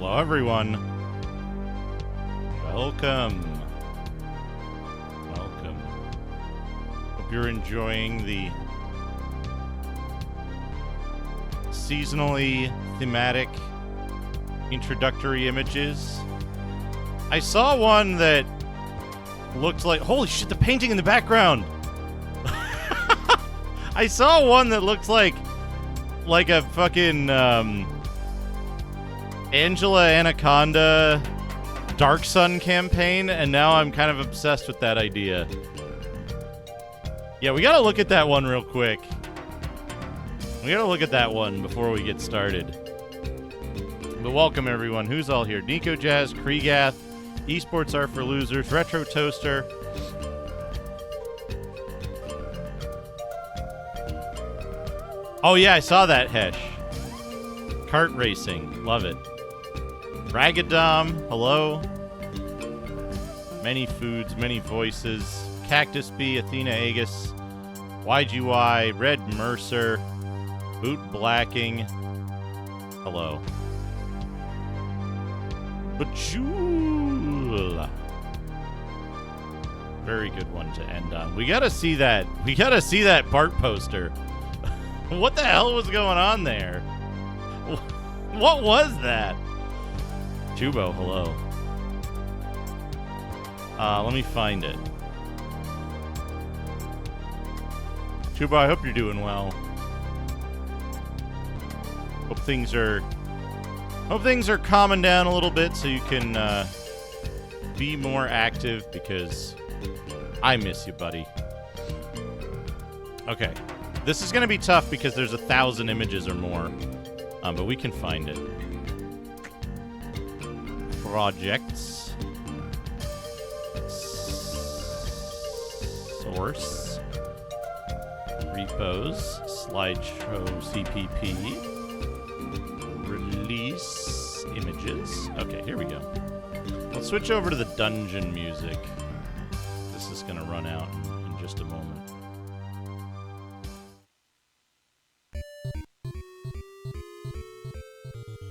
Hello, everyone. Welcome. Welcome. Hope you're enjoying the seasonally thematic introductory images. I saw one that looked like... Holy shit, the painting in the background! I saw one that looked like a fucking, Angela Anaconda Dark Sun campaign, and now I'm kind of obsessed with that idea. Yeah, we gotta look at that one real quick. We gotta look at that one before we get started. But welcome, everyone. Who's all here? Nico Jazz, Kreegath, Esports Are for Losers, Retro Toaster. Oh, yeah, I saw that, Hesh. Kart racing. Love it. Ragadom. Hello. Many foods, many voices. Cactus Bee, Athena Aegis, YGY, Red Mercer, Boot Blacking. Hello. Bajul. Very good one to end on. We gotta see that. We gotta see that Bart poster. What the hell was going on there? What was that? Chubo, hello. Let me find it. Chubo, I hope you're doing well. Hope things are calming down a little bit so you can be more active, because I miss you, buddy. Okay. This is going to be tough because there's 1,000 images or more, but we can find it. Projects. Source. Repos. Slideshow CPP. Release images. Okay, here we go. Let's switch over to the dungeon music. This is going to run out in just a moment.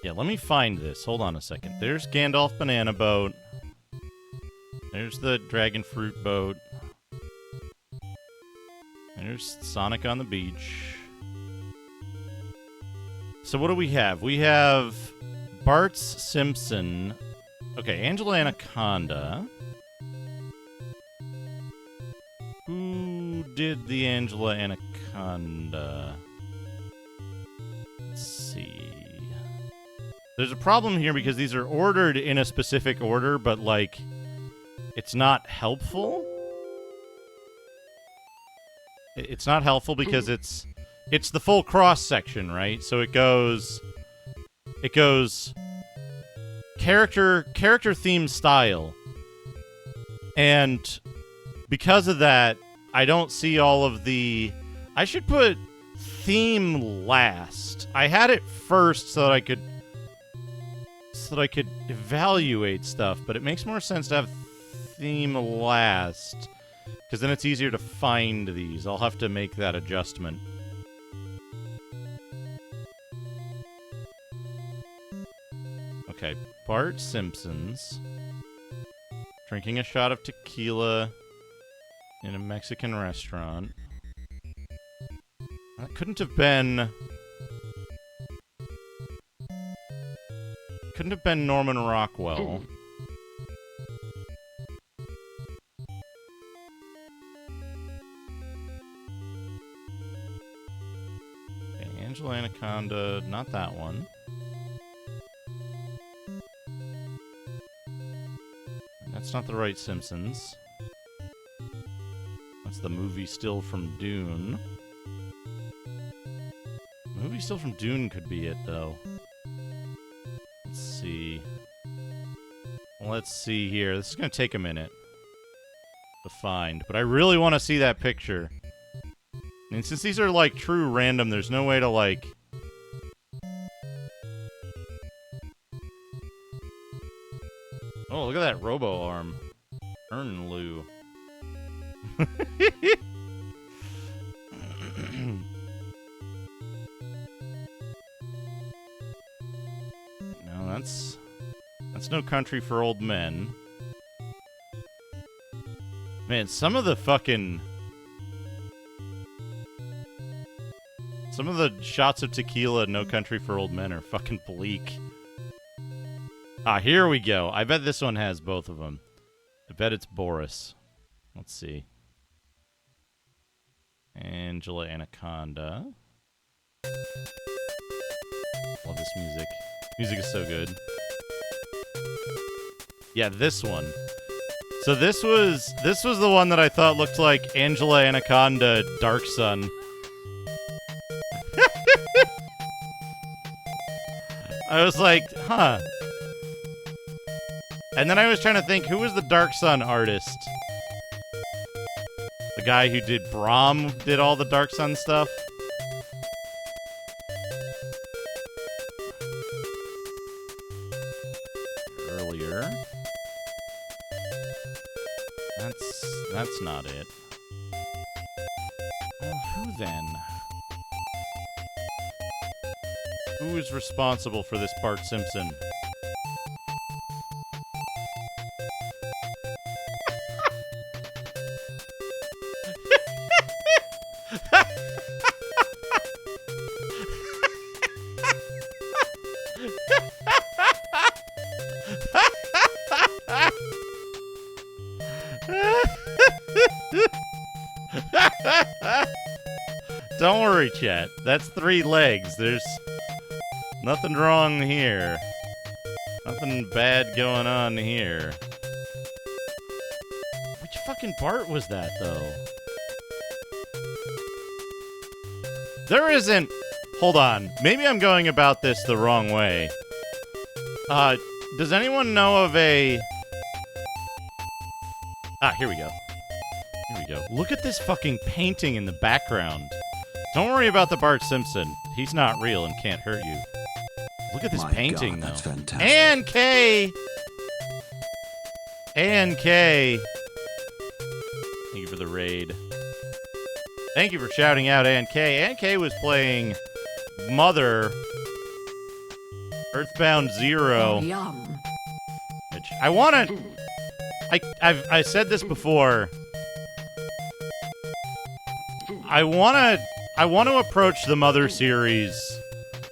Yeah, let me find this. Hold on a second. There's Gandalf Banana Boat. There's the Dragon Fruit Boat. There's Sonic on the Beach. So what do we have? We have Bart Simpson. Okay, Angela Anaconda. Who did the Angela Anaconda? Let's see. There's a problem here because these are ordered in a specific order, but, like, it's not helpful. It's not helpful because it's the full cross section, right? So it goes character theme style. And because of that, I don't see all of the... I should put theme last. I had it first so that I could evaluate stuff, but it makes more sense to have theme last, because then it's easier to find these. I'll have to make that adjustment. Okay, Bart Simpson's drinking a shot of tequila in a Mexican restaurant. That couldn't have been Norman Rockwell. Okay, Angela Anaconda, not that one. That's not the right Simpsons. That's the movie still from Dune. Movie still from Dune could be it, though. Let's see. Let's see here. This is going to take a minute to find, but I really want to see that picture. And since these are, like, true random, there's no way to, like... Oh, look at that robo-arm. Ernlu. No, that's That's No Country for Old Men. Man, some of the shots of tequila in No Country for Old Men are fucking bleak. Ah, here we go. I bet this one has both of them. I bet it's Boris. Let's see. Angela Anaconda. Love this music. Music is so good. Yeah, this one. So this was the one that I thought looked like Angela Anaconda Dark Sun. I was like, huh. And then I was trying to think, who was the Dark Sun artist? The guy who did Brahm did all the Dark Sun stuff? Earlier. That's not it. Well, who then? Who is responsible for this Bart Simpson? Don't worry, chat. That's 3 legs. There's nothing wrong here. Nothing bad going on here. Which fucking Bart was that, though? There isn't... Hold on. Maybe I'm going about this the wrong way. Does anyone know of a... Ah, here we go. Here we go. Look at this fucking painting in the background. Don't worry about the Bart Simpson. He's not real and can't hurt you. Look at this painting, though. That's fantastic. And K! And K! Thank you for the raid. Thank you for shouting out Ann K. Ann K was playing Mother Earthbound Zero. Oh, yum. Which I want to... I said this before. I want to approach the Mother series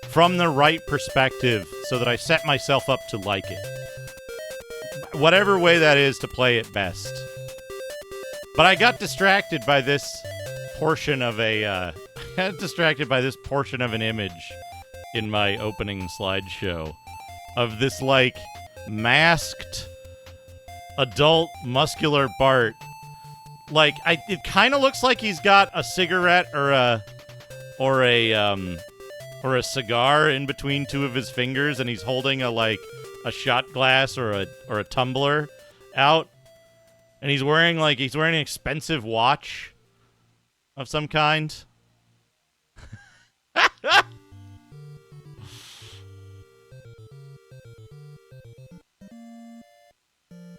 from the right perspective so that I set myself up to like it. Whatever way that is to play it best. But I got distracted by this portion of an image in my opening slideshow of this, like, masked adult muscular Bart. Like, it kind of looks like he's got a cigarette or a cigar in between 2 of his fingers, and he's holding a shot glass or a tumbler out, and he's wearing an expensive watch of some kind.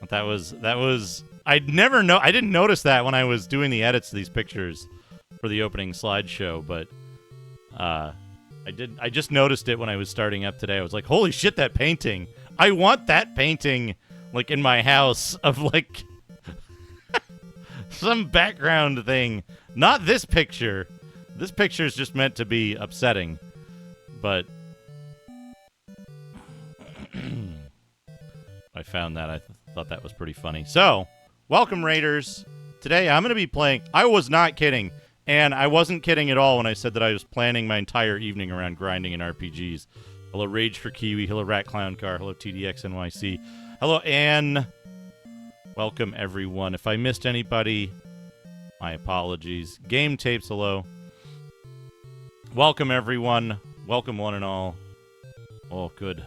That was I didn't notice that when I was doing the edits to these pictures for the opening slideshow, but I just noticed it when I was starting up today. I was like, holy shit, that painting. I want that painting, like, in my house of, like, some background thing. Not this picture. This picture is just meant to be upsetting. But I found that. I thought that was pretty funny. So, welcome, Raiders. Today, I'm going to be playing... I was not kidding. And I wasn't kidding at all when I said that I was planning my entire evening around grinding in RPGs. Hello, Rage for Kiwi. Hello, Rat Clown Car. Hello, TDX NYC. Hello, Anne. Welcome, everyone. If I missed anybody, my apologies. Game Tapes, hello. Welcome, everyone. Welcome, one and all. Oh, good.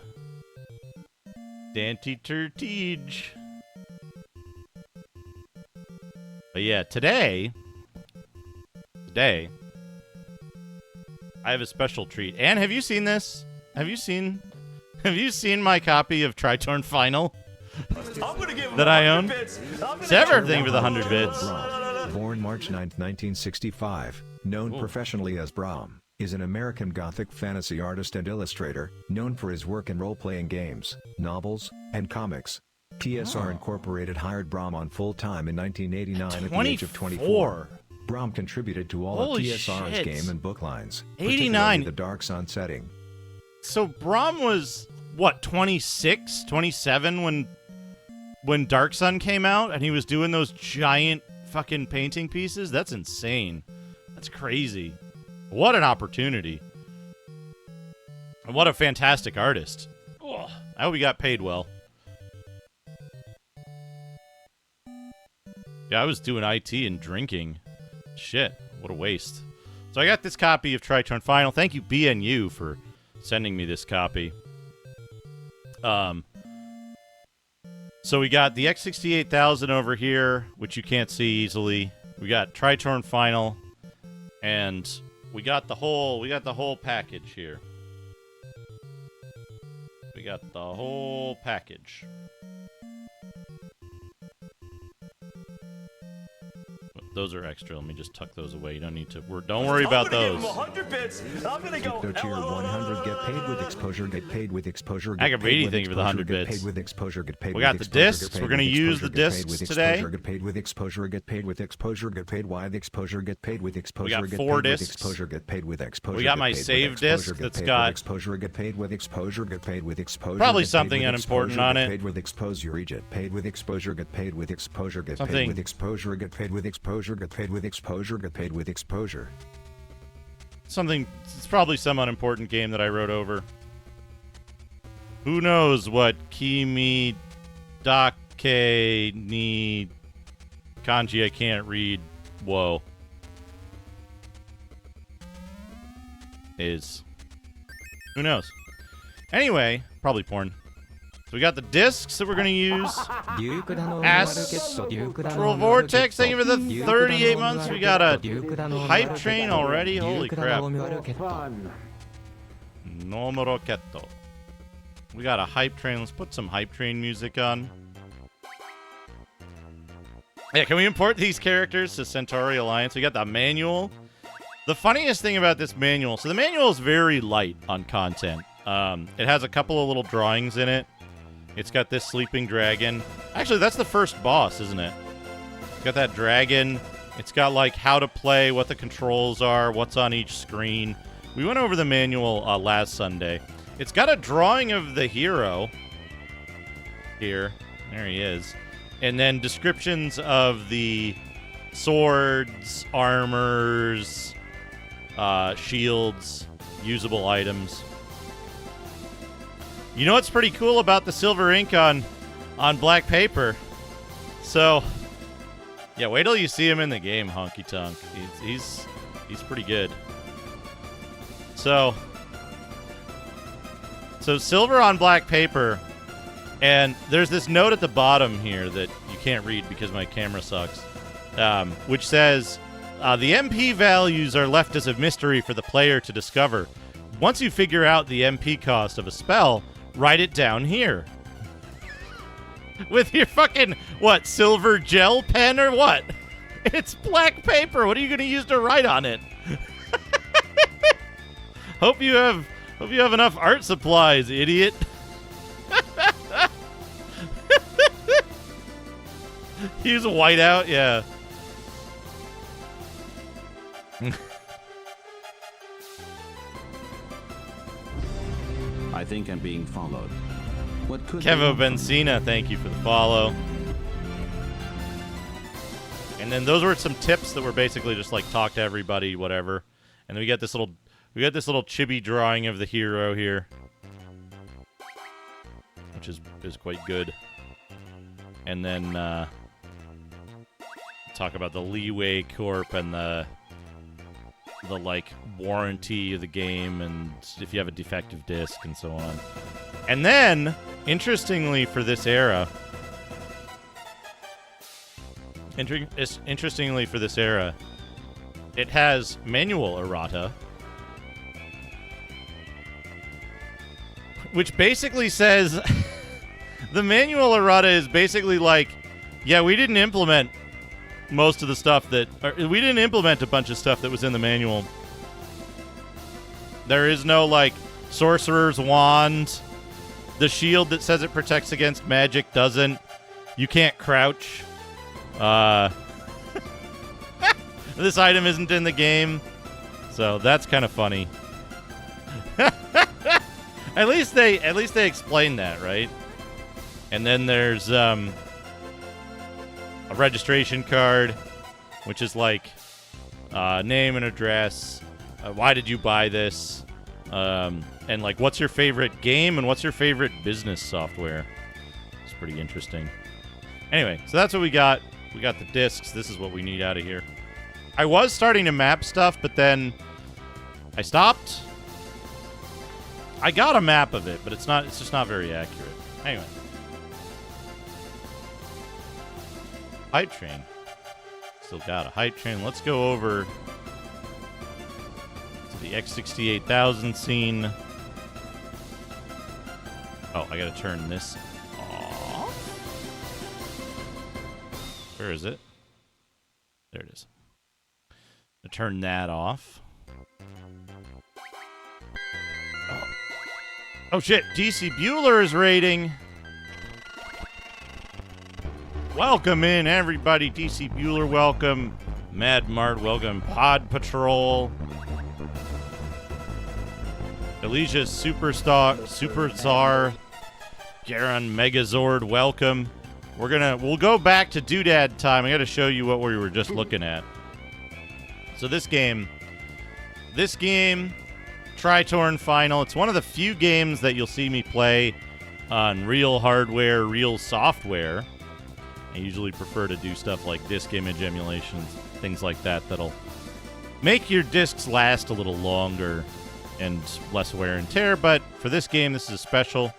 Dante Tertige. But yeah, today, I have a special treat. Anne, have you seen this? Have you seen my copy of Tritorn Final that I own? Sever, thank you for the 100 bits. Born March 9, 1965, known professionally as Brahm. is an American Gothic fantasy artist and illustrator, known for his work in role-playing games, novels, and comics. TSR Incorporated hired Braum on full-time in 1989 at the age of 24. Braum contributed to all Holy of TSR's shit. game and book lines, 89. particularly the Dark Sun setting. So Braum was, what, 26, 27 when Dark Sun came out, and he was doing those giant fucking painting pieces? That's insane. That's crazy. What an opportunity. And what a fantastic artist. Oh, I hope he got paid well. Yeah, I was doing IT and drinking. Shit, what a waste. So I got this copy of Tritorn Final. Thank you, BNU, for sending me this copy. So we got the X68000 over here, which you can't see easily. We got Tritorn Final, and we got the whole package here. We got the whole package. Those are extra. Let me just tuck those away. You don't need to. Don't worry about those. Keep their tier 100. Get paid with exposure. Get paid with exposure. I can read anything for the 100 bits. Get paid with exposure. Get paid. We got the discs. We're gonna use the discs today. Get paid with exposure. Get paid with exposure. Get paid with exposure. Get paid with exposure. We got 4 discs. Exposure. Get paid with exposure. We got my save disc that's got exposure. Get paid with exposure. Get paid with exposure. Probably something unimportant on it. Paid with exposure. Get paid with exposure. Get paid with exposure. Get paid Something. with exposure. Get paid with exposure. Get paid with exposure. Get paid with exposure. Something. It's probably some unimportant game that I wrote over. Who knows what Kimi Dake ni kanji I can't read. Whoa. Is. Who knows? Anyway, probably porn. So we got the discs that we're going to use. Astral Vortex, thank you for the 38 months. We got a hype train already. Holy crap. Nomo Rocketto. We got a hype train. Let's put some hype train music on. Yeah, can we import these characters to Centauri Alliance? We got the manual. The funniest thing about this manual, so the manual is very light on content. It has a couple of little drawings in it. It's got this sleeping dragon. Actually, that's the first boss, isn't it? It's got that dragon. It's got, like, how to play, what the controls are, what's on each screen. We went over the manual last Sunday. It's got a drawing of the hero. Here. There he is. And then descriptions of the swords, armors, shields, usable items. You know what's pretty cool about the silver ink on black paper? So, yeah, wait till you see him in the game, Honky Tonk. He's pretty good. So silver on black paper, and there's this note at the bottom here that you can't read because my camera sucks, which says, the MP values are left as a mystery for the player to discover. Once you figure out the MP cost of a spell, write it down here. With your fucking, what, silver gel pen or what? It's black paper. What are you going to use to write on it? Hope you have enough art supplies, idiot. Use whiteout, yeah. I think I'm being followed. What could Kevo Benzina, thank you for the follow. And then those were some tips that were basically just like talk to everybody, whatever. And then we got this little chibi drawing of the hero here, which is quite good. And then talk about the Leeway Corp and the like warranty of the game, and if you have a defective disc and so on. And then, interestingly for this era, it has manual errata, which basically says the manual errata is basically like, yeah, we didn't implement most of the stuff we didn't implement a bunch of stuff that was in the manual. There is no, like, sorcerer's wand. The shield that says it protects against magic doesn't. You can't crouch. This item isn't in the game. So that's kind of funny. At least they explain that, right? And then there's a registration card, which is like name and address. Why did you buy this? And like, what's your favorite game and what's your favorite business software? It's pretty interesting. Anyway, so that's what we got. We got the discs. This is what we need out of here. I was starting to map stuff, but then I stopped. I got a map of it, but it's just not very accurate. Anyway. Hype train. Still got a hype train. Let's go over to the X68000 scene. Oh, I gotta turn this off. Where is it? There it is. I turn that off. Oh shit, DC Bueller is raiding. Welcome in, everybody. DC Bueller, welcome. Mad Mart, welcome. Pod Patrol. Elysia Superstar. Garon Megazord, welcome. We'll go back to Doodad time. I gotta show you what we were just looking at. So this game, Tritorn Final, it's one of the few games that you'll see me play on real hardware, real software. I usually prefer to do stuff like disk image emulations, things like that, that'll make your discs last a little longer and less wear and tear, but for this game, this is special.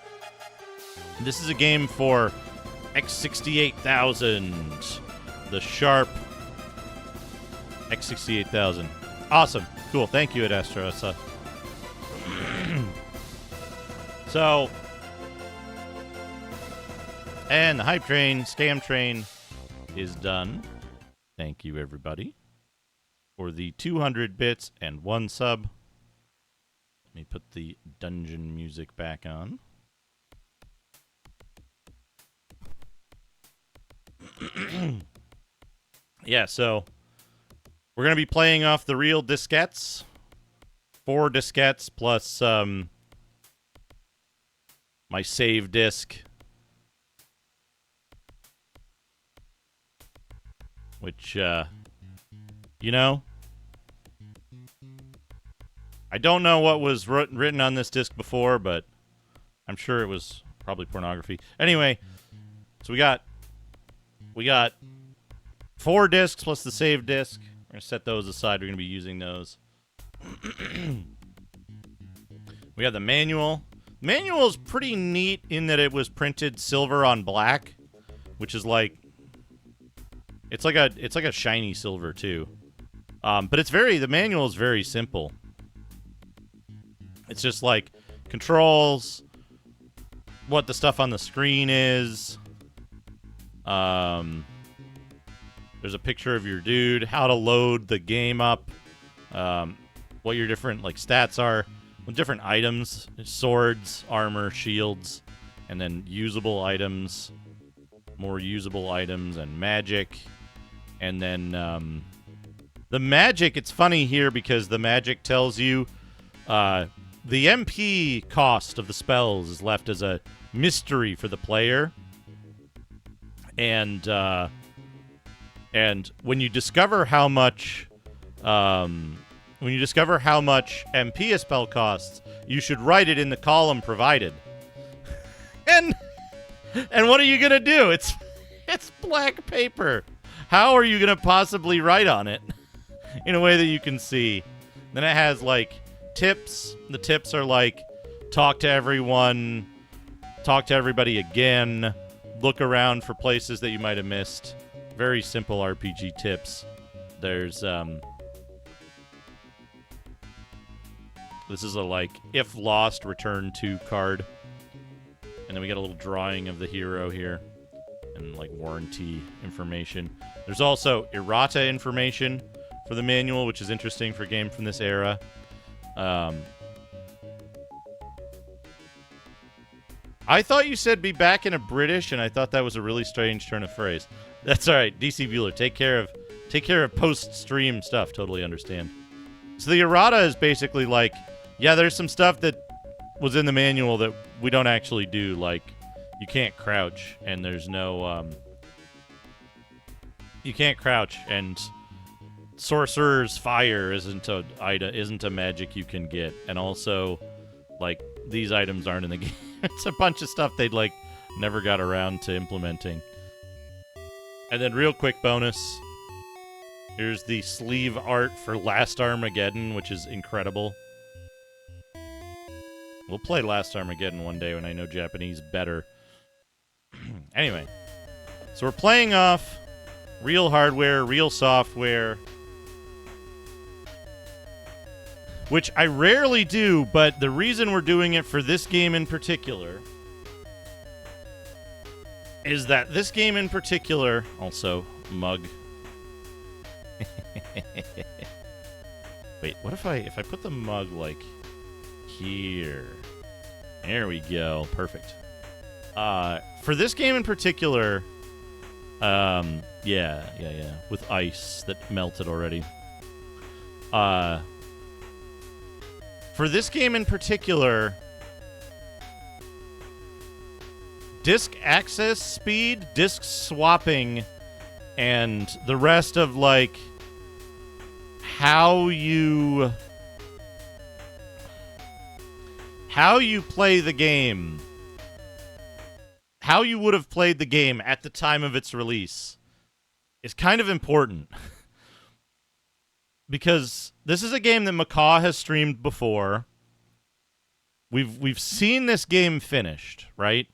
This is a game for X68000, the Sharp X68000. Awesome. Cool. Thank you, Ad Astra. So, and the hype train, scam train is done. Thank you, everybody, for the 200 bits and 1 sub. Let me put the dungeon music back on. Yeah, so we're going to be playing off the real diskettes. 4 diskettes plus my save disk, which, you know, I don't know what was written on this disc before, but I'm sure it was probably pornography. Anyway, so we got 4 discs plus the save disc. We're going to set those aside. We're going to be using those. We have the manual. Manual is pretty neat in that it was printed silver on black, which is like it's like a shiny silver too. But the manual is very simple. It's just like controls, what the stuff on the screen is. There's a picture of your dude, how to load the game up, what your different like stats are, with different items, swords, armor, shields, and then usable items, more usable items, and magic. And then the magic, it's funny here because the magic tells you the MP cost of the spells is left as a mystery for the player. And when you discover how much MP a spell costs, you should write it in the column provided. And what are you gonna do? It's black paper. How are you gonna possibly write on it in a way that you can see? Then it has like tips. The tips are like talk to everyone, talk to everybody again, look around for places that you might have missed. Very simple RPG tips. There's this is a like if lost return to card. And then we got a little drawing of the hero here and like warranty information. There's also errata information for the manual, which is interesting for a game from this era. I thought you said be back in a British, and I thought that was a really strange turn of phrase. That's all right. DC Bueller, take care of post-stream stuff. Totally understand. So the errata is basically like, yeah, there's some stuff that was in the manual that we don't actually do, like you can't crouch, and there's no you can't crouch, and Sorcerer's Fire isn't a magic you can get, and also like these items aren't in the game. It's a bunch of stuff they'd like never got around to implementing. And then real quick bonus, here's the sleeve art for Last Armageddon, which is incredible. We'll play Last Armageddon one day when I know Japanese better. Anyway, so we're playing off real hardware, real software, which I rarely do, but the reason we're doing it for this game in particular is that this game in particular, also mug. Wait, what if I put the mug like here? There we go. Perfect. For this game in particular, yeah, with ice that melted already. For this game in particular, disk access speed, disk swapping, and the rest of, like, how you play the game, how you would have played the game at the time of its release is kind of important. Because this is a game that Macaw has streamed before. We've seen this game finished, right?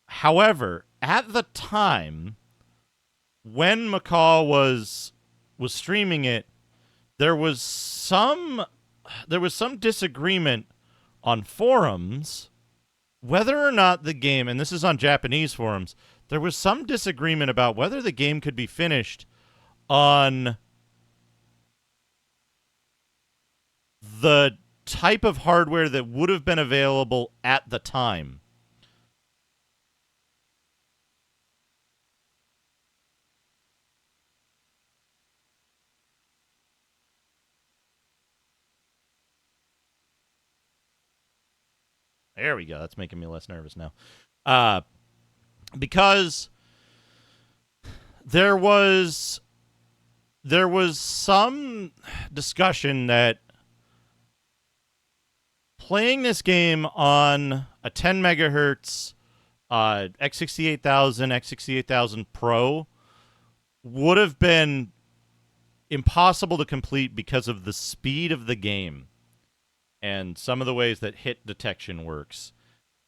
However, at the time when Macaw was streaming it, there was some disagreement on forums whether or not the game, and this is on Japanese forums, there was some disagreement about whether the game could be finished on the type of hardware that would have been available at the time. There we go. That's making me less nervous now. Because there was some discussion that playing this game on a 10 megahertz X68000, X68000 Pro would have been impossible to complete because of the speed of the game and some of the ways that hit detection works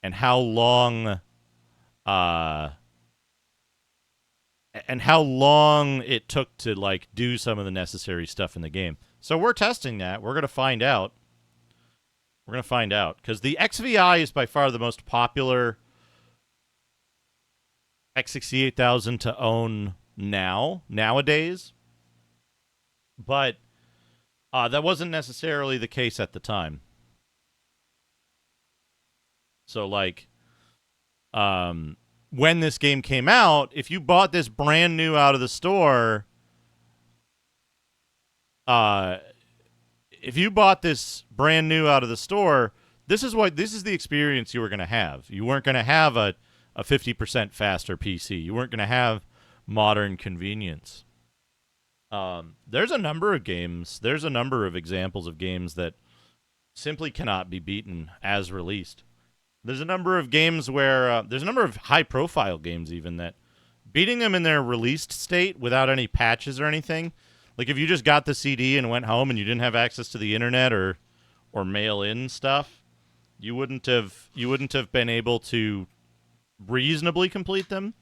and how long it took to like do some of the necessary stuff in the game. So we're testing that. We're going to find out. We're going to find out, because the XVI is by far the most popular X68000 to own nowadays. But that wasn't necessarily the case at the time. So, like, when this game came out, if you bought this brand new out of the store, this is the experience you were going to have. You weren't going to have a 50% faster PC. You weren't going to have modern convenience. There's a number of games. There's a number of examples of games that simply cannot be beaten as released. There's a number of games where there's a number of high-profile games even that beating them in their released state without any patches or anything. Like if you just got the CD and went home and you didn't have access to the internet or mail in stuff, you wouldn't have been able to reasonably complete them.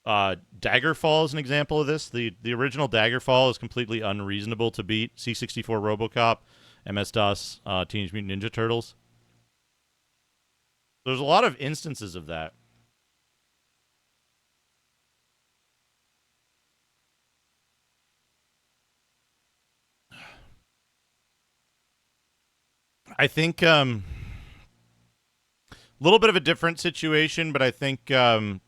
Daggerfall is an example of this. The original Daggerfall is completely unreasonable to beat. C64 RoboCop, MS-DOS, Teenage Mutant Ninja Turtles. There's a lot of instances of that. I think little bit of a different situation, but I think the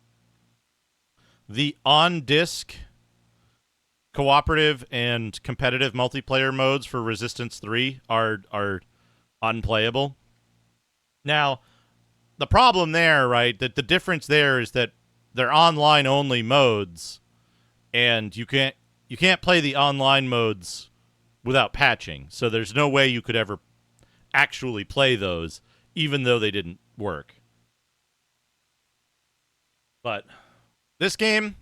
on-disc cooperative and competitive multiplayer modes for Resistance 3 are unplayable. Now, the problem there, right, that the difference there is that they're online-only modes, and you can't play the online modes without patching. So there's no way you could ever actually play those, even though they didn't work. But this game,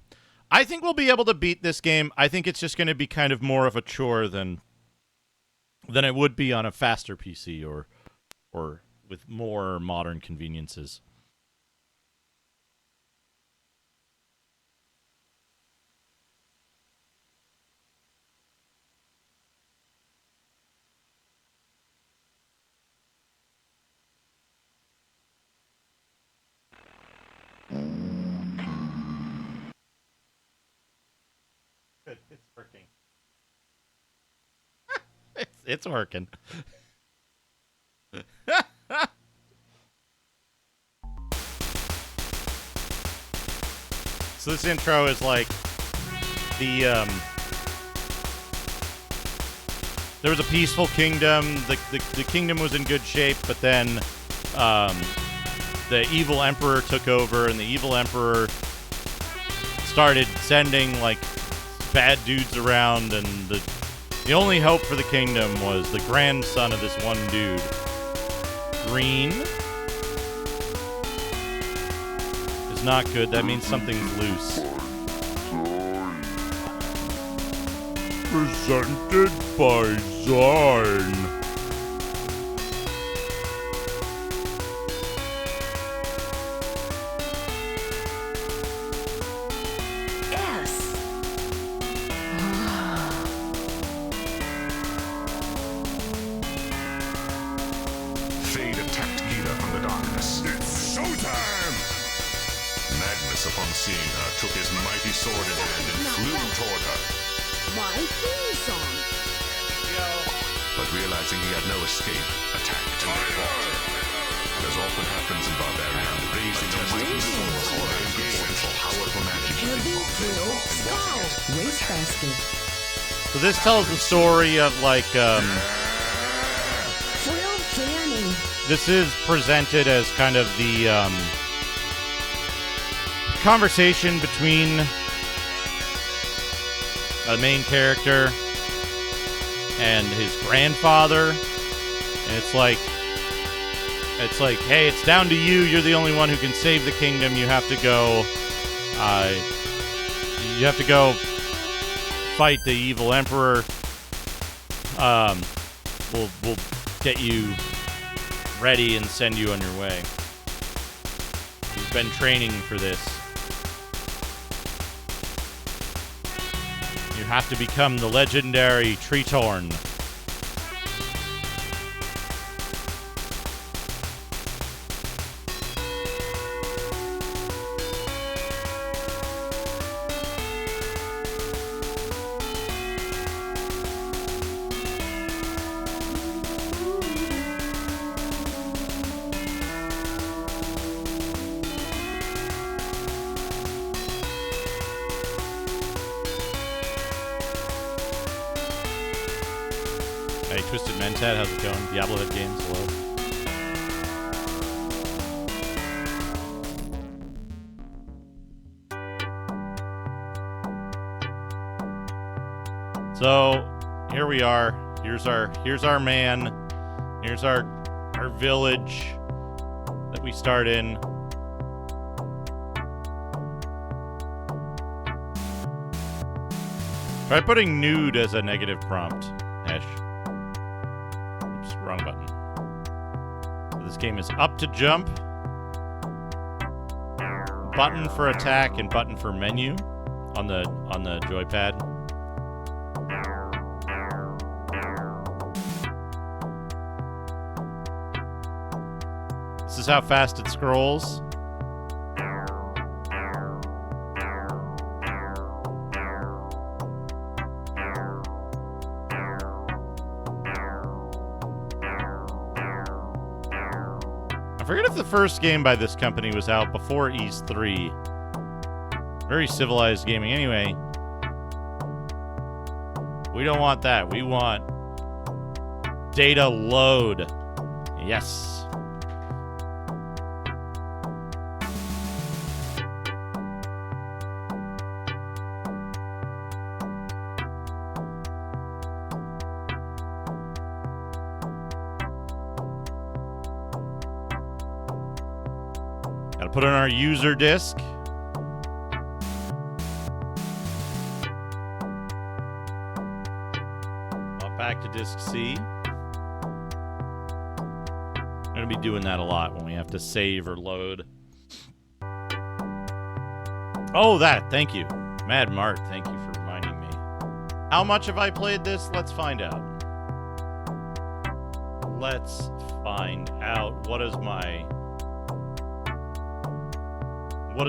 I think we'll be able to beat this game. I think it's just going to be kind of more of a chore than it would be on a faster PC or with more modern conveniences. It's working. It's working. So this intro is like the there was a peaceful kingdom. The kingdom was in good shape, but then the evil emperor took over, and the evil emperor started sending like bad dudes around, and the only hope for the kingdom was the grandson of this one dude. Green is not good. That means something's loose. Presented by Zine. Took his mighty sword in hand and flew toward her. My theme song. But realizing he had no escape, attacked and fought. As often happens in Barbarian, raising a mighty sword or a powerful magic. Heavy drill skull. Wastebasket. So this tells the story of like Frill fanning. this is presented as kind of the conversation between the main character and his grandfather, and it's like, hey, it's down to you. You're the only one who can save the kingdom. You have to go. You have to go fight the evil emperor. We'll get you ready and send you on your way. You've been training for this. You have to become the legendary Tritorn. Hey, Twisted Mentat, how's it going? Diablo Head Games, hello. So, here we are. Here's our man. Here's our village that we start in. Try putting nude as a negative prompt, Ash. Oops, wrong button. So this game is up to jump, button for attack, and button for menu on the joypad. This is how fast it scrolls. I forget if the first game by this company was out before Ys 3. Very civilized gaming. Anyway, we don't want that. We want data load. Yes. Gotta put in our user disk. Back to disk C. I'm going to be doing that a lot when we have to save or load. Oh, that. Thank you. Mad Mart, thank you for reminding me. How much have I played this? Let's find out. Let's find out. What does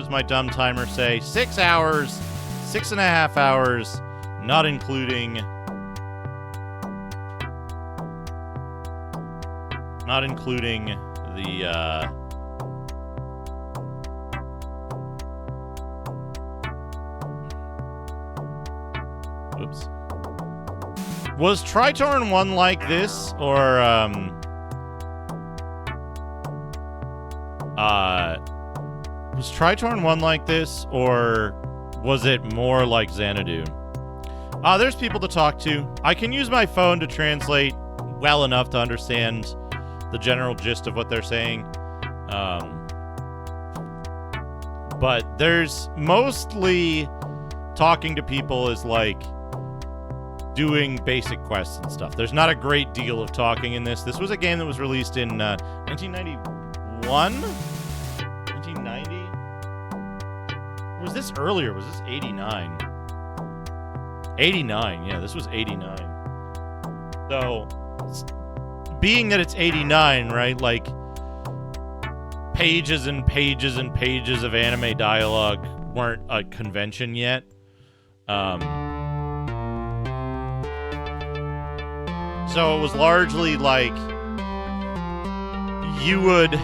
my dumb timer say? 6 hours, 6.5 hours, not including the, oops. Was Tritorn 1 like this, or, was Tritorn 1 like this, or was it more like Xanadu? There's people to talk to. I can use my phone to translate well enough to understand the general gist of what they're saying. But there's mostly talking to people is like doing basic quests and stuff. There's not a great deal of talking in this. This was a game that was released in 1991? 1990? Or was this earlier? Was this 89? 89, yeah, this was 89. So, being that it's 89, right, like, pages and pages and pages of anime dialogue weren't a convention yet. So it was largely like you would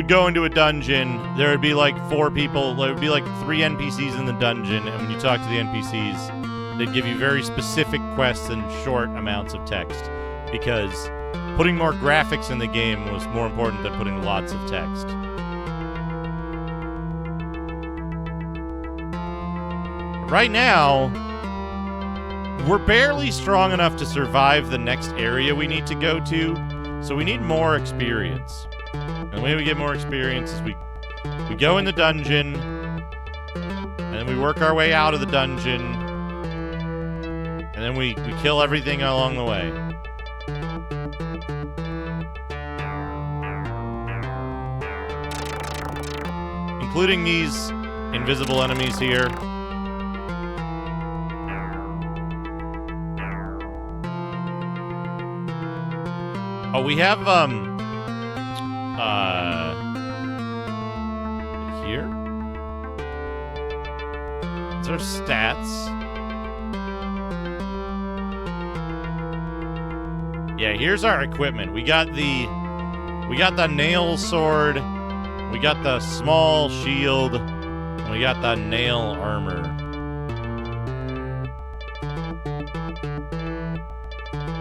go into a dungeon, there would be like 4 people, there would be like 3 NPCs in the dungeon, and when you talk to the NPCs, they'd give you very specific quests and short amounts of text, because putting more graphics in the game was more important than putting lots of text. Right now, we're barely strong enough to survive the next area we need to go to, so we need more experience. And the way we get more experience is we go in the dungeon, and then we work our way out of the dungeon, and then we kill everything along the way. Including these invisible enemies here. Oh, we have, here? These are stats. Yeah, here's our equipment. We got the nail sword, we got the small shield, and we got the nail armor.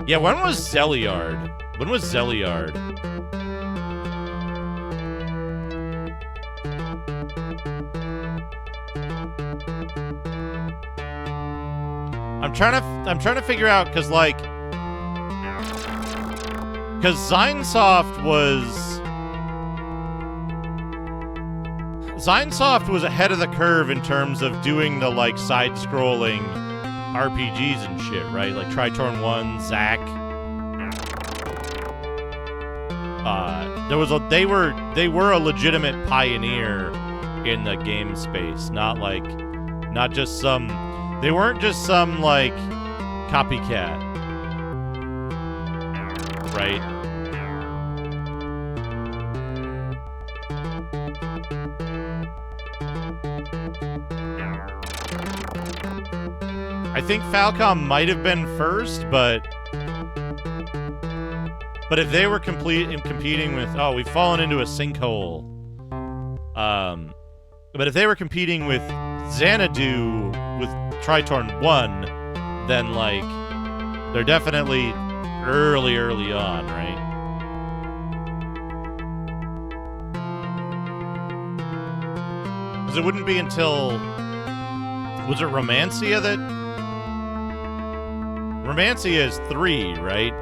Yeah, when was Zeliard? When was Zeliard? I'm trying to figure out, because Zinesoft was ahead of the curve in terms of doing the like side-scrolling RPGs and shit, right? Like Tritorn 1, Zack. They were a legitimate pioneer in the game space, they weren't just some like copycat, right? I think Falcom might have been first, but But if they were competing with, oh, we've fallen into a sinkhole. But if they were competing with Xanadu with Tritorn 1, then like they're definitely early on, right? Because it wouldn't be until, was it Romancia that? Romancia is 3, right?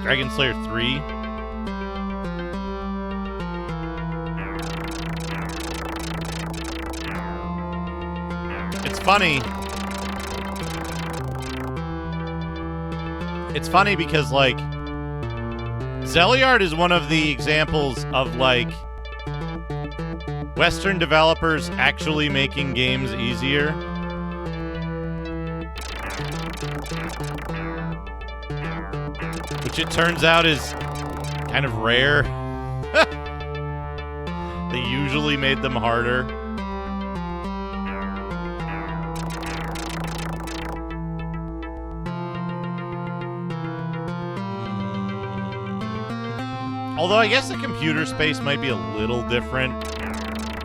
Dragon Slayer 3. It's funny. It's funny because, like, Zeliard is one of the examples of, like, Western developers actually making games easier. Which it turns out is kind of rare. They usually made them harder. Although I guess the computer space might be a little different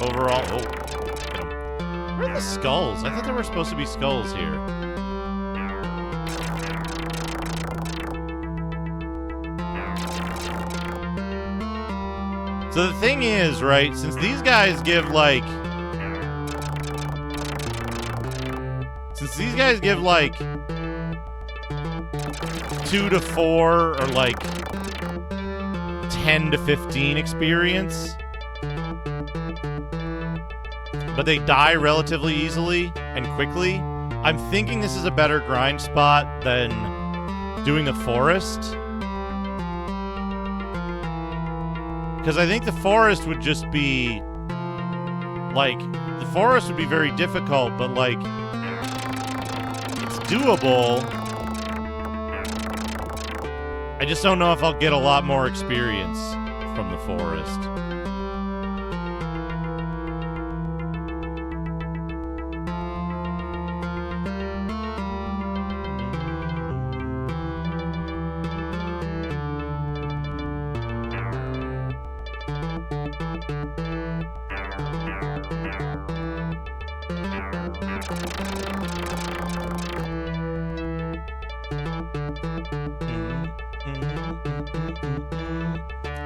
overall. Oh, get 'em. Where are the skulls? I thought there were supposed to be skulls here. So the thing is, right, since these guys give, like... Since these guys give, like, 2 to 4 or, like, 10 to 15 experience, but they die relatively easily and quickly, I'm thinking this is a better grind spot than doing the forest. Because I think the forest would just be, like, the forest would be very difficult, but, like, it's doable. I just don't know if I'll get a lot more experience from the forest.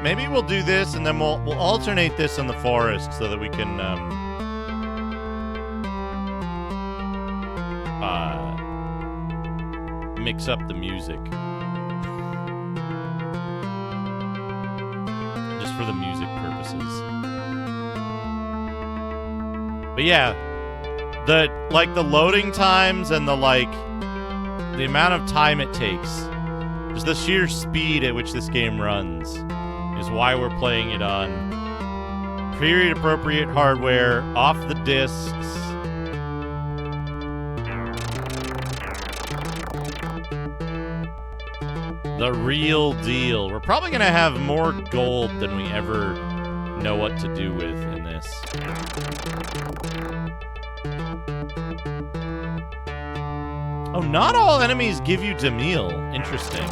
Maybe we'll do this, and then we'll alternate this in the forest so that we can mix up the music. Just for the music purposes. But yeah, the loading times and the amount of time it takes, just the sheer speed at which this game runs, is why we're playing it on period-appropriate hardware, off the discs. The real deal. We're probably going to have more gold than we ever know what to do with in this. Oh, not all enemies give you Demille. Interesting.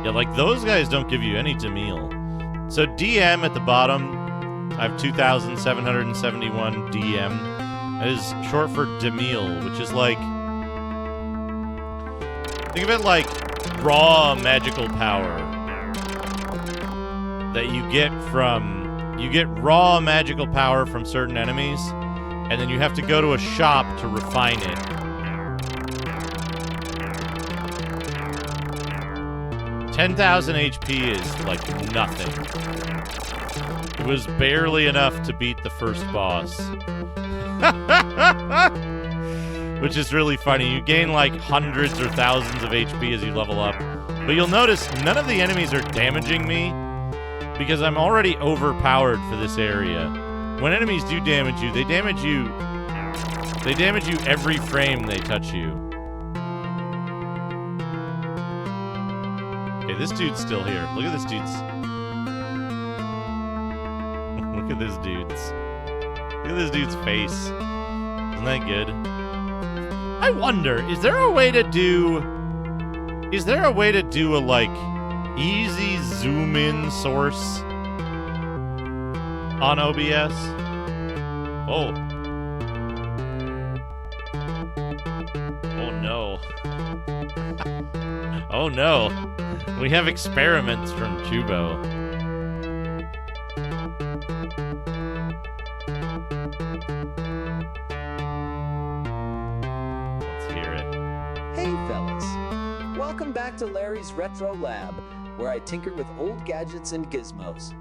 Yeah, like, those guys don't give you any Demille. So DM at the bottom, I have 2,771 DM. That is short for Demille, which is like... Think of it like raw magical power that you get from... You get raw magical power from certain enemies, and then you have to go to a shop to refine it. 10,000 HP is, like, nothing. It was barely enough to beat the first boss. Which is really funny. You gain, like, hundreds or thousands of HP as you level up. But you'll notice none of the enemies are damaging me because I'm already overpowered for this area. When enemies do damage you, they damage you every frame they touch you. Okay, this dude's still here. Look at this dude's... Look at this dude's... Look at this dude's face. Isn't that good? I wonder, is there a way to do Is there a way to do a, like, easy zoom-in source on OBS? Oh. Oh, no. Oh, no. We have experiments from Chubo. Let's hear it. Hey fellas, welcome back to Larry's Retro Lab, where I tinker with old gadgets and gizmos.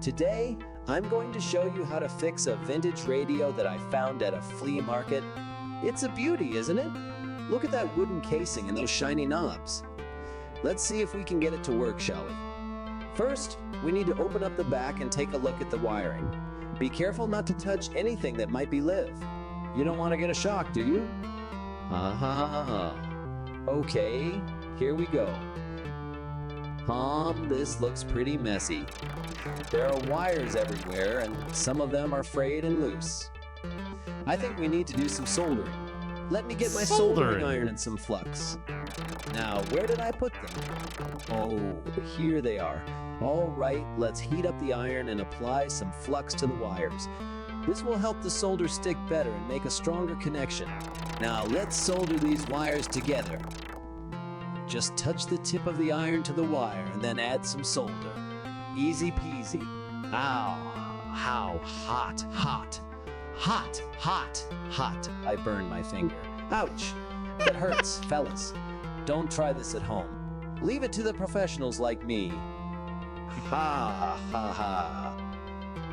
Today, I'm going to show you how to fix a vintage radio that I found at a flea market. It's a beauty, isn't it? Look at that wooden casing and those shiny knobs. Let's see if we can get it to work, shall we? First, we need to open up the back and take a look at the wiring. Be careful not to touch anything that might be live. You don't want to get a shock, do you? Okay, here we go. This looks pretty messy. There are wires everywhere, and some of them are frayed and loose. I think we need to do some soldering. Let me get my soldering iron and some flux. Now, where did I put them? Oh, here they are. All right, let's heat up the iron and apply some flux to the wires. This will help the solder stick better and make a stronger connection. Now, let's solder these wires together. Just touch the tip of the iron to the wire and then add some solder. Easy peasy. Ow, how hot. Hot. I burned my finger. Ouch. That hurts, fellas. Don't try this at home. Leave it to the professionals like me. Ha.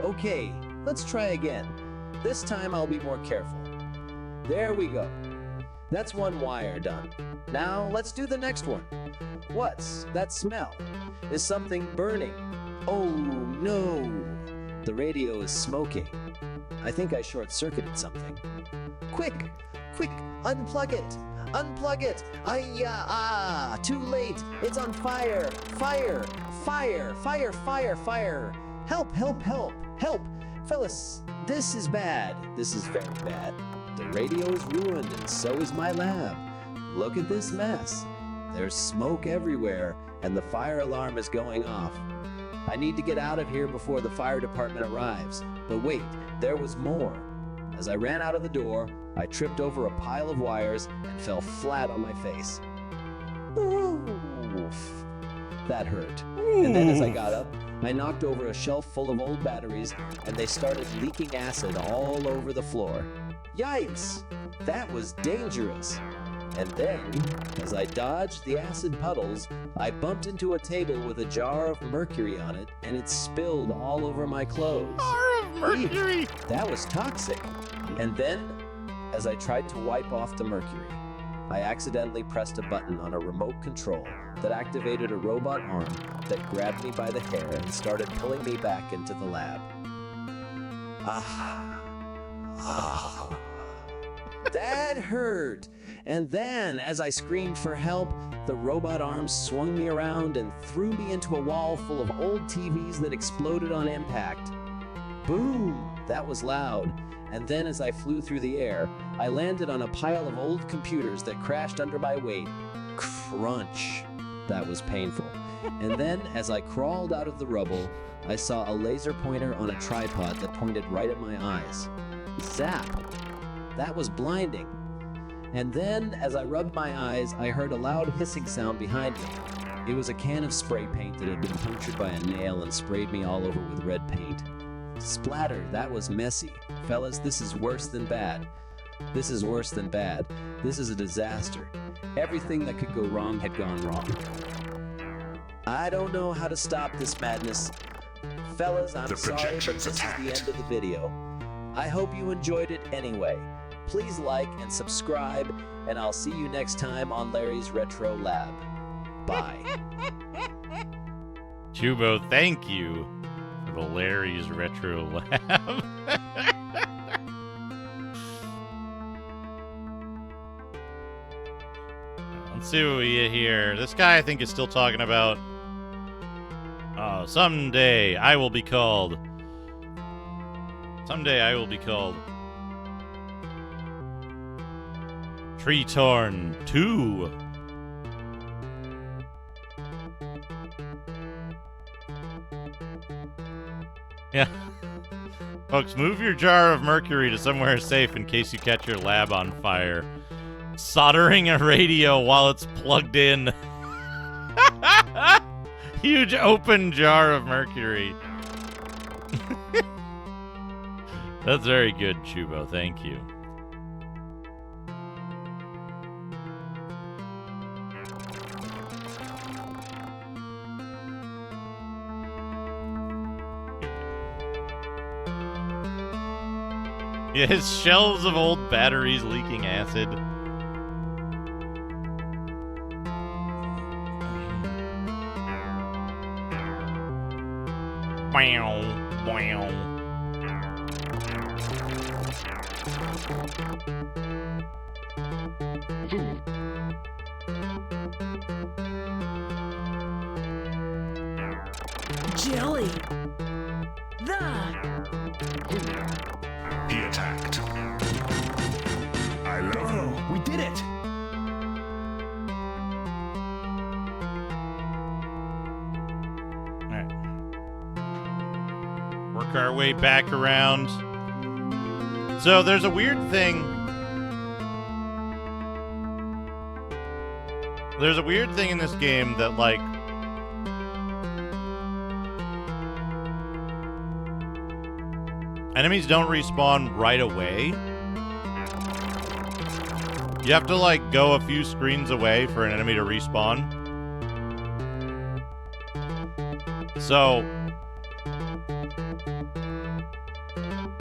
Okay, let's try again. This time I'll be more careful. There we go. That's one wire done. Now let's do the next one. What's that smell? Is something burning? Oh no! The radio is smoking. I think I short-circuited something. Quick! Unplug it! Too late! It's on fire! Fire! Help! Fellas, this is bad. This is very bad. The radio is ruined and so is my lab. Look at this mess. There's smoke everywhere and the fire alarm is going off. I need to get out of here before the fire department arrives. But wait, there was more. As I ran out of the door, I tripped over a pile of wires and fell flat on my face. Oof. That hurt. And then as I got up, I knocked over a shelf full of old batteries and they started leaking acid all over the floor. Yikes! That was dangerous. And then, as I dodged the acid puddles, I bumped into a table with a jar of mercury on it, and it spilled all over my clothes. Jar of mercury! Eek, that was toxic. And then, as I tried to wipe off the mercury, I accidentally pressed a button on a remote control that activated a robot arm that grabbed me by the hair and started pulling me back into the lab. That hurt! And then, as I screamed for help, the robot arms swung me around and threw me into a wall full of old TVs that exploded on impact. Boom! That was loud. And then as I flew through the air, I landed on a pile of old computers that crashed under my weight. Crunch! That was painful. And then, as I crawled out of the rubble, I saw a laser pointer on a tripod that pointed right at my eyes. Zap! That was blinding. And then, as I rubbed my eyes, I heard a loud hissing sound behind me. It was a can of spray paint that had been punctured by a nail and sprayed me all over with red paint. Splatter, that was messy. Fellas, this is worse than bad. This is worse than bad. This is a disaster. Everything that could go wrong had gone wrong. I don't know how to stop this madness. Fellas, I'm sorry, but this is the end of the video. I hope you enjoyed it anyway. Please like and subscribe, and I'll see you next time on Larry's Retro Lab. Bye. Chubo, thank you for the Larry's Retro Lab. Let's see what we get here. This guy, I think, is still talking about someday I will be called. Someday I will be called Tritorn 2. Yeah. Folks, move your jar of mercury to somewhere safe in case you catch your lab on fire. Soldering a radio while it's plugged in. Huge open jar of mercury. That's very good, Chubo. Thank you. Yeah, his shelves of old batteries leaking acid. Wow, wow. Jelly. He attacked. I love you. We did it! Alright. Work our way back around. So there's a weird thing. There's a weird thing in this game that, like, enemies don't respawn right away. You have to, like, go a few screens away for an enemy to respawn. So,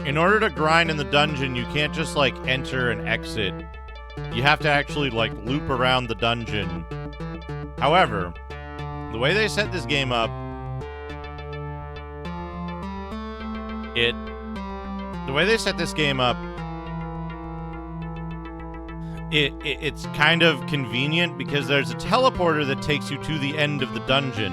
in order to grind in the dungeon, you can't just, like, enter and exit. You have to actually, like, loop around the dungeon. However, the way they set this game up, it's kind of convenient because there's a teleporter that takes you to the end of the dungeon.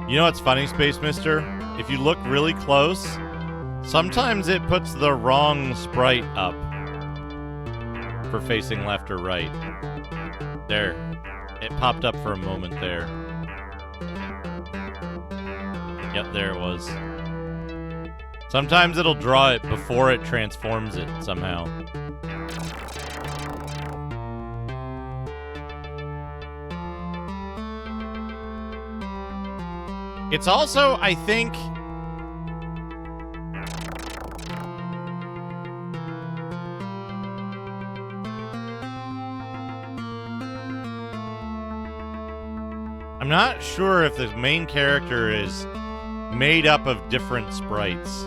You know what's funny, Space Mister? If you look really close, sometimes it puts the wrong sprite up for facing left or right. There. It popped up for a moment there. Yep, there it was. Sometimes it'll draw it before it transforms it somehow. It's also, I think, I'm not sure if the main character is made up of different sprites.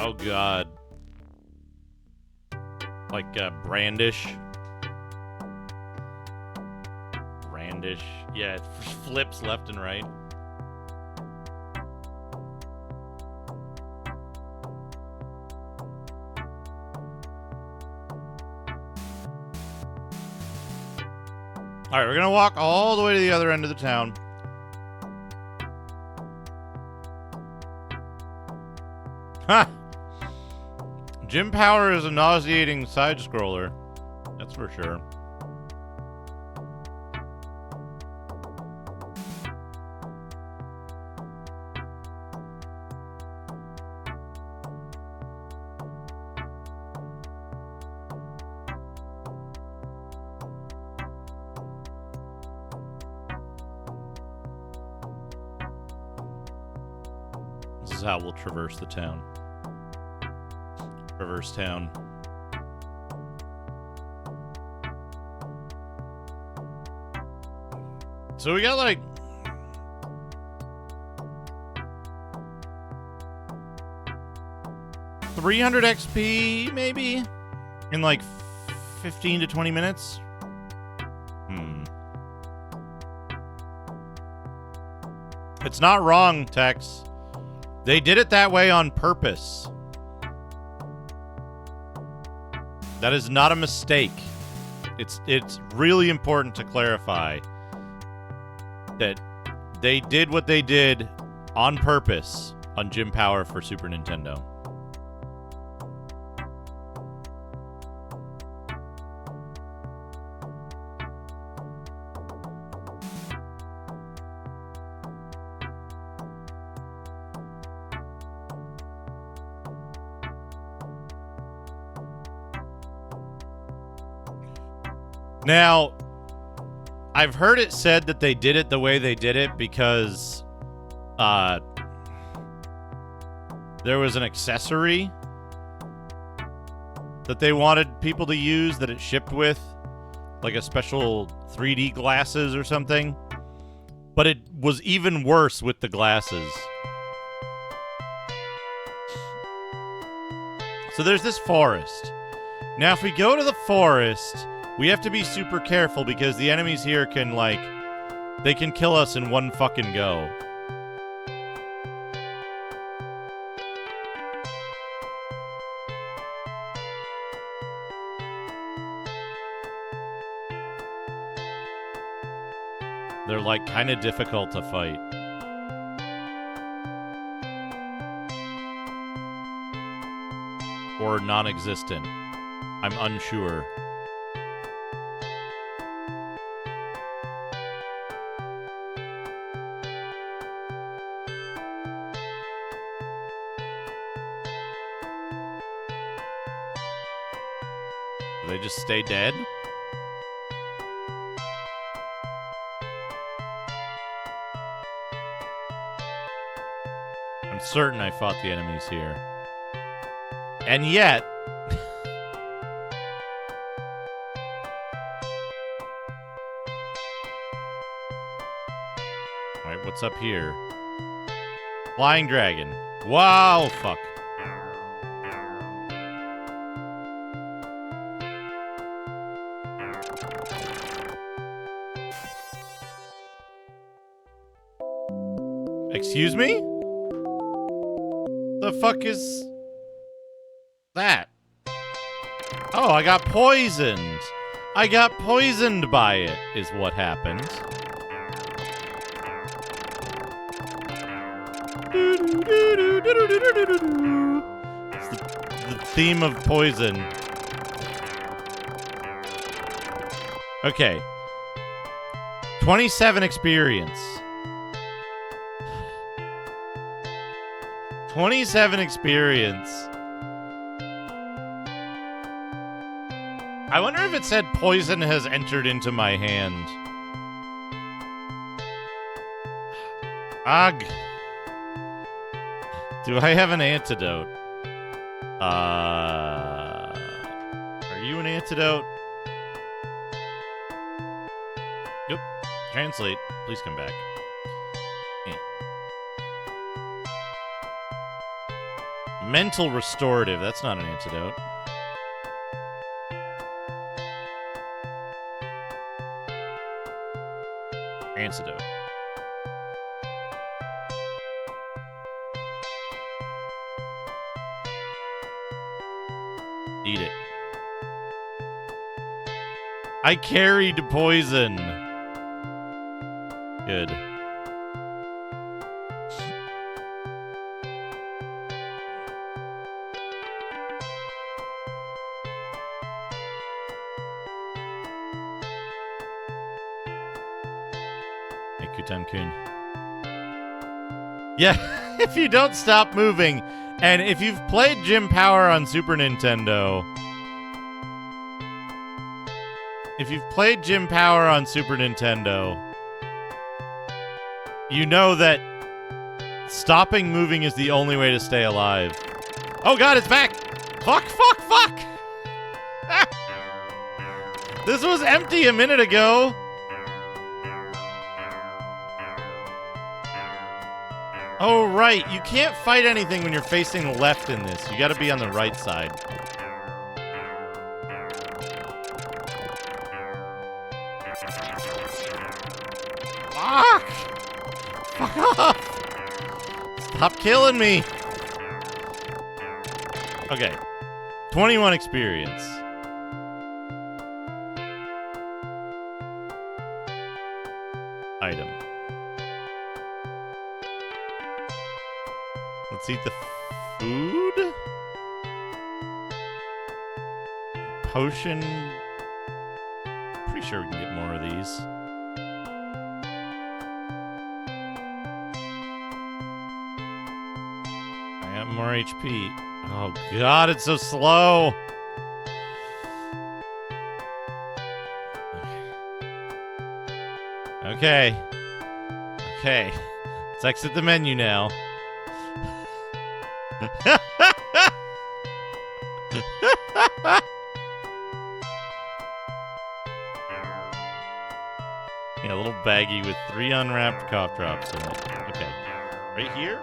Oh god. Like, Brandish. Brandish. Yeah, it flips left and right. Alright, we're gonna walk all the way to the other end of the town. Ha! Jim Power is a nauseating side-scroller. That's for sure. This is how we'll traverse the town. Traverse town. So we got like 300 XP maybe in like 15 to 20 minutes? It's not wrong, Tex. They did it that way on purpose. That is not a mistake. It's really important to clarify that they did what they did on purpose on Jim Power for Super Nintendo. Now, I've heard it said that they did it the way they did it because there was an accessory that they wanted people to use that it shipped with, like a special 3D glasses or something. But it was even worse with the glasses. So there's this forest. Now, if we go to the forest, we have to be super careful because the enemies here can, like, they can kill us in one fucking go. They're, like, kind of difficult to fight. Or non-existent. I'm unsure. Do they just stay dead? I'm certain I fought the enemies here. And yet... Alright, what's up here? Flying dragon. Wow, fuck. Excuse me? The fuck is that? Oh, I got poisoned. I got poisoned by it, is what happened. It's the theme of poison. Okay. 27 experience. 27 experience. I wonder if it said poison has entered into my hand. Ugh. Do I have an antidote? Are you an antidote? Yep. Translate. Please come back. Mental restorative. That's not an antidote. Antidote. Eat it. I carried poison. Good. Yeah, if you don't stop moving, and if you've played Jim Power on Super Nintendo, you know that stopping moving is the only way to stay alive. Oh god, it's back! Fuck, fuck, fuck! This was empty a minute ago! Oh, right. You can't fight anything when you're facing left in this. You gotta be on the right side. Fuck off! Stop killing me! Okay. 21 experience. Item. Let's eat the food? Potion. Pretty sure we can get more of these. I got more HP. Oh god, it's so slow. Okay. Okay. Let's exit the menu now. Yeah, a little baggie with 3 unwrapped cough drops in it. Okay. Right here?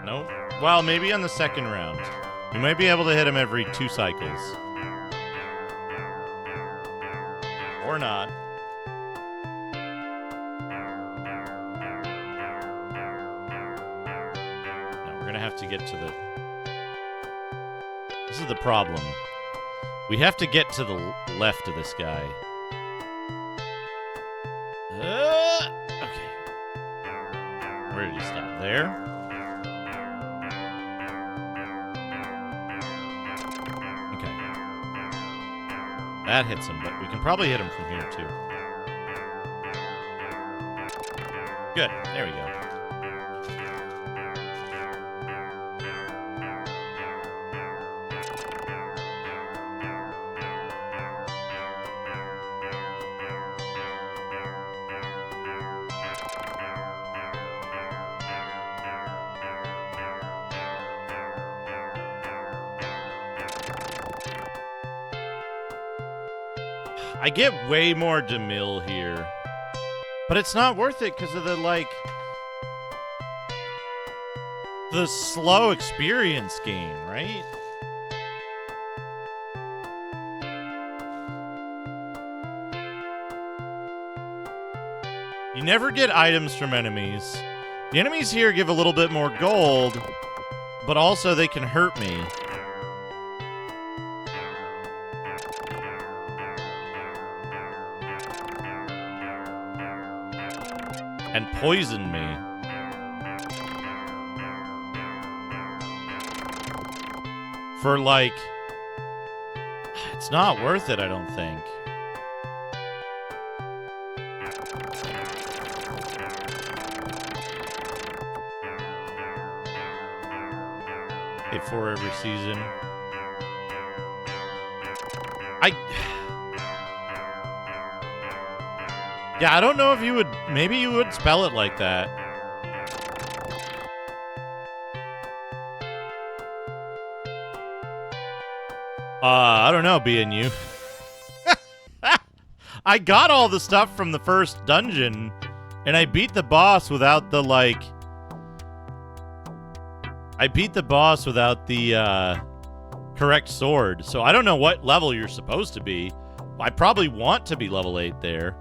Nope. Well, maybe on the second round. We might be able to hit him every 2 cycles. Or not. No, we're gonna have to get to the... This is the problem. We have to get to the left of this guy. Okay. Where did he stop? There? Okay. That hits him, but we can probably hit him from here, too. Good. There we go. I get way more DeMille here. But it's not worth it because of the, like... the slow experience gain, right? You never get items from enemies. The enemies here give a little bit more gold, but also they can hurt me. And poison me. For, like... It's not worth it, I don't think. Hit 4 every season. Yeah, I don't know if you would... Maybe you would spell it like that. I don't know, being you. I got all the stuff from the first dungeon, and I beat the boss without the, like... I beat the boss without the, correct sword, so I don't know what level you're supposed to be. I probably want to be level 8 there.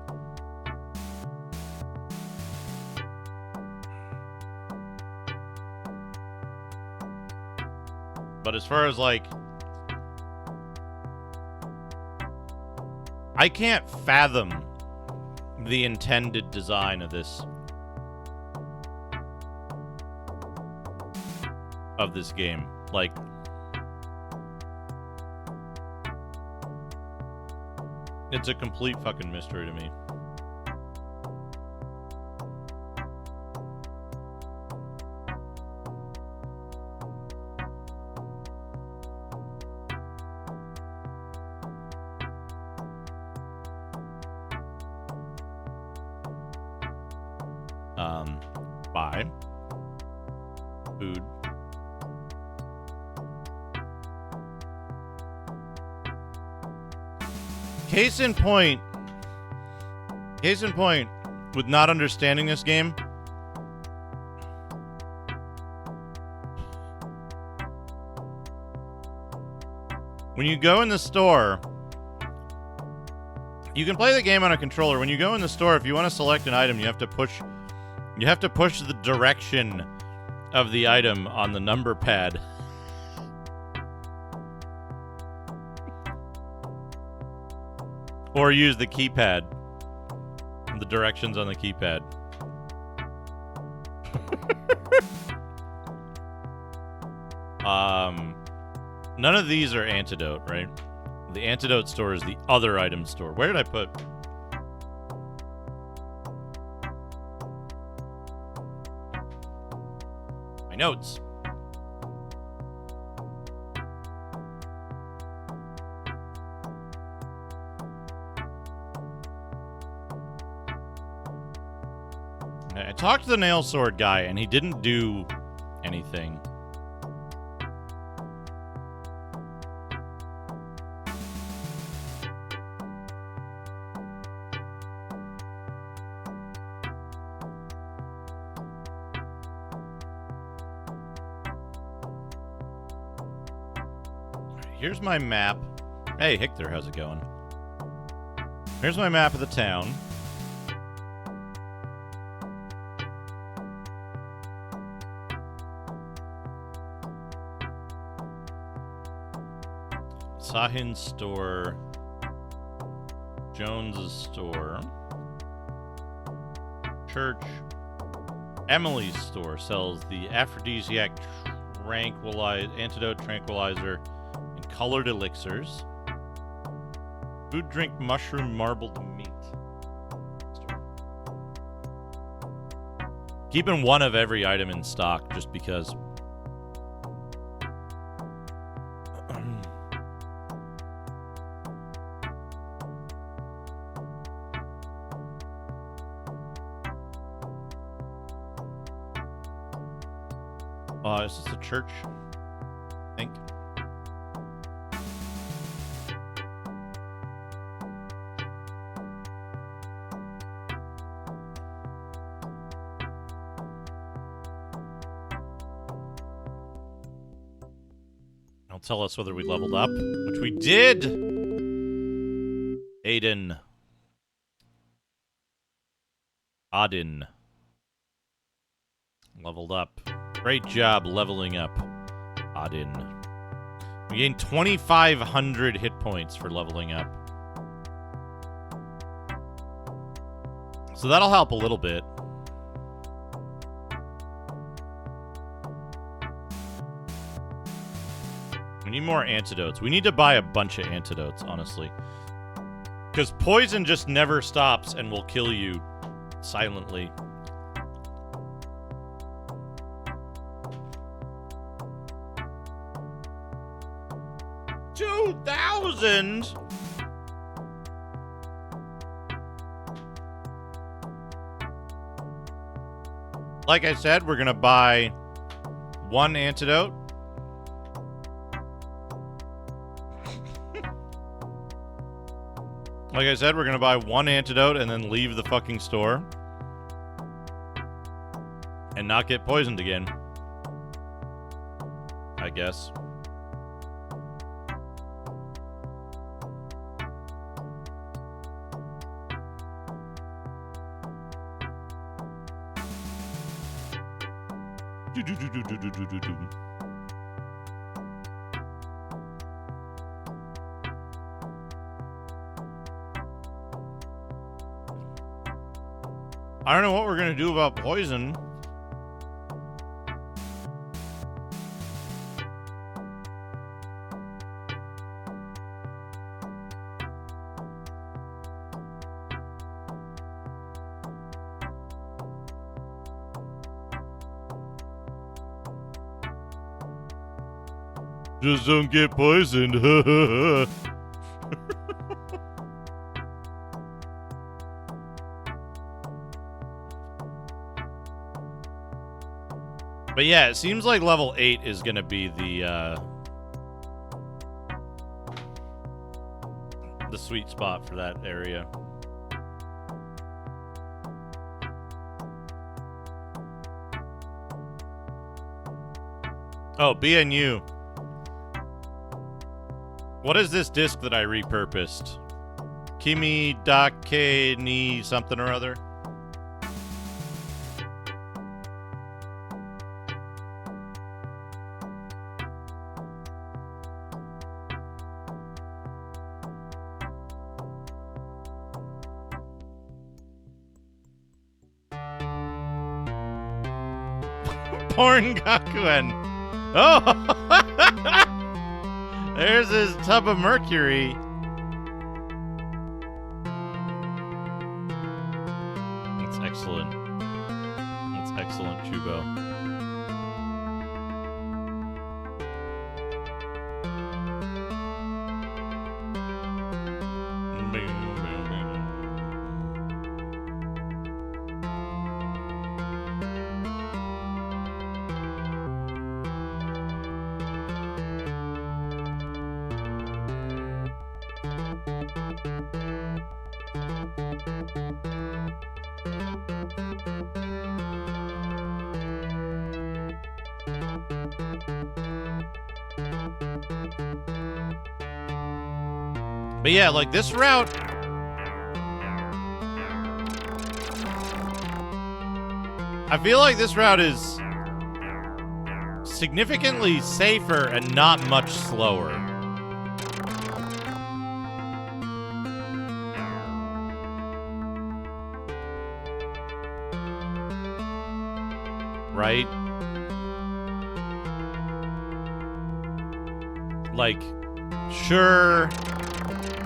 But as far as, like... I can't fathom the intended design of this... of this game. Like... It's a complete fucking mystery to me. Buy. Food. Case in point, with not understanding this game, when you go in the store You can play the game on a controller. When you go in the store, if you want to select an item, you have to push the direction of the item on the number pad. Or use the keypad. The directions on the keypad. None of these are antidote, right? The antidote store is the other item store. Where did I put? My notes. I talked to the nail sword guy, and he didn't do anything. Here's my map. Hey, Hictor, how's it going? Here's my map of the town. Sahin's store. Jones's store. Church. Emily's store sells the aphrodisiac antidote tranquilizer and colored elixirs. Food, drink, mushroom, marbled meat. Store. Keeping one of every item in stock just because. Is this a church? I think. It'll tell us whether we leveled up, which we did. Odin. Leveled up. Great job leveling up, Odin. We gained 2,500 hit points for leveling up. So that'll help a little bit. We need more antidotes. We need to buy a bunch of antidotes, honestly. Because poison just never stops and will kill you silently. 2,000? Like I said, we're gonna buy one antidote. Like I said, we're gonna buy one antidote and then leave the fucking store. And not get poisoned again. I guess. I don't know what we're gonna do about poison. Just don't get poisoned. But yeah, it seems like level 8 is going to be the sweet spot for that area. Oh, BNU. What is this disc that I repurposed? Kimi Dake ni something or other. Porn Gakuen. Oh! There's his tub of mercury. That's excellent. That's excellent, Chubo. But yeah, like this route, I feel like this route is significantly safer and not much slower. Right? Like, sure,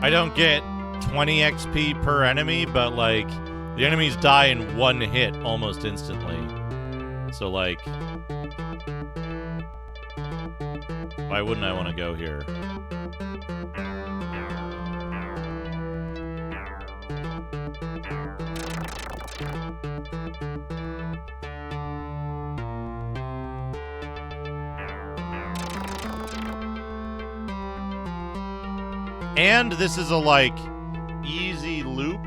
I don't get 20 XP per enemy, but like, the enemies die in one hit almost instantly. So like, why wouldn't I want to go here? And this is a, like, easy loop.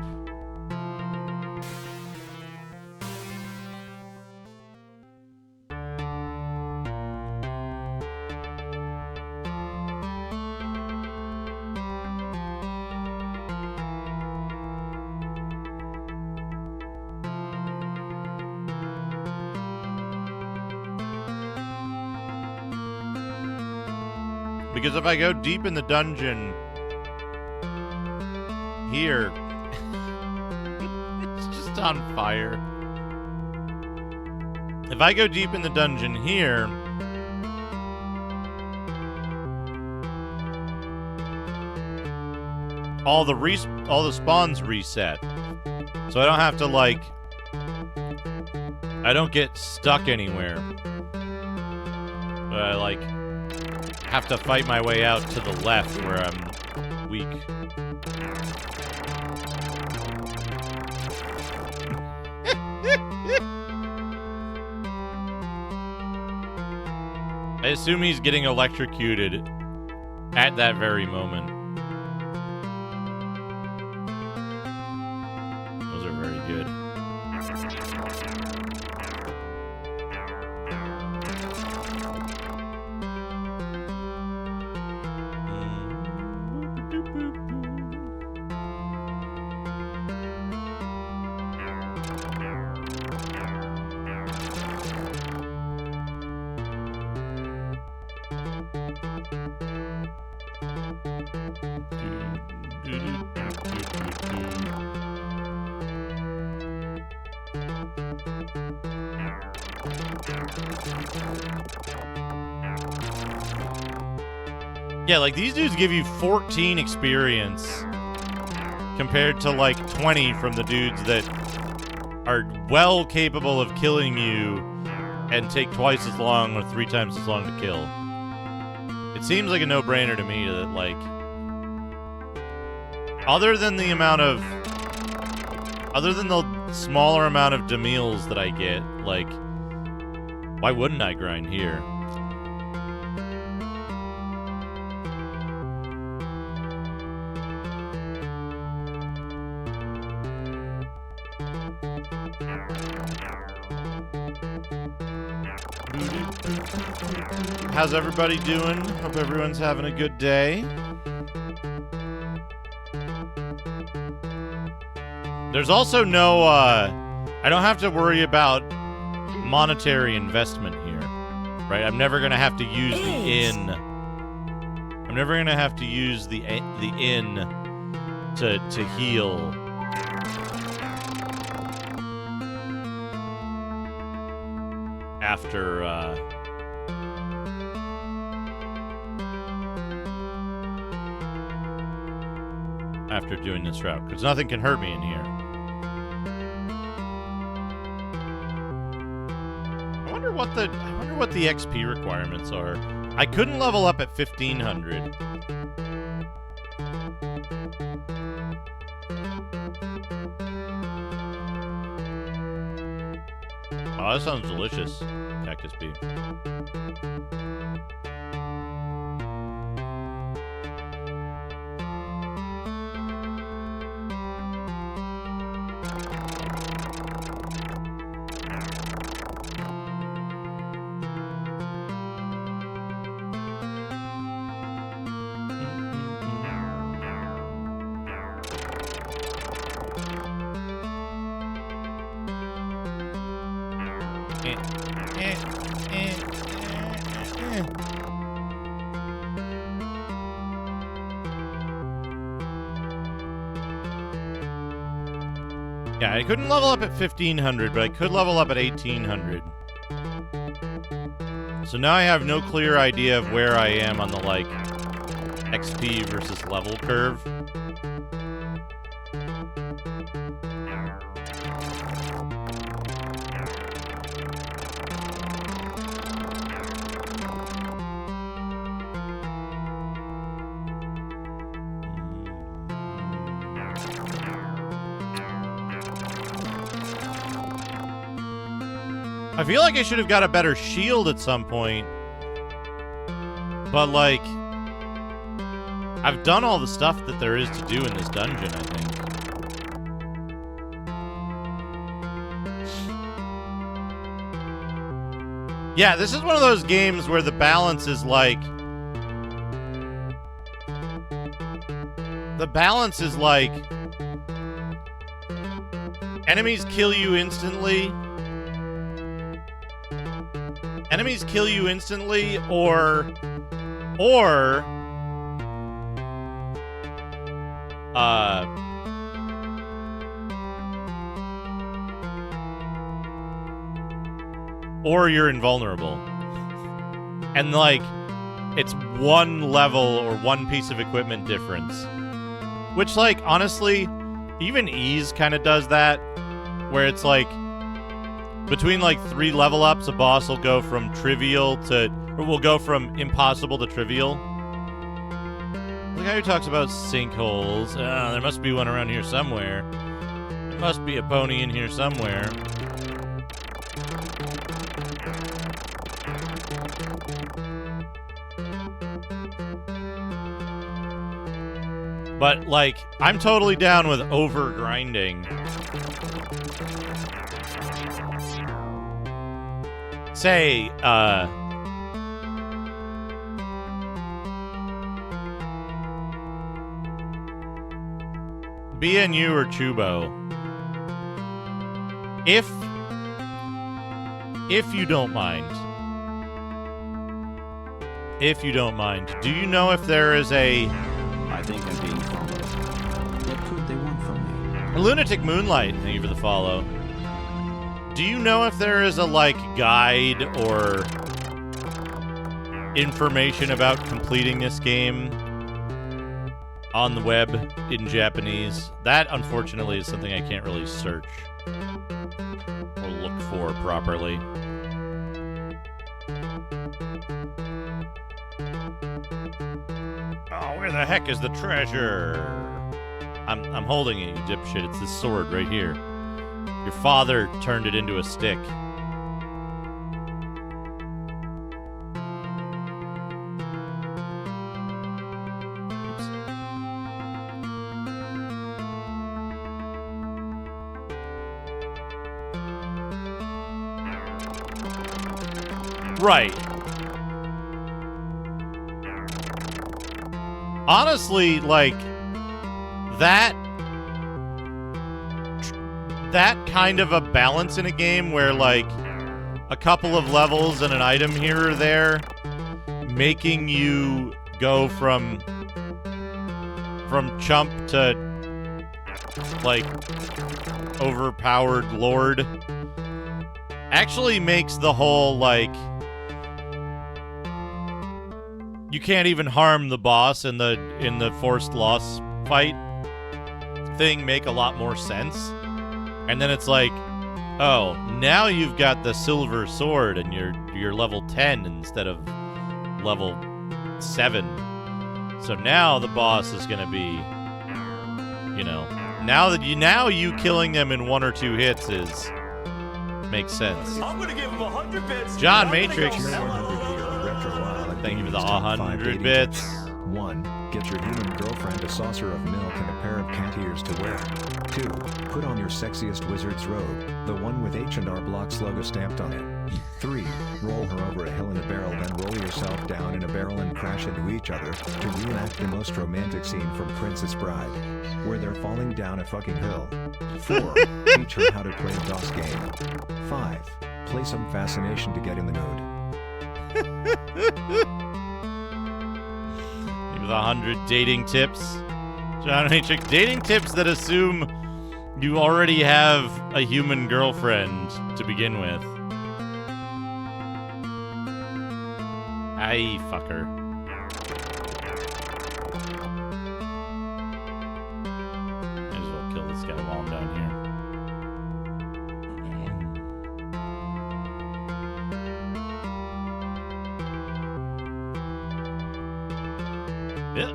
Because if I go deep in the dungeon here, it's just on fire. If I go deep in the dungeon here, all the spawns reset. So I don't have to, like, I don't get stuck anywhere. But I, like, have to fight my way out to the left where I'm weak. I assume he's getting electrocuted at that very moment. Those are very good. Yeah, like, these dudes give you 14 experience compared to, like, 20 from the dudes that are well capable of killing you and take twice as long or 3 times as long to kill. It seems like a no-brainer to me that, like, other than the smaller amount of Demils that I get, like, why wouldn't I grind here? How's everybody doing? Hope everyone's having a good day. There's also no, I don't have to worry about monetary investment here, right? I'm never going to have to use the inn. I'm never going to have to use the inn to heal. After doing this route, because nothing can hurt me in here. I wonder what the XP requirements are. I couldn't level up at 1500. Oh, that sounds delicious, Cactus Bee. Yeah, I couldn't level up at 1500, but I could level up at 1800. So now I have no clear idea of where I am on the, like, XP versus level curve. I feel like I should have got a better shield at some point. But, like, I've done all the stuff that there is to do in this dungeon, I think. Yeah, this is one of those games where the balance is like... enemies kill you instantly. Enemies kill you instantly, or you're invulnerable. And, like, it's one level or one piece of equipment difference. Which, like, honestly, even Ease kind of does that, where it's like, between, like, 3 level ups, a boss will go from trivial to... or will go from impossible to trivial. Look how he talks about sinkholes. There must be one around here somewhere. There must be a pony in here somewhere. But, like, I'm totally down with over-grinding. Say, BNU or Chubo. If you don't mind. If you don't mind. Do you know if there is a... I think I'm being followed. What could they want from me? Lunatic Moonlight, thank you for the follow. Do you know if there is a, like, guide or information about completing this game on the web in Japanese? That, unfortunately, is something I can't really search or look for properly. Oh, where the heck is the treasure? I'm holding it, you dipshit. It's this sword right here. Your father turned it into a stick. Oops. Right. Honestly, like, that that kind of a balance in a game where, like, a couple of levels and an item here or there making you go from chump to, like, overpowered lord actually makes the whole, like, you can't even harm the boss in the forced loss fight thing make a lot more sense. And then it's like, oh, now you've got the silver sword and you're level 10 instead of level 7. So now the boss is going to be, you know, now you killing them in 1 or 2 hits makes sense. I'm gonna give him 100 bits. John Matrix. Cheer 100 here on Retro Island. Thank you for the Gaming's top 100 5 dating bits. tips. 1. Get your human girlfriend a saucer of milk and a pair of cat ears to wear. 2. Put on your sexiest wizard's robe, the one with H&R Block's logo stamped on it. 3. Roll her over a hill in a barrel, then roll yourself down in a barrel and crash into each other to reenact the most romantic scene from Princess Bride, where they're falling down a fucking hill. 4. Teach her how to play a DOS game. 5. Play some Fascination to get in the mood. With 100 dating tips. John Matrix, dating tips that assume you already have a human girlfriend to begin with. Aye, fucker. Might as well kill this guy while I'm down here. Yeah.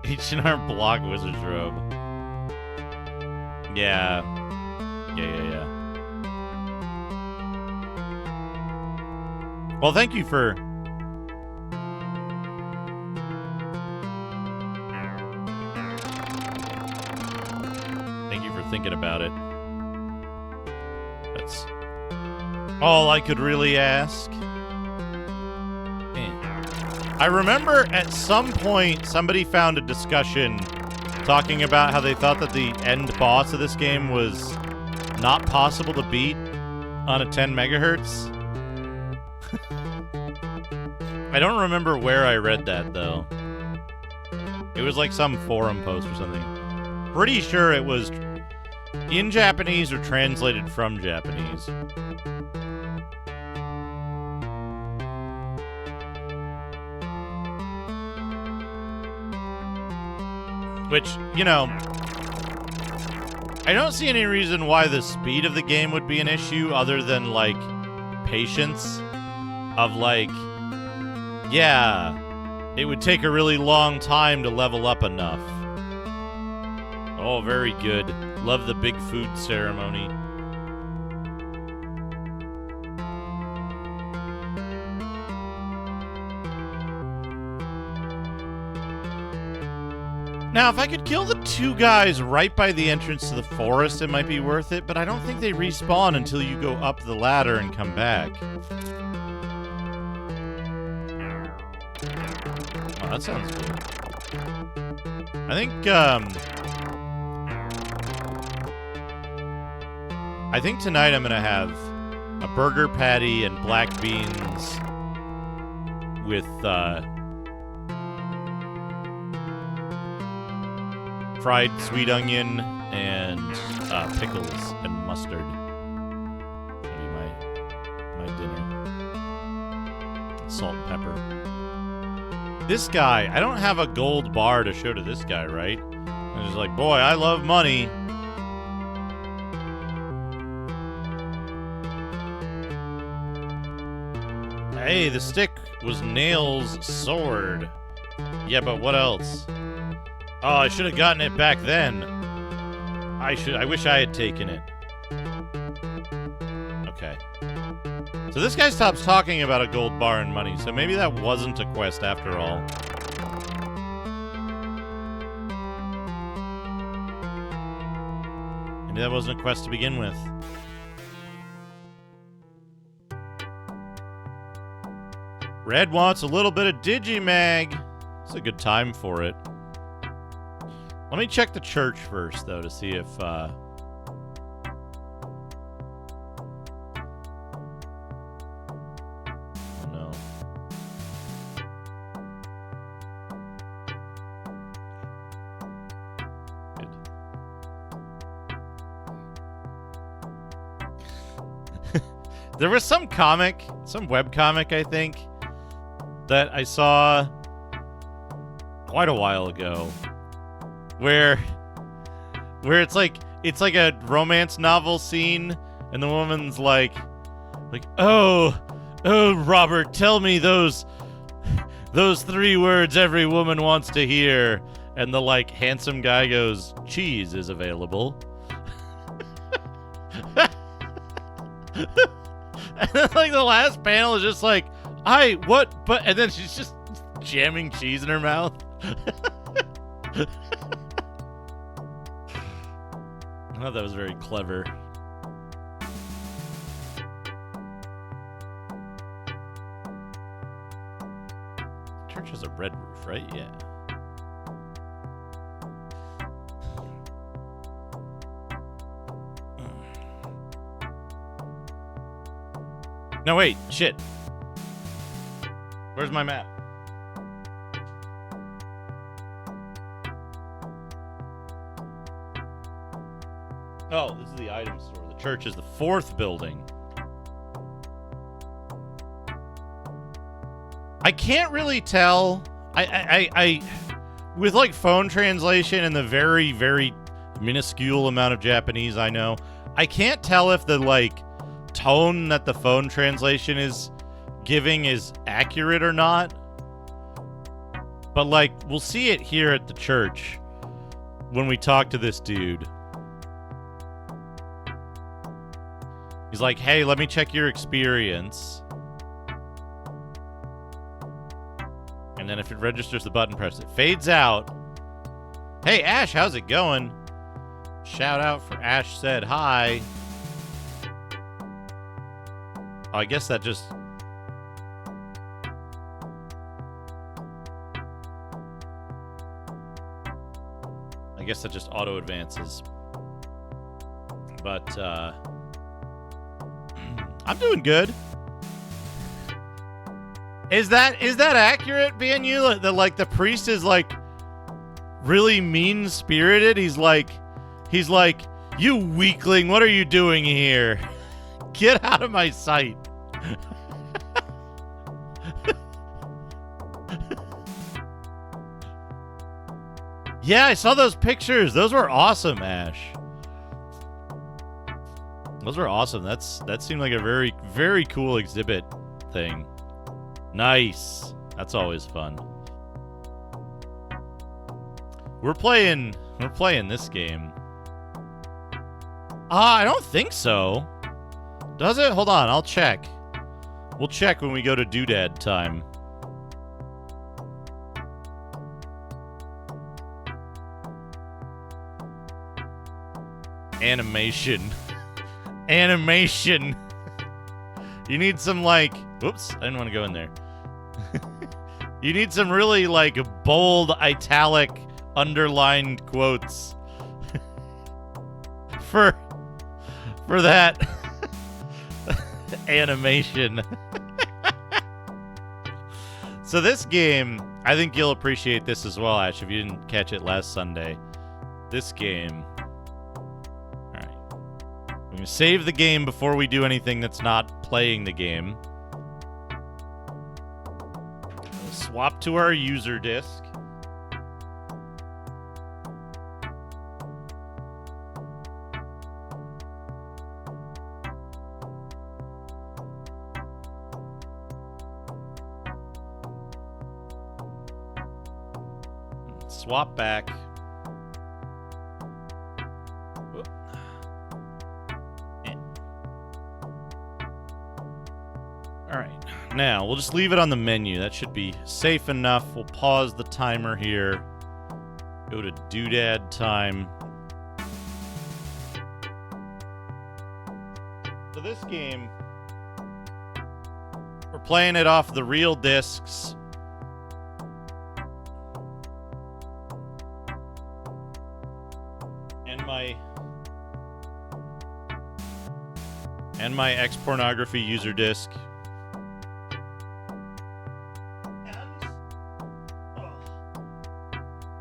H&R Block Wizard's Robe. Yeah. Yeah. Well, thank you for... thinking about it. That's all I could really ask. I remember at some point somebody found a discussion talking about how they thought that the end boss of this game was not possible to beat on a 10 megahertz. I don't remember where I read that, though. It was like some forum post or something. Pretty sure it was in Japanese or translated from Japanese. Which, you know, I don't see any reason why the speed of the game would be an issue other than, like, patience. Of, like, yeah, it would take a really long time to level up enough. Oh, very good. Love the big food ceremony. Now, if I could kill the 2 guys right by the entrance to the forest, it might be worth it, but I don't think they respawn until you go up the ladder and come back. Oh, that sounds good. I think tonight I'm gonna have a burger patty and black beans with fried sweet onion and pickles and mustard. That'll be my dinner. Salt and pepper. This guy, I don't have a gold bar to show to this guy, right? I'm just like, boy, I love money. Hey, the stick was Nail's sword. Yeah, but what else? Oh, I should have gotten it back then. I wish I had taken it. Okay. So this guy stops talking about a gold bar and money, so maybe that wasn't a quest after all. Maybe that wasn't a quest to begin with. Red wants a little bit of Digimag. It's a good time for it. Let me check the church first, though, to see if... no. Good. There was some comic, some webcomic, I think, that I saw quite a while ago, where it's like a romance novel scene, and the woman's like, oh Robert, tell me those 3 words every woman wants to hear, and the like handsome guy goes, cheese is available. And then, like, the last panel is just like, what? But, and then she's just jamming cheese in her mouth. I thought that was very clever. Church has a red roof, right? Yeah. No, wait. Shit. Where's my map? Oh, this is the item store. The church is the 4th building. I can't really tell. I with like phone translation and the very, very minuscule amount of Japanese I know, I can't tell if the like tone that the phone translation is giving is accurate or not. But like, we'll see it here at the church when we talk to this dude. He's like, hey, let me check your experience. And then if it registers the button, press it. Fades out. Hey, Ash, how's it going? Shout out for Ash said hi. Oh, I guess that just... I guess that just auto advances. But, I'm doing good. Is that accurate, BNU? That like the priest is like really mean-spirited? He's like, you weakling, what are you doing here? Get out of my sight. Yeah, I saw those pictures. Those were awesome, Ash. Those were awesome. That seemed like a very, very cool exhibit thing. Nice. That's always fun. We're playing this game. I don't think so. Does it? Hold on, I'll check. We'll check when we go to Doodad time. Animation. Animation. You need some, like... Whoops, I didn't want to go in there. You need some really, like, bold, italic, underlined quotes. for that animation. So this game, I think you'll appreciate this as well, Ash, if you didn't catch it last Sunday. This game... I'm going to save the game before we do anything that's not playing the game. We'll swap to our user disk. Swap back. Alright, now we'll just leave it on the menu. That should be safe enough. We'll pause the timer here. Go to Doodad time. this game, we're playing it off the real discs. And my X-Pornography user disc.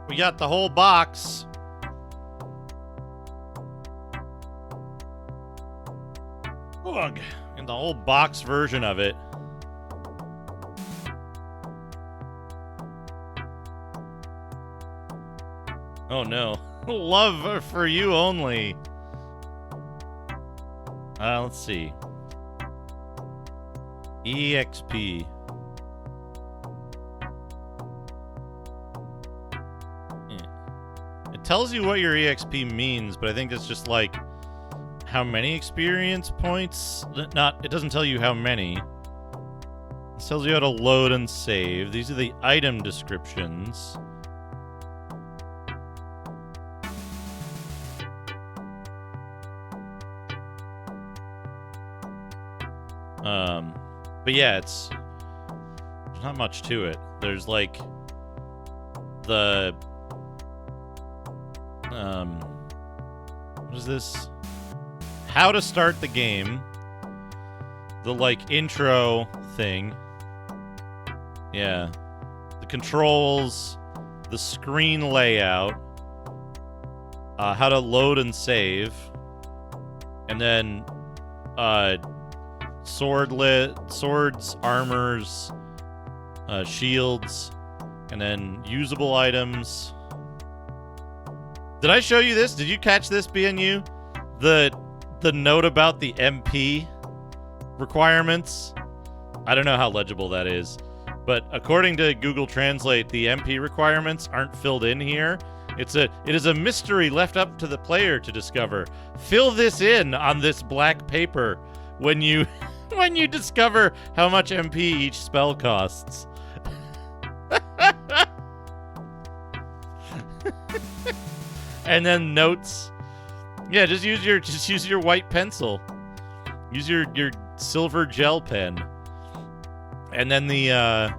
We got the whole box. Ugh. And the whole box version of it. Oh no. Love for you only. Let's see. EXP. It tells you what your EXP means, but I think it's just like how many experience points. It doesn't tell you how many. It tells you how to load and save. These are the item descriptions. But yeah, there's not much to it. There's like the what is this? How to start the game. The like intro thing. Yeah. The controls, the screen layout, how to load and save, and then swords, armors, shields, and then usable items. Did I show you this? Did you catch this, BNU? The note about the MP requirements? I don't know how legible that is, but according to Google Translate, the MP requirements aren't filled in here. It is a mystery left up to the player to discover. Fill this in on this black paper when you when you discover how much MP each spell costs. And then notes. Yeah, just use your white pencil. Use your silver gel pen. And then the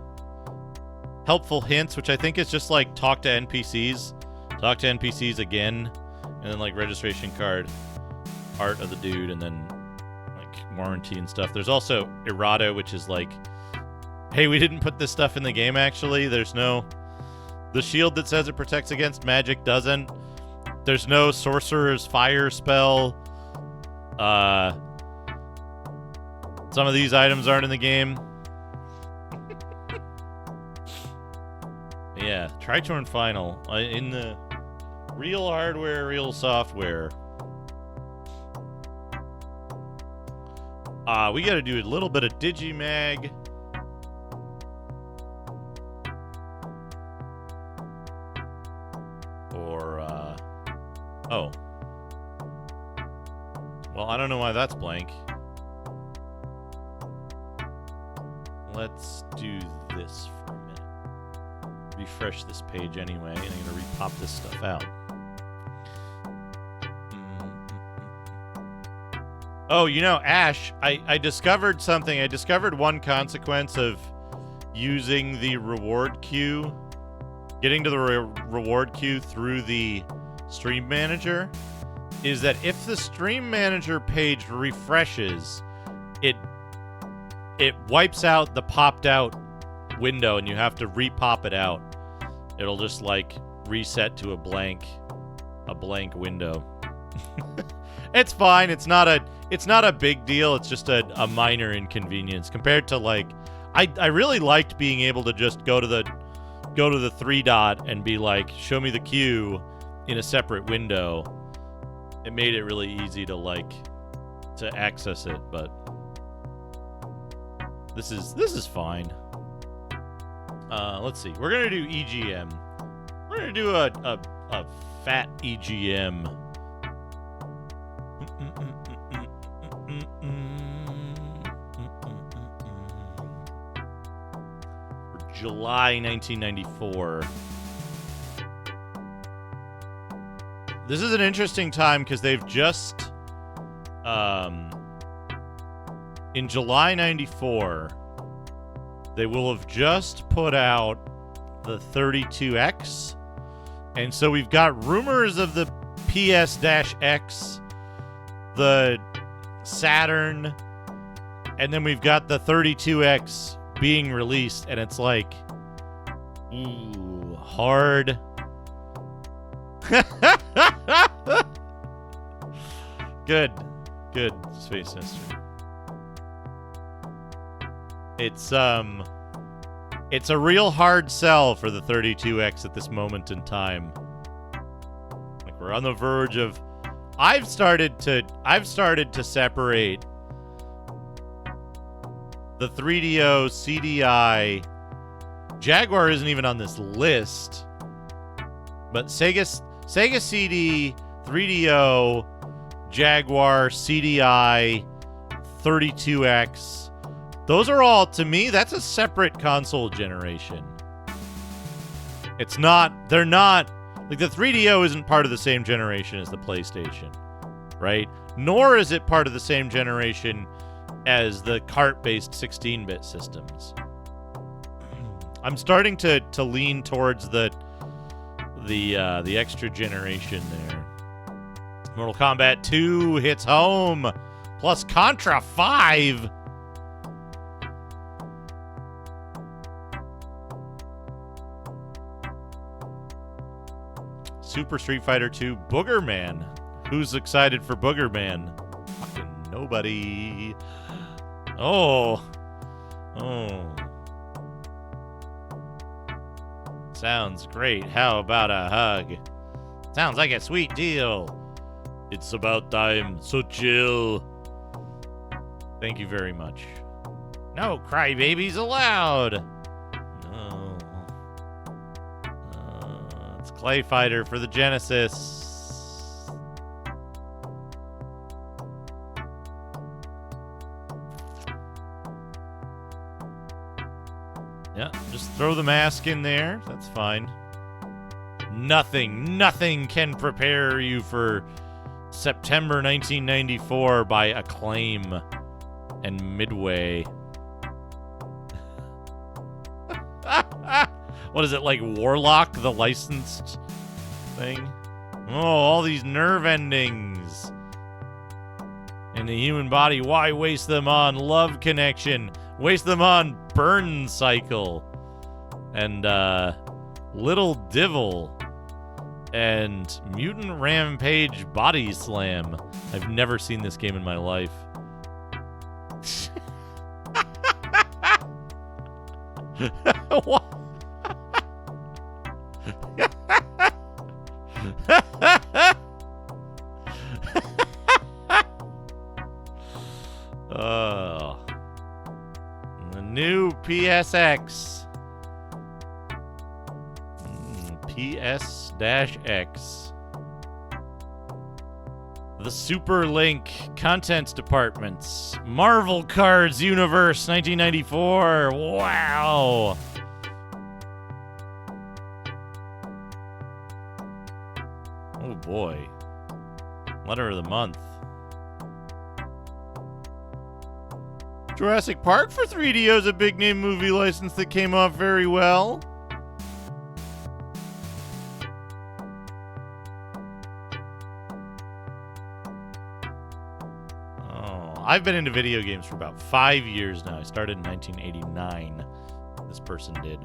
helpful hints, which I think is just like talk to NPCs. Talk to NPCs again. And then like registration card, art of the dude, and then warranty and stuff. There's also errata, which is like, hey, we didn't put this stuff in the game actually. There's no... The shield that says it protects against magic doesn't. There's no sorcerer's fire spell. Some of these items aren't in the game. Yeah, Tritorn Final. In the real hardware, real software. We gotta do a little bit of Digimag. Or, oh. Well, I don't know why that's blank. Let's do this for a minute. Refresh this page anyway, and I'm gonna repop this stuff out. Oh, you know, Ash, I discovered something. I discovered one consequence of using the reward queue, getting to the reward queue through the stream manager, is that if the stream manager page refreshes, it wipes out the popped out window and you have to repop it out. It'll just like reset to a blank window. It's fine. It's not a big deal. It's just a minor inconvenience compared to like I really liked being able to just go to the three dot and be like, show me the queue in a separate window. It made it really easy to access it, but this is fine. Let's see. We're gonna do EGM. We're gonna do a fat EGM. For July 1994. This is an interesting time because they've just in July 94, they will have just put out the 32X. And so we've got rumors of the PS-X, the Saturn, and then we've got the 32X being released, and it's like, ooh, hard. Good Space Sister. It's a real hard sell for the 32X at this moment in time. Like, we're on the verge of I've started to separate the 3DO CDI. Jaguar isn't even on this list, but Sega CD, 3DO, Jaguar, CDI, 32X. Those are all, to me, that's a separate console generation. They're not, like, the 3DO isn't part of the same generation as the PlayStation, right? Nor is it part of the same generation as the cart-based 16-bit systems. I'm starting to lean towards the extra generation there. Mortal Kombat 2 hits home, plus Contra 5. Super Street Fighter 2 Booger Man. Who's excited for Booger Man? Fucking nobody. Oh. Sounds great. How about a hug? Sounds like a sweet deal. It's about time, so chill. Thank you very much. No crybabies allowed. No. It's Clay Fighter for the Genesis. Yeah, just throw the mask in there. That's fine. Nothing can prepare you for September 1994 by Acclaim and Midway. What is it, like Warlock, the licensed thing? Oh, all these nerve endings in the human body. Why waste them on Love Connection? Waste them on Burn Cycle and Little Divil and Mutant Rampage Body Slam. I've never seen this game in my life. What? Oh. The new PSX. PS-X. The Super Link Contents Departments. Marvel Cards Universe 1994. Wow. Oh boy. Letter of the month. Jurassic Park for 3DO is a big name movie license that came off very well. I've been into video games for about 5 years now. I started in 1989. This person did.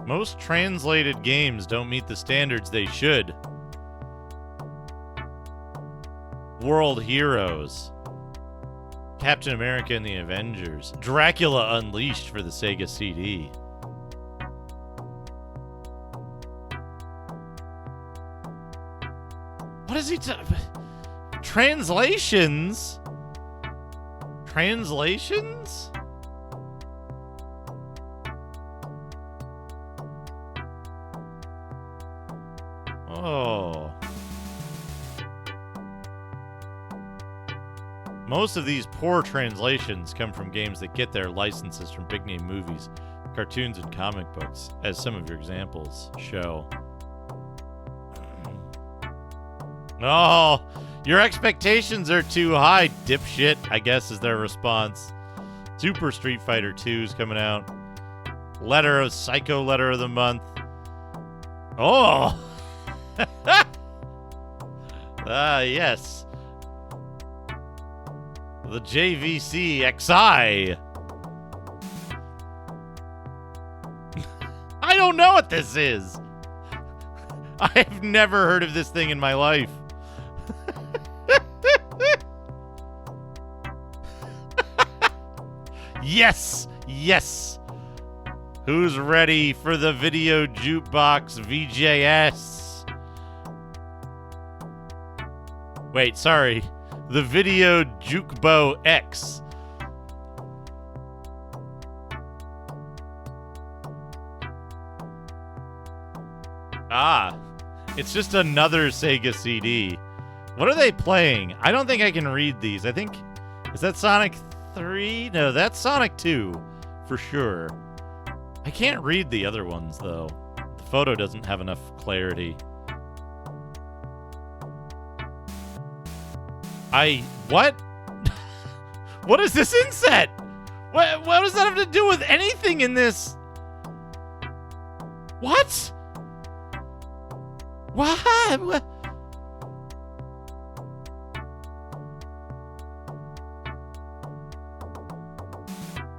Most translated games don't meet the standards they should. World Heroes. Captain America and the Avengers. Dracula Unleashed for the Sega CD. What is he translations? Translations? Oh. Most of these poor translations come from games that get their licenses from big name movies, cartoons, and comic books, as some of your examples show. No, your expectations are too high, dipshit, I guess is their response. Super Street Fighter 2 is coming out. Psycho Letter of the Month. Oh! Yes. The JVC XI. I don't know what this is. I've never heard of this thing in my life. Yes! Yes! Who's ready for the Video Jukebox VJS? Wait, sorry. The Video Jukebo X. Ah, it's just another Sega CD. What are they playing? I don't think I can read these. I think, is that Sonic 3? No, that's Sonic 2, for sure. I can't read the other ones, though. The photo doesn't have enough clarity. What? What is this inset? What does that have to do with anything in this? What? What?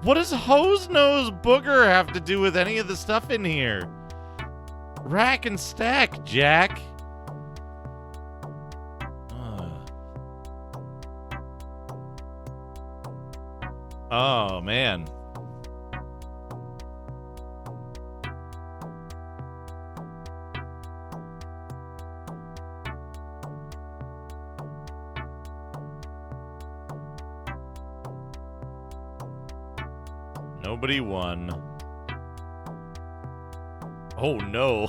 What does Hose Nose Booger have to do with any of the stuff in here? Rack and stack, Jack. Oh, man. Nobody won. Oh no.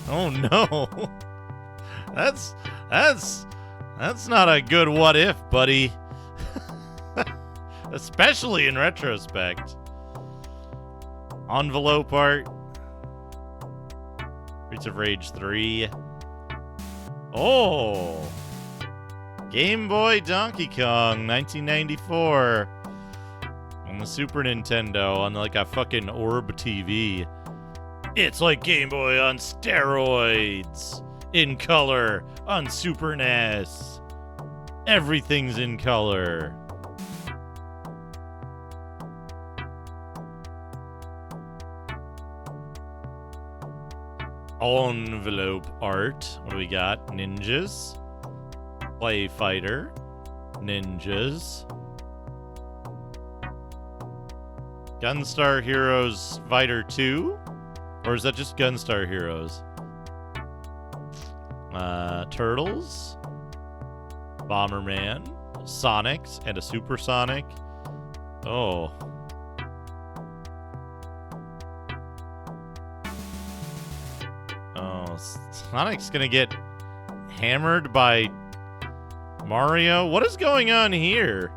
Oh no. That's not a good what if, buddy. Especially in retrospect. Envelope art. Streets of Rage 3. Oh. Game Boy Donkey Kong 1994. On the Super Nintendo, on like a fucking Orb TV. It's like Game Boy on steroids. In color on Super NES. Everything's in color. Envelope art. What do we got? Ninjas. Play Fighter. Ninjas. Gunstar Heroes Fighter 2? Or is that just Gunstar Heroes? Turtles. Bomberman. Sonics and a Supersonic. Oh. Oh, Sonic's gonna get hammered by Mario? What is going on here?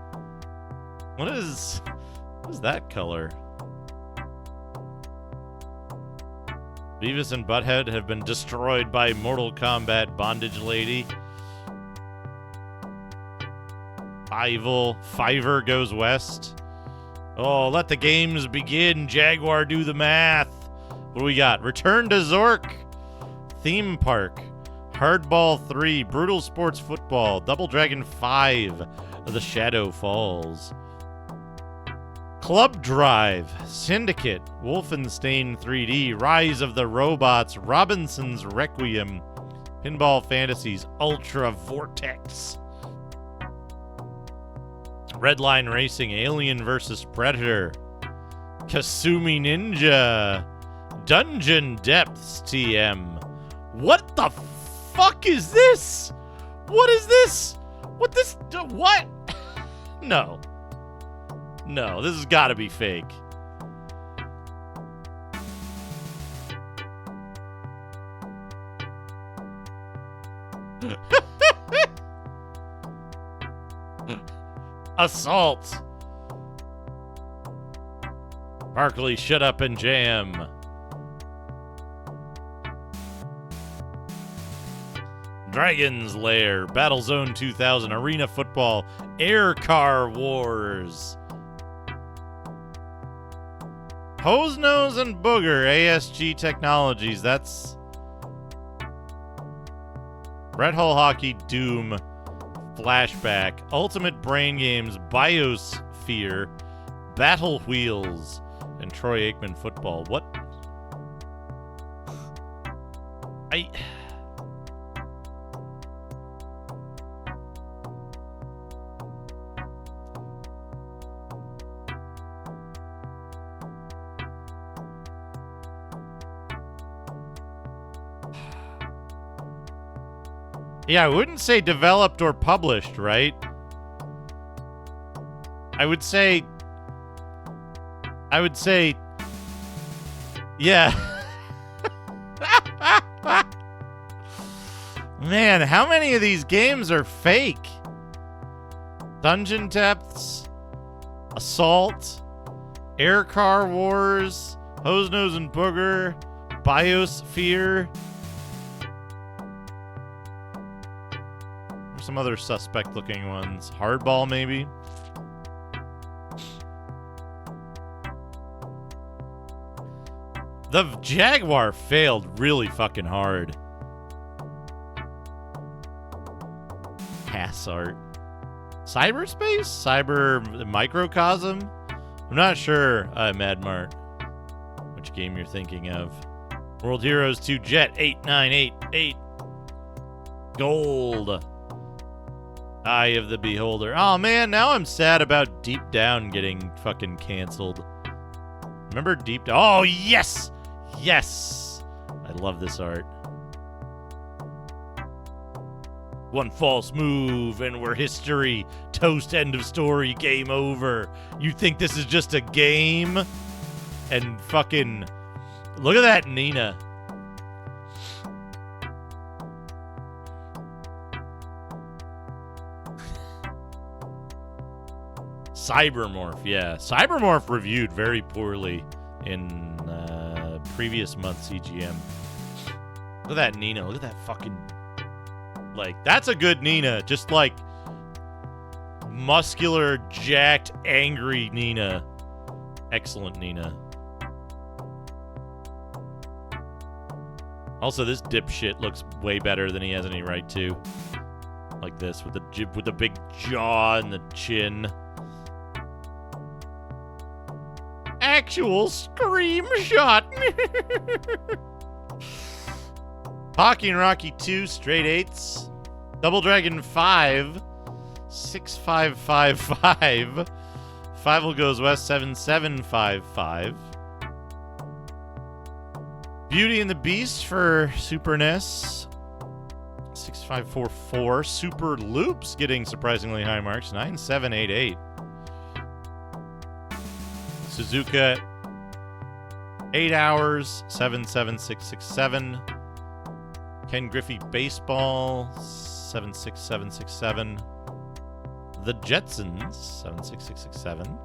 What is that color? Beavis and Butthead have been destroyed by Mortal Kombat Bondage Lady. Fiver goes west. Oh, let the games begin. Jaguar, do the math. What do we got? Return to Zork. Theme Park. Hardball 3. Brutal Sports Football. Double Dragon 5. The Shadow Falls. Club Drive, Syndicate, Wolfenstein 3D, Rise of the Robots, Robinson's Requiem, Pinball Fantasies, Ultra Vortex, Redline Racing, Alien vs. Predator, Kasumi Ninja, Dungeon Depths TM. What the fuck is this? What is this? What? No. No, this has got to be fake. Assault. Barkley, shut up and jam. Dragon's Lair, Battlezone 2000, Arena Football, Air Car Wars. Hose Nose and Booger, ASG Technologies. That's Red Hole Hockey, Doom, Flashback, Ultimate Brain Games, Biosphere, Battle Wheels, and Troy Aikman Football. What? Yeah, I wouldn't say developed or published, right? I would say, yeah. Man, how many of these games are fake? Dungeon Depths, Assault, Air Car Wars, Hose Nose and Booger, Biosphere. Some other suspect looking ones. Hardball, maybe. The Jaguar failed really fucking hard. Pass art. Cyberspace? Cyber Microcosm? I'm not sure, Mad Mart, which game you're thinking of. World Heroes 2 Jet 8988. Gold. Eye of the Beholder. Oh man, now I'm sad about Deep Down getting fucking canceled. Remember Deep Down? Oh yes! Yes! I love this art. One false move and we're history. Toast, end of story, game over. You think this is just a game? And fucking... Look at that Nina. Cybermorph, yeah. Cybermorph reviewed very poorly in previous month's EGM. Look at that Nina. Look at that fucking... Like, that's a good Nina. Just like muscular, jacked, angry Nina. Excellent Nina. Also, this dipshit looks way better than he has any right to. Like this, with the big jaw and the chin. Actual scream shot. Hockey and Rocky 2, straight 8s. Double Dragon 5, 6555. 5 will goes west, 7755. Beauty and the Beast for Super NES, 6544. Super Loops getting surprisingly high marks, 9788. Suzuka 8 hours, 77667. Ken Griffey Baseball, 76767. The Jetsons, 76667.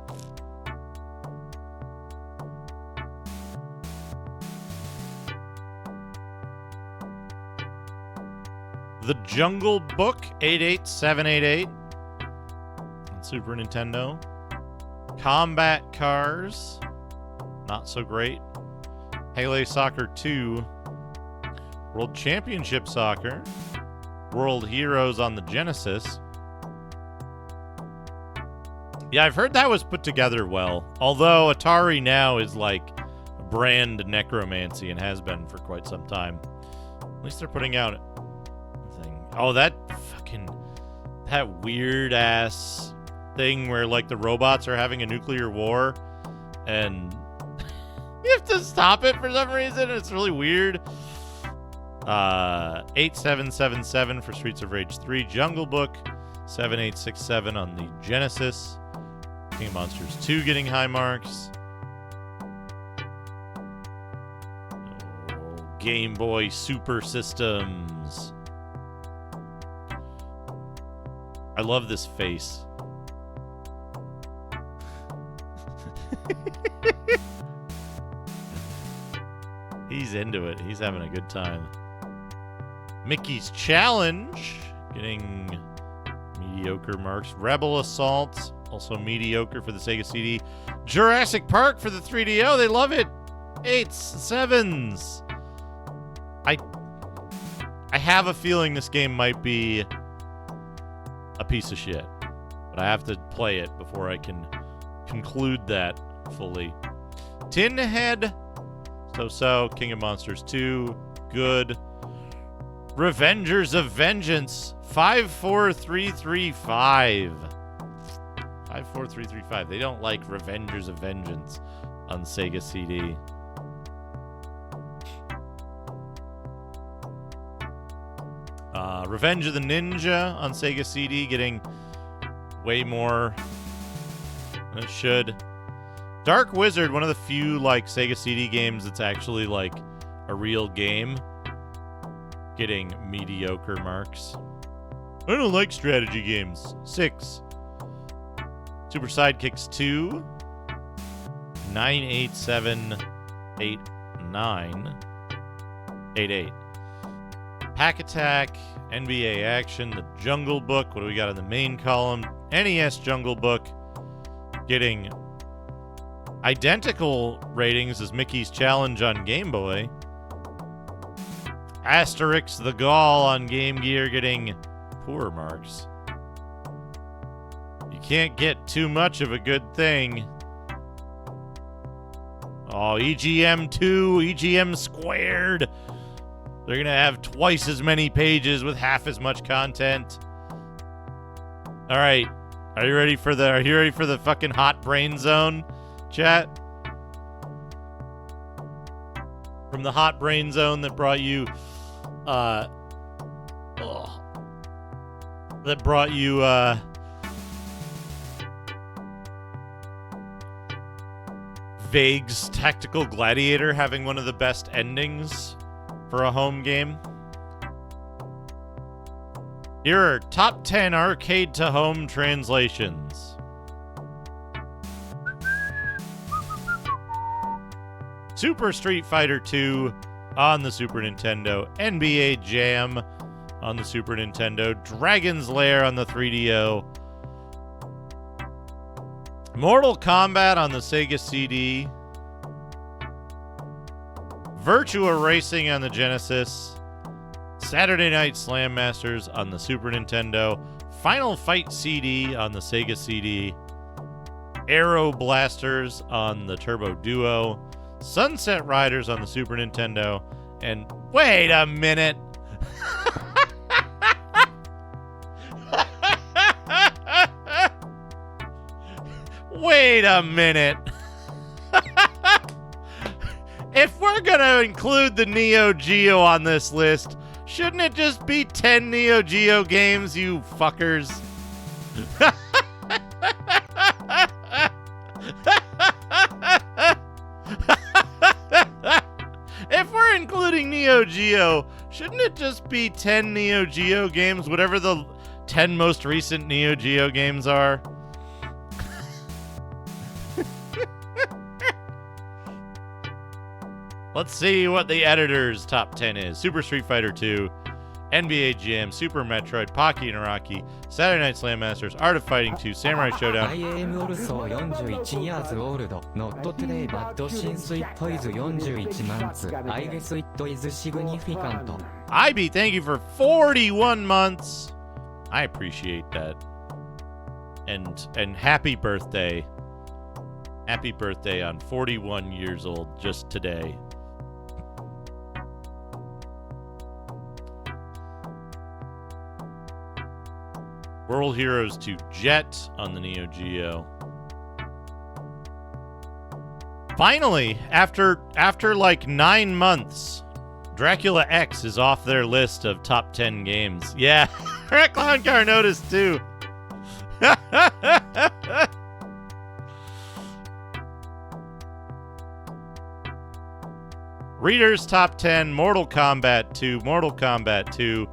The Jungle Book, 88788. On Super Nintendo. Combat Cars, not so great. Pele Soccer 2. World Championship Soccer. World Heroes on the Genesis. Yeah, I've heard that was put together well. Although Atari now is like a brand necromancy and has been for quite some time. At least they're putting out a thing. Oh, that weird ass thing where like the robots are having a nuclear war and you have to stop it for some reason. It's really weird. 8777 for Streets of Rage 3. Jungle Book, 7867 on the Genesis. King of Monsters 2 getting high marks. Oh, Game Boy Super Systems. I love this face. He's into it. He's having a good time. Mickey's Challenge, getting mediocre marks. Rebel Assault, also mediocre for the Sega CD. Jurassic Park for the 3DO, they love it. 8s, 7s. I have a feeling this game might be a piece of shit, but I have to play it before I can conclude that fully. Tin Head, so. King of Monsters 2, good. Revengers of Vengeance, 54335. 54335. They don't like Revengers of Vengeance on Sega CD. Revenge of the Ninja on Sega CD, getting way more than it should. Dark Wizard, one of the few like Sega CD games that's actually like a real game, getting mediocre marks. I don't like strategy games. 6. Super Sidekicks 2. 98789. 88. Pack Attack, NBA Action, The Jungle Book. What do we got in the main column? NES Jungle Book, getting identical ratings as Mickey's Challenge on Game Boy. Asterix the Gaul on Game Gear, getting poor marks. You can't get too much of a good thing. Oh, EGM 2, EGM squared. They're going to have twice as many pages with half as much content. All right. Are you ready for the fucking hot brain zone, chat? From the hot brain zone that brought you Vague's Tactical Gladiator having one of the best endings for a home game. Here are top 10 arcade to home translations. Super Street Fighter 2 on the Super Nintendo. NBA Jam on the Super Nintendo. Dragon's Lair on the 3DO. Mortal Kombat on the Sega CD. Virtua Racing on the Genesis. Saturday Night Slam Masters on the Super Nintendo. Final Fight CD on the Sega CD. Aero Blasters on the Turbo Duo. Sunset Riders on the Super Nintendo. And wait a minute. Wait a minute. If we're gonna include the Neo Geo on this list, shouldn't it just be 10 Neo Geo games, you fuckers? If we're including Neo Geo, shouldn't it just be 10 Neo Geo games, whatever the 10 most recent Neo Geo games are? Let's see what the editor's top 10 is. Super Street Fighter 2, NBA Jam, Super Metroid, Pocky and Rocky, Saturday Night Slam Masters, Art of Fighting 2, Samurai Showdown. I am also 41 years old. Not today, but since it is 41 months, I guess it is significant. IB, thank you for 41 months. I appreciate that. And happy birthday. Happy birthday on 41 years old just today. World Heroes 2 Jet on the Neo Geo. Finally, after like 9 months, Dracula X is off their list of top 10 games. Yeah, Clown Car noticed too. Reader's top 10, Mortal Kombat 2, Mortal Kombat 2,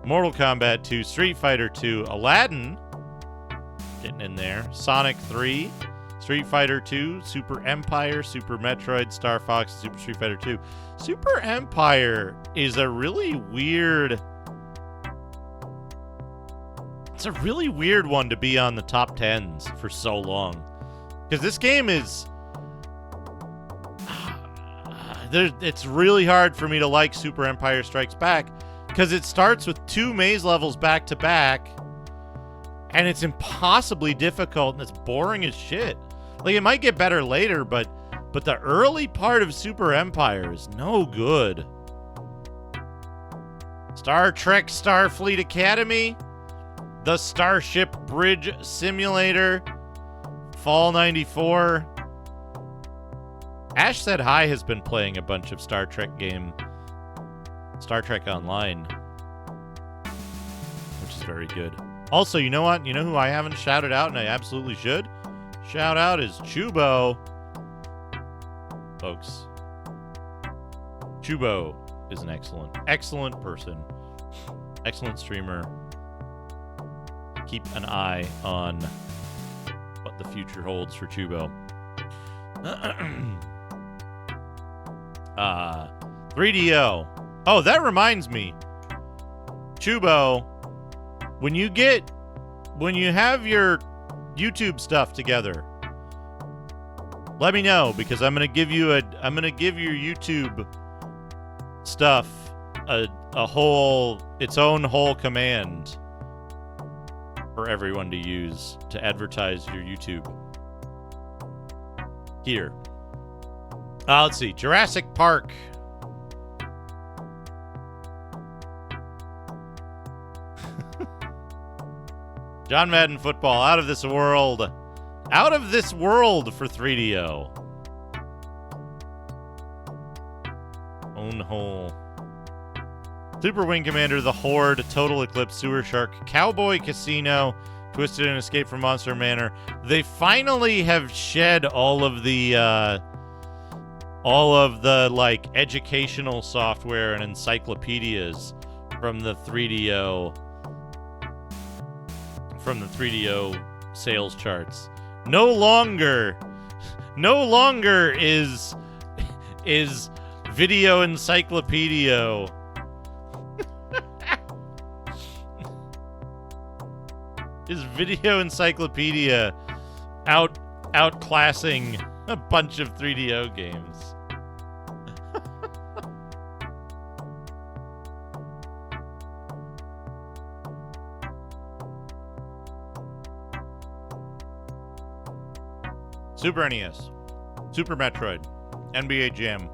Mortal Kombat 2, Street Fighter 2, Aladdin, getting in there, Sonic 3, Street Fighter 2, Super Empire, Super Metroid, Star Fox, and Super Street Fighter 2. Super Empire is a really weird... It's a really weird one to be on the top 10s for so long. Because this game is... it's really hard for me to like Super Empire Strikes Back because it starts with 2 maze levels back to back, and it's impossibly difficult and it's boring as shit. Like, it might get better later, but the early part of Super Empire is no good. Star Trek Starfleet Academy, the Starship Bridge Simulator, Fall 94. Ash Said Hi has been playing a bunch of Star Trek Online, which is very good. Also, you know what? You know who I haven't shouted out, and I absolutely should? Shout out is Chubo. Folks, Chubo is an excellent person. Excellent streamer. Keep an eye on what the future holds for Chubo. 3DO. Oh, that reminds me. Chubo, when you have your YouTube stuff together, let me know, because I'm gonna give your YouTube stuff its own whole command for everyone to use to advertise your YouTube. Here. Let's see. Jurassic Park. John Madden Football. Out of this world. Out of this world for 3DO. Own hole. Super Wing Commander, The Horde, Total Eclipse, Sewer Shark, Cowboy Casino, Twisted and Escape from Monster Manor. They finally have shed all of the like educational software and encyclopedias from the 3DO sales charts. No longer is Video Encyclopedia is Video Encyclopedia outclassing a bunch of 3DO games. Super NES, Super Metroid, NBA Jam,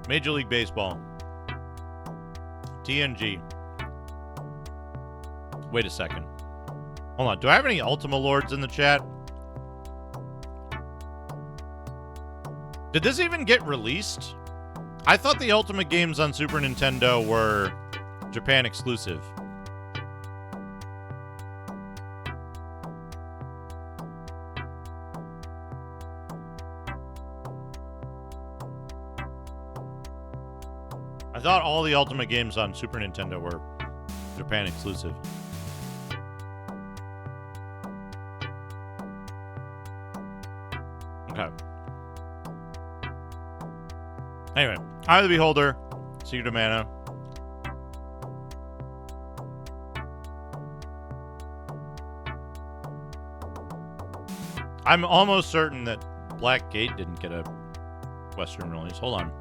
Major League Baseball, TNG. Wait a second. Hold on. Do I have any Ultima Lords in the chat? Did this even get released? I thought the Ultima games on Super Nintendo were Japan exclusive. I thought all the Ultima games on Super Nintendo were Japan exclusive. Okay. Anyway, Eye of the Beholder, Secret of Mana. I'm almost certain that Black Gate didn't get a Western release. Hold on.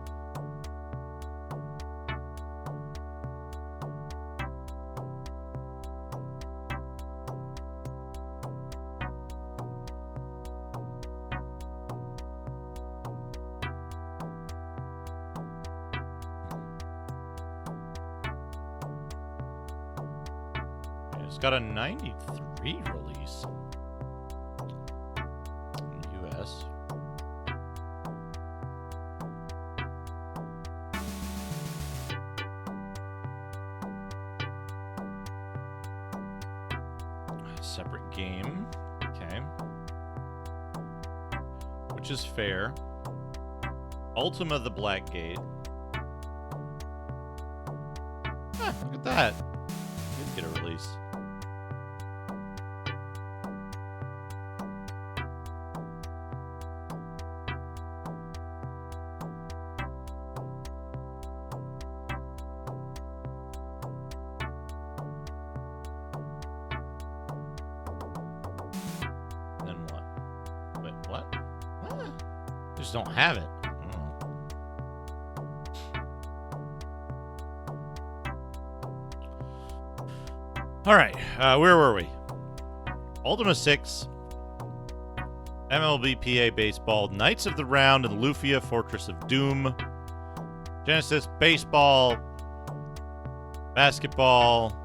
It's got a 93 release in the US. Separate game. Okay. Which is fair. Ultima the Black Gate. Look at that. Didn't get a release. just don't have it. All right, where were we? Ultima 6, MLB PA Baseball, Knights of the Round, and Lufia Fortress of Doom. Genesis, baseball, basketball,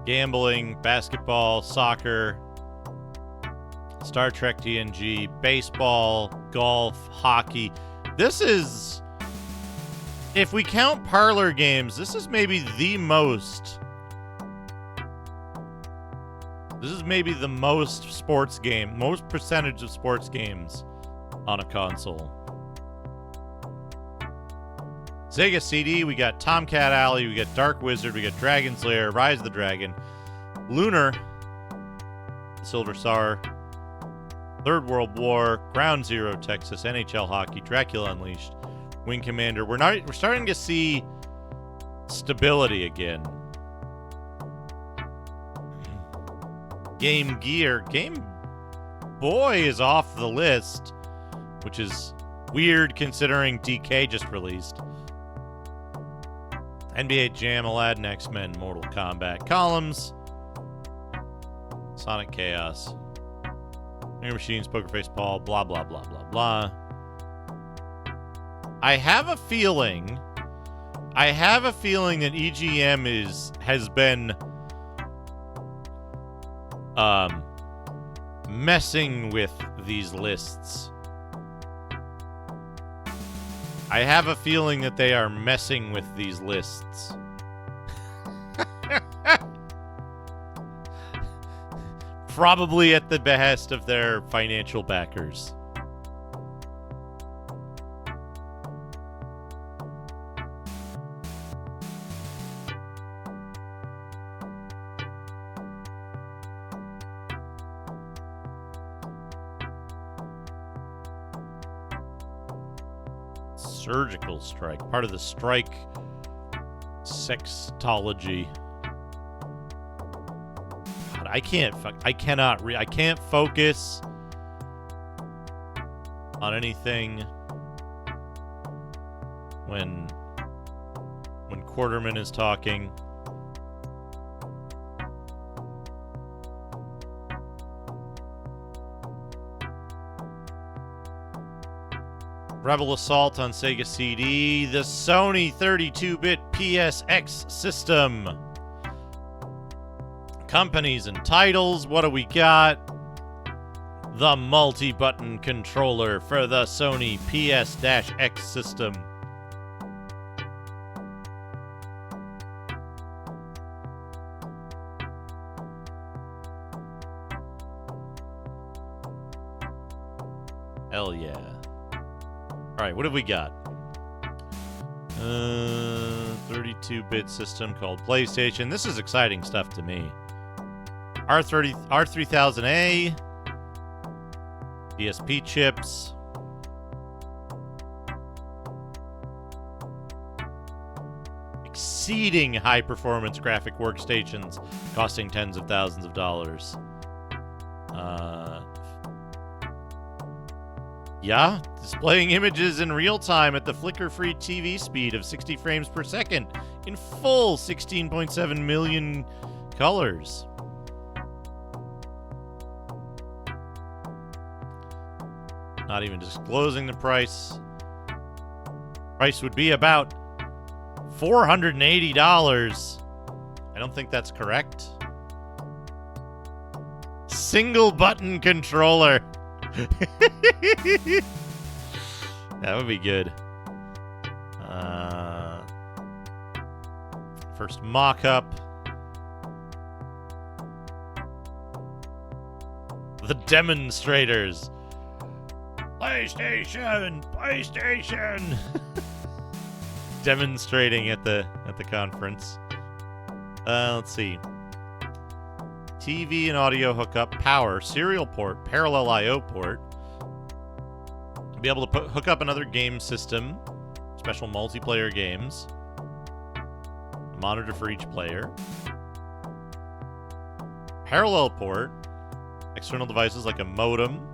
gambling, basketball, soccer, Star Trek TNG, baseball, golf, hockey. This is, if we count parlor games, this is maybe the most. This is maybe the most sports game, most percentage of sports games on a console. Sega CD, we got Tomcat Alley, we got Dark Wizard, we got Dragon Slayer, Rise of the Dragon, Lunar, Silver Star, Third World War, Ground Zero Texas, NHL Hockey, Dracula Unleashed, Wing Commander. We're starting to see stability again. Game Gear, Game Boy is off the list, which is weird considering DK just released. NBA Jam, Aladdin, X-Men, Mortal Kombat, Columns, Sonic Chaos, New Machines, Poker Face Paul, blah, blah, blah, blah, blah. I have a feeling that EGM has been messing with these lists. I have a feeling that they are messing with these lists. Probably at the behest of their financial backers. Surgical strike, part of the strike sextology. God, I can't focus on anything when Quarterman is talking. Rebel Assault on Sega CD, the Sony 32-bit PSX system. Companies and titles, what do we got? The multi-button controller for the Sony PS-X system. Hell yeah. Alright, what have we got? 32-bit system called PlayStation. This is exciting stuff to me. R3000A, DSP chips, exceeding high-performance graphic workstations costing tens of thousands of dollars. Yeah, displaying images in real time at the flicker-free TV speed of 60 frames per second in full 16.7 million colors. Not even disclosing the price. Price would be about $480. I don't think that's correct. Single button controller. That would be good. First mock-up. The demonstrators. PlayStation! Demonstrating at the conference. Let's see. TV and audio hookup, power, serial port, parallel I/O port. To be able to hook up another game system, special multiplayer games. A monitor for each player. Parallel port, external devices like a modem.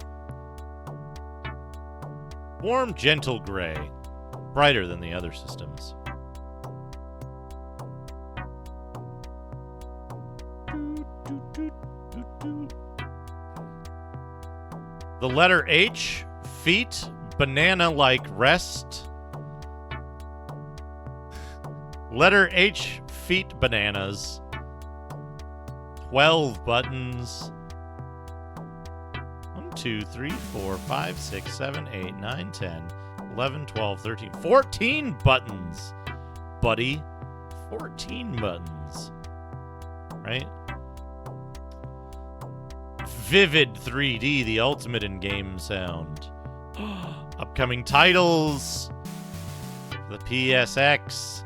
Warm, gentle gray. Brighter than the other systems. The letter H, feet, banana-like rest. Letter H, feet, bananas. 12 buttons. 1, 2, 3, 4, 5, 6, 7, 8, 9, 10, 11, 12, 13, 14 buttons, buddy. 14 buttons. Right? Vivid 3D, the ultimate in game sound. Upcoming titles. The PSX.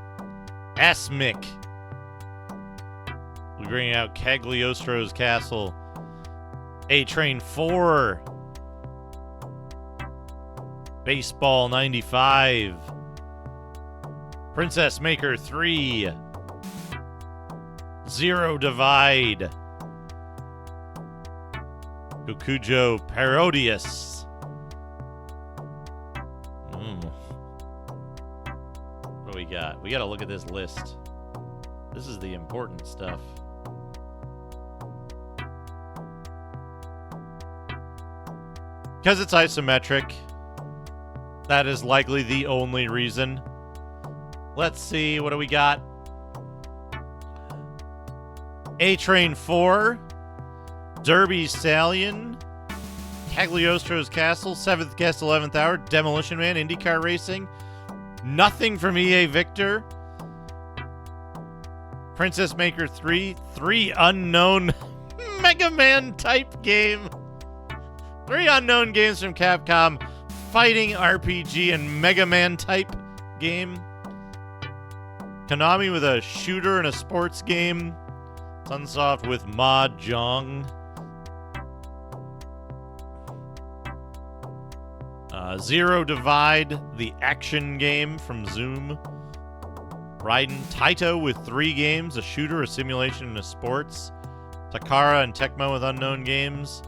Asmic. We bring out Cagliostro's Castle. A-Train 4. Baseball 95. Princess Maker 3. Zero Divide. Gokujo Parodius. What do we got? We gotta look at this list. This is the important stuff. Because it's isometric, that is likely the only reason. Let's see, what do we got? A-Train 4, Derby Stallion, Cagliostro's Castle, 7th Guest 11th Hour, Demolition Man, IndyCar Racing, nothing from EA Victor, Princess Maker 3, 3 unknown Mega Man type game. 3 unknown games from Capcom, fighting RPG and Mega Man type game. Konami with a shooter and a sports game. Sunsoft with Mahjong. Zero Divide, the action game from Zoom. Raiden Taito with 3 games, a shooter, a simulation, and a sports. Takara and Tecmo with unknown games.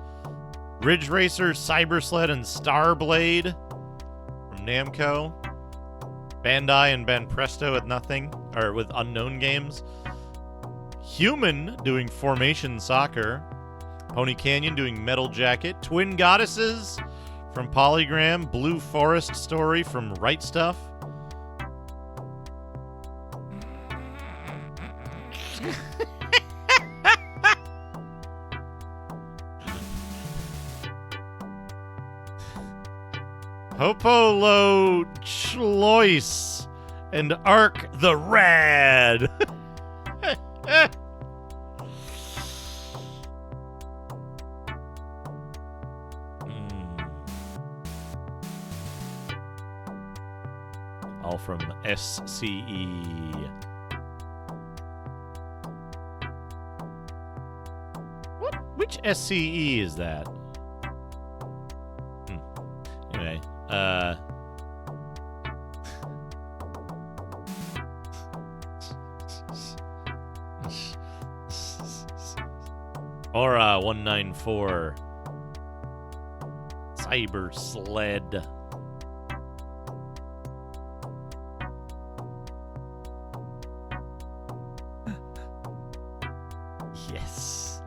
Ridge Racer, Cyber Sled, and Starblade from Namco. Bandai and Banpresto with nothing, or with unknown games. Human doing Formation Soccer. Pony Canyon doing Metal Jacket. Twin Goddesses from Polygram. Blue Forest Story from Right Stuff. Popolo Chlois and Ark the Rad. All from SCE. Which SCE is that? Anyway, Aura 194. Cyber Sled. Yes.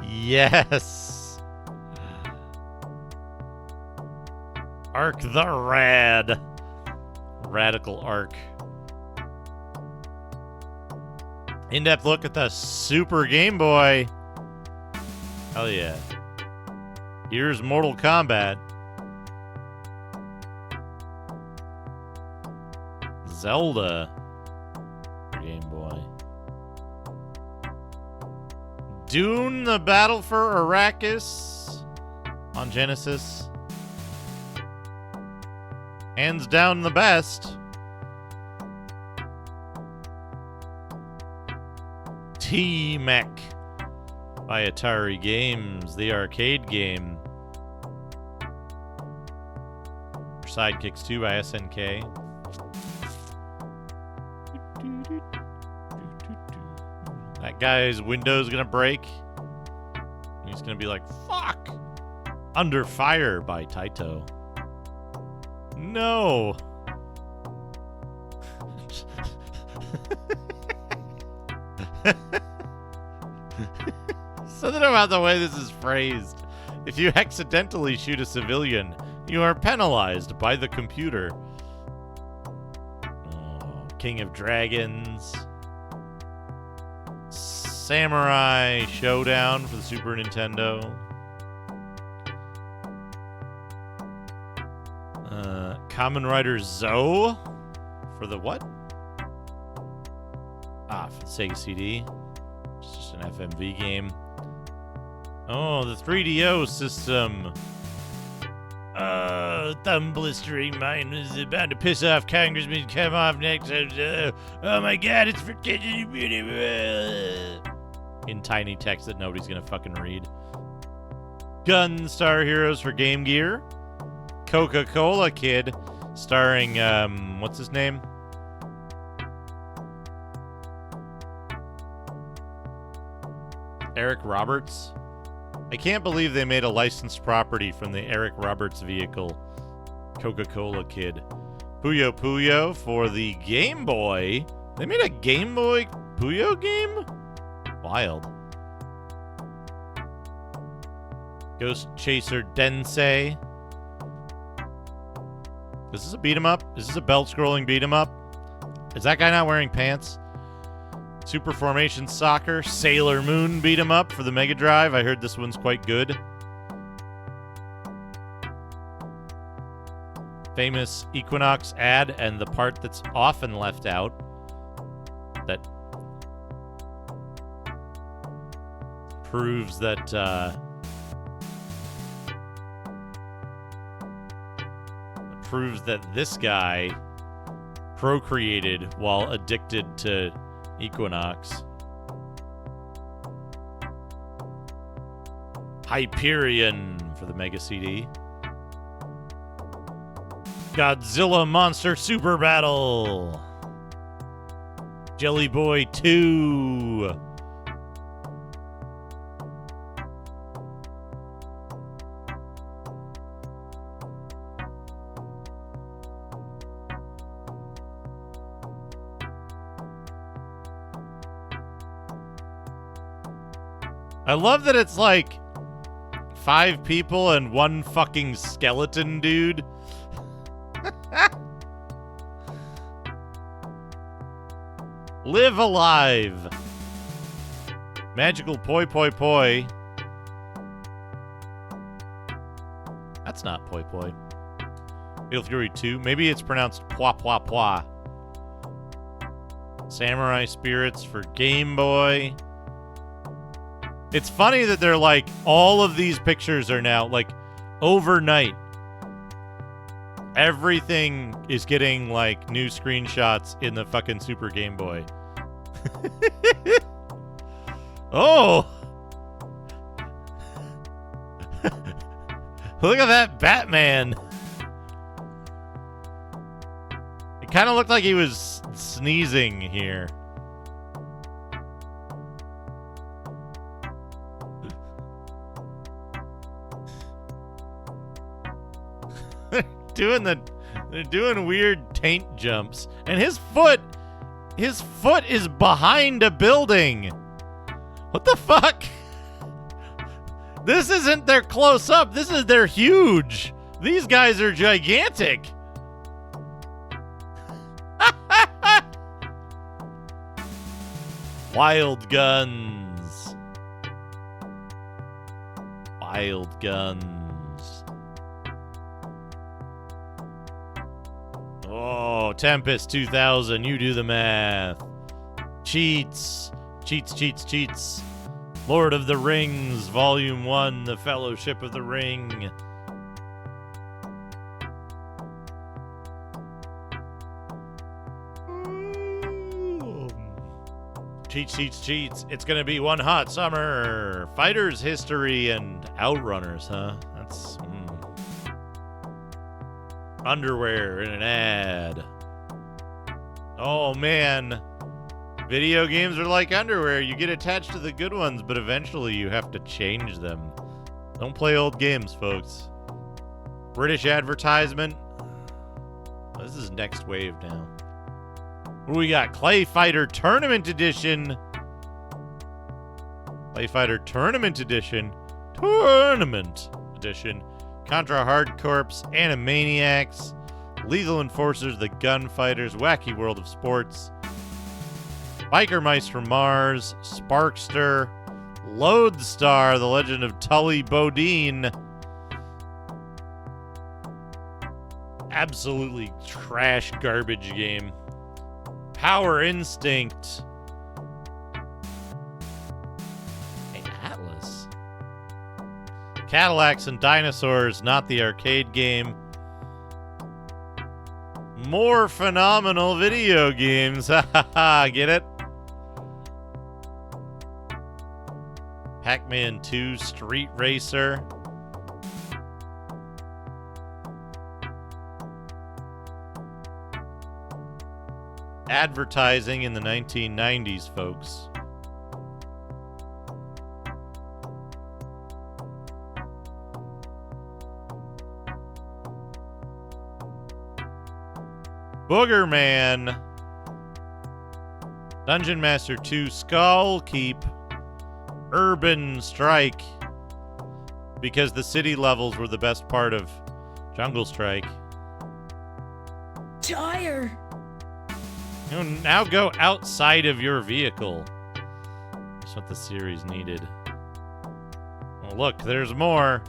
Yes. Ark the Rad. Radical Ark. In-depth look at the Super Game Boy. Hell yeah. Here's Mortal Kombat. Zelda. Game Boy. Dune, the Battle for Arrakis on Genesis. Hands down the best. T-Mech by Atari Games, the arcade game. Sidekicks 2 by SNK. That guy's window's gonna break. He's gonna be like, fuck! Under Fire by Taito. No. Something about the way this is phrased. If you accidentally shoot a civilian, you are penalized by the computer. Oh, King of Dragons. Samurai Showdown for the Super Nintendo. Kamen Rider Zoe for the what? For the Sega CD. It's just an FMV game. Oh, the 3DO system. Thumb blistering mine is about to piss off Congressman. Come off next. Oh my god, it's for kids. In tiny text that nobody's gonna fucking read. Gunstar Heroes for Game Gear. Coca-Cola Kid, starring, what's his name? Eric Roberts. I can't believe they made a licensed property from the Eric Roberts vehicle, Coca-Cola Kid. Puyo Puyo for the Game Boy. They made a Game Boy Puyo game? Wild. Ghost Chaser Densei. Is this a beat 'em up? Is this a belt-scrolling beat 'em up? Is that guy not wearing pants? Super Formation Soccer, Sailor Moon beat 'em up for the Mega Drive. I heard this one's quite good. Famous Equinox ad and the part that's often left out that proves that this guy procreated while addicted to Equinox. Hyperion for the Mega CD. Godzilla Monster Super Battle. Jelly Boy 2. I love that it's like 5 people and 1 fucking skeleton dude. Live Alive. Magical Poi Poi Poi. That's not Poi Poi. Fatal Fury 2. Maybe it's pronounced Pwa Pwa Pwa. Samurai Spirits for Game Boy. It's funny that they're like, all of these pictures are now, like, overnight. Everything is getting, like, new screenshots in the fucking Super Game Boy. Oh! Look at that Batman. It kind of looked like he was sneezing here. They're doing weird taint jumps. And his foot is behind a building. What the fuck? This isn't their close up. This is their huge. These guys are gigantic. Wild Guns. Wild Guns. Oh, Tempest 2000, you do the math. Cheats. Cheats. Lord of the Rings, Volume 1, The Fellowship of the Ring. Cheats. It's gonna be one hot summer. Fighters History and Outrunners, huh? That's... Underwear in an ad. Oh, man. Video games are like underwear. You get attached to the good ones, but eventually you have to change them. Don't play old games, folks. British advertisement. This is next wave now. What do we got? Clay Fighter Tournament Edition. Clay Fighter Tournament Edition. Tournament Edition. Contra Hard Corps, Animaniacs, Lethal Enforcers, The Gunfighters, Wacky World of Sports, Biker Mice from Mars, Sparkster, Lodestar, The Legend of Tully Bodine. Absolutely trash garbage game. Power Instinct. Hey, Atlas. Cadillacs and Dinosaurs, not the arcade game. More phenomenal video games. Ha ha ha, get it? Pac-Man 2 Street Racer. Advertising in the 1990s, folks. Booger Man. Dungeon Master 2 Skull Keep. Urban Strike. Because the city levels were the best part of Jungle Strike. Tire. You know, now go outside of your vehicle. That's what the series needed. Oh, look, there's more.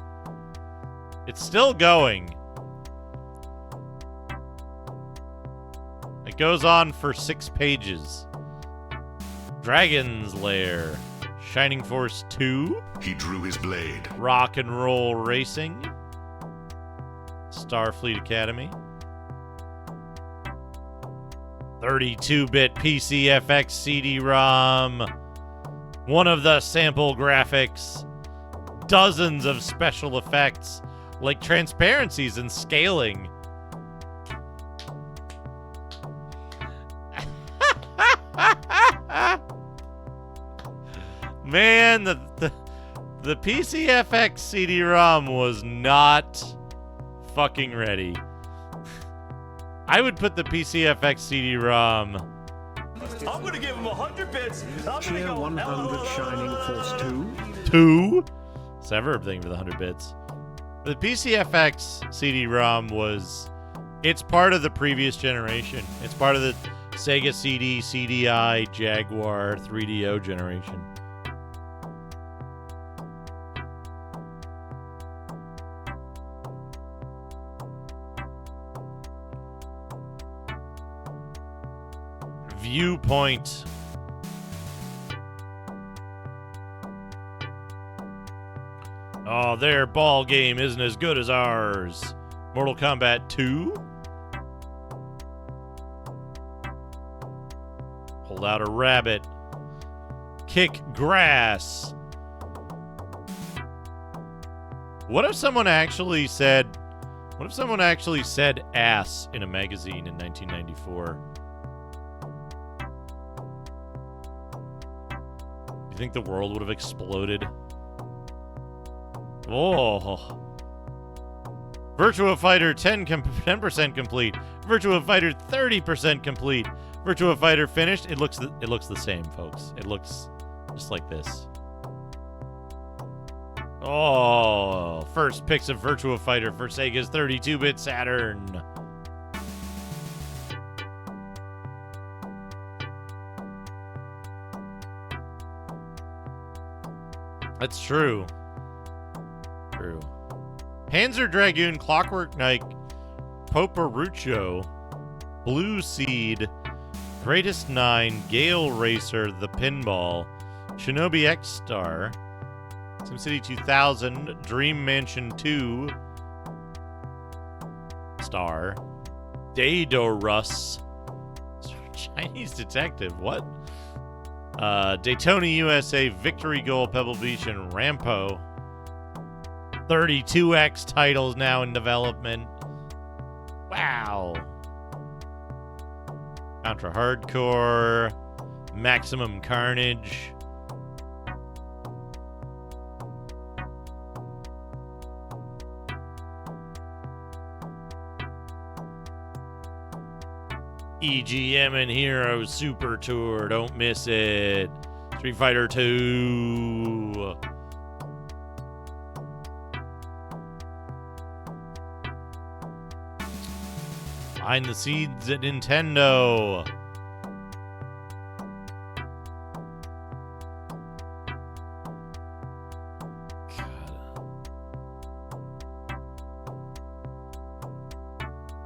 It's still going. It goes on for 6 pages. Dragon's Lair. Shining Force 2. He drew his blade. Rock and Roll Racing. Starfleet Academy. 32-bit PCFX CD-ROM. One of the sample graphics. Dozens of special effects, like transparencies and scaling. Man, the PCFX CD-ROM was not fucking ready. I would put the PCFX CD-ROM. I'm gonna give him 100 bits. I'm Cheer 100 Shining Force 2. 2? It's never a thing for the 100 bits. The PCFX CD-ROM was... It's part of the previous generation. It's part of the Sega CD, CDI, Jaguar, 3DO generation. Viewpoint. Oh, their ball game isn't as good as ours. Mortal Kombat 2. Hold out a rabbit. Kick grass. What if someone actually said... What if someone actually said ass in a magazine in 1994? You think the world would have exploded? Oh. Virtua Fighter 10% complete. Virtua Fighter 30% complete. Virtua Fighter finished. It looks the same, folks. It looks just like this. Oh, first pics of Virtua Fighter for Sega's 32-bit Saturn. That's true. True. Panzer Dragoon, Clockwork Knight, Poparucho, Blue Seed, Greatest 9, Gale Racer, The Pinball, Shinobi X-Star, SimCity 2000, Dream Mansion 2, Star, Daedorus, Chinese Detective, what? Daytona USA, Victory Goal, Pebble Beach, and Rampo. 32X titles now in development. Wow. Contra Hardcore, Maximum Carnage. EGM and Hero Super Tour. Don't miss it. Street Fighter 2. Find the seeds at Nintendo.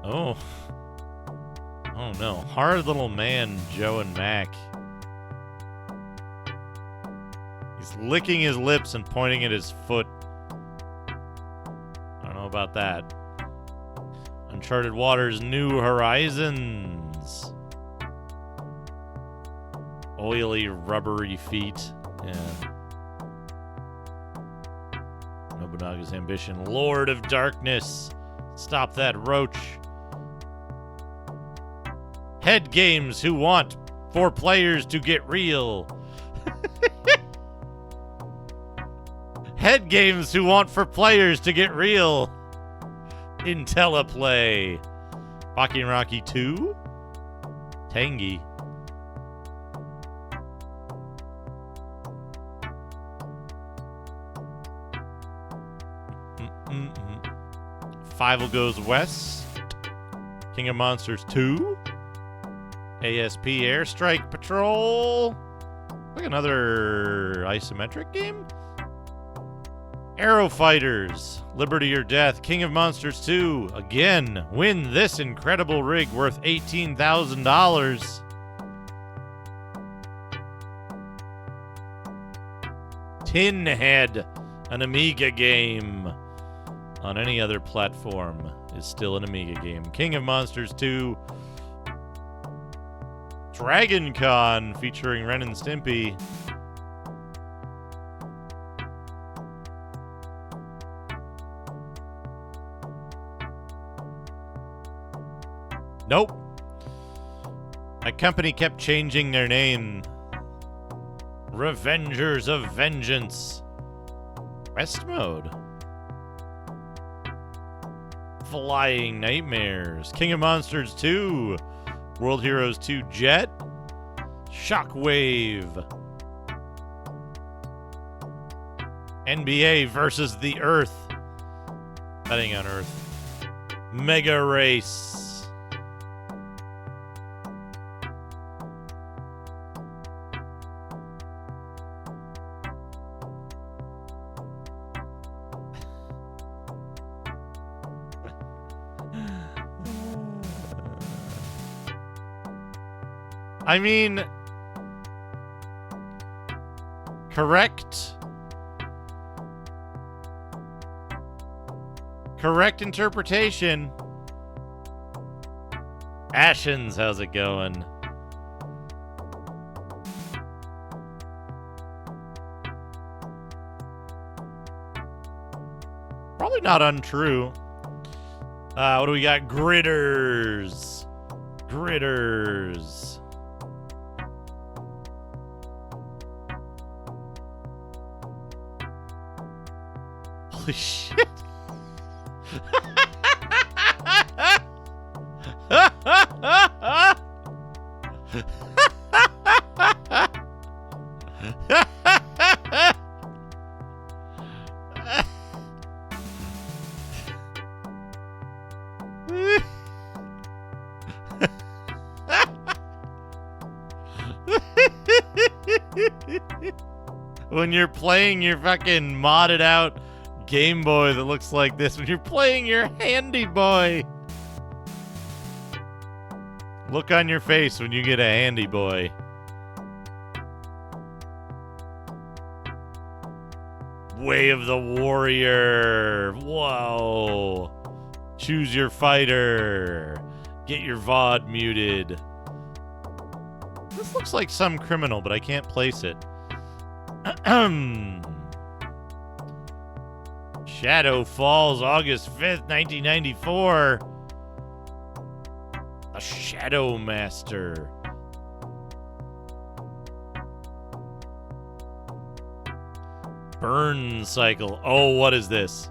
Oh. Oh no. Hard little man, Joe and Mac. He's licking his lips and pointing at his foot. I don't know about that. Uncharted Waters, New Horizons. Oily, rubbery feet. Yeah. Nobunaga's Ambition, Lord of Darkness. Stop that roach. Head games who want for players to get real. Head games who want for players to get real. IntelliPlay. Baki and Rocky 2. Tangy. Five Goes West. King of Monsters 2. ASP Airstrike Patrol. Like another isometric game. Arrow Fighters. Liberty or Death. King of Monsters 2. Again, win this incredible rig worth $18,000. Tin Head. An Amiga game. On any other platform is still an Amiga game. King of Monsters 2. Dragon Con featuring Ren and Stimpy. Nope. That company kept changing their name. Revengers of Vengeance. Quest mode. Flying Nightmares. King of Monsters 2. World Heroes 2 Jet. Shockwave. NBA versus the Earth. Betting on Earth. Mega Race. I mean, correct interpretation. Ashens, how's it going? Probably not untrue. What do we got? Gritters. Gritters. Holy shit. When you're playing your fucking modded out Game Boy that looks like this, when you're playing your Handy Boy. Look on your face when you get a Handy Boy. Way of the Warrior. Whoa. Choose your fighter. Get your VOD muted. This looks like some criminal, but I can't place it. Shadow Falls, August 5th, 1994. A Shadow Master. Burn Cycle. Oh, what is this?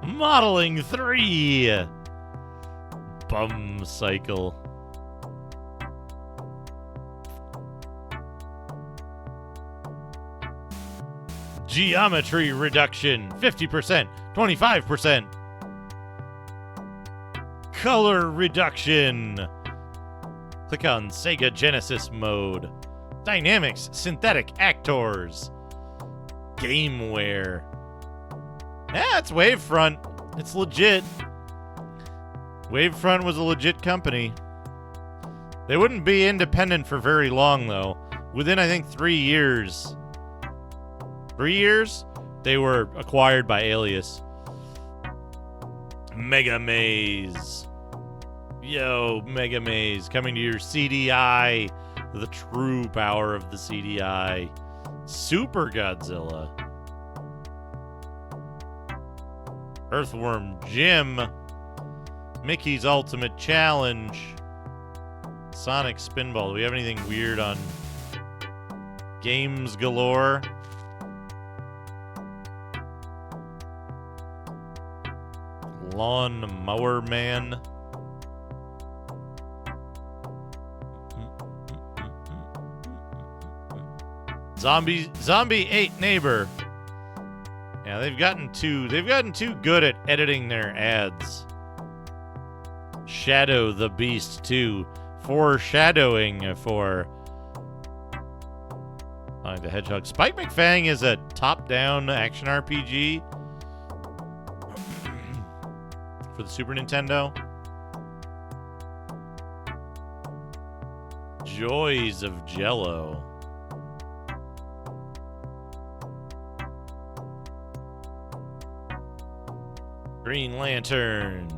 Modeling 3. Bum cycle. Geometry reduction. 50%. 25%. Color reduction. Click on Sega Genesis mode. Dynamics, synthetic actors. Gameware. Yeah, it's Wavefront. It's legit. Wavefront was a legit company. They wouldn't be independent for very long, though. Within, I think, 3 years. 3 years? They were acquired by Alias. Mega Maze. Yo, Mega Maze. Coming to your CDI. The true power of the CDI. Super Godzilla. Earthworm Jim. Mickey's Ultimate Challenge. Sonic Spinball. Do we have anything weird on Games Galore? Lawn Mower Man. Zombie 8 Neighbor. Yeah, they've gotten too good at editing their ads. Shadow the Beast 2. Foreshadowing for Sonic the Hedgehog. Spike McFang is a top-down action RPG for the Super Nintendo. Joys of Jello. Green Lantern.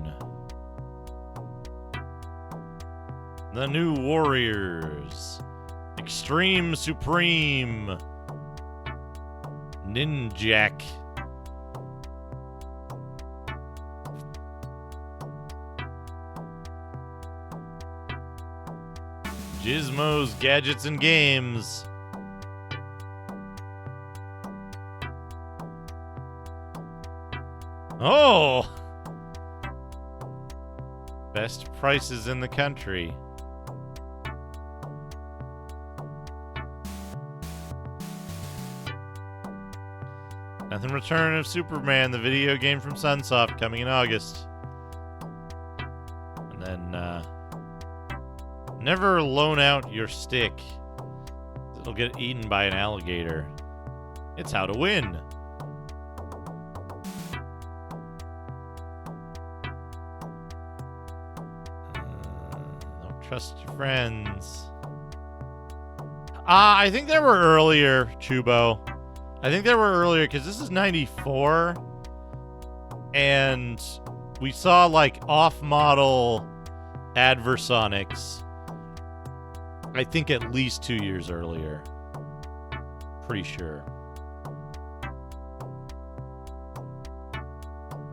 The New Warriors. Extreme Supreme. Ninjak. Gizmo's Gadgets and Games. Oh! Best prices in the country. Nothing Return of Superman, the video game from Sunsoft, coming in August. And then, never loan out your stick. It'll get eaten by an alligator. It's how to win. Don't trust your friends. I think they were earlier, Chubo. I think they were earlier because this is 94. And we saw like off-model Adversonics. I think at least 2 years earlier. Pretty sure.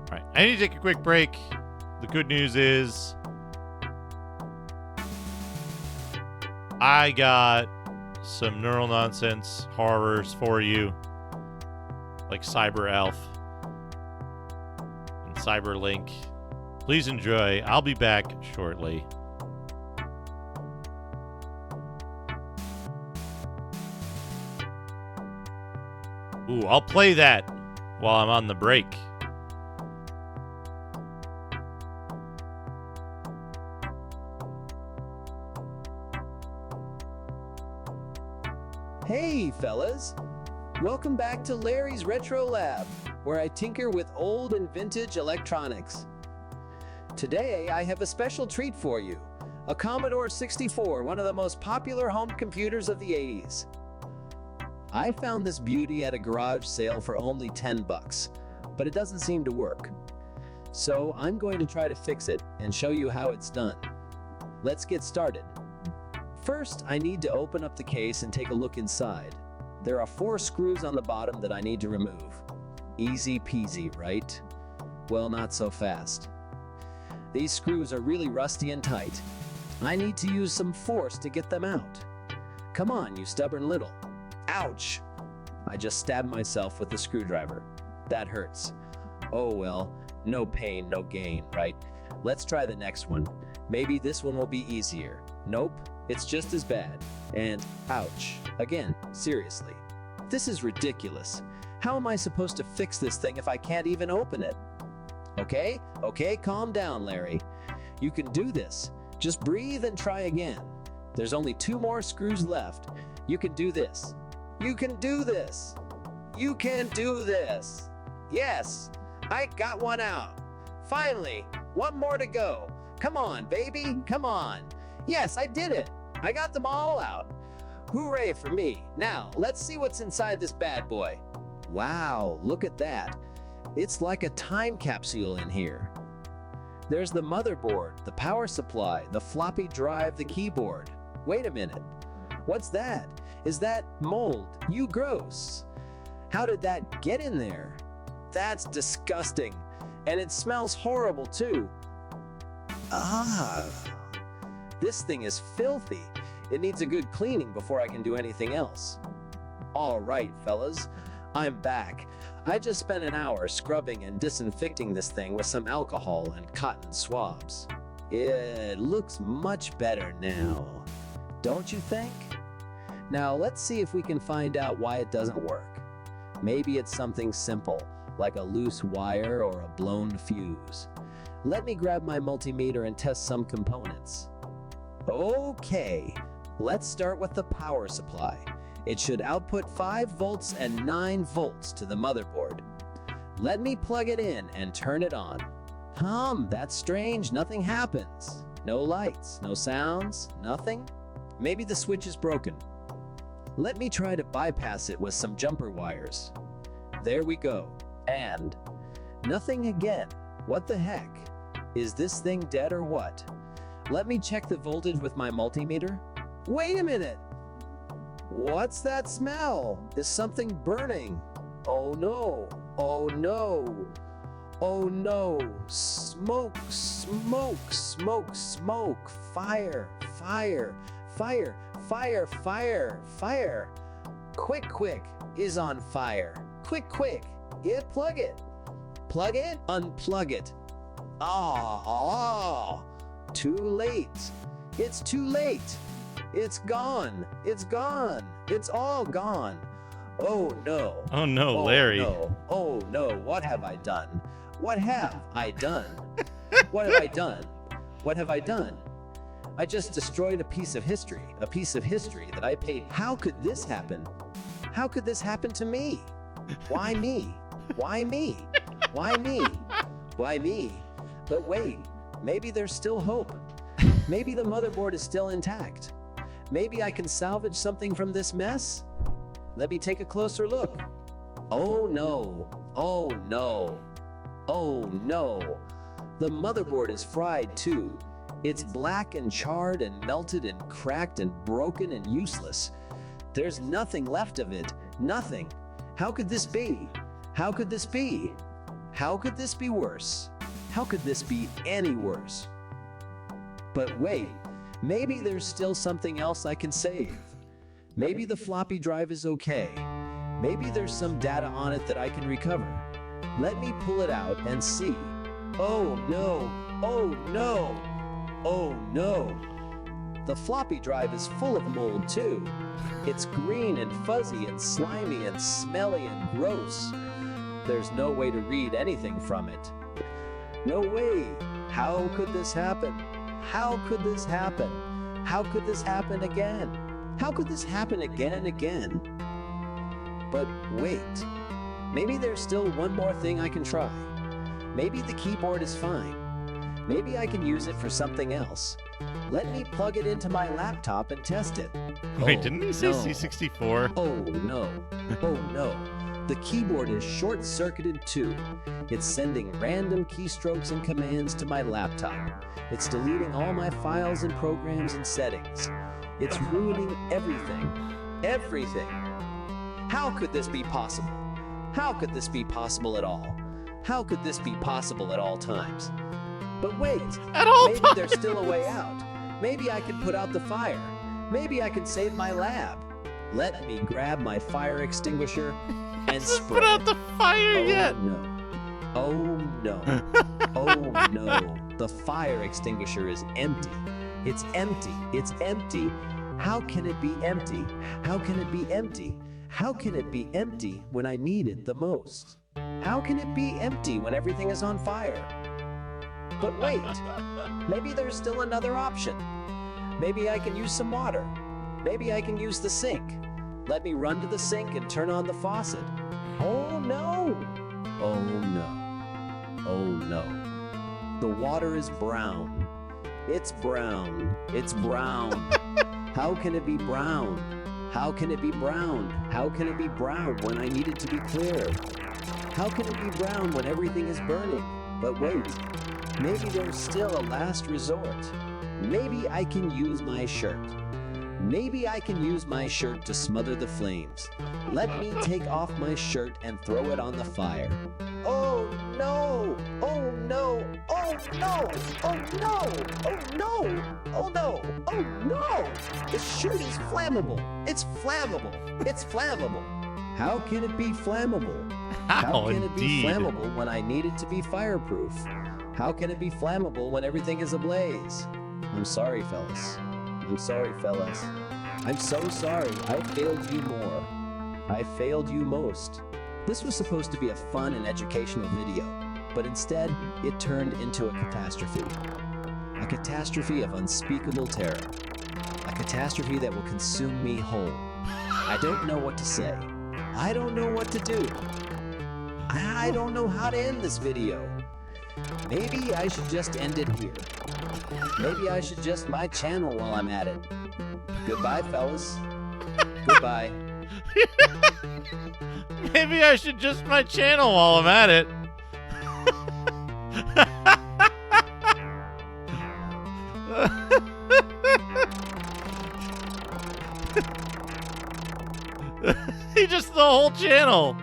Alright, I need to take a quick break. The good news is I got some neural nonsense horrors for you. Like Cyber Elf and Cyberlink. Please enjoy. I'll be back shortly. Ooh, I'll play that while I'm on the break. Hey, fellas! Welcome back to Larry's Retro Lab, where I tinker with old and vintage electronics. Today, I have a special treat for you. A Commodore 64, one of the most popular home computers of the 80s. I found this beauty at a garage sale for only $10, but it doesn't seem to work. So I'm going to try to fix it and show you how it's done. Let's get started. First, I need to open up the case and take a look inside. There are 4 screws on the bottom that I need to remove. Easy peasy, right? Well, not so fast. These screws are really rusty and tight. I need to use some force to get them out. Come on, you stubborn little. Ouch! I just stabbed myself with the screwdriver. That hurts. Oh well, no pain, no gain, right? Let's try the next one. Maybe this one will be easier. Nope, it's just as bad. And ouch. Again, seriously. This is ridiculous. How am I supposed to fix this thing if I can't even open it? Okay, calm down, Larry. You can do this. Just breathe and try again. There's only 2 more screws left. You can do this. You can do this. You can do this. Yes, I got one out. Finally, 1 more to go. Come on, baby, come on. Yes, I did it. I got them all out. Hooray for me. Now, let's see what's inside this bad boy. Wow, look at that. It's like a time capsule in here. There's the motherboard, the power supply, the floppy drive, the keyboard. Wait a minute. What's that? Is that mold? You gross. How did that get in there? That's disgusting. And it smells horrible too. Ah. This thing is filthy. It needs a good cleaning before I can do anything else. All right, fellas. I'm back. I just spent an hour scrubbing and disinfecting this thing with some alcohol and cotton swabs. It looks much better now. Don't you think? Now let's see if we can find out why it doesn't work. Maybe it's something simple, like a loose wire or a blown fuse. Let me grab my multimeter and test some components. Okay, let's start with the power supply. It should output 5 volts and 9 volts to the motherboard. Let me plug it in and turn it on. That's strange, nothing happens. No lights, no sounds, nothing. Maybe the switch is broken. Let me try to bypass it with some jumper wires. There we go. And nothing again. What the heck? Is this thing dead or what? Let me check the voltage with my multimeter. Wait a minute. What's that smell? Is something burning? Oh no. Oh no. Oh no. Smoke, smoke, smoke, smoke. Fire, fire, fire, fire, fire, fire. Quick, quick is on fire. Quick, quick. Plug it. Plug it, unplug it. Too late. It's too late. It's gone. It's gone. It's all gone. Oh no. Oh no, Larry. No. Oh no. What have I done? What have I done? What have I done? What have I done? I just destroyed a piece of history. A piece of history that I paid. How could this happen? How could this happen to me? Why me? Why me? Why me? Why me? But wait, maybe there's still hope. Maybe the motherboard is still intact. Maybe I can salvage something from this mess? Let me take a closer look. Oh no. Oh no. Oh no. The motherboard is fried too. It's black and charred and melted and cracked and broken and useless. There's nothing left of it. Nothing. How could this be? How could this be? How could this be worse? How could this be any worse? But wait, maybe there's still something else I can save. Maybe the floppy drive is okay. Maybe there's some data on it that I can recover. Let me pull it out and see. Oh no, oh no, oh no. The floppy drive is full of mold too. It's green and fuzzy and slimy and smelly and gross. There's no way to read anything from it. No way. How could this happen? How could this happen? How could this happen again? How could this happen again and again? But wait, maybe there's still one more thing I can try. Maybe the keyboard is fine. Maybe I can use it for something else. Let me plug it into my laptop and test it. Wait, didn't he say no. C64? Oh no, oh no. The keyboard is short-circuited too. It's sending random keystrokes and commands to my laptop. It's deleting all my files and programs and settings. It's ruining everything. Everything. How could this be possible? How could this be possible at all? How could this be possible at all times? But wait, maybe there's still a way out. Maybe I can put out the fire. Maybe I can save my lab. Let me grab my fire extinguisher and Hasn't spray. put out the fire Oh yet. no. Oh no. Oh no. The fire extinguisher is empty. It's empty. It's empty. How can it be empty? How can it be empty? How can it be empty when I need it the most? How can it be empty when everything is on fire? But wait, maybe there's still another option. Maybe I can use some water. Maybe I can use the sink. Let me run to the sink and turn on the faucet. Oh no! Oh no. Oh no. The water is brown. It's brown. It's brown. How can it be brown? How can it be brown? How can it be brown when I need it to be clear? How can it be brown when everything is burning? But wait, maybe there's still a last resort. Maybe I can use my shirt. Maybe I can use my shirt to smother the flames. Let me take off my shirt and throw it on the fire. Oh no! Oh no! Oh no! Oh no! Oh no! Oh no! Oh no! The shirt is flammable! It's flammable! It's flammable! How can it be flammable? How can it be indeed. flammable when I need it to be fireproof? How can it be flammable when everything is ablaze? I'm sorry, fellas. I'm sorry, fellas. I'm so sorry. I failed you more. I failed you most. This was supposed to be a fun and educational video, but instead, it turned into a catastrophe. A catastrophe of unspeakable terror. A catastrophe that will consume me whole. I don't know what to say. I don't know what to do. I don't know how to end this video. Maybe I should just end it here. Maybe I should just my channel while I'm at it. Goodbye, fellas. Goodbye. Maybe I should just my channel while I'm at it. He just the whole channel.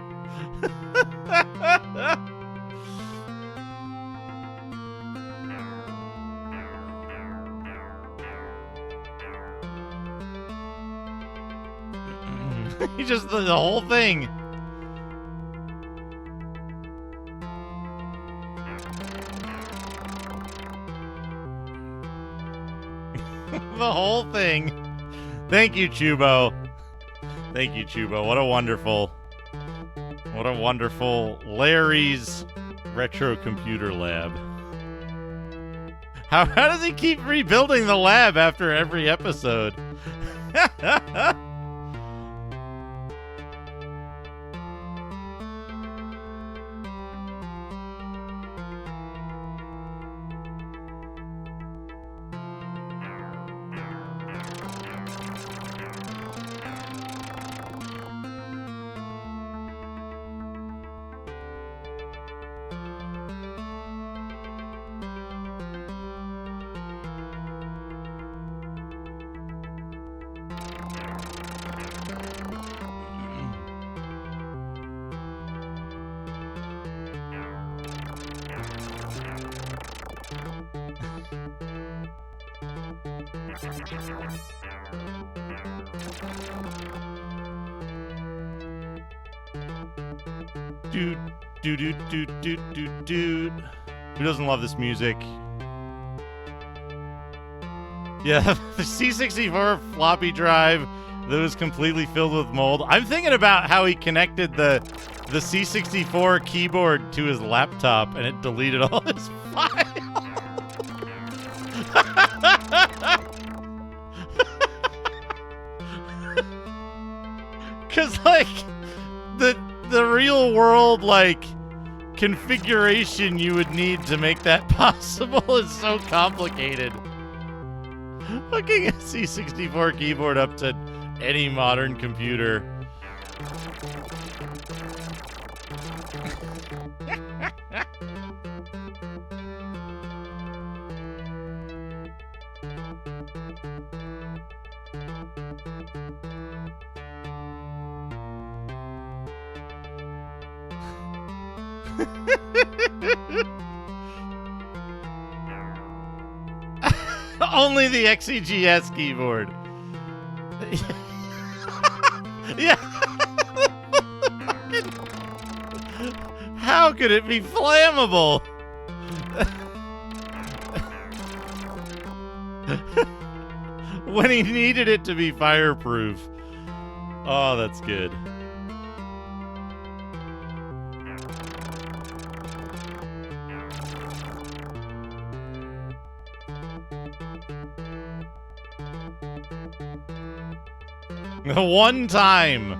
He just the whole thing. The whole thing. Thank you, Chubo. Thank you, Chubo. What a wonderful Larry's retro computer lab. How does he keep rebuilding the lab after every episode? Dude. Who doesn't love this music? Yeah, the C64 floppy drive that was completely filled with mold. I'm thinking about how he connected the C64 keyboard to his laptop and it deleted all his files. Cause like the real world like configuration you would need to make that possible is so complicated. Hooking a C64 keyboard up to any modern computer. Only the XEGS keyboard. Yeah. How could it be flammable? When he needed it to be fireproof. Oh, that's good. One time.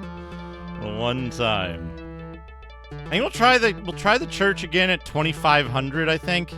I think we'll try the church again at 2,500, I think.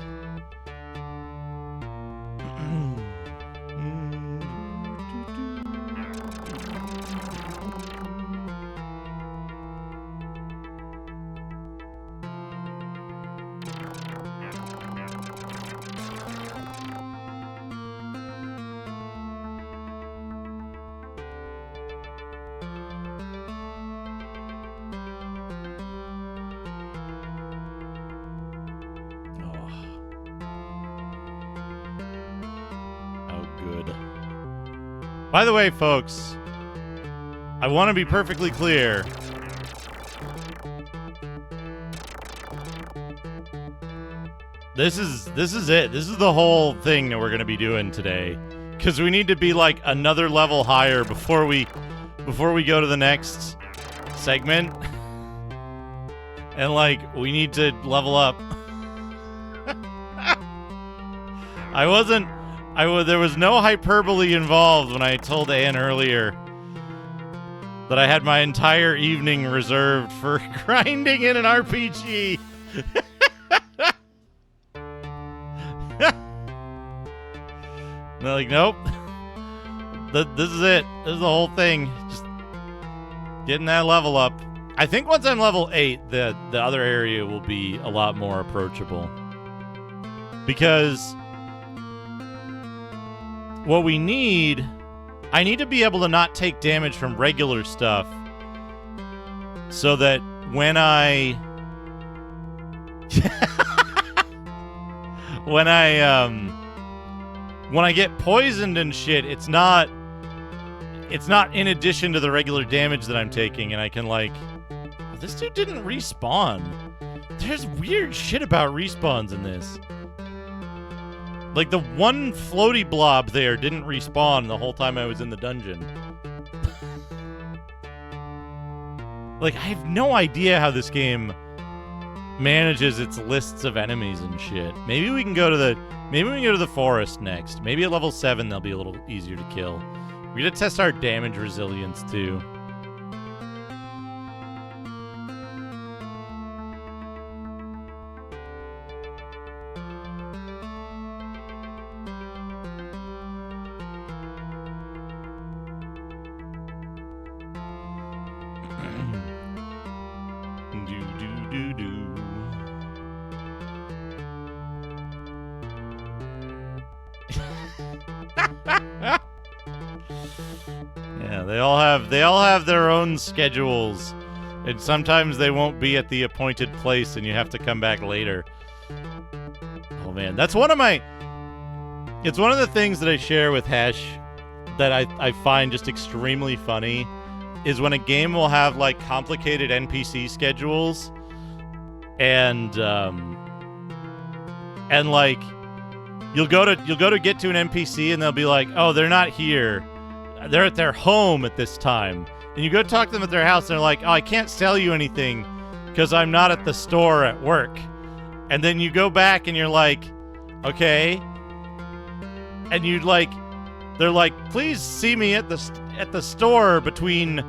By the way, folks, I want to be perfectly clear. This is it. This is the whole thing that we're going to be doing today, because we need to be like another level higher before we go to the next segment. And like we need to level up. There was no hyperbole involved when I told Ann earlier that I had my entire evening reserved for grinding in an RPG. They're like, nope. This is it. This is the whole thing. Just getting that level up. I think once I'm level 8, the other area will be a lot more approachable. Because what we need, I need to be able to not take damage from regular stuff so that when I when I get poisoned and shit, it's not in addition to the regular damage that I'm taking, and I can like, oh, this dude didn't respawn. There's weird shit about respawns in this. Like, the one floaty blob there didn't respawn the whole time I was in the dungeon. Like, I have no idea how this game manages its lists of enemies and shit. Maybe we can go to the forest next. Maybe at level 7 they'll be a little easier to kill. We gotta test our damage resilience too. Yeah, they all have their own schedules, and sometimes they won't be at the appointed place and you have to come back later. Oh man, it's one of the things that I share with Hesh that I find just extremely funny is when a game will have like complicated NPC schedules and like you'll go to get to an NPC and they'll be like, oh, they're not here. They're at their home at this time. And you go talk to them at their house and they're like, oh, I can't sell you anything because I'm not at the store at work. And then you go back and you're like, okay. And you like, they're like, please see me at the store between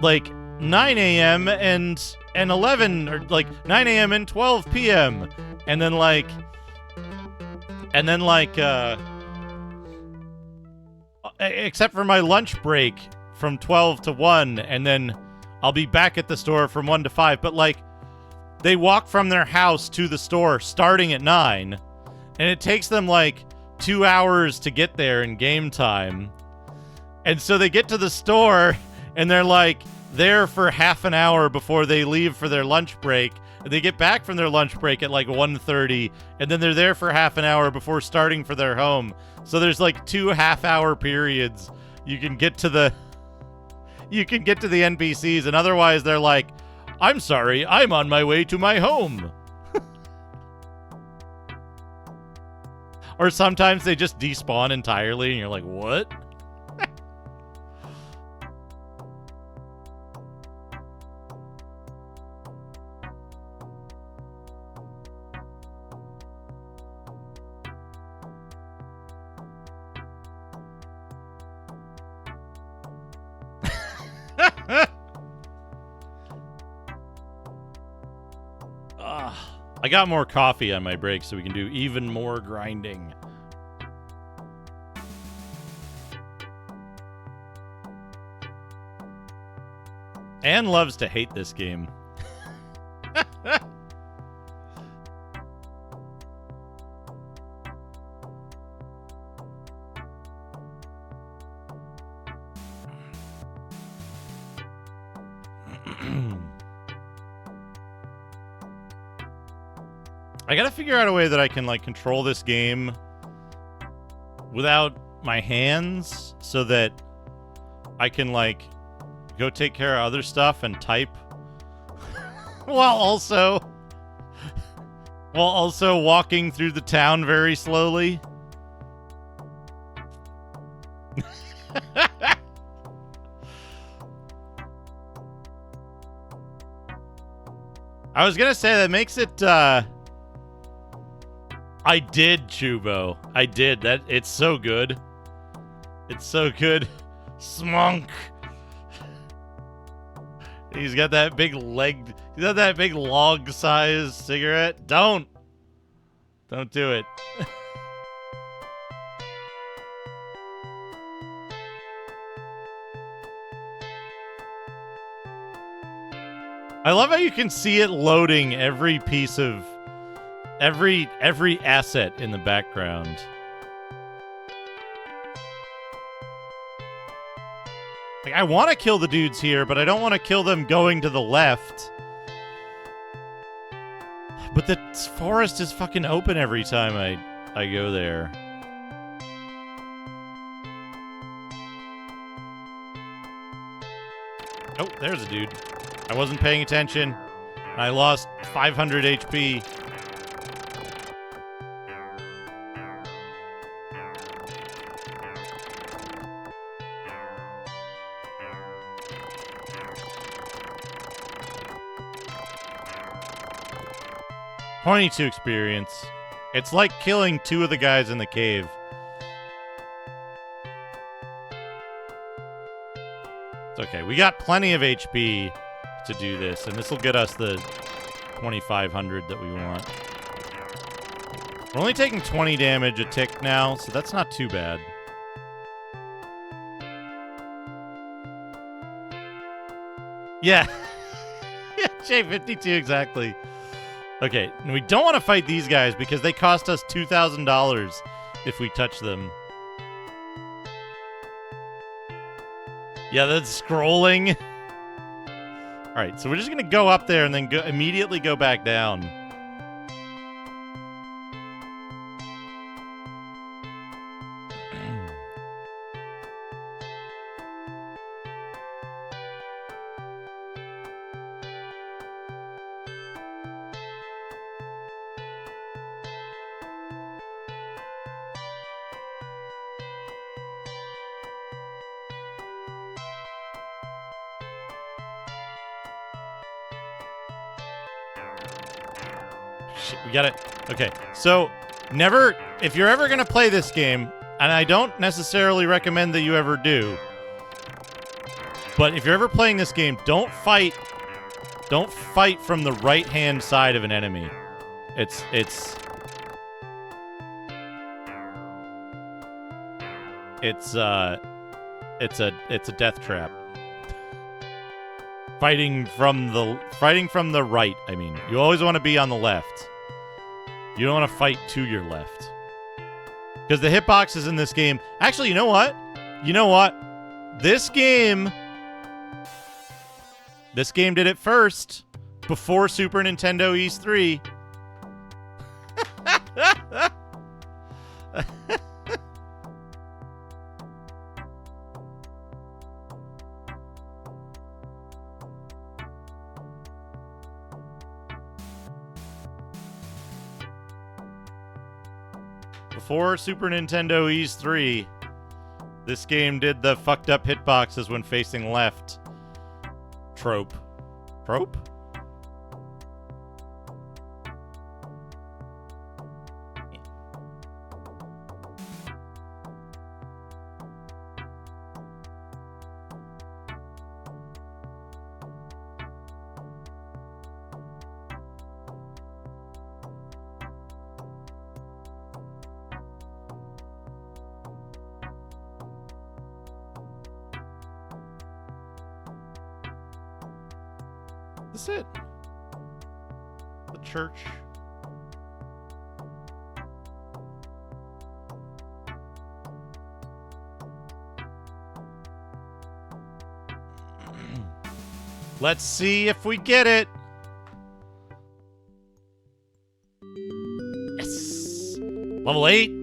like 9 a.m. and 11, or like 9 a.m. and 12 p.m. And then except for my lunch break from 12 to 1, and then I'll be back at the store from 1 to 5. But like, they walk from their house to the store starting at 9, and it takes them like 2 hours to get there in game time. And so they get to the store and they're like there for half an hour before they leave for their lunch break. They get back from their lunch break at like 1:30, and then they're there for half an hour before starting for their home. So there's like 2 half-hour periods you can get to the you can get to the NPCs, and otherwise they're like, I'm sorry, I'm on my way to my home. Or sometimes they just despawn entirely, and you're like, what? I got more coffee on my break, so we can do even more grinding. Anne loves to hate this game. I gotta figure out a way that I can, like, control this game without my hands so that I can, like, go take care of other stuff and type while also walking through the town very slowly. I was gonna say that makes it I did, Chubo. I did. That it's so good. It's so good. Smunk. He's got that big leg. He's got that big log-sized cigarette. Don't do it. I love how you can see it loading every piece of every asset in the background. Like, I want to kill the dudes here, but I don't want to kill them going to the left. But the forest is fucking open every time I go there. Oh, there's a dude. I wasn't paying attention. I lost 500 HP. .22 experience. It's like killing 2 of the guys in the cave. It's okay. We got plenty of HP to do this, and this will get us the 2,500 that we want. We're only taking 20 damage a tick now, so that's not too bad. Yeah. Yeah, J52, exactly. Okay, and we don't want to fight these guys because they cost us $2,000 if we touch them. Yeah, that's scrolling. All right, so we're just going to go up there and then immediately go back down. We got it. Okay, so if you're ever going to play this game, and I don't necessarily recommend that you ever do, but if you're ever playing this game, don't fight from the right-hand side of an enemy. It's a death trap. Fighting from the right, I mean. You always want to be on the left. You don't want to fight to your left. Because the hitboxes in this game... Actually, you know what? This game did it first. Before Super Nintendo East 3. Before Super Nintendo Ease 3, this game did the fucked up hitboxes when facing left trope. Trope? Is this it? The church. Let's see if we get it. Yes. Level 8.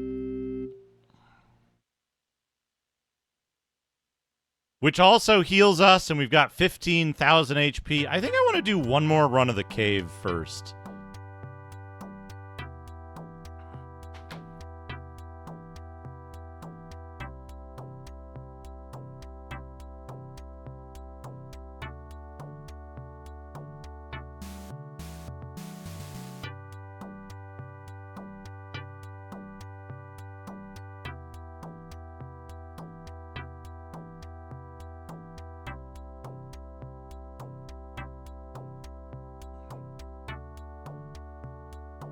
Which also heals us, and we've got 15,000 HP. I think I want to do one more run of the cave first.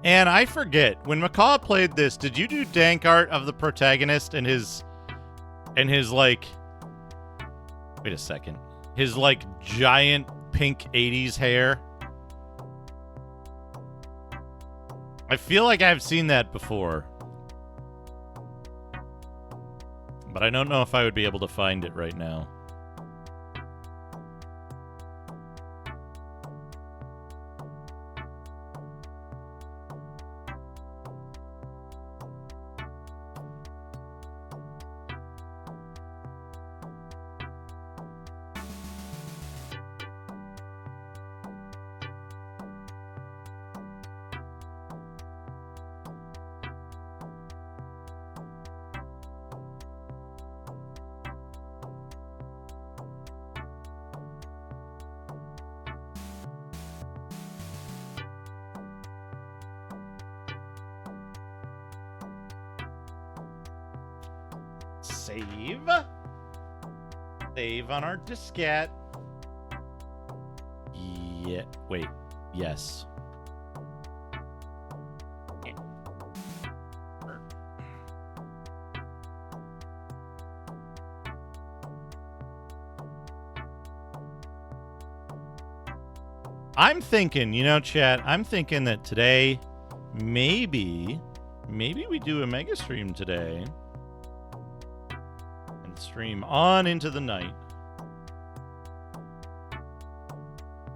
And I forget, when Macaw played this, did you do dank art of the protagonist and his like, wait a second, his like giant pink 80s hair? I feel like I've seen that before, but I don't know if I would be able to find it right now. Save. Save on our diskette. Yeah. Wait. Yes. I'm thinking, you know, chat, I'm thinking that today, maybe we do a mega stream today. Stream on into the night.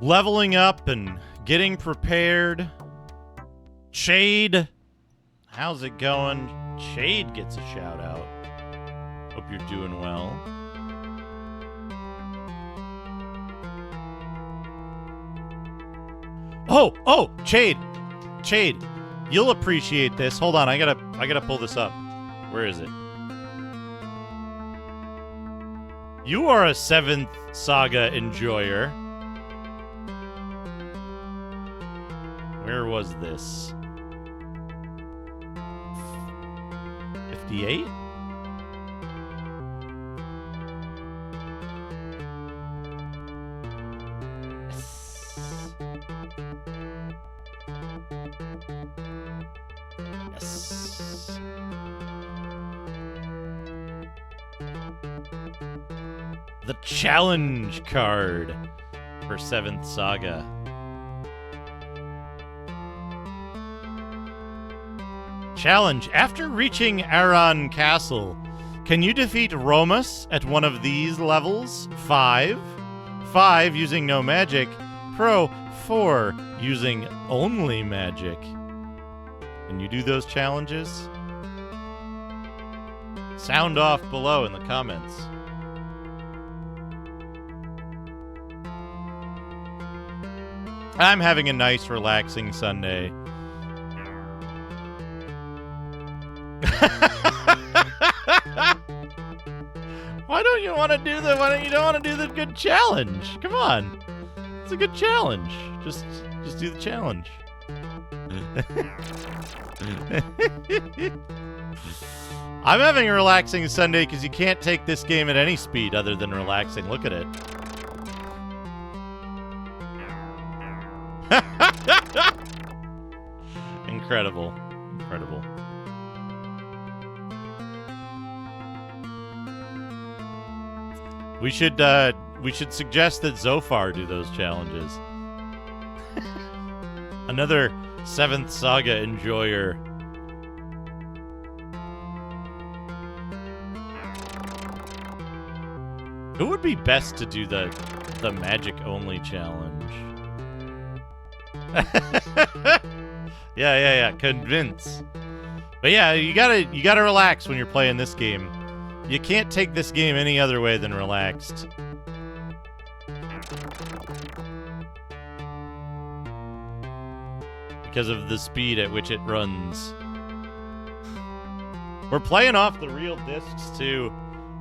Leveling up and getting prepared. Shade. How's it going? Shade gets a shout out. Hope you're doing well. Oh, Shade. Shade. You'll appreciate this. Hold on, I gotta pull this up. Where is it? You are a 7th Saga enjoyer. Where was this? 58? Yes. The challenge card for 7th Saga. Challenge. After reaching Aran Castle, can you defeat Romus at one of these levels? 5 using no magic. Pro 4 using only magic. Can you do those challenges? Sound off below in the comments. I'm having a nice, relaxing Sunday. Why don't you want to do the? Why don't you don't want to do the good challenge? Come on, it's a good challenge. Just do the challenge. I'm having a relaxing Sunday because you can't take this game at any speed other than relaxing. Look at it. Incredible. Incredible. We should suggest that Zophar do those challenges. Another 7th Saga enjoyer. Who would be best to do the magic only challenge? Yeah. Convince. But yeah, you gotta relax when you're playing this game. You can't take this game any other way than relaxed. Because of the speed at which it runs. We're playing off the real discs too.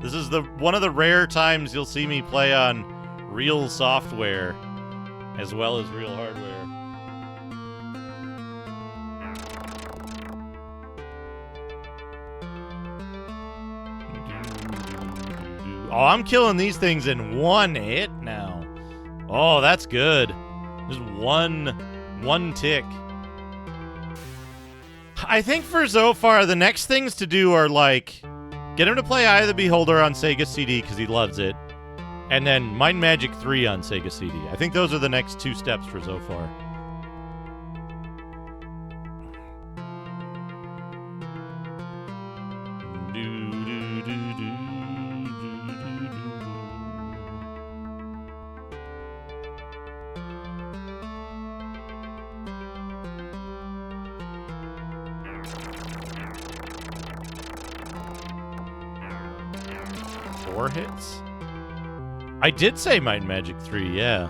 This is one of the rare times you'll see me play on real software as well as real hardware. Oh, I'm killing these things in one hit now. Oh, that's good. Just one tick. I think for Zophar, the next things to do are like get him to play Eye of the Beholder on Sega CD because he loves it, and then Might and Magic 3 on Sega CD. I think those are the next 2 steps for Zophar. Hits? I did say Might and Magic 3, yeah.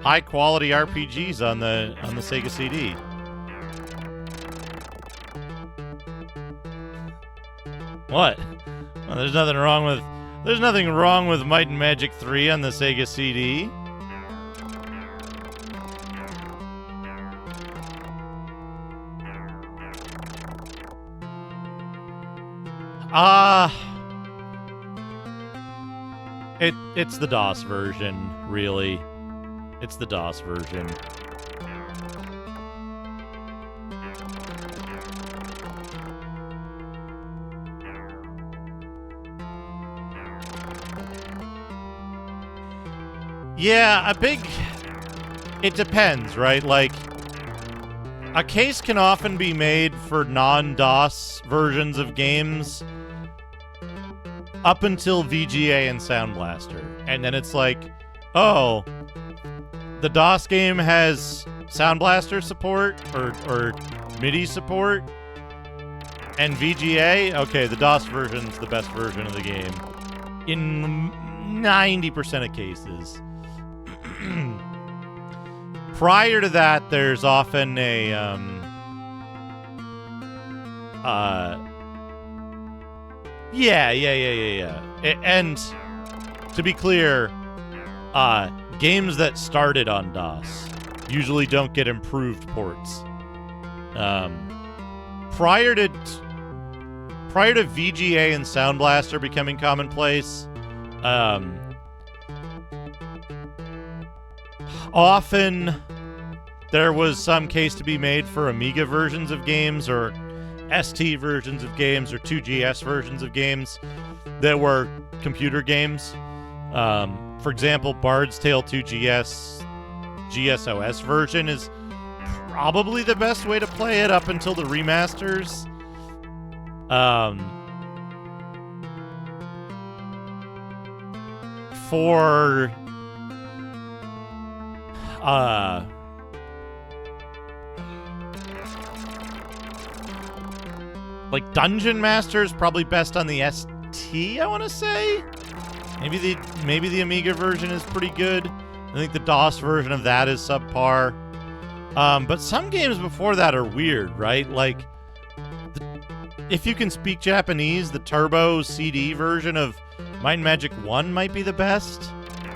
High quality RPGs on the Sega CD. What? Well, there's nothing wrong with Might and Magic 3 on the Sega CD. It's the DOS version, really. It's the DOS version. Yeah, it depends, right? Like, a case can often be made for non-DOS versions of games up until VGA and Sound Blaster. And then it's like, oh, the DOS game has Sound Blaster support or MIDI support, and VGA, okay, the DOS version's the best version of the game. In 90% of cases. Prior to that, there's often a yeah. And to be clear, games that started on DOS usually don't get improved ports. Prior to VGA and Sound Blaster becoming commonplace, often there was some case to be made for Amiga versions of games or ST versions of games or 2GS versions of games that were computer games. For example, Bard's Tale 2GS GSOS version is probably the best way to play it up until the remasters. For like Dungeon Master is probably best on the ST, I want to say. Maybe the Amiga version is pretty good. I think the DOS version of that is subpar. But some games before that are weird, right? Like, if you can speak Japanese, the Turbo CD version of Might and Magic 1 might be the best.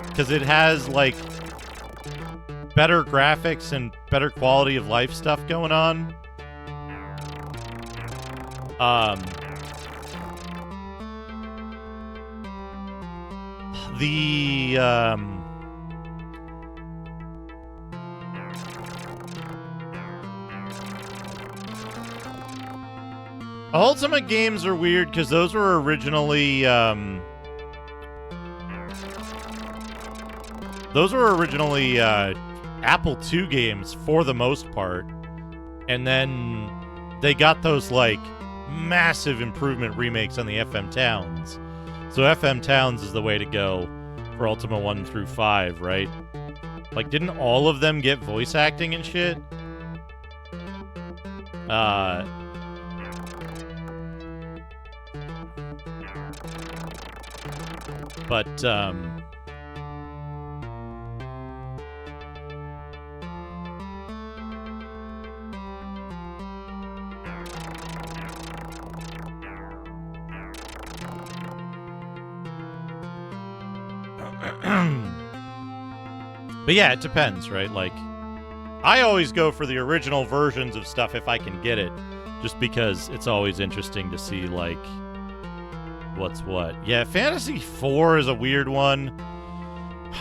Because it has, like, better graphics and better quality of life stuff going on. Ultimate games are weird because those were originally Apple II games for the most part, and then they got those like massive improvement remakes on the FM Towns. So FM Towns is the way to go for Ultima 1 through 5, right? Like, didn't all of them get voice acting and shit? But, but yeah, it depends, right? Like, I always go for the original versions of stuff if I can get it, just because it's always interesting to see, like, what's what. Yeah, Fantasy 4 is a weird one.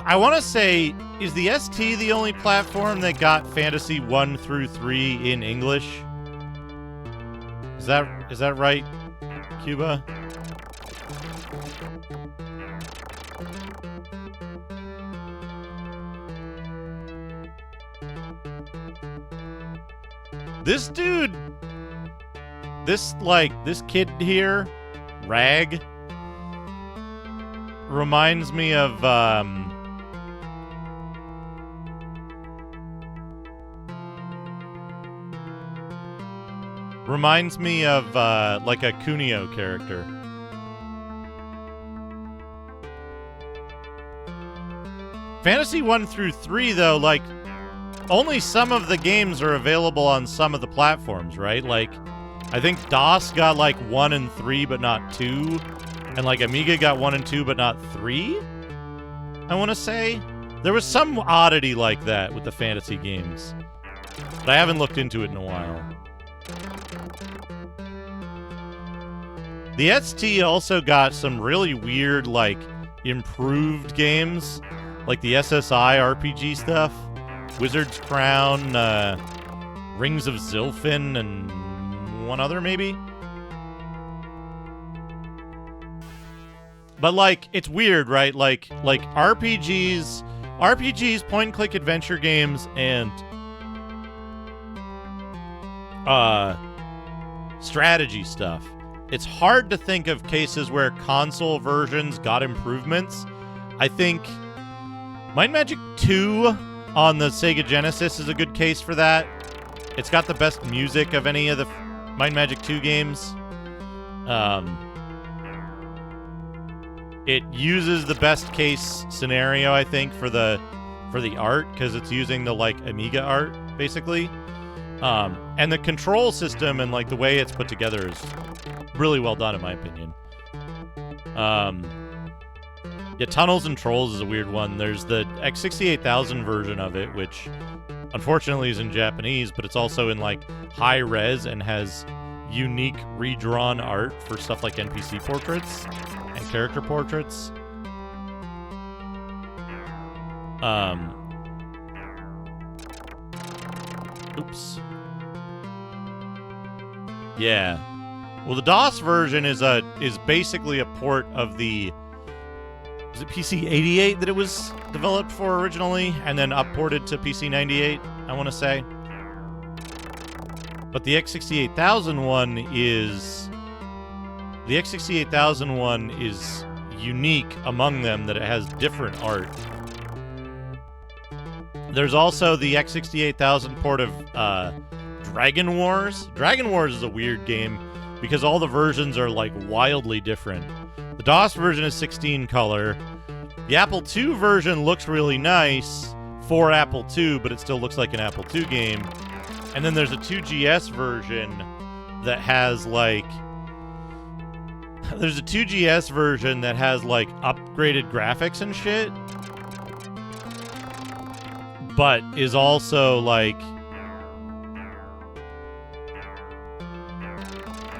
I want to say, is the ST the only platform that got Fantasy 1 through 3 in English? Is that right, Cuba? This dude, this kid here, Rag, reminds me of, like a Kunio character. Fantasy 1 through 3, though, like, only some of the games are available on some of the platforms, right? Like, I think DOS got, like, 1 and 3, but not 2. And, like, Amiga got 1 and 2, but not 3? I want to say. There was some oddity like that with the fantasy games. But I haven't looked into it in a while. The ST also got some really weird, like, improved games. Like the SSI RPG stuff. Wizard's Crown, Rings of Zilfin, and one other, maybe? But, like, it's weird, right? Like RPGs, point-and-click adventure games, and strategy stuff. It's hard to think of cases where console versions got improvements. I think Might and Magic 2 on the Sega Genesis is a good case for that. It's got the best music of any of the Might and Magic 2 games. It uses the best case scenario, I think, for the art, because it's using the, like, Amiga art, basically. And the control system and, like, the way it's put together is really well done, in my opinion. Yeah, Tunnels and Trolls is a weird one. There's the X68000 version of it, which unfortunately is in Japanese, but it's also in, like, high res and has unique redrawn art for stuff like NPC portraits and character portraits. Oops. Yeah. Well, the DOS version is basically a port of the... Was it PC-88 that it was developed for originally, and then upported to PC-98, I want to say. But the X68000 one is... The X68000 one is unique among them, that it has different art. There's also the X68000 port of Dragon Wars. Dragon Wars is a weird game because all the versions are, like, wildly different. The DOS version is 16 color. The Apple II version looks really nice for Apple II, but it still looks like an Apple II game. And then there's a 2GS version that has like... There's a 2GS version that has like upgraded graphics and shit, but is also like,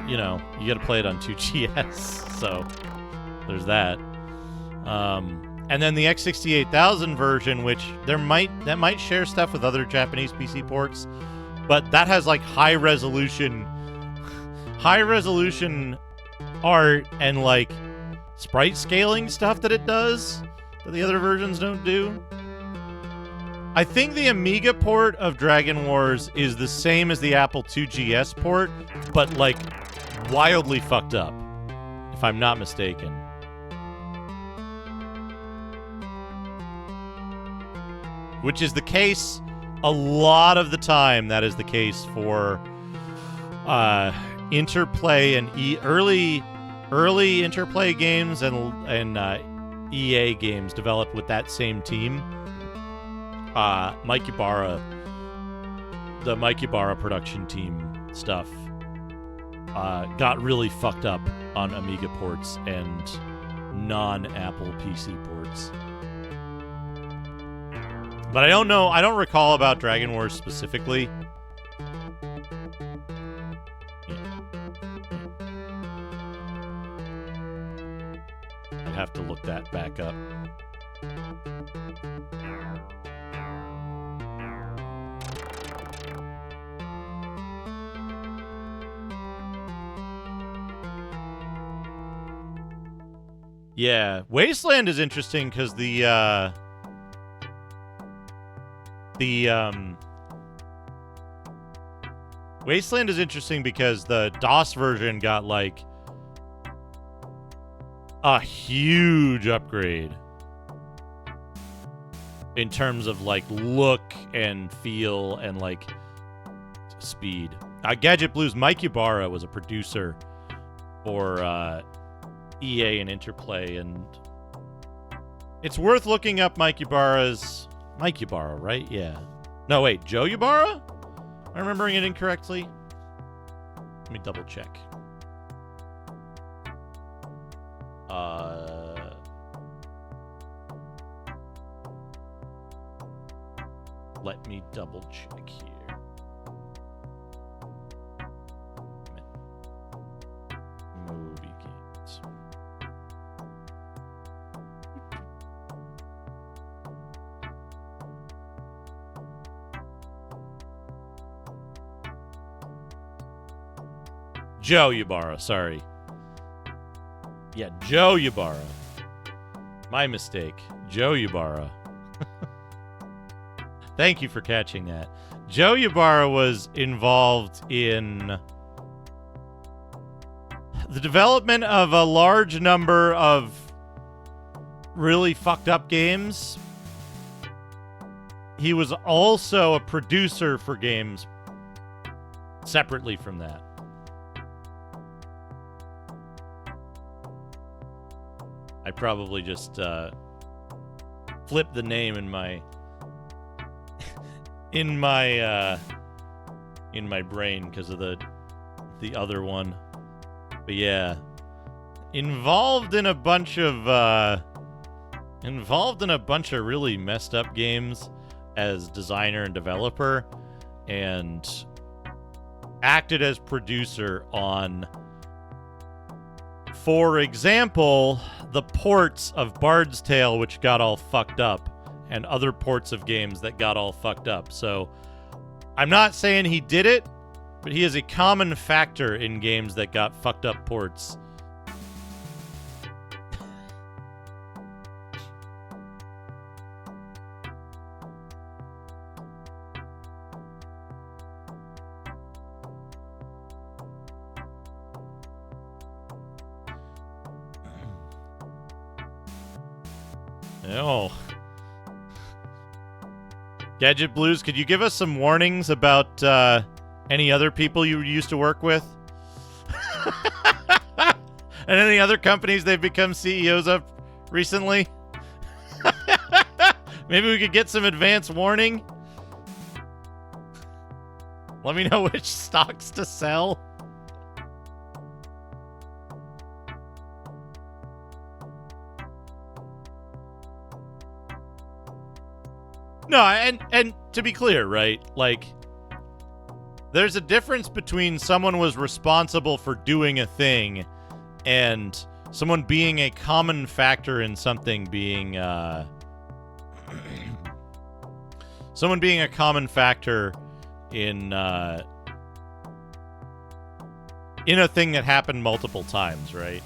you know, you gotta play it on 2GS, so there's that. And then the X68000 version, which that might share stuff with other Japanese PC ports, but that has like high resolution art and like sprite scaling stuff that it does that the other versions don't do. I think the Amiga port of Dragon Wars is the same as the Apple II GS port, but like wildly fucked up, if I'm not mistaken. Which is the case a lot of the time. That is the case for Interplay and early Interplay games and EA games developed with that same team. Mike Ybarra, the Mike Ybarra production team stuff, got really fucked up on Amiga ports and non-Apple PC ports. But I don't know. I don't recall about Dragon Wars specifically. I'd have to look that back up. Yeah, Wasteland is interesting because the Wasteland is interesting because the DOS version got like a huge upgrade in terms of like look and feel and like speed. Gadget Blues, Mike Ybarra was a producer for EA and Interplay, and it's worth looking up Mike Ybarra's... Mike Ybarra, right? Yeah. No, wait, Joe Ybarra? Am I remembering it incorrectly? Let me double check. Let me double check here. Movie games. Joe Ybarra, sorry. Yeah, Joe Ybarra. My mistake. Joe Ybarra. Thank you for catching that. Joe Ybarra was involved in the development of a large number of really fucked up games. He was also a producer for games separately from that. I probably just flipped the name in my in my brain because of the other one. But yeah, involved in a bunch of really messed up games as designer and developer, and acted as producer on, for example, the ports of Bard's Tale, which got all fucked up, and other ports of games that got all fucked up. So I'm not saying he did it, but he is a common factor in games that got fucked up ports. Oh. Gadget Blues, could you give us some warnings about any other people you used to work with? And any other companies they've become CEOs of recently? Maybe we could get some advance warning. Let me know which stocks to sell. No, and to be clear, right? Like, there's a difference between someone was responsible for doing a thing and someone being a common factor in something being, someone being a common factor in a thing that happened multiple times, right?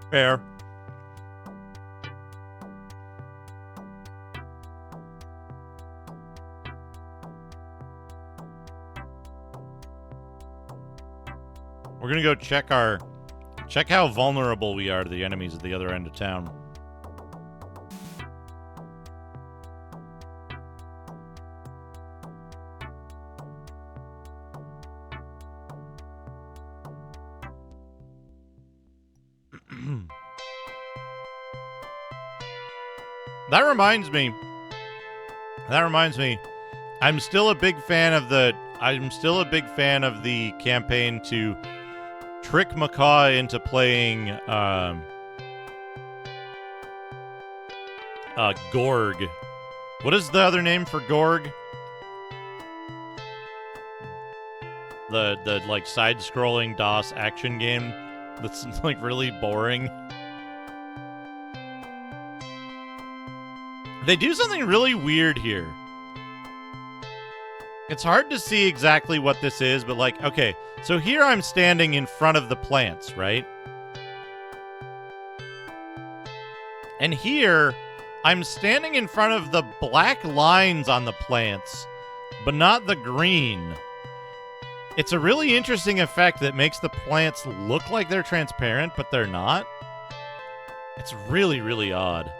Fair. We're gonna go check how vulnerable we are to the enemies at the other end of town. That reminds me. I'm still a big fan of the campaign to trick Macaw into playing Gorg. What is the other name for Gorg? The like side-scrolling DOS action game that's like really boring. They do something really weird here. It's hard to see exactly what this is, but like, okay, so here I'm standing in front of the plants, right? And here, I'm standing in front of the black lines on the plants, but not the green. It's a really interesting effect that makes the plants look like they're transparent, but they're not. It's really, really odd.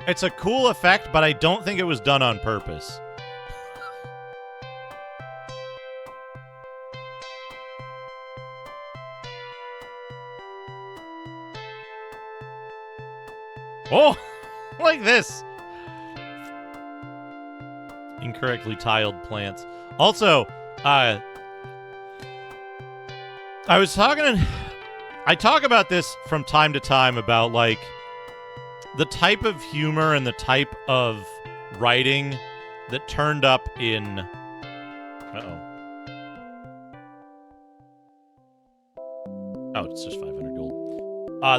It's a cool effect, but I don't think it was done on purpose. Oh, like this. Incorrectly tiled plants. Also, I talk about this from time to time about like the type of humor and the type of writing that turned up in Oh, it's just 500 gold.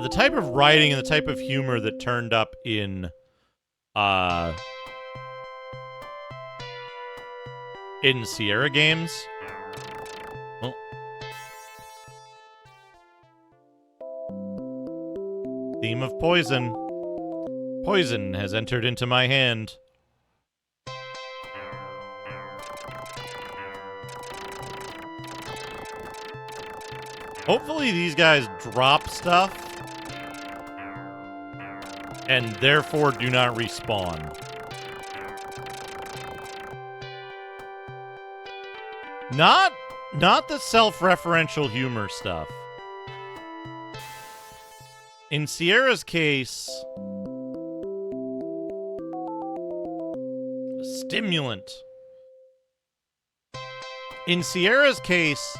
The type of writing and the type of humor that turned up in Sierra games. Well, theme of poison. Poison has entered into my hand. Hopefully these guys drop stuff and therefore do not respawn. Not the self-referential humor stuff. In Sierra's case, stimulant. In Sierra's case,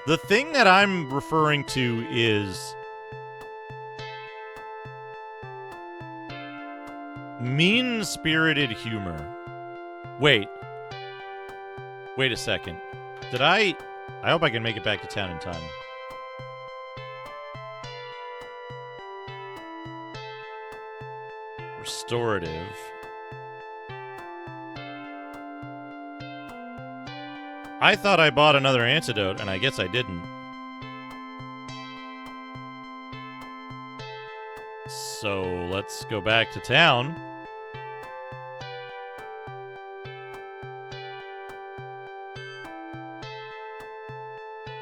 the thing that I'm referring to is mean-spirited humor. Wait a second. Did I hope I can make it back to town in time. Restorative. I thought I bought another antidote, and I guess I didn't. So let's go back to town.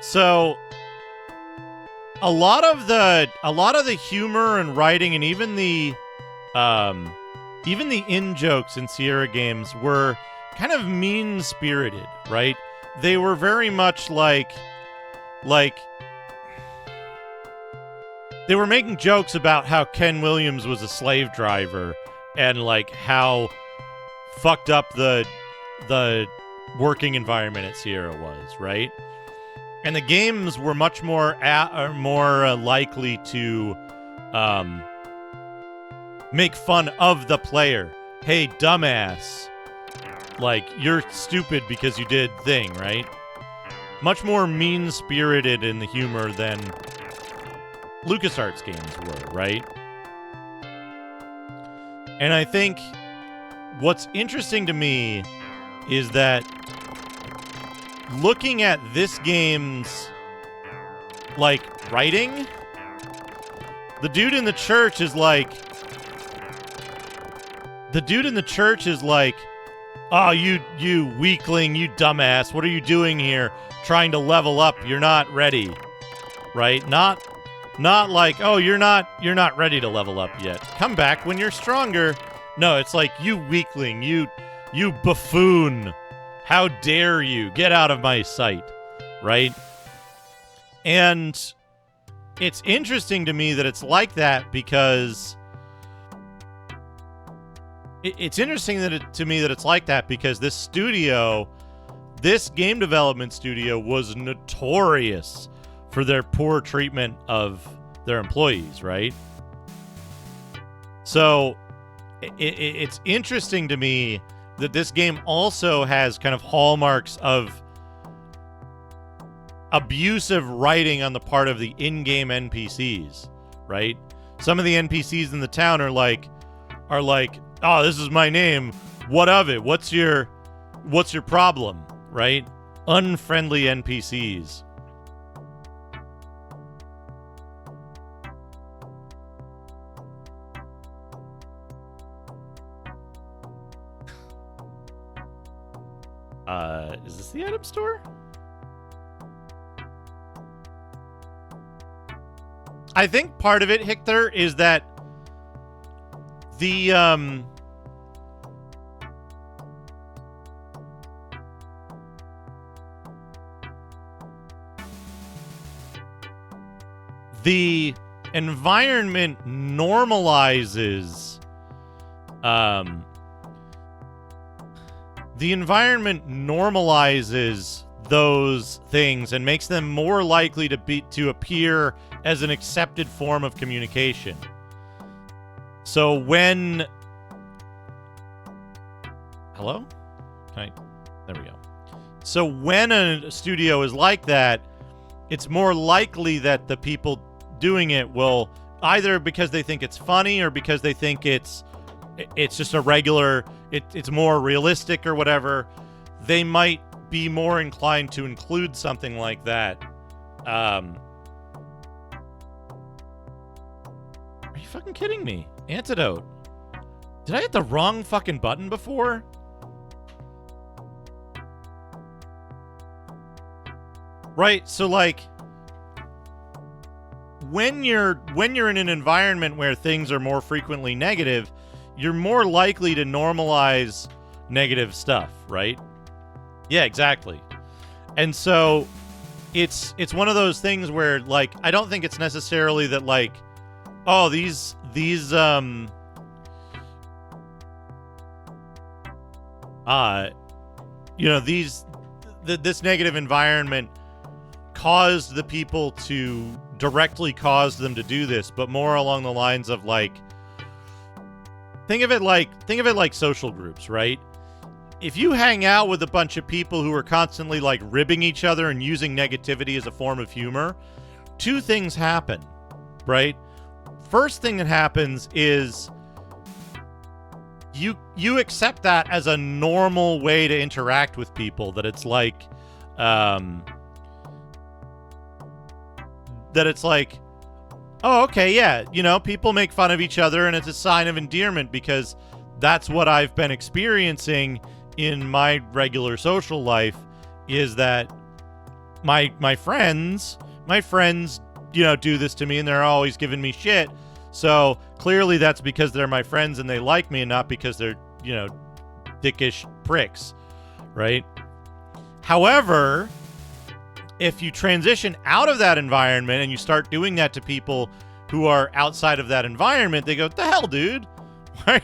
So, a lot of the humor and writing and even the in jokes in Sierra games were kind of mean-spirited, right? They were very much like they were making jokes about how Ken Williams was a slave driver and like how fucked up the working environment at Sierra was, right? And the games were much more likely to make fun of the player. Hey, dumbass. Like, you're stupid because you did thing, right? Much more mean-spirited in the humor than LucasArts games were, right? And I think what's interesting to me is that looking at this game's, like, writing, the dude in the church is like, oh, you weakling, you dumbass, what are you doing here? Trying to level up, you're not ready. Right? Not like, oh, you're not ready to level up yet. Come back when you're stronger. No, it's like, you weakling, you buffoon. How dare you? Get out of my sight. Right? And it's interesting to me that it's like that because it's interesting to me that it's like that because this game development studio was notorious for their poor treatment of their employees, right? So it's interesting to me that this game also has kind of hallmarks of abusive writing on the part of the in-game NPCs, right? Some of the NPCs in the town are like, oh, this is my name. What of it? What's your problem, right? Unfriendly NPCs. Is this the item store? I think part of it, Hictor, is that the environment normalizes those things and makes them more likely to appear as an accepted form of communication. So when... Hello? There we go. So when a studio is like that, it's more likely that the people doing it will, either because they think it's funny or because they think it's just a regular, it's more realistic or whatever, they might be more inclined to include something like that. Are you fucking kidding me? Antidote. Did I hit the wrong fucking button before? Right, so like when you're in an environment where things are more frequently negative, you're more likely to normalize negative stuff, right? Yeah, exactly. And so it's one of those things where, like, I don't think it's necessarily that, like, oh, this negative environment caused the people to directly cause them to do this, but more along the lines of, like, think of it like social groups, right? If you hang out with a bunch of people who are constantly, like, ribbing each other and using negativity as a form of humor, two things happen, right? First thing that happens is you accept that as a normal way to interact with people, that it's like oh, okay, yeah, people make fun of each other and it's a sign of endearment because that's what I've been experiencing in my regular social life, is that my friends do this to me, and they're always giving me shit. So clearly that's because they're my friends and they like me, and not because they're, dickish pricks, right? However, if you transition out of that environment and you start doing that to people who are outside of that environment, they go, "The hell, dude? Why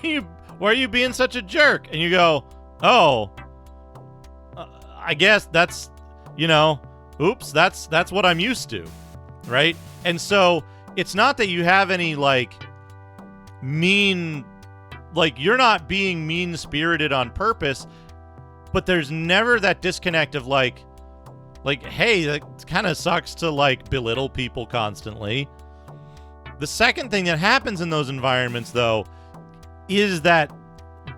are you being such a jerk?" And you go, "Oh, I guess that's, oops, that's what I'm used to," right? And so it's not that you have any mean, you're not being mean-spirited on purpose, but there's never that disconnect of hey, that kind of sucks to belittle people constantly. The second thing that happens in those environments, though, is that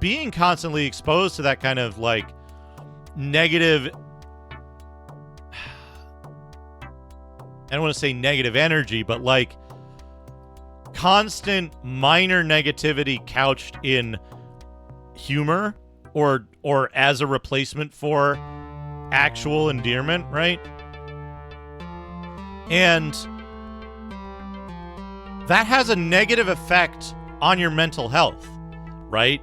being constantly exposed to that kind of negative, I don't want to say negative energy, but constant minor negativity couched in humor or as a replacement for actual endearment, right? And that has a negative effect on your mental health, right?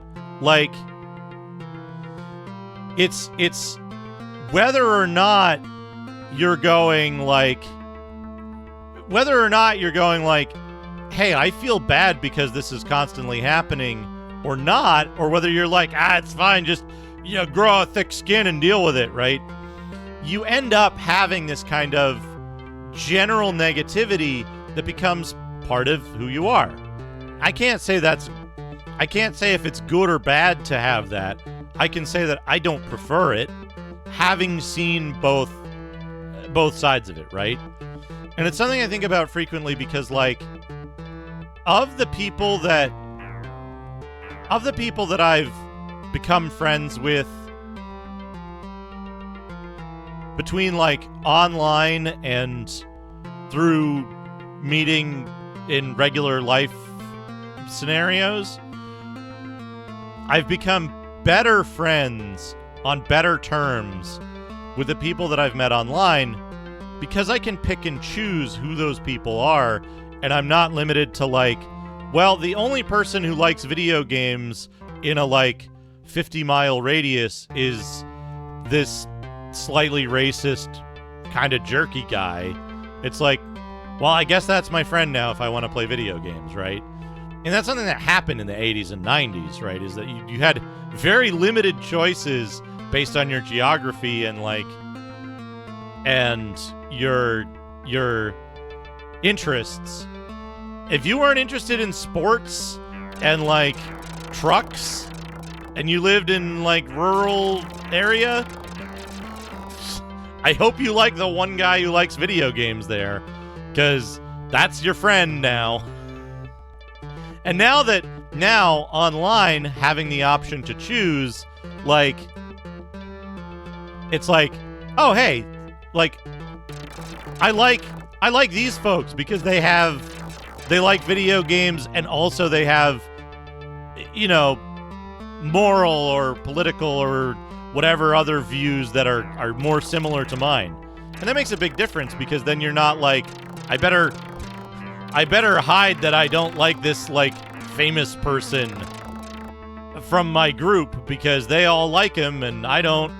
It's whether or not you're going hey, I feel bad because this is constantly happening, or not, or whether you're it's fine, just grow a thick skin and deal with it, right? You end up having this kind of general negativity that becomes part of who you are. I can't say if it's good or bad to have that. I can say that I don't prefer it, having seen both sides of it, right? And it's something I think about frequently because of the people that I've become friends with between online and through meeting in regular life scenarios, I've become better friends on better terms with the people that I've met online because I can pick and choose who those people are, and I'm not limited to the only person who likes video games in a 50-mile radius is this slightly racist kind of jerky guy. It's well, I guess that's my friend now if I want to play video games, right? And that's something that happened in the 80s and 90s, right? Is that you had very limited choices based on your geography and your interests. If you weren't interested in sports and trucks and you lived in rural area, I hope you like the one guy who likes video games there, because that's your friend now. And now online, having the option to choose, it's oh, hey, I like these folks because they like video games, and also they have, moral or political or whatever other views that are more similar to mine. And that makes a big difference, because then you're not I better hide that I don't like this famous person from my group because they all like him and I don't,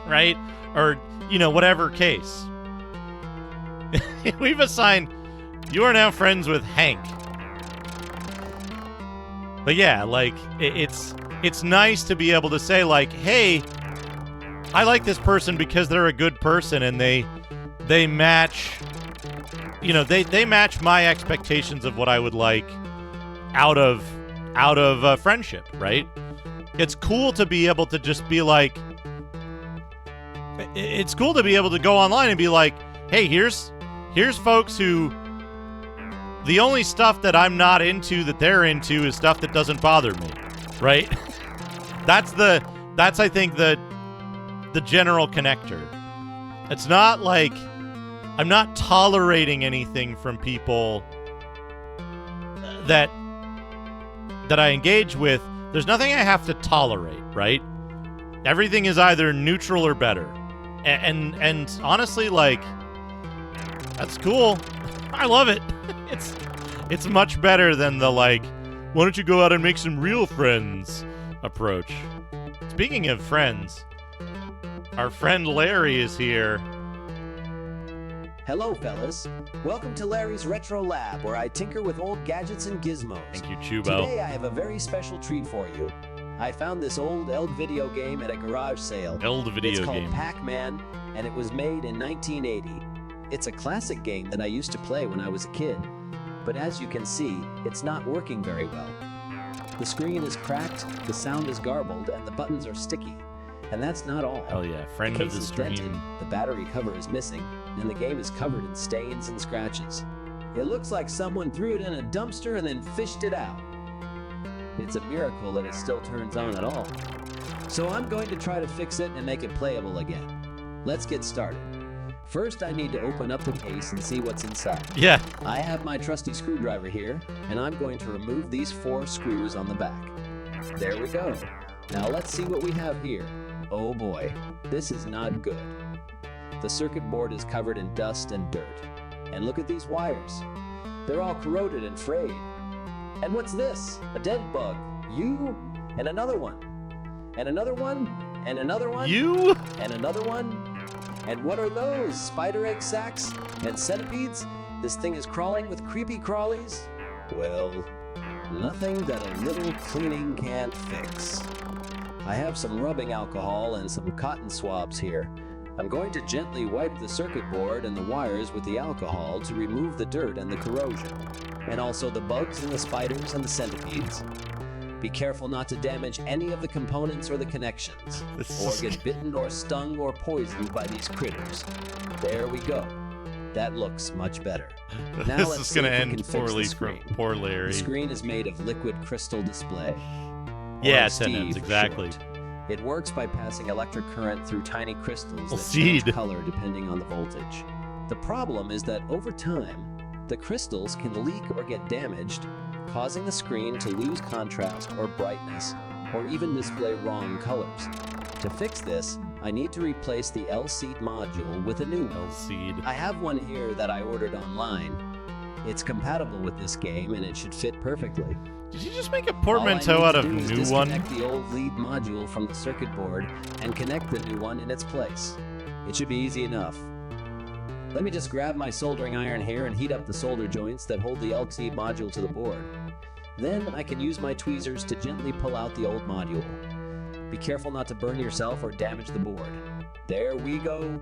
right? Or, whatever case. We've assigned, you are now friends with Hank. But yeah, it's nice to be able to say hey, I like this person because they're a good person and they match, they match my expectations of what I would like out of friendship, right? It's cool to be able to just be it's cool to be able to go online and be hey, here's folks who the only stuff that I'm not into that they're into is stuff that doesn't bother me, right? That's I think the general connector. It's not I'm not tolerating anything from people that I engage with. There's nothing I have to tolerate, right? Everything is either neutral or better. And honestly, that's cool. I love it. It's much better than the, like, why don't you go out and make some real friends approach. Speaking of friends, our friend Larry is here. Hello, fellas. Welcome to Larry's Retro Lab, where I tinker with old gadgets and gizmos. Thank you, Chubo. Today, I have a very special treat for you. I found this old Eld video game at a garage sale. Eld video It's called game. Pac-Man, and it was made in 1980. It's a classic game that I used to play when I was a kid. But as you can see, it's not working very well. The screen is cracked, the sound is garbled, and the buttons are sticky. And that's not all. Hell yeah, friend The of case the is stream. dented, the battery cover is missing, and the game is covered in stains and scratches. It looks like someone threw it in a dumpster and then fished it out. It's a miracle that it still turns on at all. So I'm going to try to fix it and make it playable again. Let's get started. First, I need to open up the case and see what's inside. Yeah. I have my trusty screwdriver here, and I'm going to remove these 4 screws on the back. There we go. Now let's see what we have here. Oh boy, this is not good. The circuit board is covered in dust and dirt. And look at these wires. They're all corroded and frayed. And what's this? A dead bug. You, and another one. And another one, and another one. You? And another one. And what are those? Spider egg sacs? And centipedes? This thing is crawling with creepy crawlies? Well, nothing that a little cleaning can't fix. I have some rubbing alcohol and some cotton swabs here. I'm going to gently wipe the circuit board and the wires with the alcohol to remove the dirt and the corrosion, and also the bugs and the spiders and the centipedes. Be careful not to damage any of the components or the connections, or get bitten or stung or poisoned by these critters. There we go. That looks much better. Now This let's is see gonna if we can end fix the poorly for screen. poor Larry. The screen is made of liquid crystal display. Yeah, Or Steve Tenants, for exactly. short. It works by passing electric current through tiny crystals that Seed. change color depending on the voltage. The problem is that over time, the crystals can leak or get damaged, causing the screen to lose contrast or brightness, or even display wrong colors. To fix this, I need to replace the L-seed module with a new one. L-seed. I have one here that I ordered online. It's compatible with this game and it should fit perfectly. Did you just make a All I portmanteau need out to of do is new one? disconnect the old lead module from the circuit board and connect the new one in its place. It should be easy enough. Let me just grab my soldering iron here and heat up the solder joints that hold the LT module to the board. Then I can use my tweezers to gently pull out the old module. Be careful not to burn yourself or damage the board. There we go.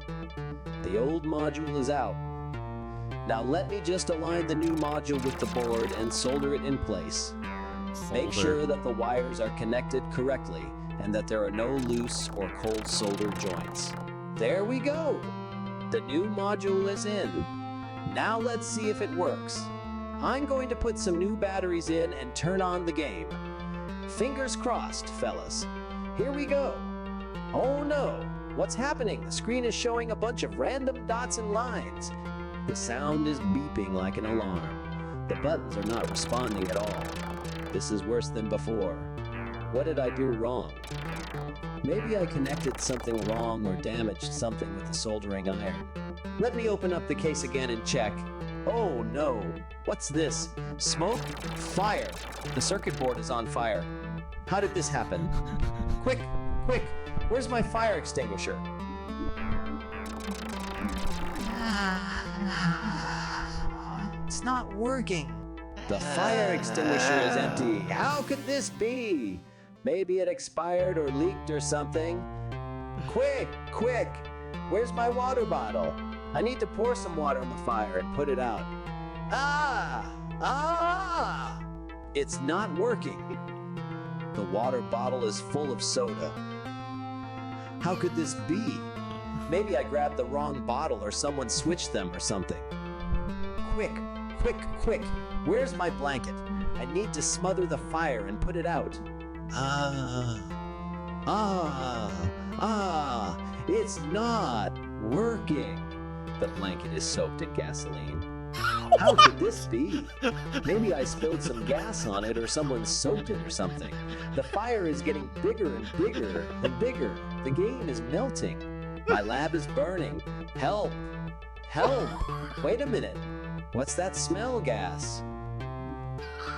The old module is out. Now let me just align the new module with the board and solder it in place. Make sure that the wires are connected correctly and that there are no loose or cold solder joints. There we go! The new module is in. Now let's see if it works. I'm going to put some new batteries in and turn on the game. Fingers crossed, fellas. Here we go. Oh no! What's happening? The screen is showing a bunch of random dots and lines. The sound is beeping like an alarm. The buttons are not responding at all. This is worse than before. What did I do wrong? Maybe I connected something wrong or damaged something with the soldering iron. Let me open up the case again and check. Oh no! What's this? Smoke? Fire! The circuit board is on fire. How did this happen? Quick! Quick! Where's my fire extinguisher? It's not working. The fire extinguisher is empty. How could this be? Maybe it expired or leaked or something. Quick, quick! Where's my water bottle? I need to pour some water on the fire and put it out. Ah! It's not working. The water bottle is full of soda. How could this be? Maybe I grabbed the wrong bottle or someone switched them or something. Quick, quick, quick! Where's my blanket? I need to smother the fire and put it out. It's not working. The blanket is soaked in gasoline. How could this be? Maybe I spilled some gas on it or someone soaked it or something. The fire is getting bigger and bigger and bigger. The game is melting. My lab is burning. Help! Help! Wait a minute. What's that smell gas?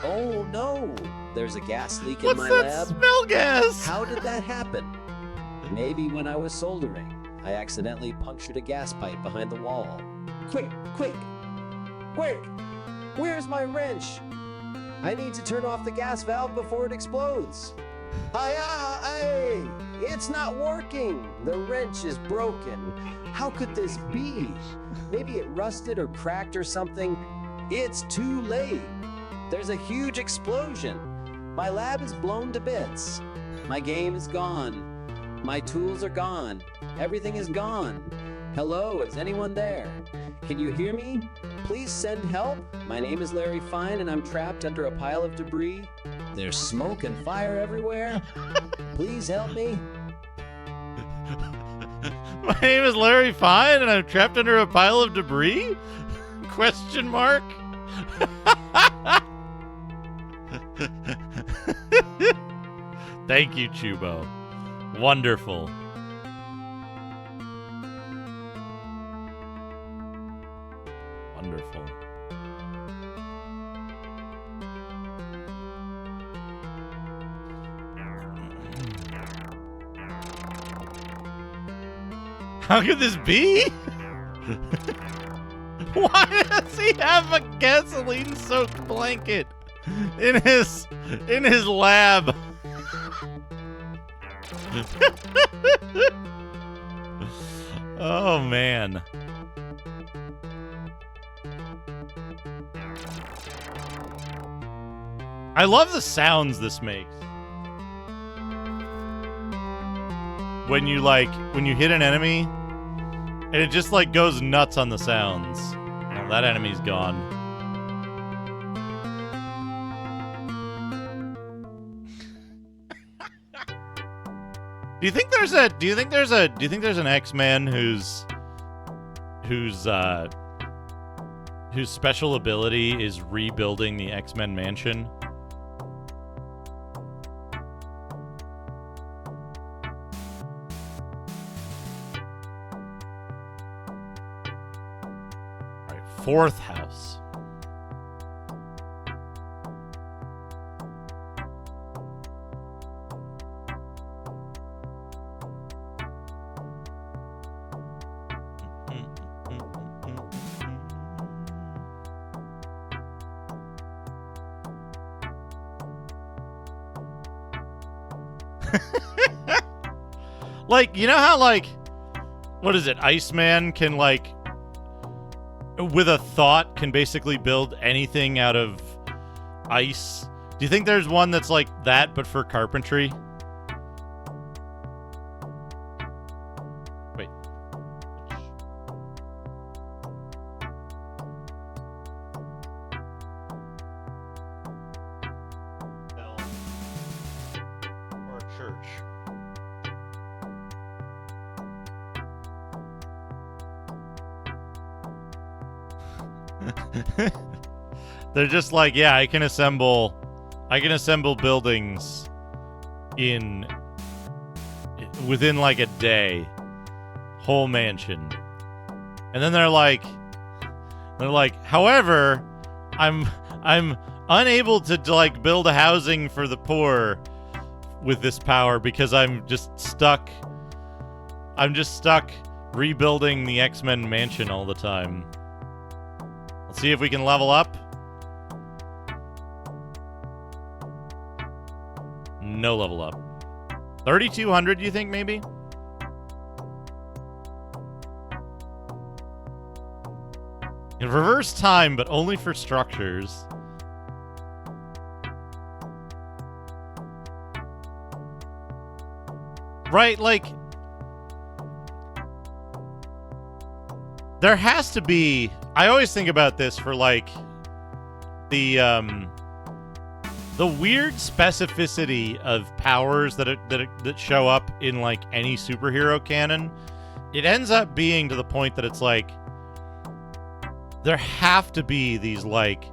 Oh no! There's a gas leak in my What's that lab. smell gas? How did that happen? Maybe when I was soldering, I accidentally punctured a gas pipe behind the wall. Quick! Quick! Quick! Where's my wrench? I need to turn off the gas valve before it explodes. Hey! It's not working! The wrench is broken. How could this be? Maybe it rusted or cracked or something. It's too late. There's a huge explosion. My lab is blown to bits. My game is gone. My tools are gone. Everything is gone. Hello, is anyone there? Can you hear me? Please send help. My name is Larry Fine and I'm trapped under a pile of debris. There's smoke and fire everywhere. Please help me. My name is Larry Fine and I'm trapped under a pile of debris? Question mark? Thank you, Chubo. Wonderful. Wonderful. How could this be? Why does he have a gasoline-soaked blanket in his lab? Oh man. I love the sounds this makes. When you hit an enemy and it just like goes nuts on the sounds. Oh, that enemy's gone. Do you think there's an X-Man whose special ability is rebuilding the X-Men mansion? All right, fourth house. Like, you know how, like, what is it? Iceman can, like, with a thought, can basically build anything out of ice. Do you think there's one that's like that, but for carpentry? Wait. Or a church. They're just like, yeah, I can assemble buildings within like a day, whole mansion. And then they're like, however, I'm unable to like build a housing for the poor with this power because I'm just stuck rebuilding the X-Men mansion all the time. Let's see if we can level up. No level up. 3,200, you think, maybe? In reverse time, but only for structures. Right, like... there has to be... I always think about this for, like, the weird specificity of powers that show up in, like, any superhero canon. It ends up being to the point that it's, like, there have to be these, like,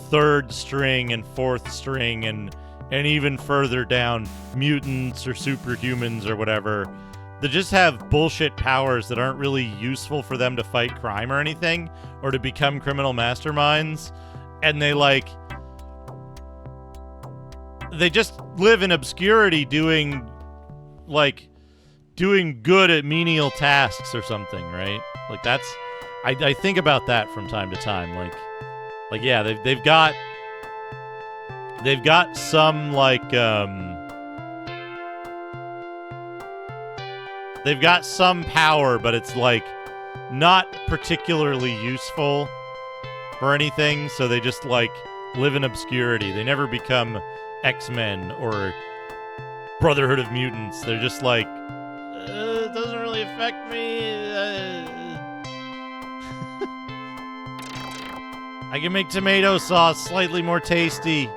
third string and fourth string and even further down mutants or superhumans or whatever that just have bullshit powers that aren't really useful for them to fight crime or anything, or to become criminal masterminds, and they just live in obscurity doing good at menial tasks or something, right? Like that's, I think about that from time to time. Like yeah, they've got some they've got some power, but it's like not particularly useful for anything, so they just like live in obscurity. They never become X-Men or Brotherhood of Mutants. They're just like, it doesn't really affect me. I can make tomato sauce slightly more tasty.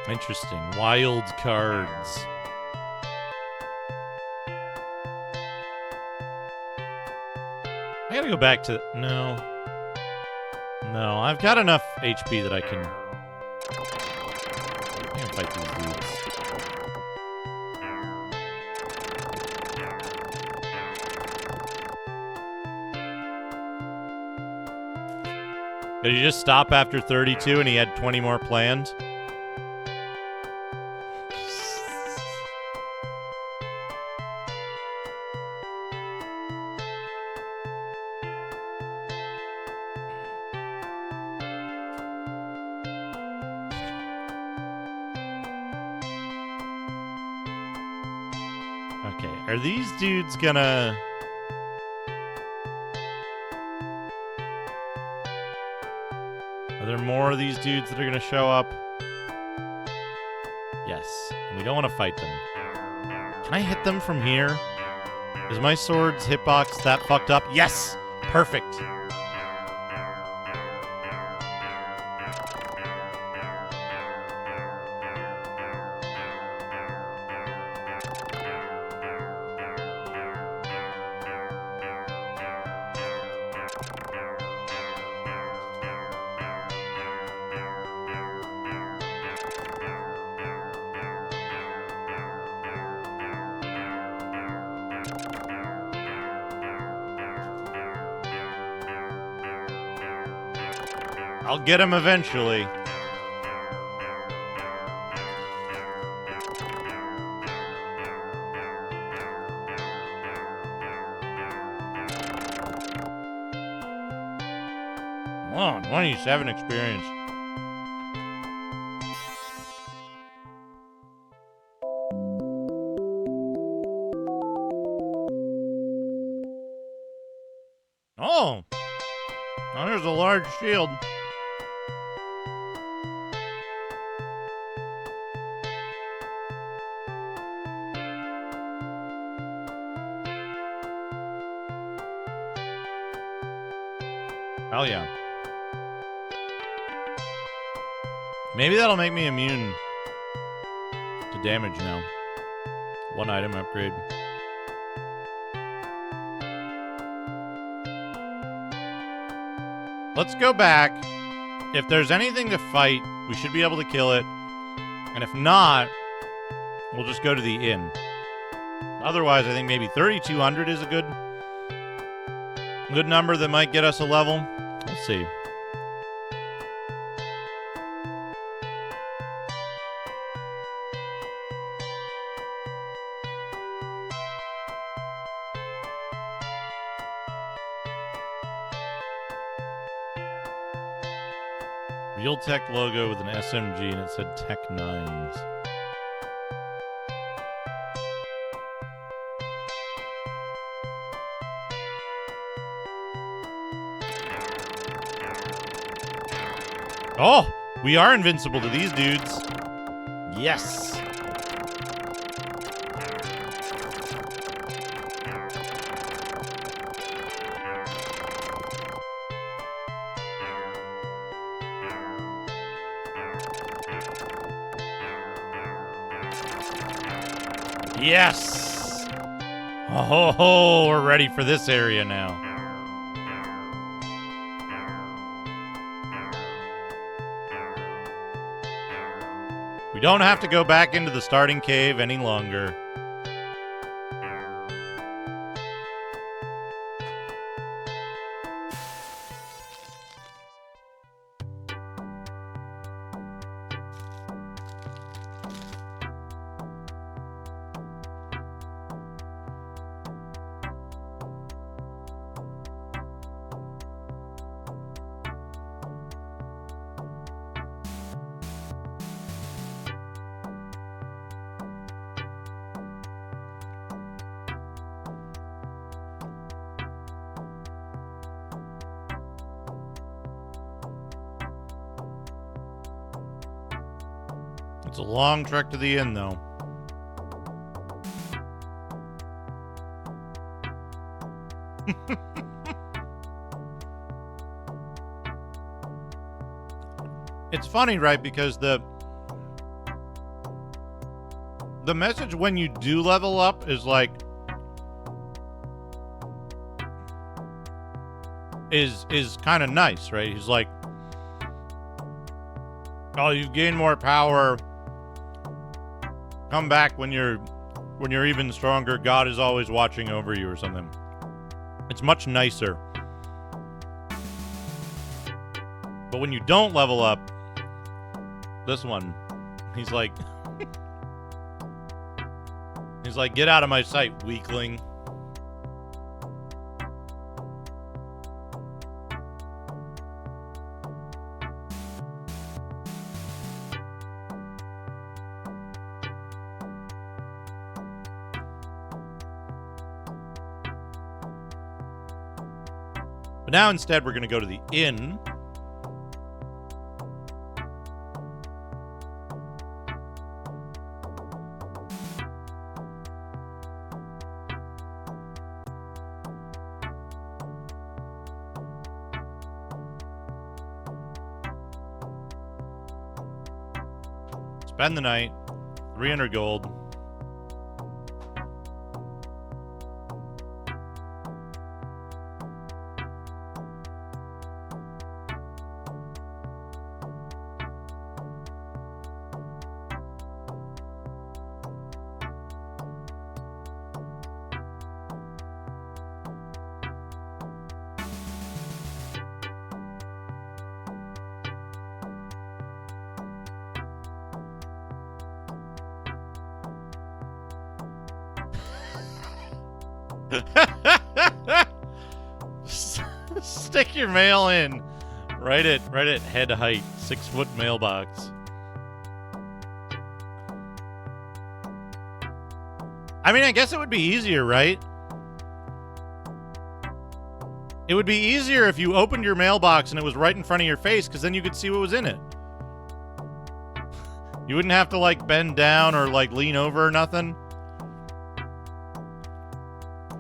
Interesting. Wild cards. I gotta go back to... No. No, I've got enough HP that I can fight these dudes. Did he just stop after 32 and he had 20 more planned? Are these dudes gonna... Are there more of these dudes that are gonna show up? Yes. And we don't want to fight them. Can I hit them from here? Is my sword's hitbox that fucked up? Yes! Perfect! I'll get him eventually. Oh, 27 experience. Oh! Oh, there's a large shield. Hell yeah. Maybe that'll make me immune to damage now. One item upgrade. Let's go back. If there's anything to fight, we should be able to kill it. And if not, we'll just go to the inn. Otherwise, I think maybe 3,200 is a good number that might get us a level. We'll see. Realtek logo with an SMG and it said Tech 9s. Oh, we are invincible to these dudes. Yes. Yes! Oh, ho, ho, we're ready for this area now. We don't have to go back into the starting cave any longer. It's a long trek to the inn, though. It's funny, right? Because the message when you do level up is like is kind of nice, right? He's like, "Oh, you've gained more power. Come back when you're even stronger. God is always watching over you," or something. It's much nicer. But when you don't level up, this one, he's like, "Get out of my sight, weakling." But now instead we're going to go to the inn. Spend the night. 300 gold. Stick your mail in right at head height, 6-foot mailbox. I mean, I guess it would be easier, right? It would be easier if you opened your mailbox and it was right in front of your face, because then you could see what was in it. You wouldn't have to like bend down or like lean over or nothing.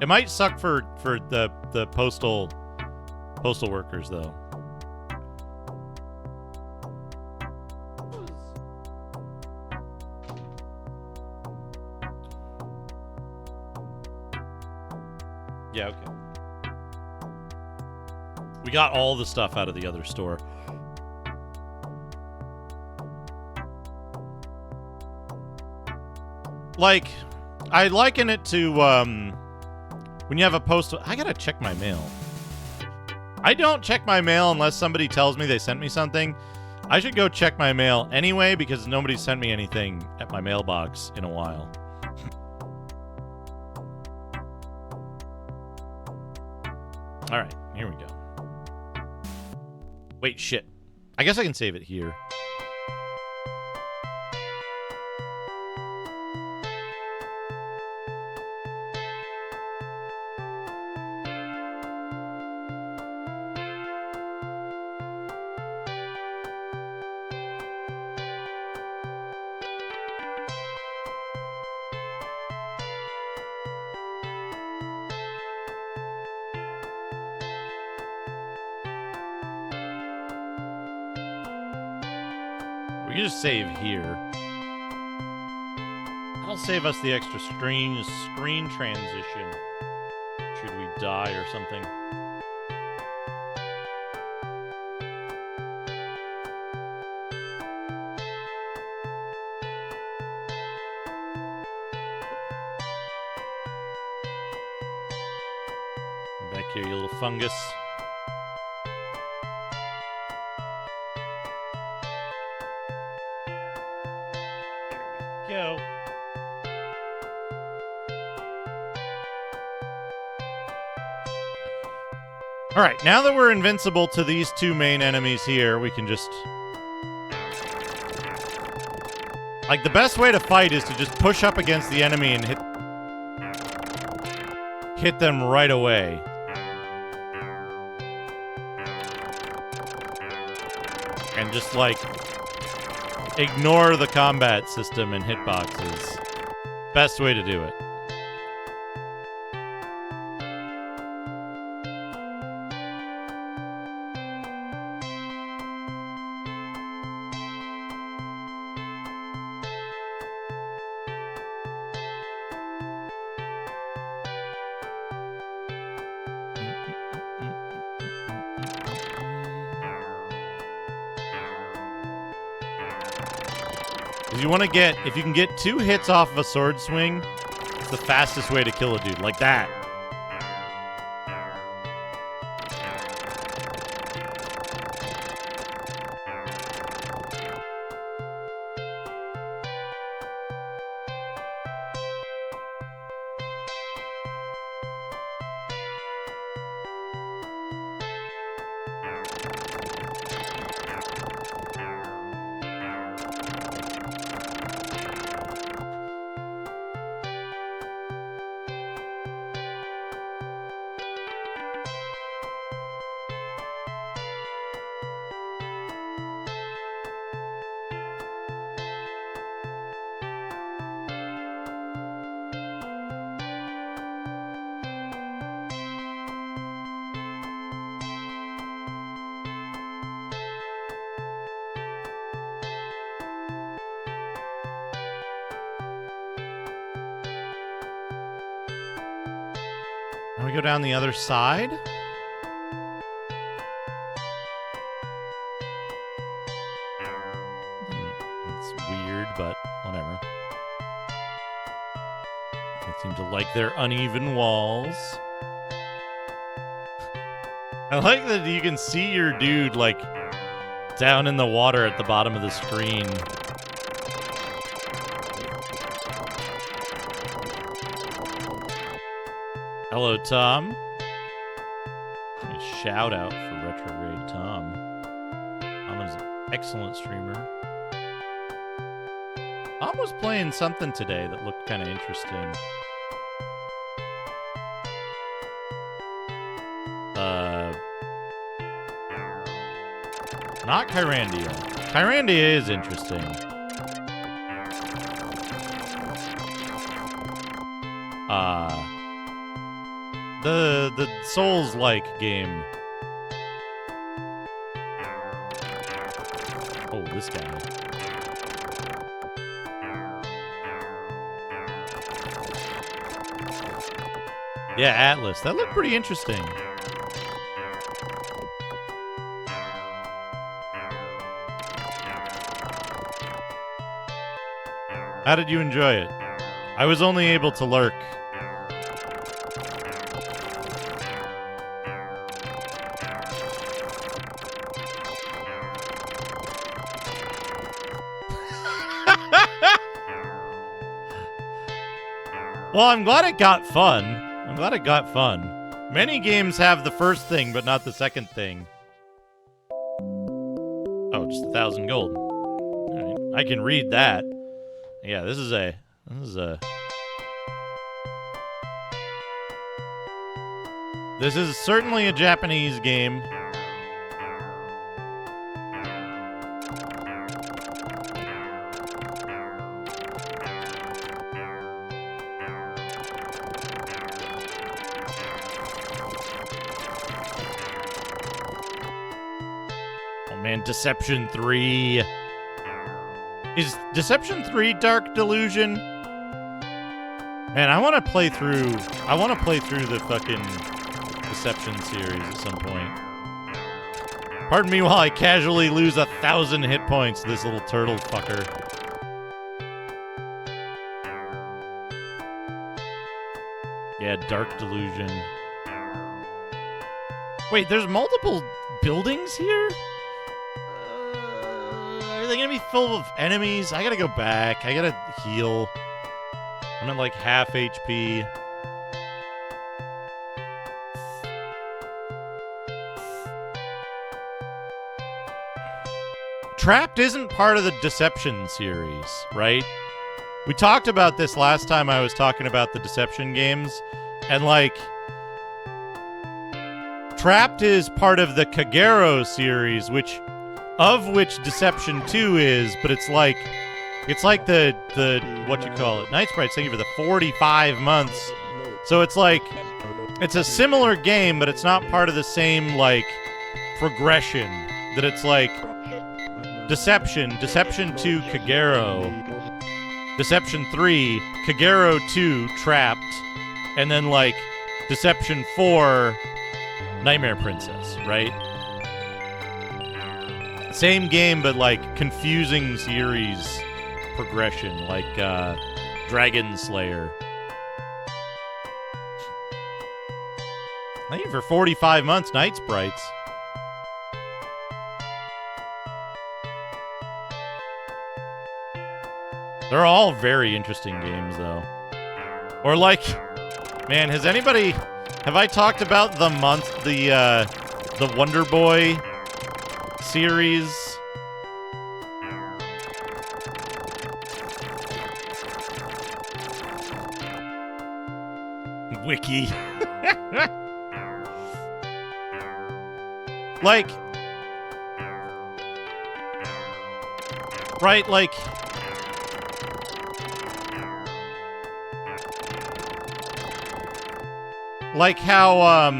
It might suck for the postal workers, though. Yeah, okay. We got all the stuff out of the other store. Like, I liken it to when you have a postal... I gotta check my mail. I don't check my mail unless somebody tells me they sent me something. I should go check my mail anyway because nobody sent me anything at my mailbox in a while. All right, here we go. Wait, shit. I guess I can save it here. We can just save here. I'll save us the extra screen transition. Should we die or something? Back here, you little fungus. There we go. All right, now that we're invincible to these two main enemies here, we can just... Like, the best way to fight is to just push up against the enemy and hit them right away. And just, like, ignore the combat system and hitboxes. Best way to do it. You want to get, if you can get 2 hits off of a sword swing, it's the fastest way to kill a dude, like that. Now we go down the other side. That's weird, but whatever. They seem to like their uneven walls. I like that you can see your dude, like, down in the water at the bottom of the screen. Hello, Tom. A shout out for Retrograde Tom. Tom is an excellent streamer. Tom was playing something today that looked kind of interesting. Not Kyrandia. Kyrandia is interesting. The Souls-like game. Oh, this guy. Yeah, Atlas. That looked pretty interesting. How did you enjoy it? I was only able to lurk. Well, I'm glad it got fun. I'm glad it got fun. Many games have the first thing, but not the second thing. Oh, just 1,000 gold. All right. I can read that. Yeah, this is certainly a Japanese game. Oh man, Deception 3. Is Deception 3 Dark Delusion? Man, I want to play through the fucking Deception series at some point. Pardon me while I casually lose 1,000 hit points to this little turtle fucker. Yeah, Dark Delusion. Wait, there's multiple buildings here? Are they gonna be full of enemies? I gotta go back. I gotta heal. I'm at like half HP. Trapped isn't part of the Deception series, right? We talked about this last time I was talking about the Deception games, and like, Trapped is part of the Kagero series, which Deception 2 is, but it's like the what you call it, Night Sprite's thinking for the 45 months. So it's like, it's a similar game, but it's not part of the same like progression. That it's like Deception 2 Kagero, Deception 3 Kagero 2 Trapped, and then like Deception 4 Nightmare Princess, right? Same game, but like confusing series progression, like Dragon Slayer. Thank you for 45 months, Night Sprites. They're all very interesting games, though. Or like, man, have I talked about the Wonder Boy series? Wiki. Like, right, like how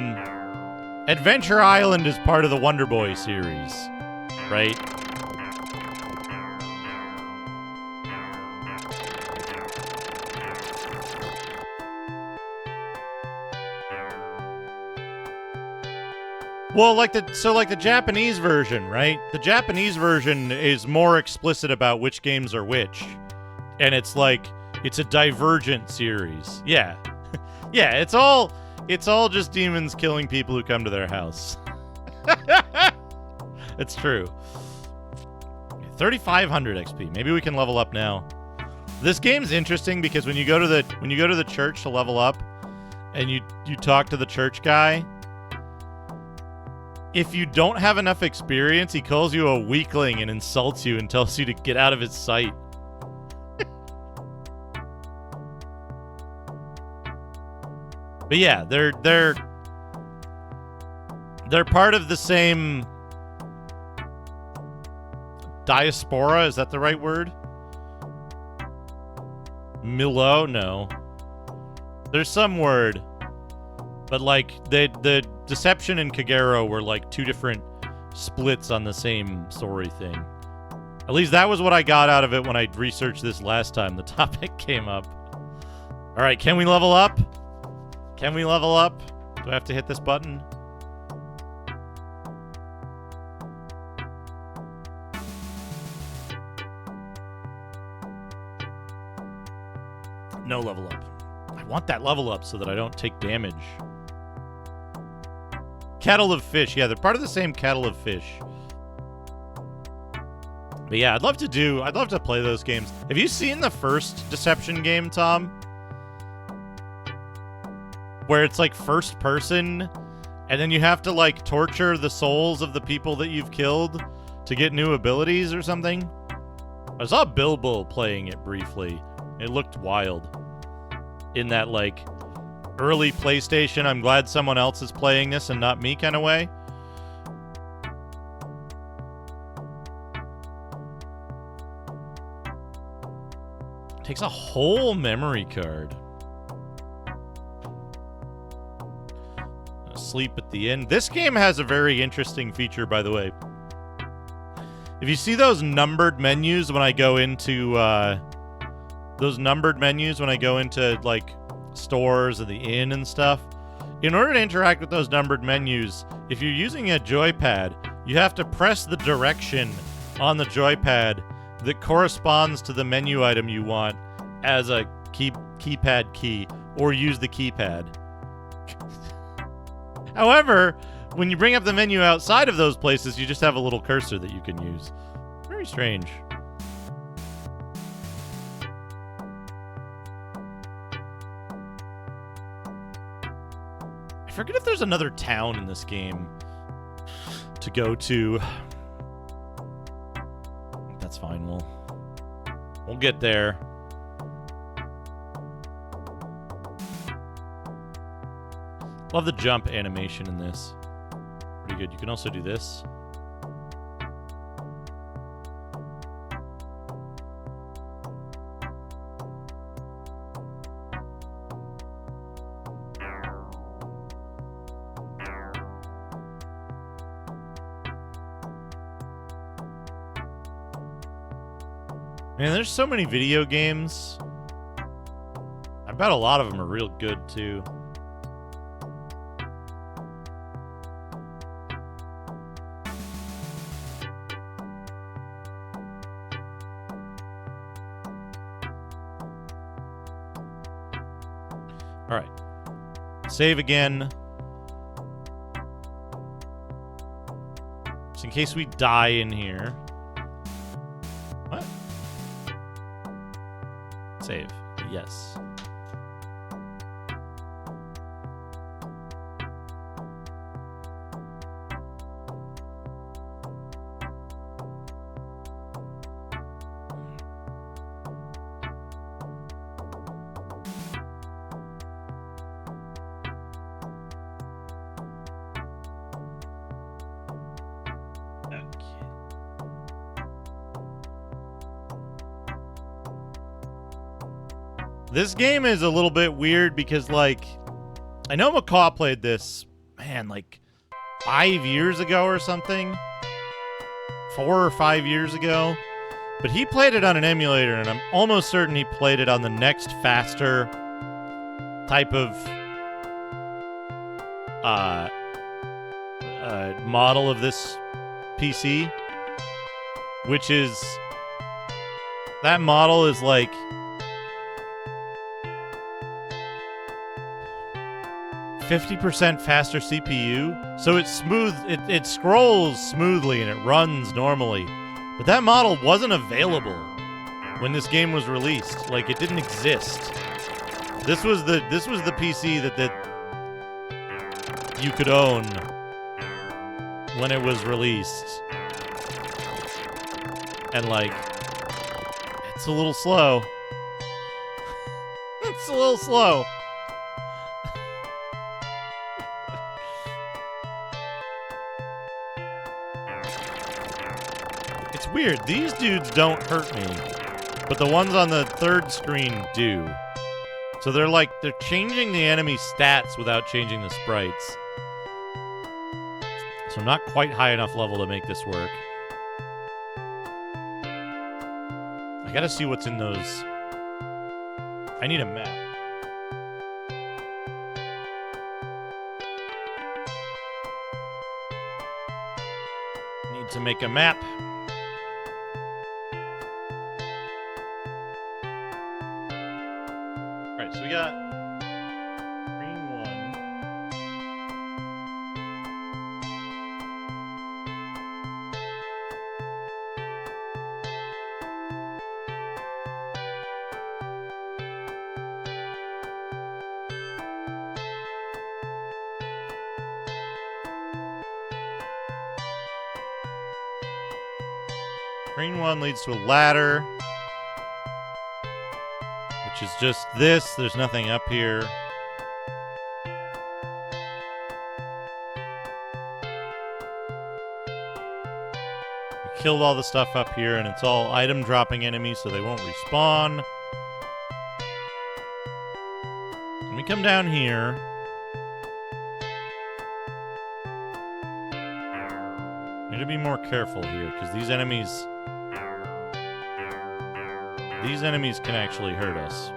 Adventure Island is part of the Wonder Boy series, right? Well, like the Japanese version, right? The Japanese version is more explicit about which games are which. And it's like, it's a divergent series. Yeah. Yeah, it's all just demons killing people who come to their house. It's true. 3,500 XP. Maybe we can level up now. This game's interesting because when you go to the church to level up and you talk to the church guy, if you don't have enough experience, he calls you a weakling and insults you and tells you to get out of his sight. But yeah, they're part of the same diaspora. Is that the right word? Milo? No. There's some word. But like the Deception and Kagero were like two different splits on the same story thing. At least that was what I got out of it when I researched this last time the topic came up. All right, can we level up? Can we level up? Do I have to hit this button? No level up. I want that level up so that I don't take damage. Kettle of Fish. Yeah, they're part of the same Kettle of Fish. But yeah, I'd love to play those games. Have you seen the first Deception game, Tom? Where it's like first person, and then you have to like torture the souls of the people that you've killed to get new abilities or something? I saw Bilbo playing it briefly. It looked wild. In that like early PlayStation, I'm glad someone else is playing this and not me kind of way. It takes a whole memory card. Sleep at the end. This game has a very interesting feature, by the way. If you see those numbered menus when I go into like stores and the inn and stuff. In order to interact with those numbered menus, if you're using a joypad, you have to press the direction on the joypad that corresponds to the menu item you want as a keypad key, or use the keypad. However, when you bring up the menu outside of those places, you just have a little cursor that you can use. Very strange. I forget if there's another town in this game to go to. That's fine. We'll get there. Love the jump animation in this. Pretty good. You can also do this. Man, there's so many video games. I bet a lot of them are real good, too. All right. Save again. Just in case we die in here. What? Save. Yes. This game is a little bit weird because, like, I know McCaw played this, man, like 5 years ago or something. 4 or 5 years ago. But he played it on an emulator, and I'm almost certain he played it on the next faster type of model of this PC. Which is... that model is like... 50% faster CPU, so it's smooth. It scrolls smoothly and it runs normally. But that model wasn't available when this game was released. Like, it didn't exist. This was the PC that you could own when it was released. And like, it's a little slow. It's a little slow. It's weird. These dudes don't hurt me, but the ones on the third screen do. So they're changing the enemy stats without changing the sprites. So I'm not quite high enough level to make this work. I gotta see what's in those. I need a map. Need to make a map. Alright, so we got green one. Green one leads to a ladder, which is just this. There's nothing up here. We killed all the stuff up here, and it's all item dropping enemies, so they won't respawn. When we come down here, need to be more careful here, because these enemies can actually hurt us.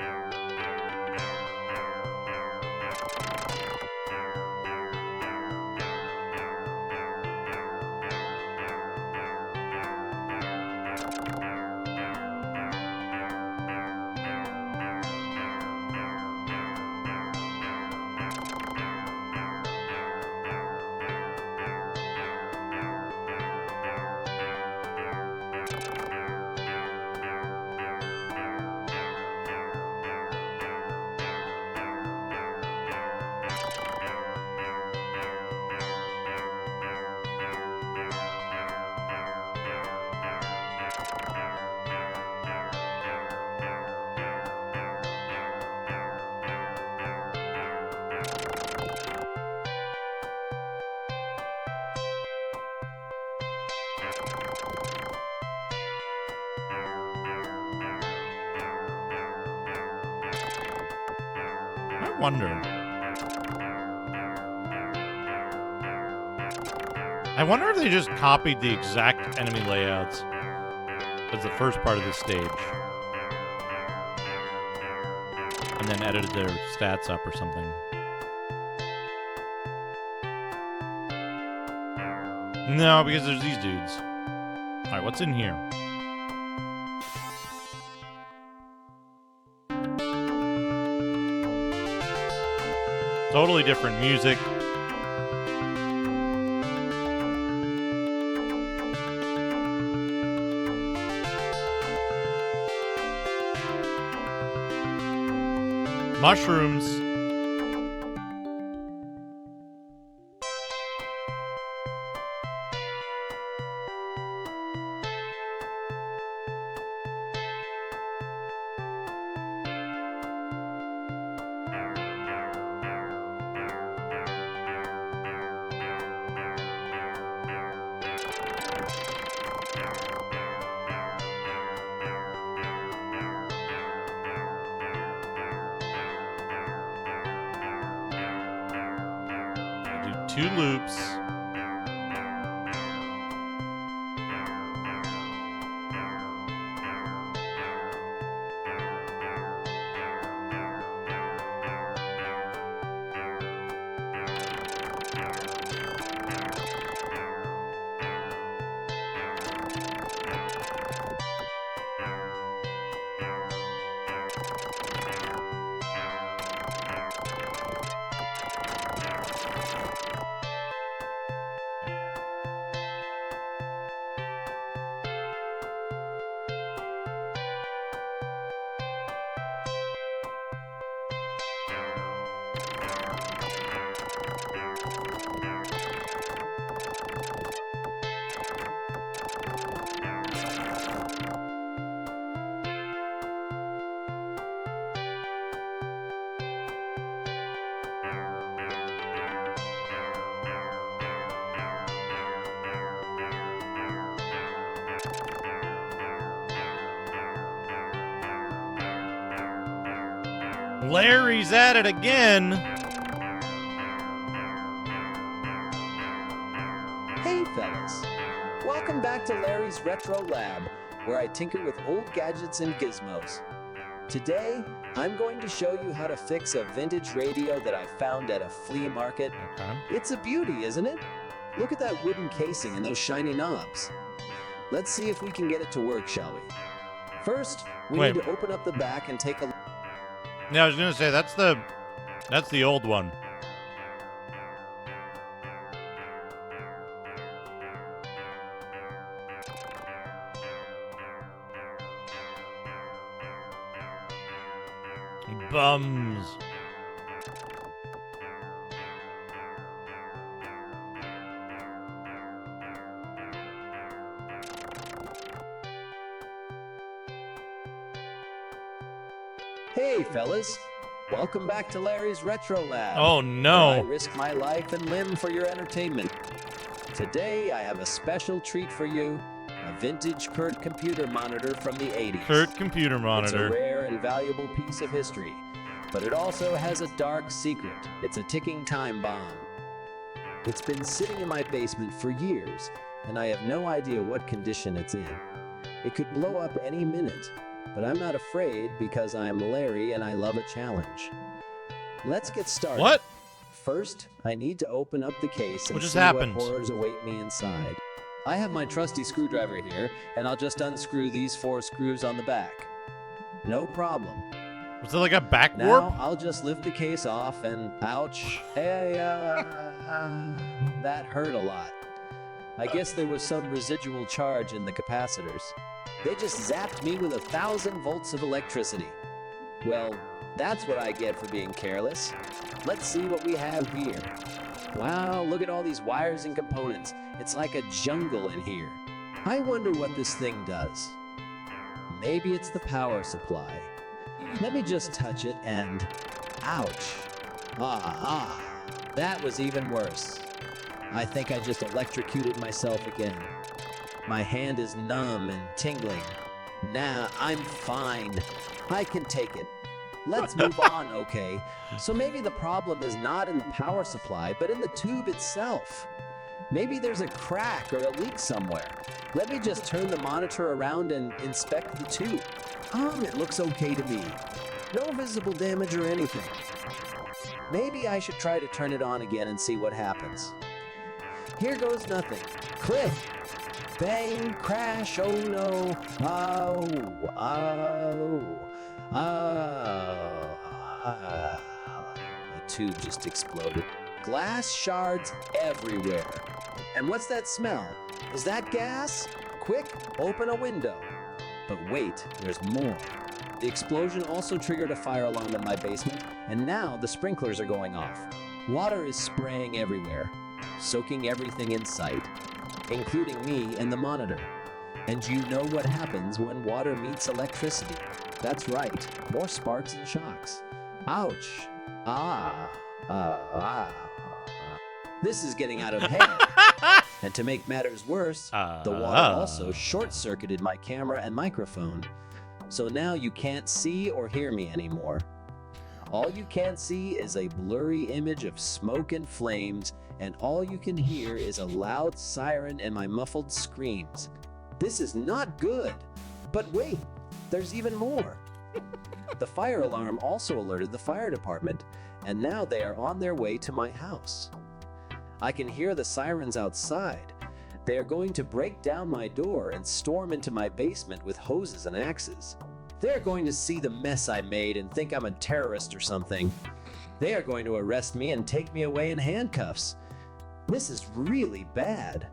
wonder. I wonder if they just copied the exact enemy layouts as the first part of the stage. And then edited their stats up or something. No, because there's these dudes. Alright, what's in here? Totally different music. Mushrooms. Two loops. Larry's at it again. Hey fellas, welcome back to Larry's Retro Lab, where I tinker with old gadgets and gizmos. Today, I'm going to show you how to fix a vintage radio that I found at a flea market. Okay. It's a beauty, isn't it? Look at that wooden casing and those shiny knobs. Let's see if we can get it to work, shall we? First, we Wait. need to open up the back and take a look. Yeah, I was gonna say that's the old one. Bums. Hey fellas, welcome back to Larry's Retro Lab. Oh where I no. risk my life and limb for your entertainment. Today, I have a special treat for you, a vintage Kurt computer monitor from the 80s. Kurt computer It's a monitor. rare and valuable piece of history, but it also has a dark secret. It's a ticking time bomb. It's been sitting in my basement for years, and I have no idea what condition it's in. It could blow up any minute, but I'm not afraid because I'm Larry and I love a challenge. Let's get started. What? First, I need to open up the case and What just see happened? what horrors await me inside. I have my trusty screwdriver here, and I'll just unscrew these 4 screws on the back. No problem. Was it like a back warp? Now, I'll just lift the case off and ouch. Hey, that hurt a lot. I guess there was some residual charge in the capacitors. They just zapped me with 1,000 volts of electricity. Well, that's what I get for being careless. Let's see what we have here. Wow, look at all these wires and components. It's like a jungle in here. I wonder what this thing does. Maybe it's the power supply. Let me just touch it and... ouch. That was even worse. I think I just electrocuted myself again. My hand is numb and tingling. Nah, I'm fine. I can take it. Let's move on, okay? So maybe the problem is not in the power supply, but in the tube itself. Maybe there's a crack or a leak somewhere. Let me just turn the monitor around and inspect the tube. It looks okay to me. No visible damage or anything. Maybe I should try to turn it on again and see what happens. Here goes nothing. Cliff! Bang! Crash! Oh no! The tube just exploded. Glass shards everywhere. And what's that smell? Is that gas? Quick, open a window. But wait, there's more. The explosion also triggered a fire alarm in my basement, and now the sprinklers are going off. Water is spraying everywhere, soaking everything in sight, including me and the monitor. And you know what happens when water meets electricity. That's right, more sparks and shocks. Ouch. This is getting out of hand. And to make matters worse, the water also short-circuited my camera and microphone. So now you can't see or hear me anymore. All you can see is a blurry image of smoke and flames, and all you can hear is a loud siren and my muffled screams. This is not good. But wait, there's even more. The fire alarm also alerted the fire department, and now they are on their way to my house. I can hear the sirens outside. They are going to break down my door and storm into my basement with hoses and axes. They're going to see the mess I made and think I'm a terrorist or something. They are going to arrest me and take me away in handcuffs. This is really bad.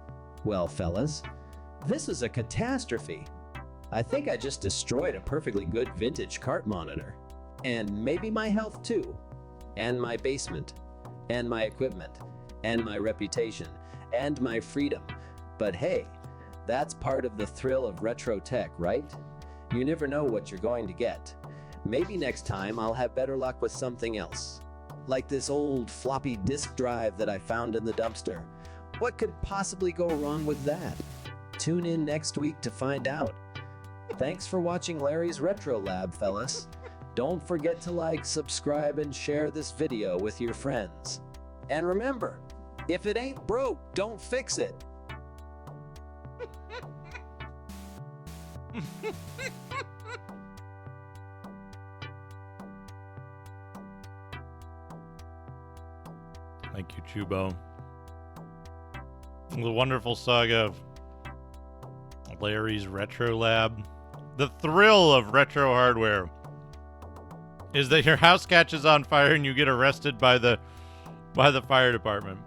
Well, fellas, this is a catastrophe. I think I just destroyed a perfectly good vintage cart monitor. And maybe my health too. And my basement. And my equipment. And my reputation. And my freedom. But hey, that's part of the thrill of retro tech, right? You never know what you're going to get. Maybe next time I'll have better luck with something else. Like this old floppy disk drive that I found in the dumpster. What could possibly go wrong with that? Tune in next week to find out. Thanks for watching Larry's Retro Lab, fellas. Don't forget to like, subscribe, and share this video with your friends. And remember, if it ain't broke, don't fix it. Thank you, Chubo. The wonderful saga of Larry's Retro Lab. The thrill of retro hardware is that your house catches on fire and you get arrested by the fire department.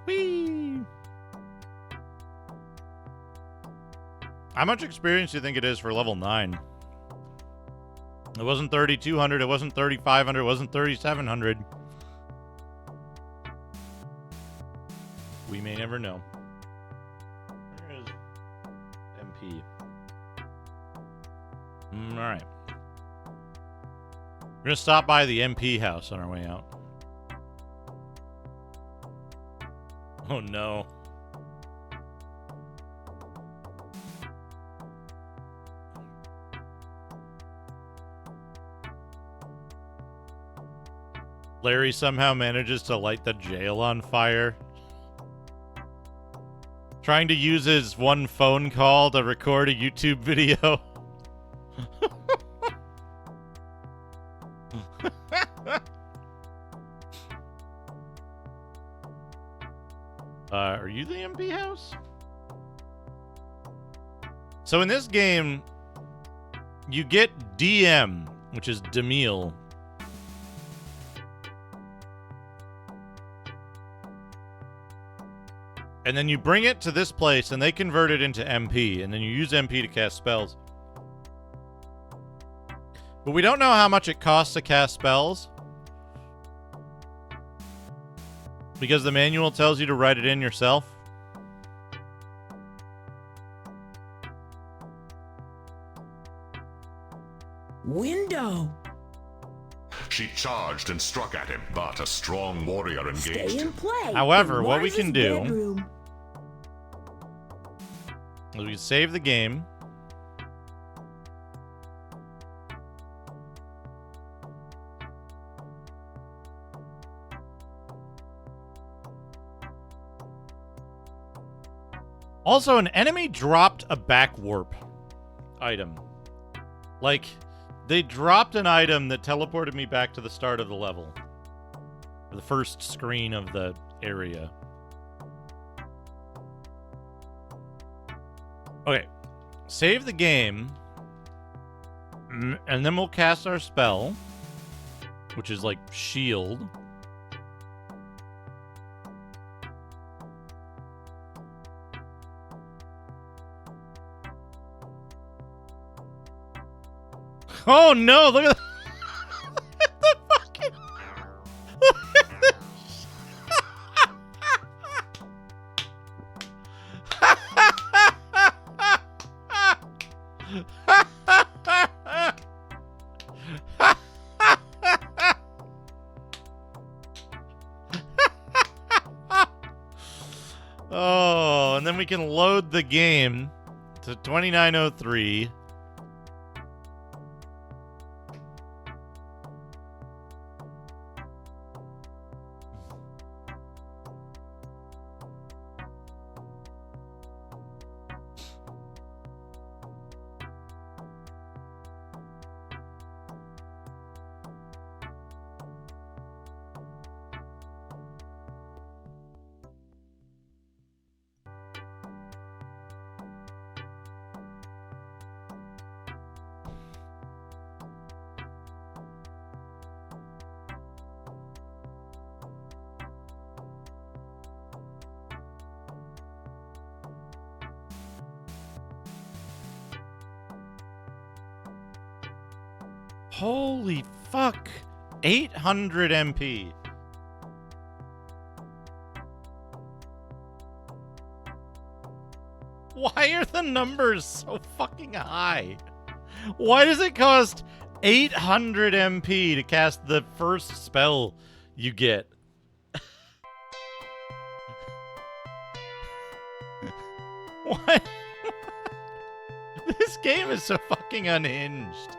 Whee! How much experience do you think it is for level 9? It wasn't 3,200, it wasn't 3,500, it wasn't 3,700. We may never know. Where is MP? Alright. We're gonna stop by the MP house on our way out. Oh no. Larry somehow manages to light the jail on fire. Trying to use his one phone call to record a YouTube video. Are you the MP house? So in this game, you get DM, which is Demille. And then you bring it to this place, and they convert it into MP, and then you use MP to cast spells. But we don't know how much it costs to cast spells, because the manual tells you to write it in yourself. Window. She charged and struck at him, but a strong warrior engaged Stay him. and play. However, in what we Mars's can do- bedroom. We can save the game. Also, an enemy dropped a back warp item. Like, they dropped an item that teleported me back to the start of the level. The first screen of the area. Okay. Save the game. And then we'll cast our spell. Which is like shield. Oh no, look at that. The fucking... Look at this. Oh, and then we can load the game to 2903. Holy fuck. 800 MP. Why are the numbers so fucking high? Why does it cost 800 MP to cast the first spell you get? What? This game is so fucking unhinged.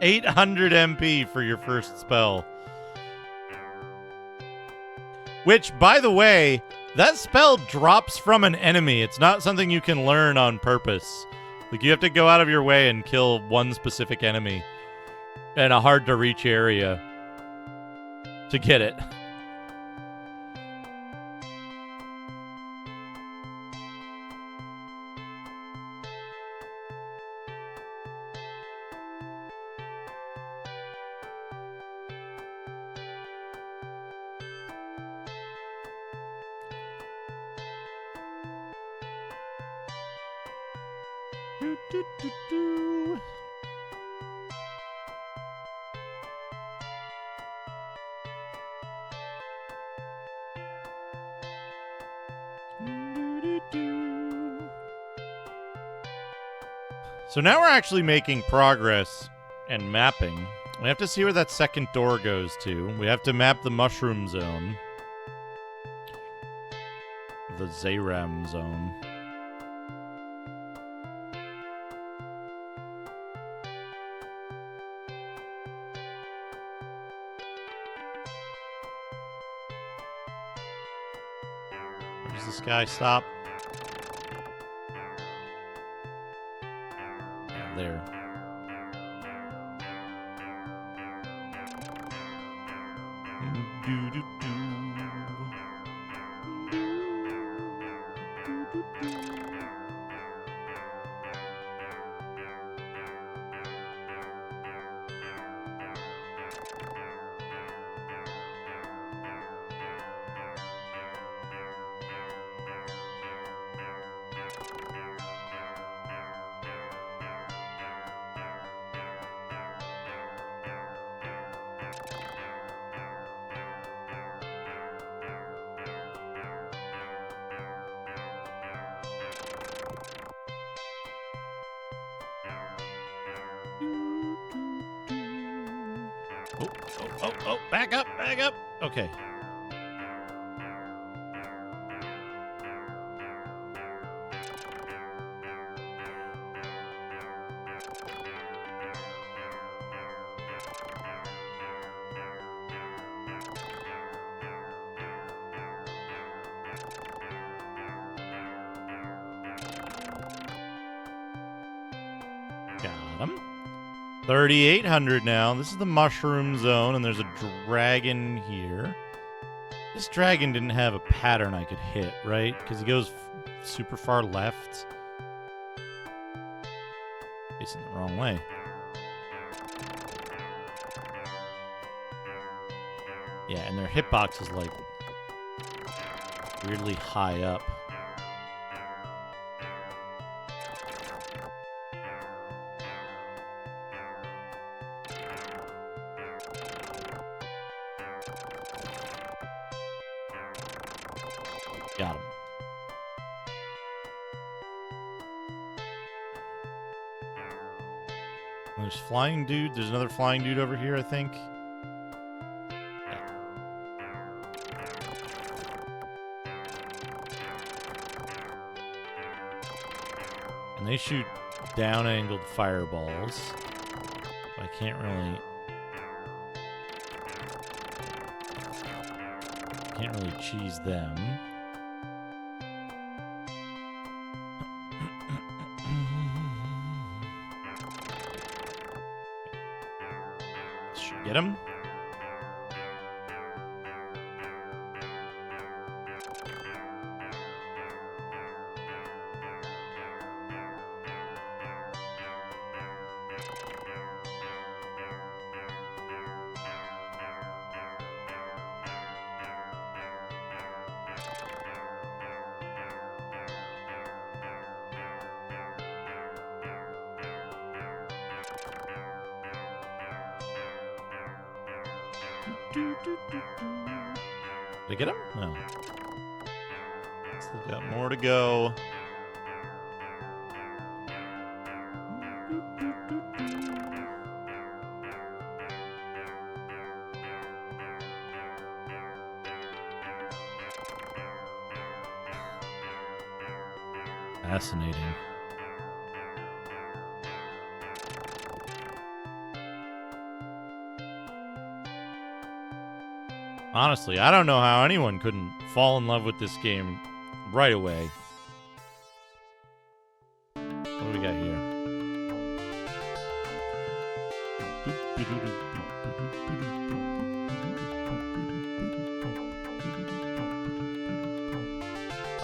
800 MP for your first spell. Which, by the way, that spell drops from an enemy. It's not something you can learn on purpose. Like, you have to go out of your way and kill one specific enemy in a hard-to-reach area to get it. Do. So now we're actually making progress and mapping. We have to see where that second door goes to. We have to map the mushroom zone. The Zayram zone. Where's this guy stop? Yeah, there. Oh, back up, back up. Okay. Got him. 3,800 now. This is the mushroom zone, and there's a dragon here. This dragon didn't have a pattern I could hit, right? Because he goes super far left. Facing the wrong way. Yeah, and their hitbox is like weirdly high up. Got him. There's flying dude. There's another flying dude over here, I think. Yeah. And they shoot down-angled fireballs. I can't really cheese them. Should get him. Did I get him? No. Still got more to go. Fascinating. Honestly, I don't know how anyone couldn't fall in love with this game right away. What do we got here?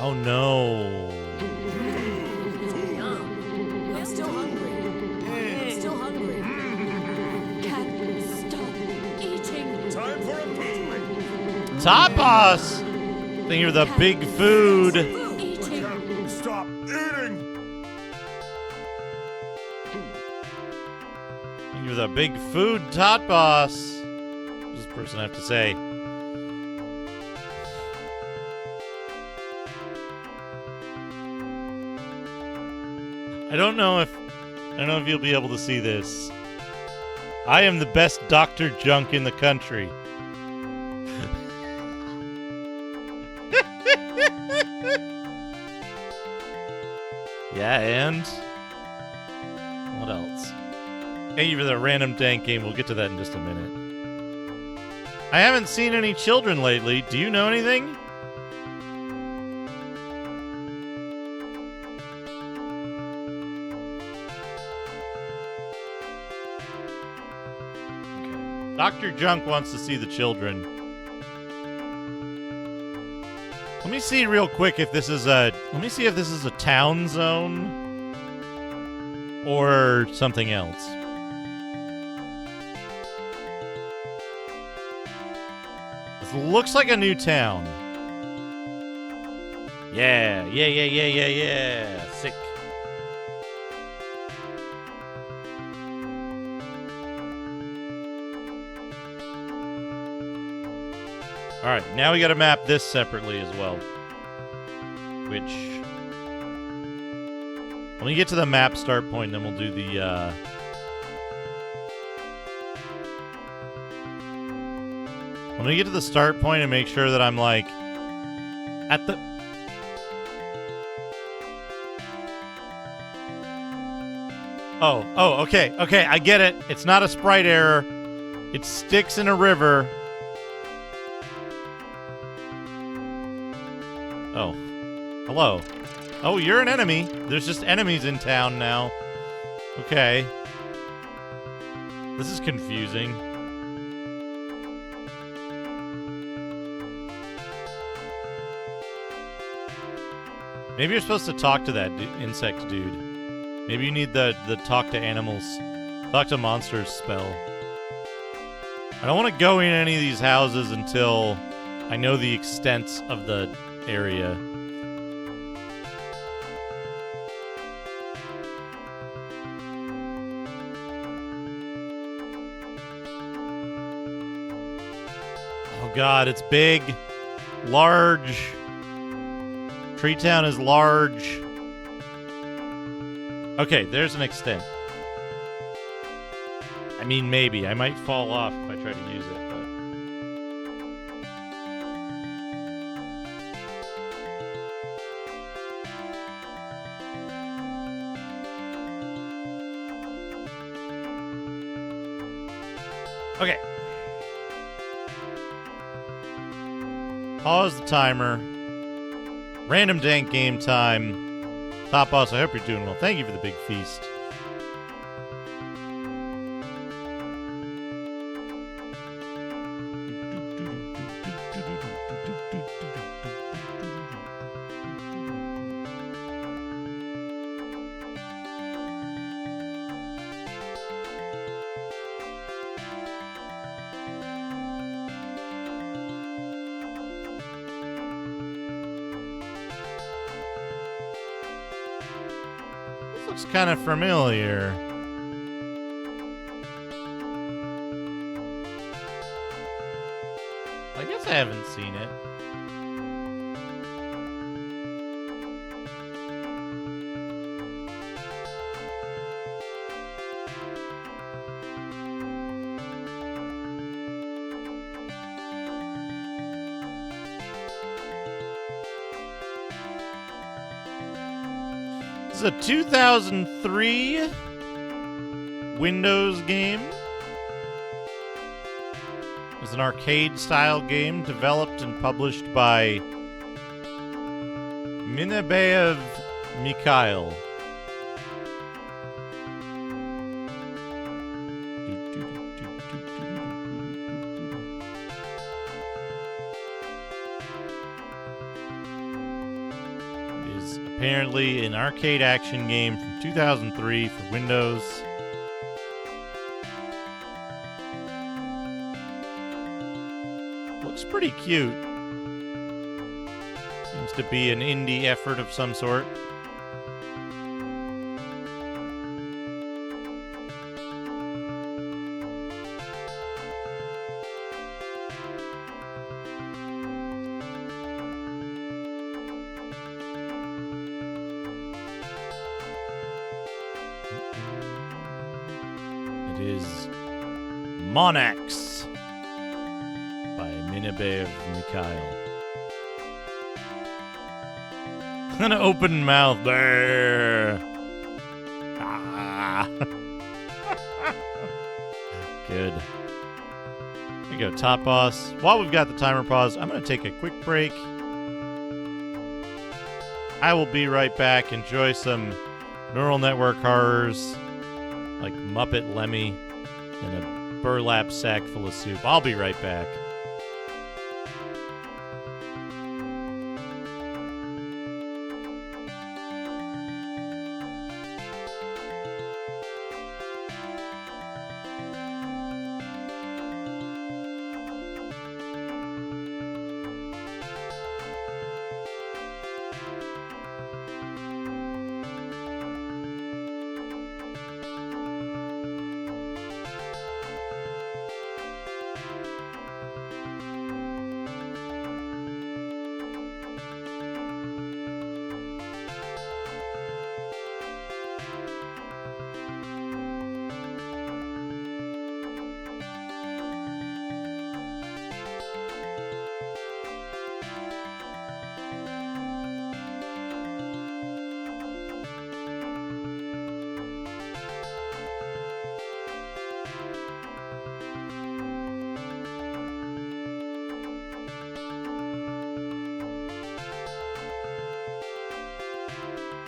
Oh no. I'm still hungry. I'm still hungry. Can't stop eating. Time for a movement. Tapas! Think you're the big food. Eating. Stop eating. Think you're the big food, Tot Boss. What does this person have to say? I don't know if you'll be able to see this. I am the best Dr. Junk in the country. Yeah, and what else? Thank you for the random dank game. We'll get to that in just a minute. I haven't seen any children lately. Do you know anything? Okay. Dr. Junk wants to see the children. Let me see real quick if this is a... Let me see if this is a town zone or something else. This looks like a new town. Yeah. Sick. Alright, now we gotta map this separately as well. Which... When we get to the map start point, then we'll do the, Let me get to the start point and make sure that I'm like at the... Oh, okay, I get it. It's not a sprite error. It sticks in a river. Oh. Hello. Oh, you're an enemy. There's just enemies in town now. Okay. This is confusing. Maybe you're supposed to talk to that insect dude. Maybe you need the talk to animals, talk to monsters spell. I don't want to go in any of these houses until I know the extent of the area. Oh god, it's big, large. Treetown is large. Okay, there's an extent. I mean, maybe. I might fall off if I try to use it, but... Okay. Pause the timer. Random dank game time. Top boss, I hope you're doing well. Thank you for the big feast. Looks kind of familiar. I guess I haven't seen it. This is a 2003 Windows game. It's an arcade-style game developed and published by Minabeyev Mikhail. It is apparently an arcade action game from 2003 for Windows. Looks pretty cute. Seems to be an indie effort of some sort. It is Monax by Minabeyev Mikhail. An open mouth there. Ah. Good. There we go, top boss. While we've got the timer paused, I'm going to take a quick break. I will be right back. Enjoy some neural network horrors like Muppet Lemmy and a burlap sack full of soup. I'll be right back.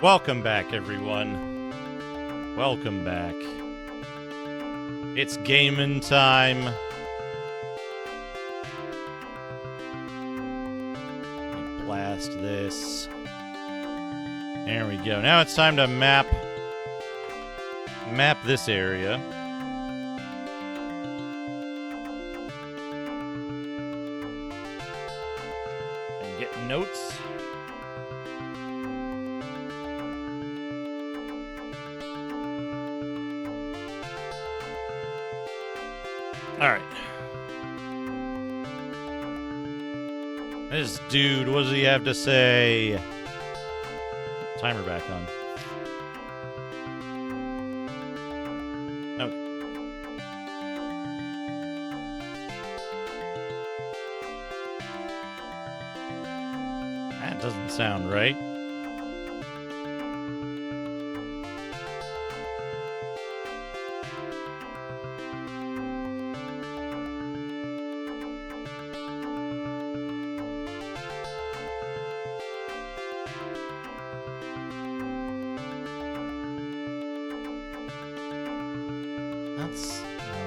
Welcome back, everyone. Welcome back. It's gaming time. Let me blast this. There we go. Now it's time to map this area. And get notes. All right. This dude, what does he have to say? Timer back on. Okay. That doesn't sound right.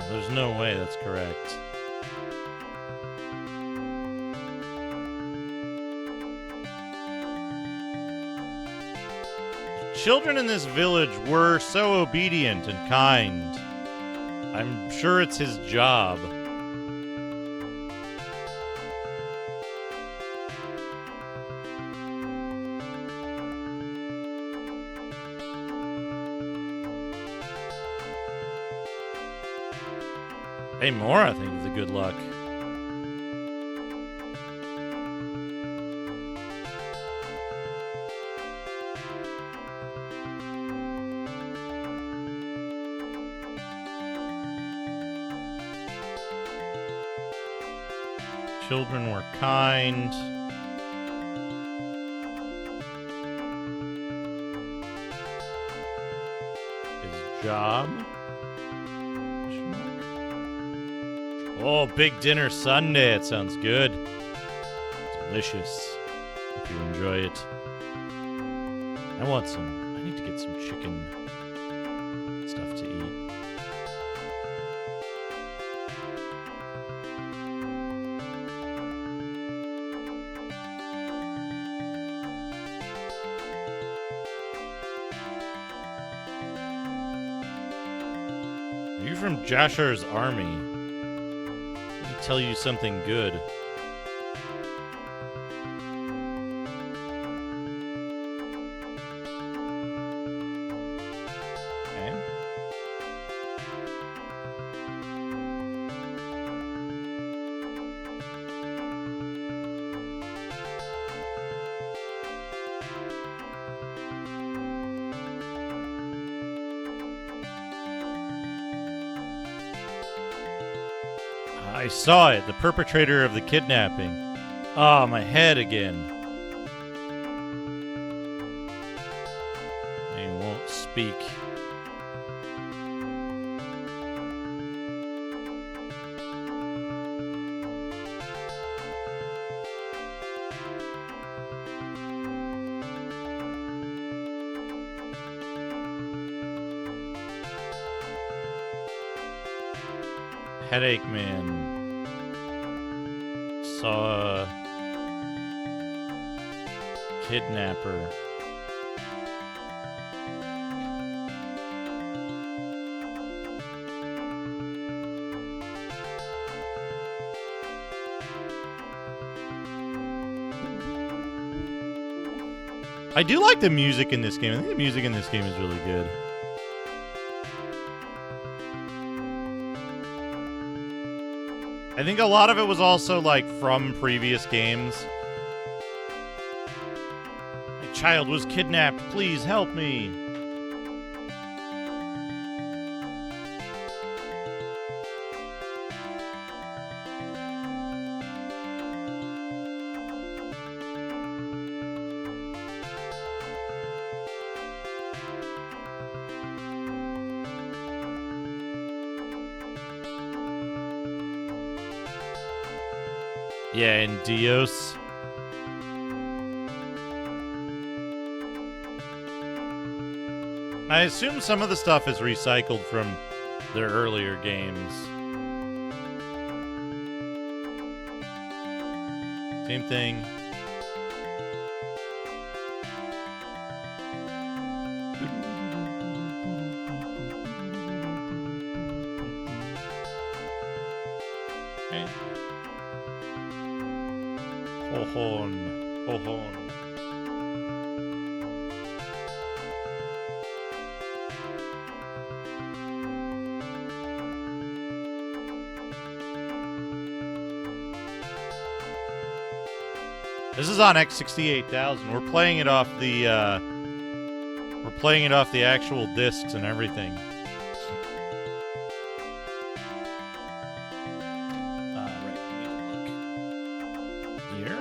There's no way that's correct. Children in this village were so obedient and kind. I'm sure it's his job. Hey, more, I think, is a good luck. Children were kind. His job. Oh, big dinner Sunday. It sounds good. Delicious. Hope you enjoy it. I need to get some chicken stuff to eat. Are you from Jashar's army? Tell you something good. Okay. I saw it, the perpetrator of the kidnapping. Oh, my head again. He won't speak. Headache man. Saw a kidnapper. I do like the music in this game. I think the music in this game is really good. I think a lot of it was also, like, from previous games. My child was kidnapped. Please help me. Yeah, and Dios. I assume some of the stuff is recycled from their earlier games. Same thing. Okay. Cohorn. This is on X68000. We're playing it off the actual discs and everything. Right, we need to look here.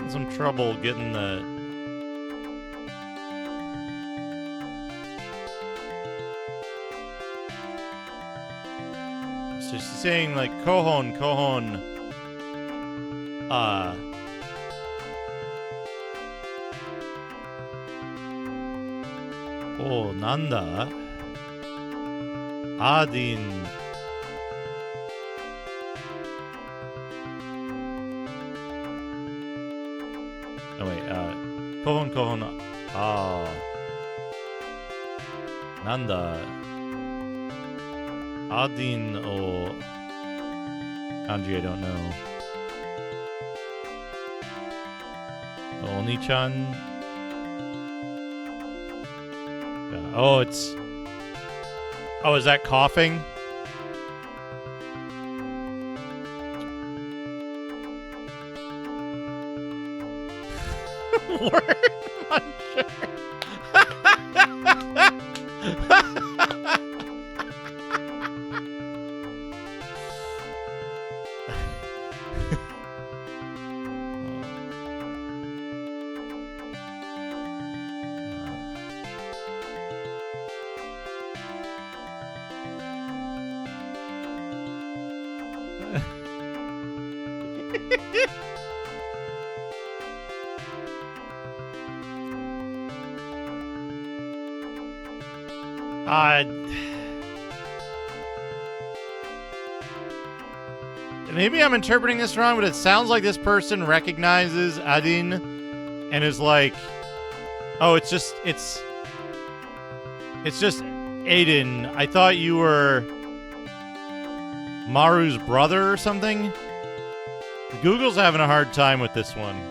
Some trouble getting the so she's saying like Kohon oh nanda Adin Kohon. Nanda. Adin or kanji, I don't know. Oni-chan. Oh, it's... Oh, is that coughing? Word muncher. Maybe I'm interpreting this wrong, but it sounds like this person recognizes Adin and is like, "Oh, it's just Aiden. I thought you were Maru's brother or something." Google's having a hard time with this one.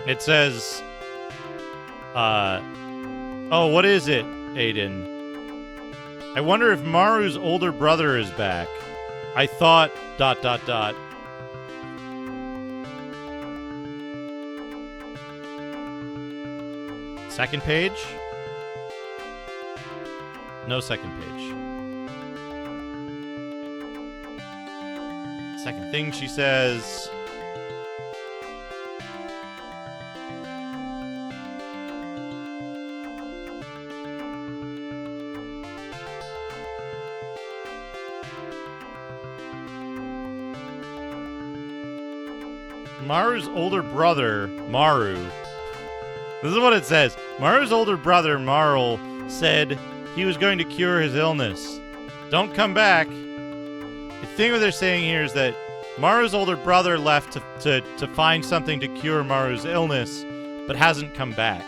It says, oh, what is it, Aiden? I wonder if Maru's older brother is back. I thought... ... Second page? No second page. Second thing she says... Maru's older brother, Maru. This is what it says. Maru's older brother, Marl, said he was going to cure his illness. Don't come back. The thing that they're saying here is that Maru's older brother left to find something to cure Maru's illness, but hasn't come back.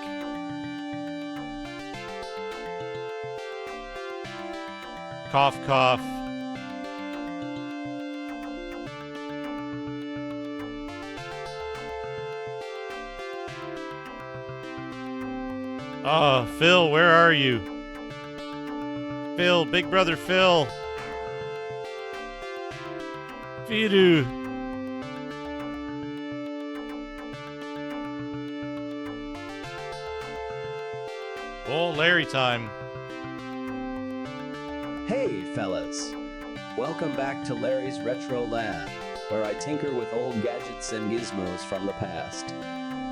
Cough, cough. Oh, Phil, where are you? Phil, big brother Phil. Firu. Oh, Larry time. Hey, fellas. Welcome back to Larry's Retro Lab, where I tinker with old gadgets and gizmos from the past.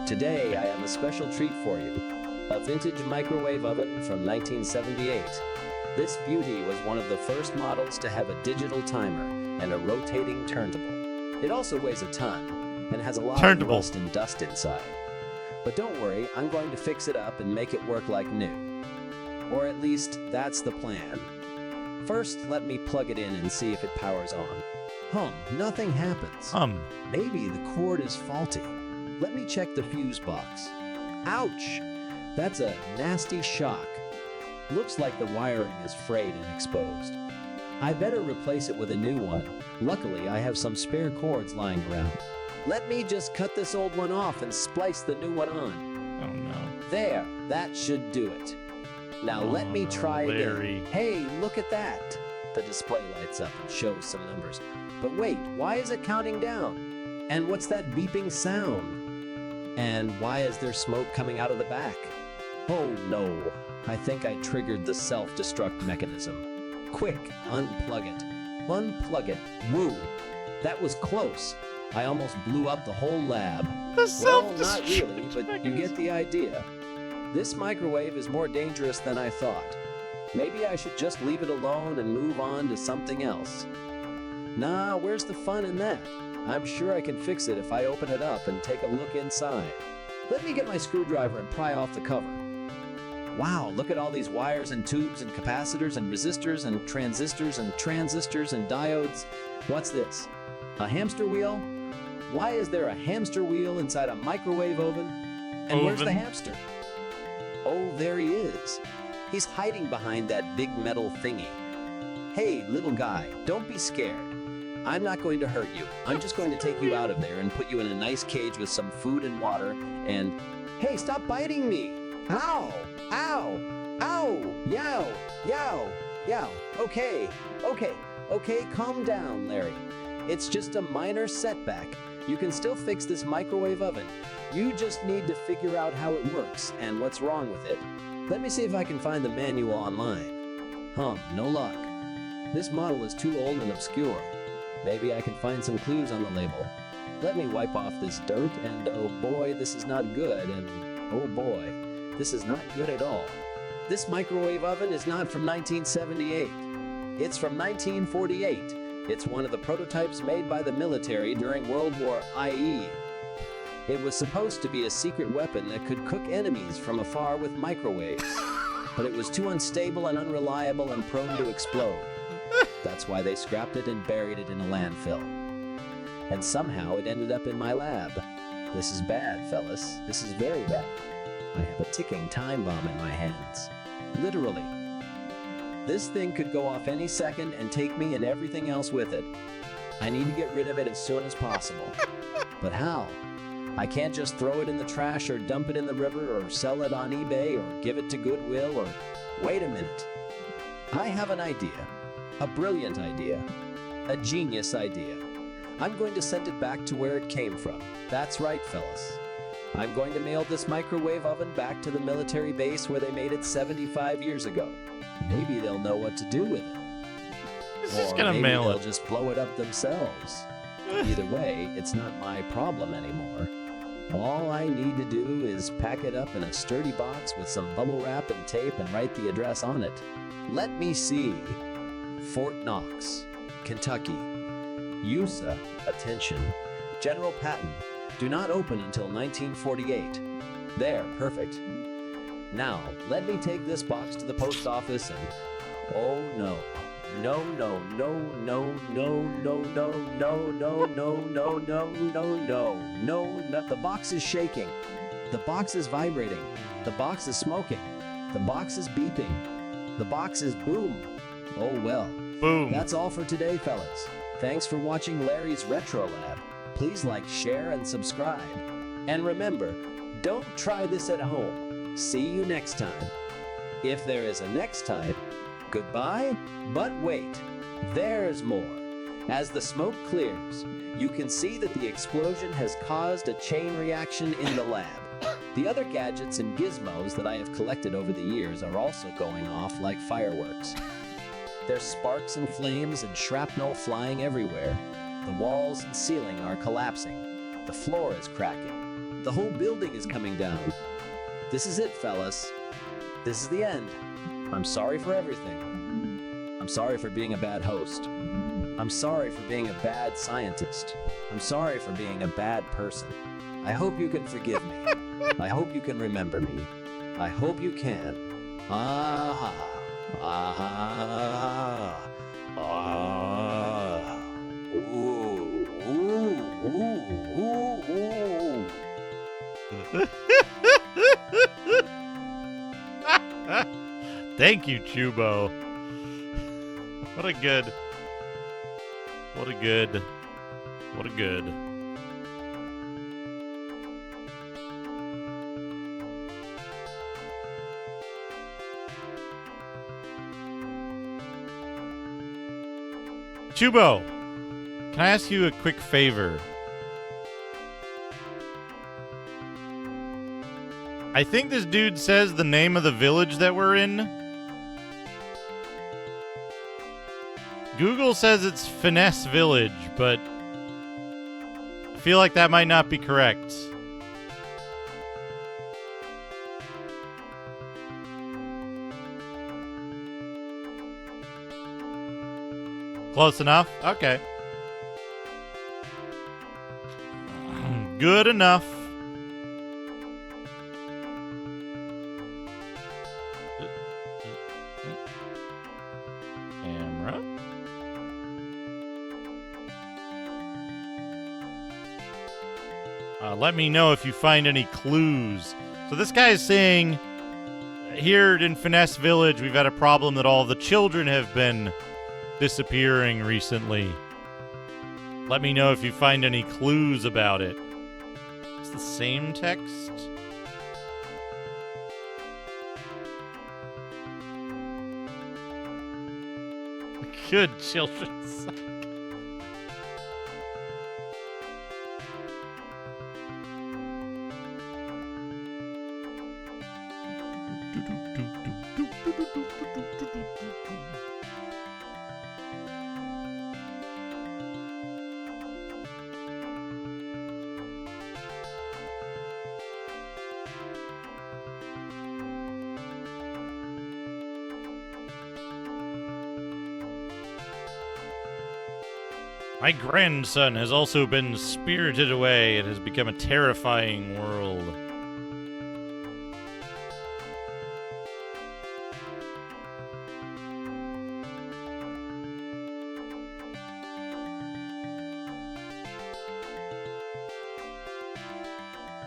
Today, I have a special treat for you. A vintage microwave oven from 1978. This beauty was one of the first models to have a digital timer and a rotating turntable. It also weighs a ton and has a lot of rust and dust inside. But don't worry, I'm going to fix it up and make it work like new. Or at least, that's the plan. First, let me plug it in and see if it powers on. Nothing happens. Maybe the cord is faulty. Let me check the fuse box. Ouch! That's a nasty shock. Looks like the wiring is frayed and exposed. I better replace it with a new one. Luckily, I have some spare cords lying around. Let me just cut this old one off and splice the new one on. Oh no. There, that should do it. Now let me try Larry. again. Hey, look at that. The display lights up and shows some numbers. But wait, why is it counting down? And what's that beeping sound? And why is there smoke coming out of the back? Oh no, I think I triggered the self-destruct mechanism. Quick, unplug it. Unplug it. Woo! That was close. I almost blew up the whole lab. Well, not really, but you get the idea. This microwave is more dangerous than I thought. Maybe I should just leave it alone and move on to something else. Nah, where's the fun in that? I'm sure I can fix it if I open it up and take a look inside. Let me get my screwdriver and pry off the cover. Wow, look at all these wires and tubes and capacitors and resistors and transistors and diodes. What's this? A hamster wheel? Why is there a hamster wheel inside a microwave oven? And where's the hamster? Oh, there he is. He's hiding behind that big metal thingy. Hey, little guy, don't be scared. I'm not going to hurt you. I'm just going to take you out of there and put you in a nice cage with some food and water and... Hey, stop biting me! Ow! Ow! Ow! Yow! Yow! Yow! Okay, calm down, Larry. It's just a minor setback. You can still fix this microwave oven. You just need to figure out how it works and what's wrong with it. Let me see if I can find the manual online. No luck. This model is too old and obscure. Maybe I can find some clues on the label. Let me wipe off this dirt, and oh boy, this is not good, and oh boy, this is not good at all. This microwave oven is not from 1978. It's from 1948. It's one of the prototypes made by the military during World War IE. It was supposed to be a secret weapon that could cook enemies from afar with microwaves, but it was too unstable and unreliable and prone to explode. That's why they scrapped it and buried it in a landfill. And somehow it ended up in my lab. This is bad, fellas. This is very bad. I have a ticking time bomb in my hands. Literally. This thing could go off any second and take me and everything else with it. I need to get rid of it as soon as possible. But how? I can't just throw it in the trash or dump it in the river or sell it on eBay or give it to Goodwill or... Wait a minute. I have an idea. A brilliant idea. A genius idea. I'm going to send it back to where it came from. That's right, fellas. I'm going to mail this microwave oven back to the military base where they made it 75 years ago. Maybe they'll know what to do with it. Or maybe they'll just blow it up themselves. Either way, it's not my problem anymore. All I need to do is pack it up in a sturdy box with some bubble wrap and tape and write the address on it. Let me see. Fort Knox, Kentucky. USA, attention. General Patton, do not open until 1948. There, perfect. Now, let me take this box to the post office and... Oh no. No, no, no, no, no, no, no, no, no, no, no, no, no, no. The box is shaking. The box is vibrating. The box is smoking. The box is beeping. The box is boom. Oh well. Boom. That's all for today, fellas. Thanks for watching Larry's Retro Lab. Please like, share, and subscribe. And remember, don't try this at home. See you next time. If there is a next time, goodbye, but wait, there's more. As the smoke clears, you can see that the explosion has caused a chain reaction in the lab. The other gadgets and gizmos that I have collected over the years are also going off like fireworks. There's sparks and flames and shrapnel flying everywhere. The walls and ceiling are collapsing. The floor is cracking. The whole building is coming down. This is it, fellas. This is the end. I'm sorry for everything. I'm sorry for being a bad host. I'm sorry for being a bad scientist. I'm sorry for being a bad person. I hope you can forgive me. I hope you can remember me. I hope you can. Ah, ah, ah. Ooh, ooh, ooh, ooh, ooh. Thank you, Chubo. What a good. Chubo, can I ask you a quick favor? I think this dude says the name of the village that we're in. Google says it's Finesse Village, but I feel like that might not be correct. Close enough? Okay. Good enough. Camera. Let me know if you find any clues. So this guy is saying, here in Finesse Village, we've had a problem that all the children have been disappearing recently. Let me know if you find any clues about it. It's the same text. Good children's. My grandson has also been spirited away. It has become a terrifying world.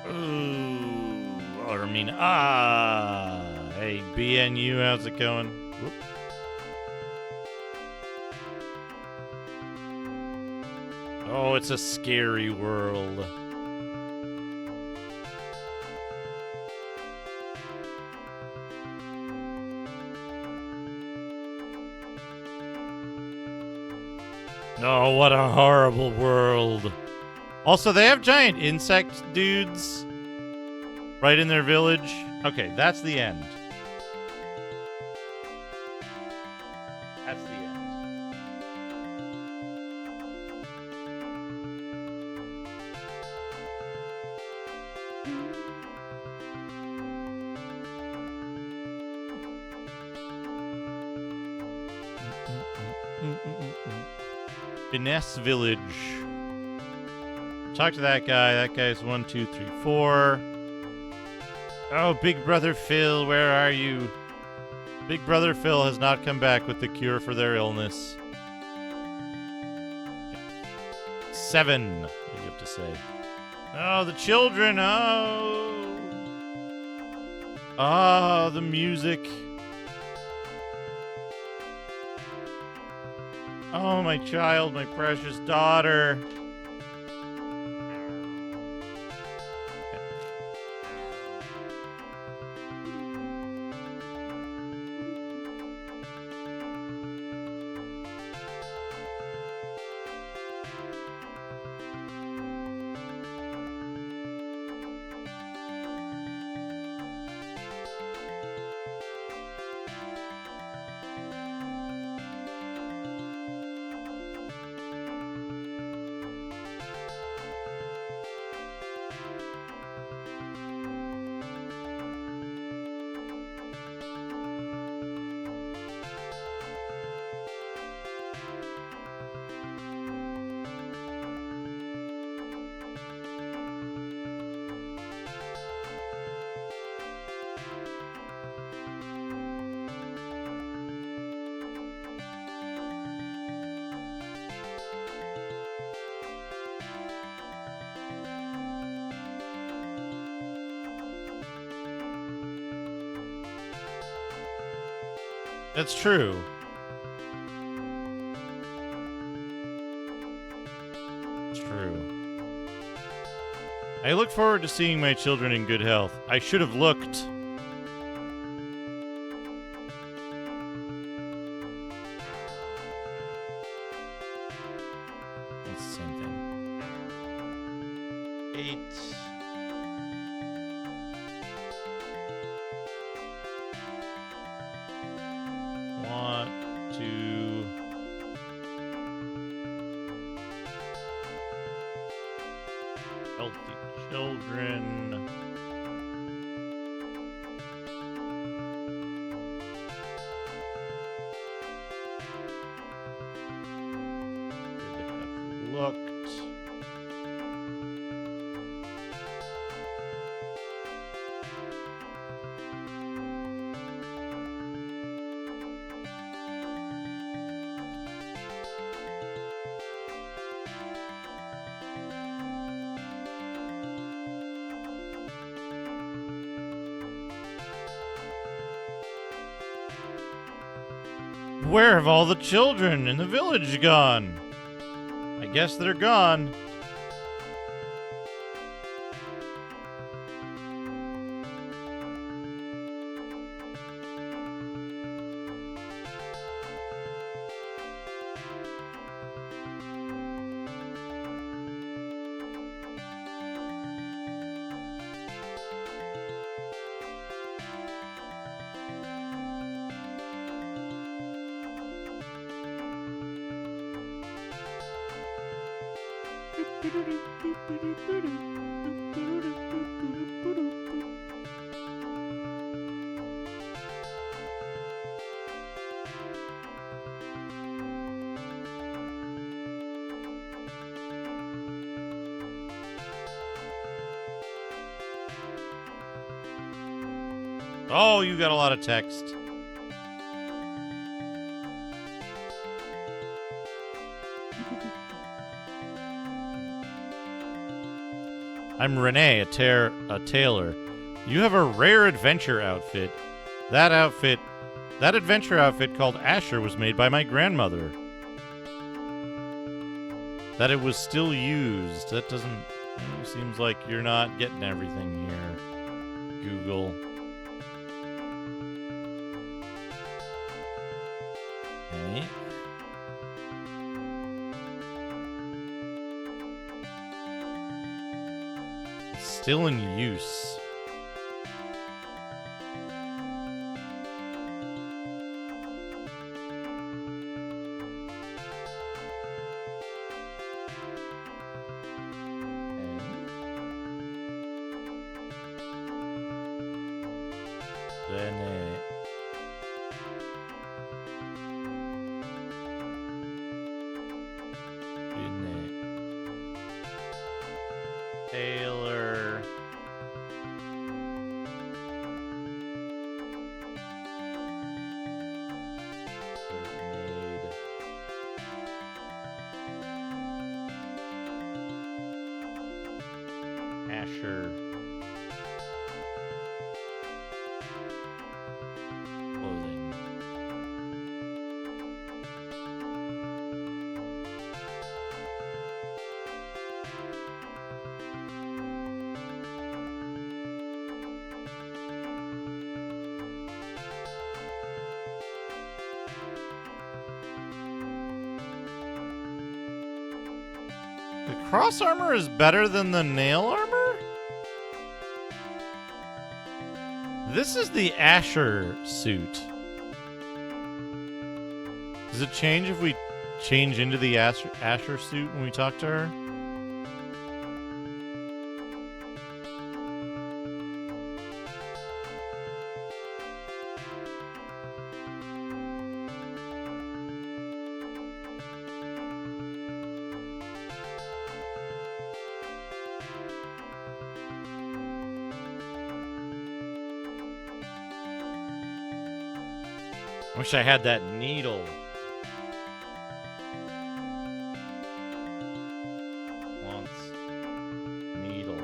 Ooh, or I mean, hey, BNU, how's it going? Whoop. Oh, it's a scary world. Oh, what a horrible world. Also, they have giant insect dudes right in their village. Okay, that's the end. That's the end. Finesse Village. Talk to that guy. That guy's 1, 2, 3, 4. Oh, Big Brother Phil, where are you? Big Brother Phil has not come back with the cure for their illness. 7, what do you have to say? Oh, the children, oh. Oh, the music. Oh, my child, my precious daughter. That's true. It's true. I look forward to seeing my children in good health. I should have looked. That's the same thing. 8. Want to healthy children. Should have looked. Where have all the children in the village gone? I guess they're gone. Oh, you got a lot of text. I'm Renee, a tailor. You have a rare adventure outfit. That adventure outfit called Asher was made by my grandmother. That it was still used. That doesn't... seems like you're not getting everything here, Google. Okay. Still in use. Taylor. Made. Asher. Clothing. The cross armor is better than the nail armor? This is the Asher suit. Does it change if we change into the Asher suit when we talk to her? I wish I had that needle. Wants needle.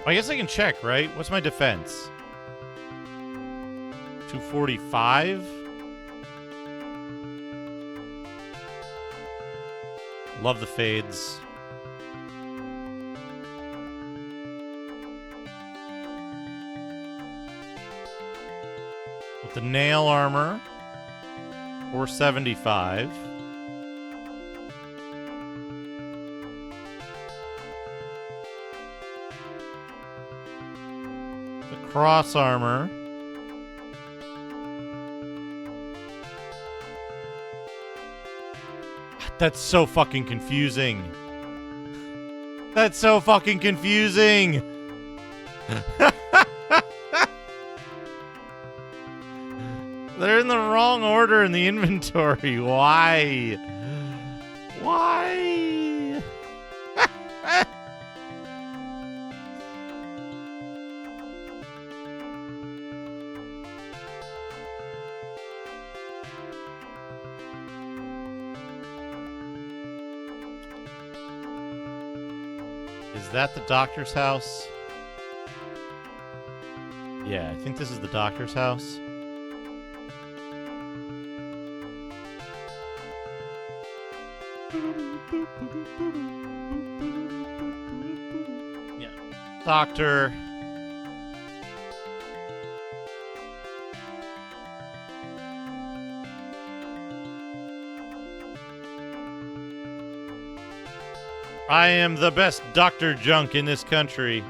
I guess I can check, right? What's my defense? 245? Love the fades. With the nail armor, 475. The cross armor. That's so fucking confusing. That's so fucking confusing. They're in the wrong order in the inventory. Why? Why? Is that the doctor's house? Yeah, I think this is the doctor's house. Yeah. Doctor. I am the best Dr. Junk in this country.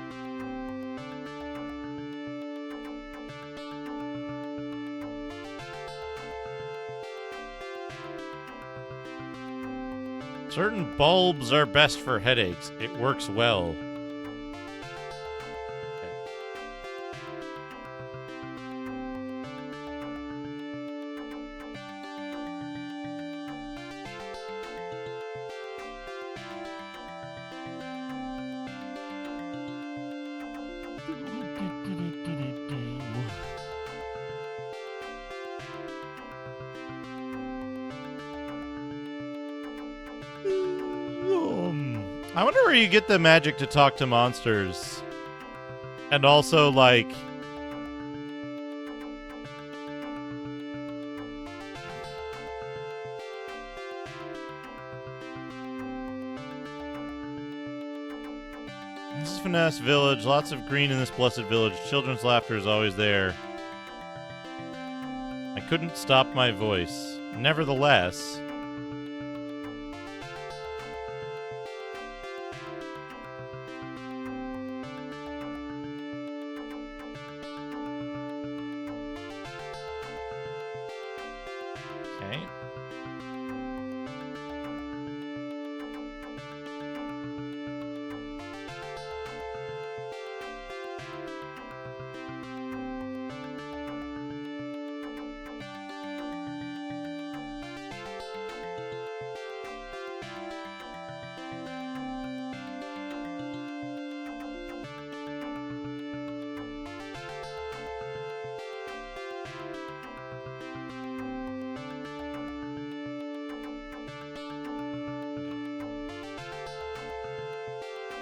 Certain bulbs are best for headaches. It works well. I wonder where you get the magic to talk to monsters. And also, like... This is Finesse Village. Lots of green in this blessed village. Children's laughter is always there. I couldn't stop my voice. Nevertheless...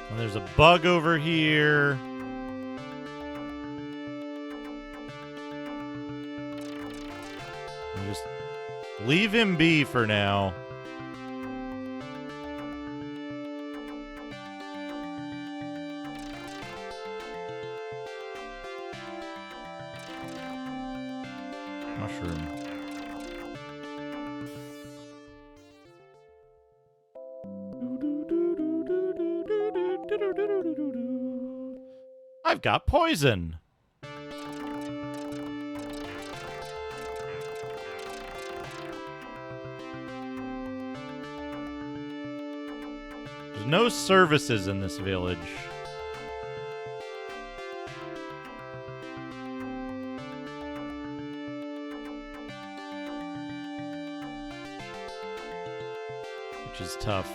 And there's a bug over here. Just leave him be for now. Mushroom. I've got poison. There's no services in this village. Which is tough.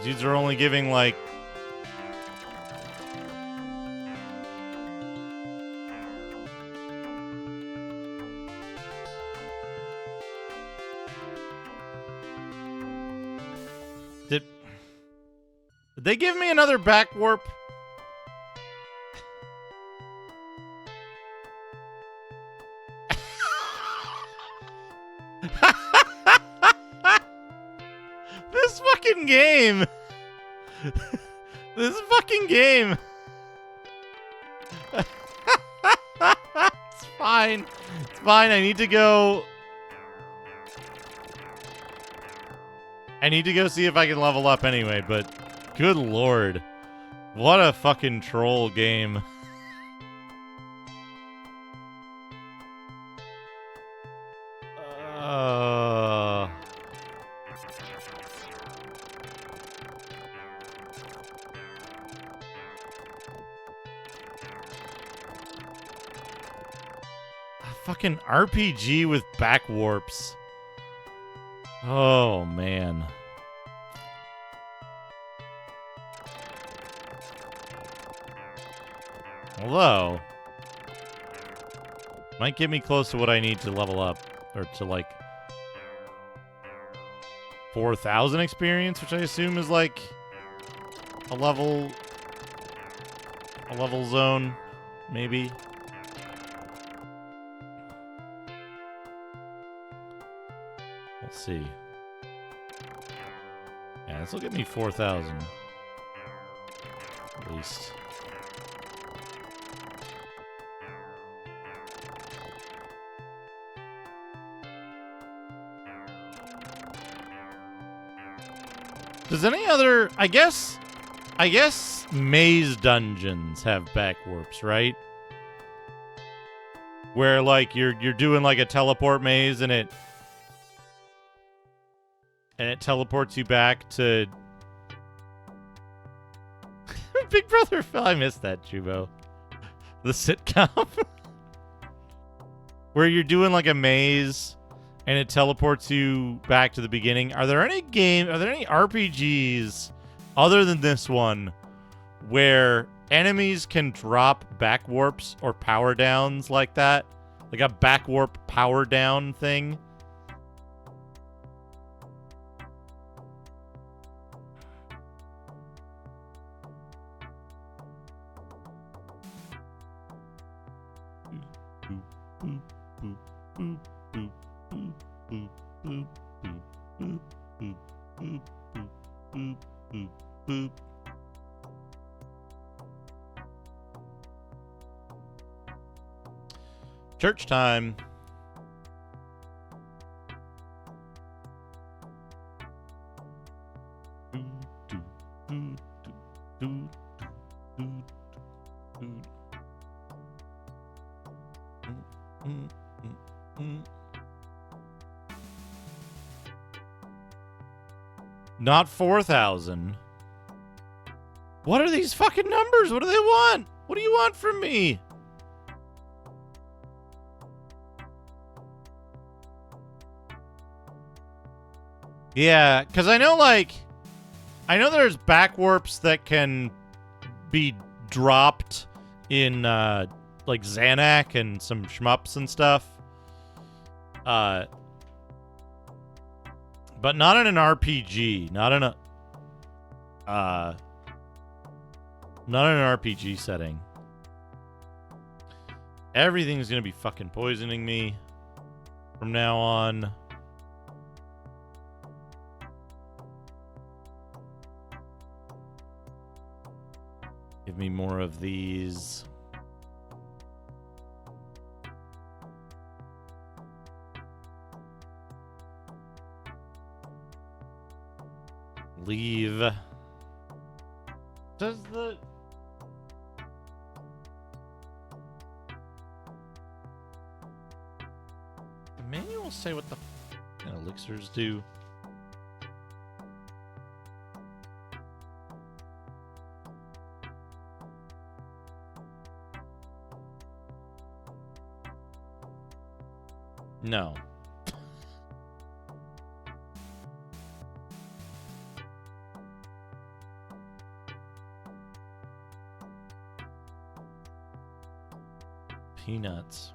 dudes are only giving like... Did they give me another back warp? This fucking game. This fucking game. It's fine. It's fine. I need to go see if I can level up anyway, but good lord. What a fucking troll game. A fucking RPG with back warps. Oh, man. Although, might get me close to what I need to level up, or to like 4,000 experience, which I assume is like a level zone, maybe. We'll see. Yeah, this will get me 4,000 at least. Does any other... I guess maze dungeons have back warps, right? Where, like, you're doing, like, a teleport maze and it teleports you back to... Big Brother Phil. I missed that, Chubo. The sitcom. Where you're doing, like, a maze... and it teleports you back to the beginning. Are there any RPGs other than this one where enemies can drop back warps or power downs like that? Like a back warp power down thing? Church time. Not 4,000. What are these fucking numbers? What do they want? What do you want from me? Yeah, because I know there's back warps that can be dropped in, like, Xanac and some shmups and stuff. But not in an RPG. Not in an RPG setting. Everything's gonna be fucking poisoning me from now on. Give me more of these. Leave. Does the manual say what the elixirs do? No. Peanuts.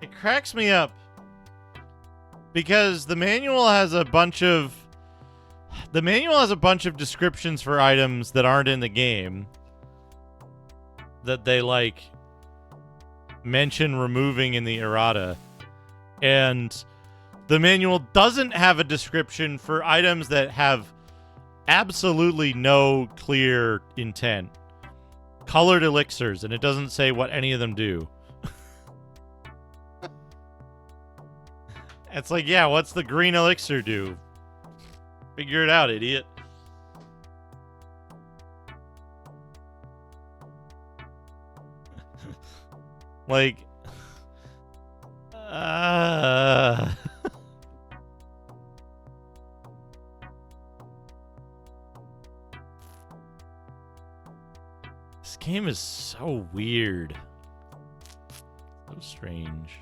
It cracks me up because the manual has a bunch of descriptions for items that aren't in the game that they like mention removing in the errata, and the manual doesn't have a description for items that have absolutely no clear intent. Colored elixirs, and it doesn't say what any of them do. It's like, yeah, what's the green elixir do? Figure it out, idiot. Like, this game is so weird. So strange.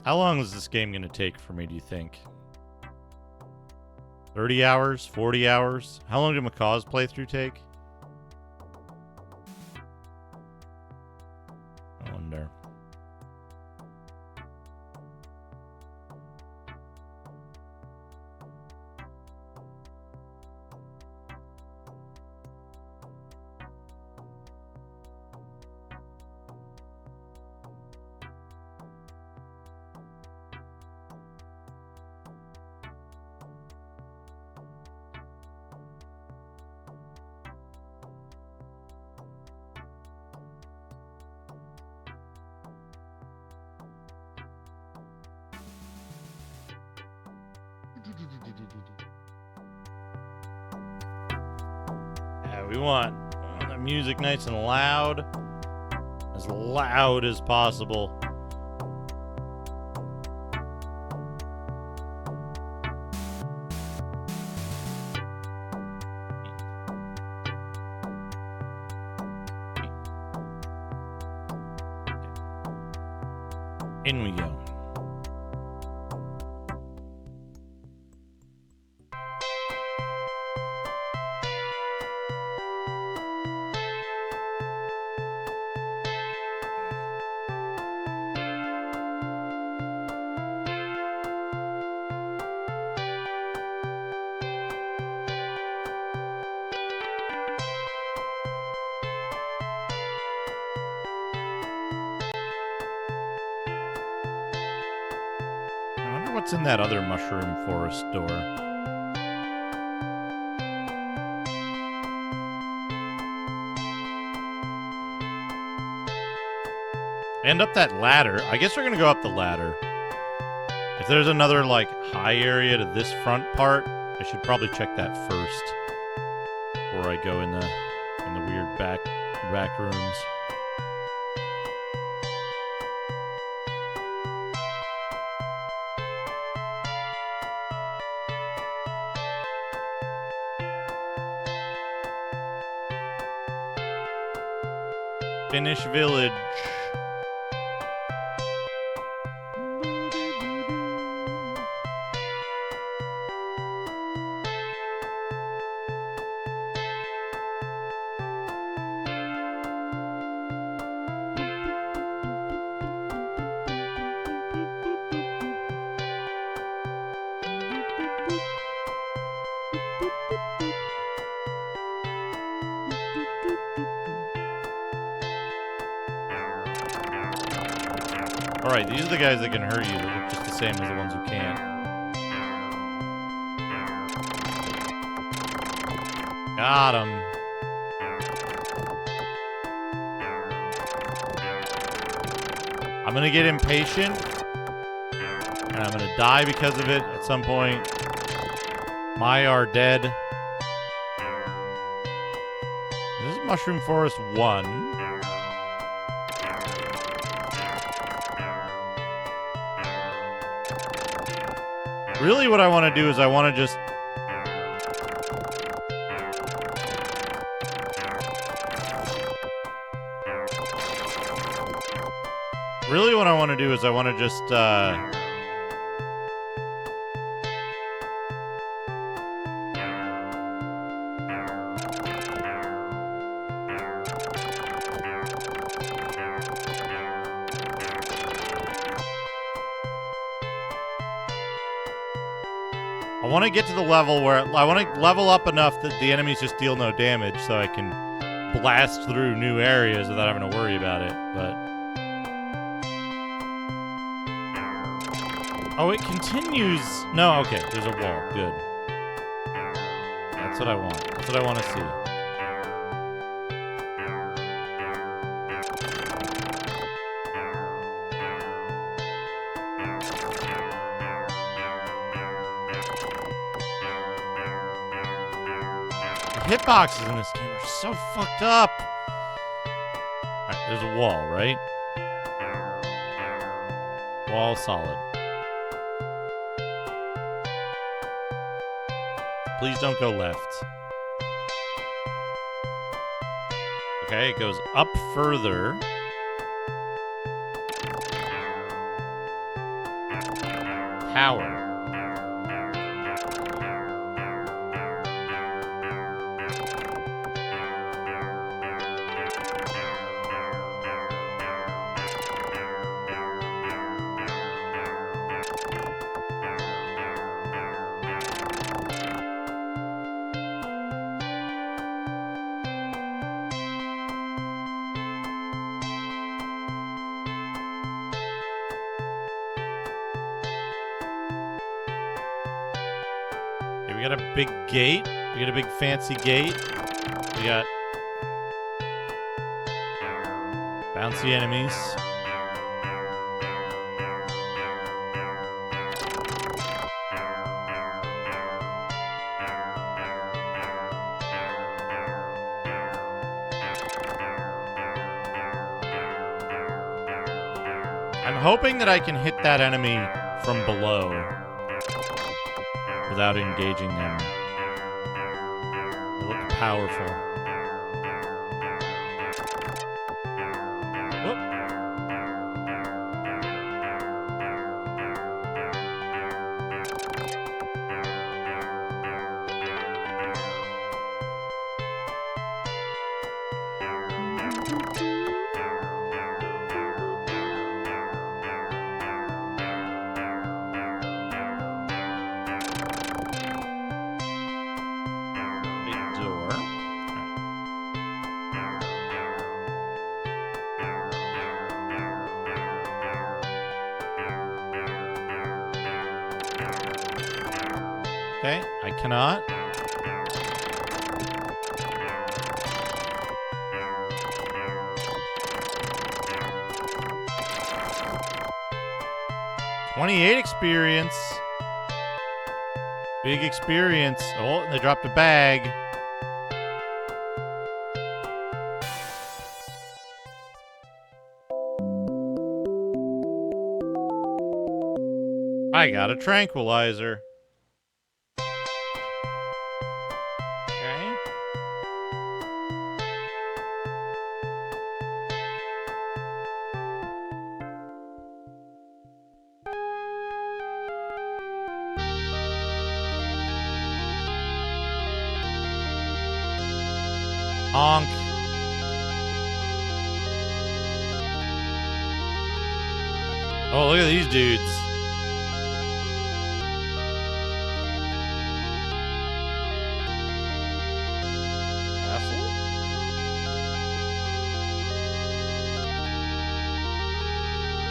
How long is this game going to take for me, do you think? 30 hours? 40 hours? How long did Macaw's playthrough take? I wonder. Yeah, we want the music nice and loud as possible. In we go. What's in that other mushroom forest door? And up that ladder. I guess we're gonna go up the ladder. If there's another like high area to this front part, I should probably check that first before I go in the weird back rooms. Finish village. Alright, these are the guys that can hurt you that look just the same as the ones who can't. Got him. I'm gonna get impatient, and I'm gonna die because of it at some point. My are dead. This is Mushroom Forest 1. Really what I want to do is I want to just... Really what I want to do is I want to just, I want to get to the level where I want to level up enough that the enemies just deal no damage so I can blast through new areas without having to worry about it, but... Oh, it continues... No, okay, there's a wall. Good. That's what I want. That's what I want to see. Hitboxes in this game are so fucked up. Alright, there's a wall, right? Wall solid. Please don't go left. Okay, it goes up further. Tower. We got a big gate. We got a big fancy gate. We got bouncy enemies. I'm hoping that I can hit that enemy from below without engaging them. They look powerful. Whoop. Okay, I cannot. $28 experience. Big experience. Oh, they dropped a bag. I got a tranquilizer. Honk. Oh, look at these dudes.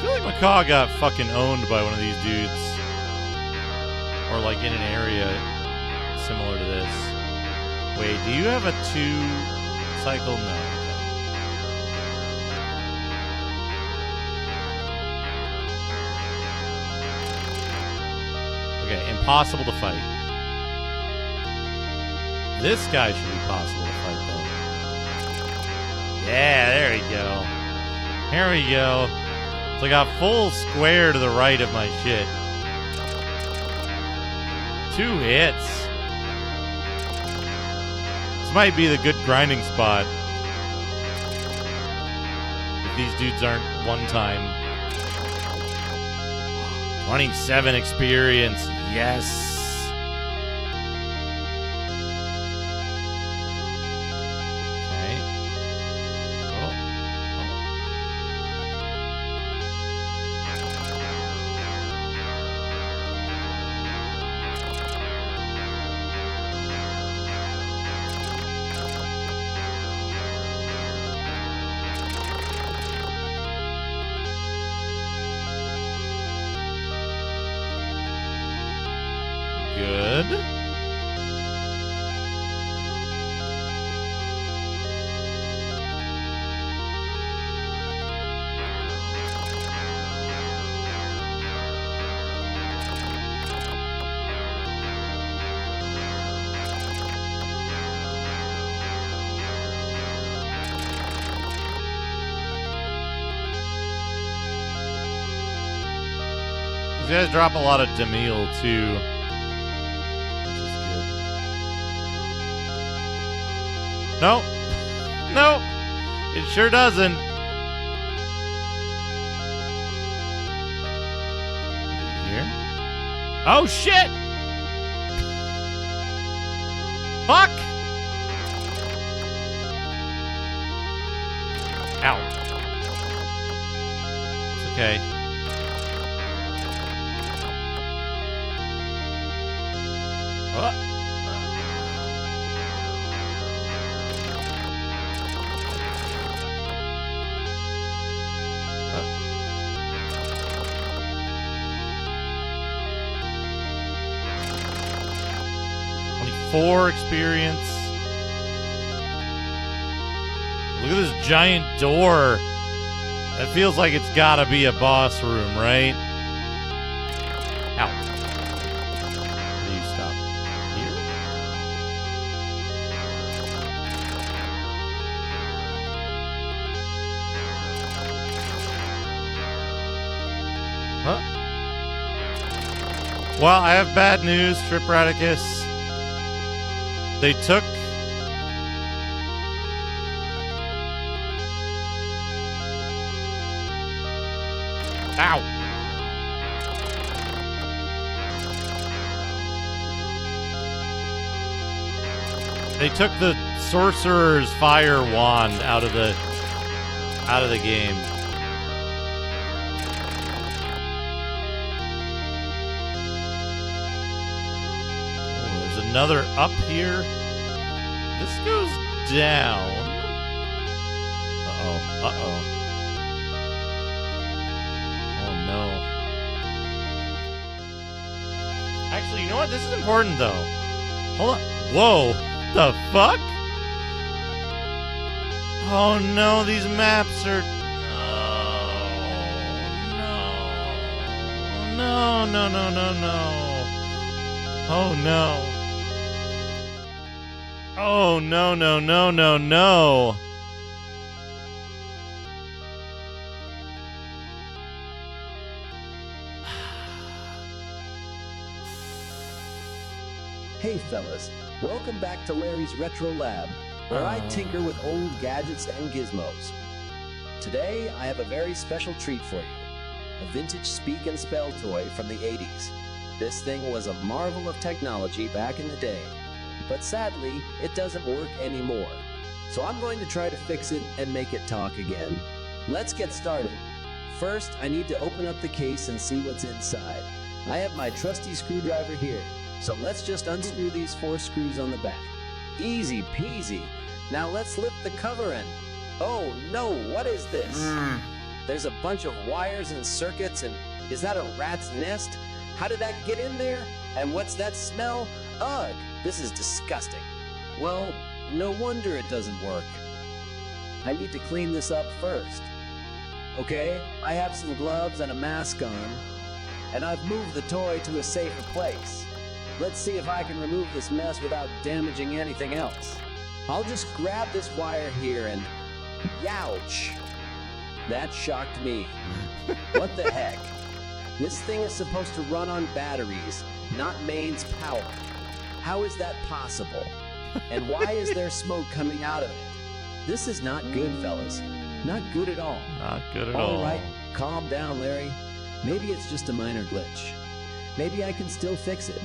feel like Macaw got fucking owned by one of these dudes. Or like in an area similar to this. Wait, do you have a 2-cycle? No. Okay, impossible to fight. This guy should be possible to fight, though. Yeah, there we go. Here we go. It's like a full square to the right of my shit. 2 hits. This might be the good grinding spot. If these dudes aren't one time. 27 experience. Yes. Okay. Oh. Good. These guys drop a lot of Demille too. No. No. It sure doesn't. Here. Oh, shit. Fuck. Ow. It's okay. Oh. 4 experience. Look at this giant door. That feels like it's gotta be a boss room, right? Ow. Where do you stop? Here? Huh? Well, I have bad news, Tripradicus. They took... Ow! They took the Sorcerer's Fire Wand out of the game. Another up here. This goes down. Uh-oh. Uh-oh. Oh, no. Actually, you know what? This is important, though. Hold on. Whoa. The fuck? Oh, no. These maps are... No. No, no, no, no, no. Oh, no. Oh, no, no, no, no, no. Hey fellas, welcome back to Larry's Retro Lab, where I tinker with old gadgets and gizmos. Today, I have a very special treat for you. A vintage speak and spell toy from the 80s. This thing was a marvel of technology back in the day. But sadly, it doesn't work anymore. So I'm going to try to fix it and make it talk again. Let's get started. First, I need to open up the case and see what's inside. I have my trusty screwdriver here, so let's just unscrew these 4 screws on the back. Easy peasy. Now let's lift the cover and... Oh no, what is this? There's a bunch of wires and circuits, and is that a rat's nest? How did that get in there? And what's that smell? Ugh, this is disgusting. Well, no wonder it doesn't work. I need to clean this up first. Okay, I have some gloves and a mask on, and I've moved the toy to a safer place. Let's see if I can remove this mess without damaging anything else. I'll just grab this wire here and... Youch! That shocked me. What the heck? This thing is supposed to run on batteries, not mains power. How is that possible? And why is there smoke coming out of it? This is not good, fellas. Not good at all. Not good at all. All right, calm down, Larry. Maybe it's just a minor glitch. Maybe I can still fix it.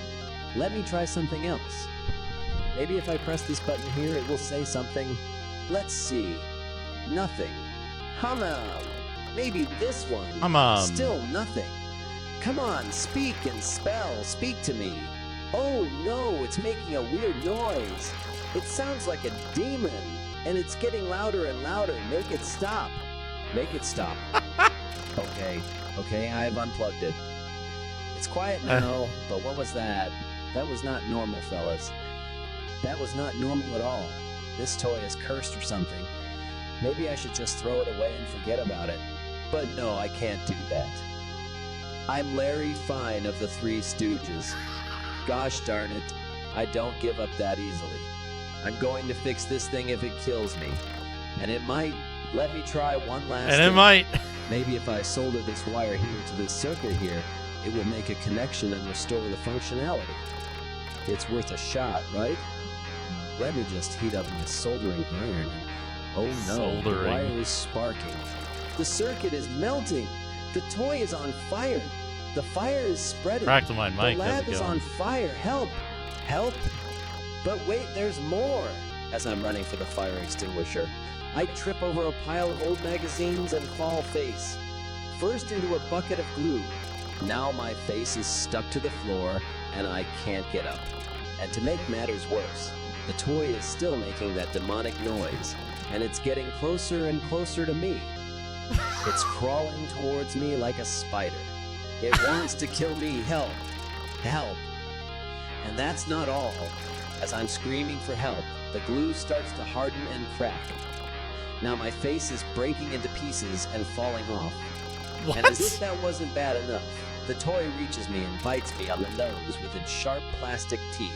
Let me try something else. Maybe if I press this button here, it will say something. Let's see. Nothing. Maybe this one. Still nothing. Come on, speak and spell. Speak to me. Oh no, it's making a weird noise. It sounds like a demon, and it's getting louder and louder. Make it stop. Make it stop. Okay, I've unplugged it. It's quiet now, but what was that? That was not normal, fellas. That was not normal at all. This toy is cursed or something. Maybe I should just throw it away and forget about it. But no, I can't do that. I'm Larry Fine of the Three Stooges. Gosh darn it, I don't give up that easily. I'm going to fix this thing if it kills me. And it might. Let me try one last thing. It might. Maybe if I solder this wire here to this circuit here, it will make a connection and restore the functionality. It's worth a shot, right? Let me just heat up my soldering iron. Oh no, the wire is sparking. The circuit is melting. The toy is on fire. The fire is spreading. Fractal Mind Mike, the lab is on fire. Help! Help! But wait, there's more. As I'm running for the fire extinguisher, I trip over a pile of old magazines and fall face. First into a bucket of glue. Now my face is stuck to the floor and I can't get up. And to make matters worse, the toy is still making that demonic noise, and it's getting closer and closer to me. It's crawling towards me like a spider. It wants to kill me. Help! Help! And that's not all. As I'm screaming for help, the glue starts to harden and crack. Now my face is breaking into pieces and falling off. What? And as if that wasn't bad enough, the toy reaches me and bites me on the nose with its sharp plastic teeth.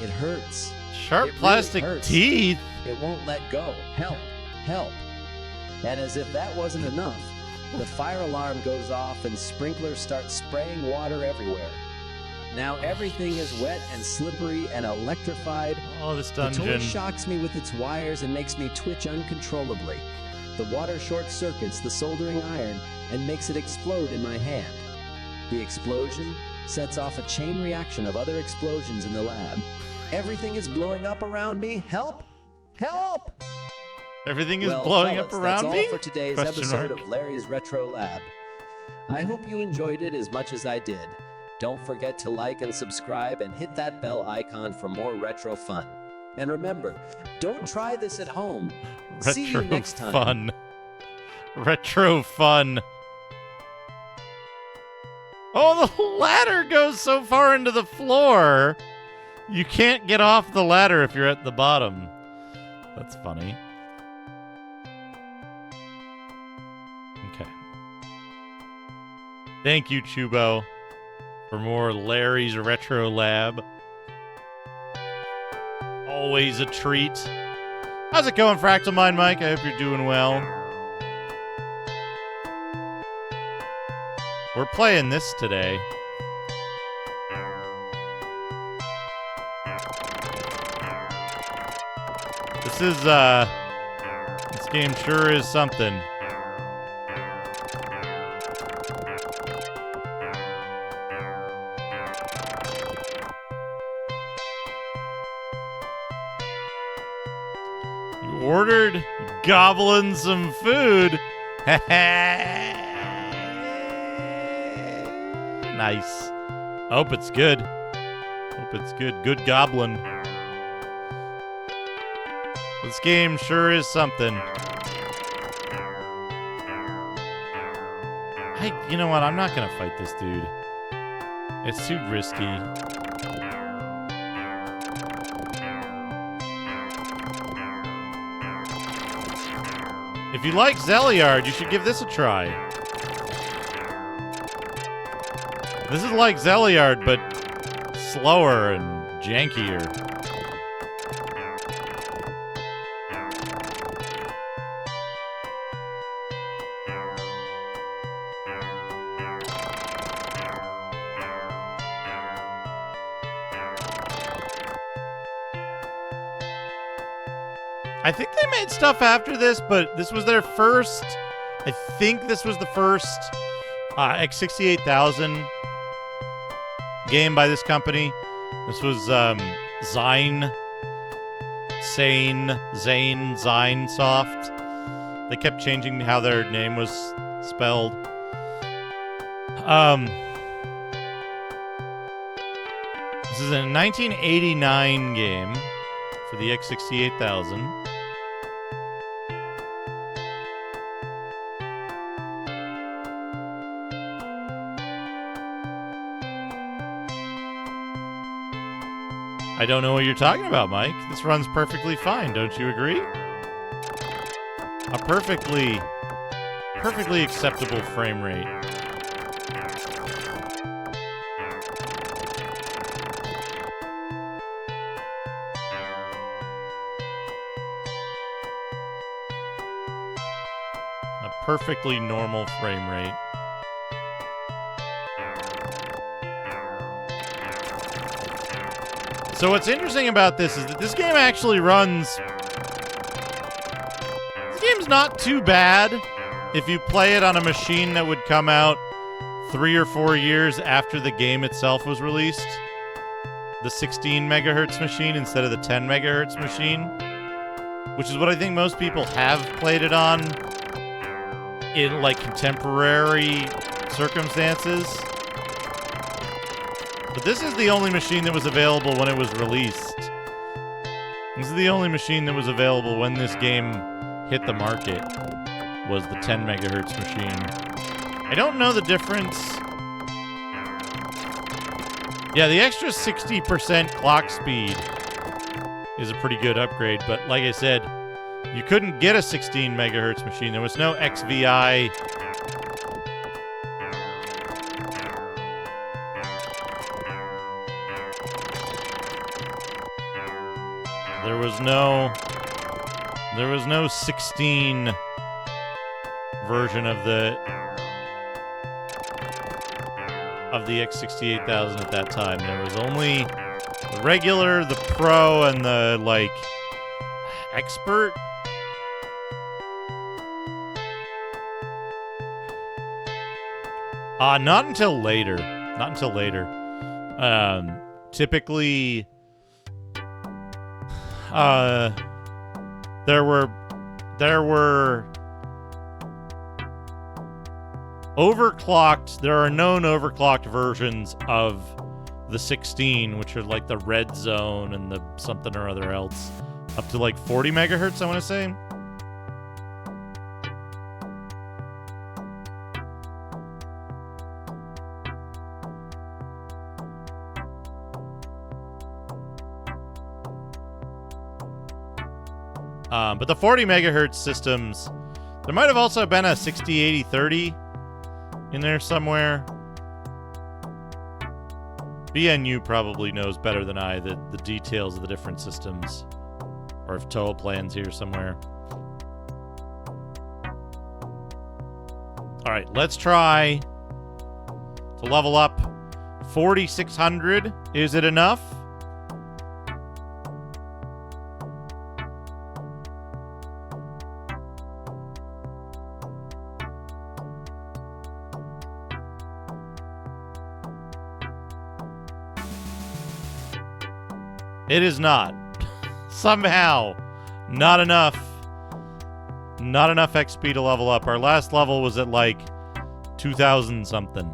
It hurts. Sharp It plastic really hurts. teeth? It won't let go. Help! Help! And as if that wasn't enough, the fire alarm goes off and sprinklers start spraying water everywhere. Now everything is wet and slippery and electrified. Oh, this The toy dungeon. shocks me with its wires and makes me twitch uncontrollably. The water short circuits the soldering iron and makes it explode in my hand. The explosion sets off a chain reaction of other explosions in the lab. Everything is blowing up around me. Help! Help! Everything is Well, blowing fellas, up around that's me? all for today's Question episode mark. of Larry's Retro Lab. I hope you enjoyed it as much as I did. Don't forget to like and subscribe and hit that bell icon for more retro fun. And remember, don't try this at home. See you Retro next time. fun. Retro fun. Oh, the ladder goes so far into the floor. You can't get off the ladder if you're at the bottom. That's funny. Okay. Thank you, Chubo, for more Larry's Retro Lab. Always a treat. How's it going, Fractal Mind Mike? I hope you're doing well. We're playing this today. This game sure is something. You ordered goblin some food. Nice. I hope it's good. Hope it's good. Good goblin. This game sure is something. You know what? I'm not gonna fight this dude. It's too risky. If you like Zeliard, you should give this a try. This is like Zeliard, but slower and jankier. I think they made stuff after this, but this was their first. I think this was the first X68000 game by this company. This was Zine Soft. They kept changing how their name was spelled. This is a 1989 game for the X68000. I don't know what you're talking about, Mike. This runs perfectly fine, don't you agree? A perfectly acceptable frame rate. A perfectly normal frame rate. So what's interesting about this is that this game actually runs... This game's not too bad if you play it on a machine that would come out 3 or 4 years after the game itself was released. The 16 megahertz machine instead of the 10 megahertz machine. Which is what I think most people have played it on in, like, contemporary circumstances. But this is the only machine that was available when it was released. This is the only machine that was available when this game hit the market, was the 10 megahertz machine. I don't know the difference. Yeah, the extra 60% clock speed is a pretty good upgrade, but like I said, you couldn't get a 16 megahertz machine. There was no XVI. There was no 16 version of the X68000 at that time. There was only the regular, the Pro, and the, like, Expert. Not until later. Not until later. Typically, there were overclocked. There are known overclocked versions of the 16, which are like the red zone and the something or other else, up to like 40 megahertz, I want to say. But the 40 megahertz systems, there might have also been a 608030 in there somewhere. BNU probably knows better than I the details of the different systems. Or if Toho Plan's here somewhere. Alright, let's try to level up 4600. Is it enough? It is not. Somehow. Not enough. Not enough XP to level up. Our last level was at like 2000 something.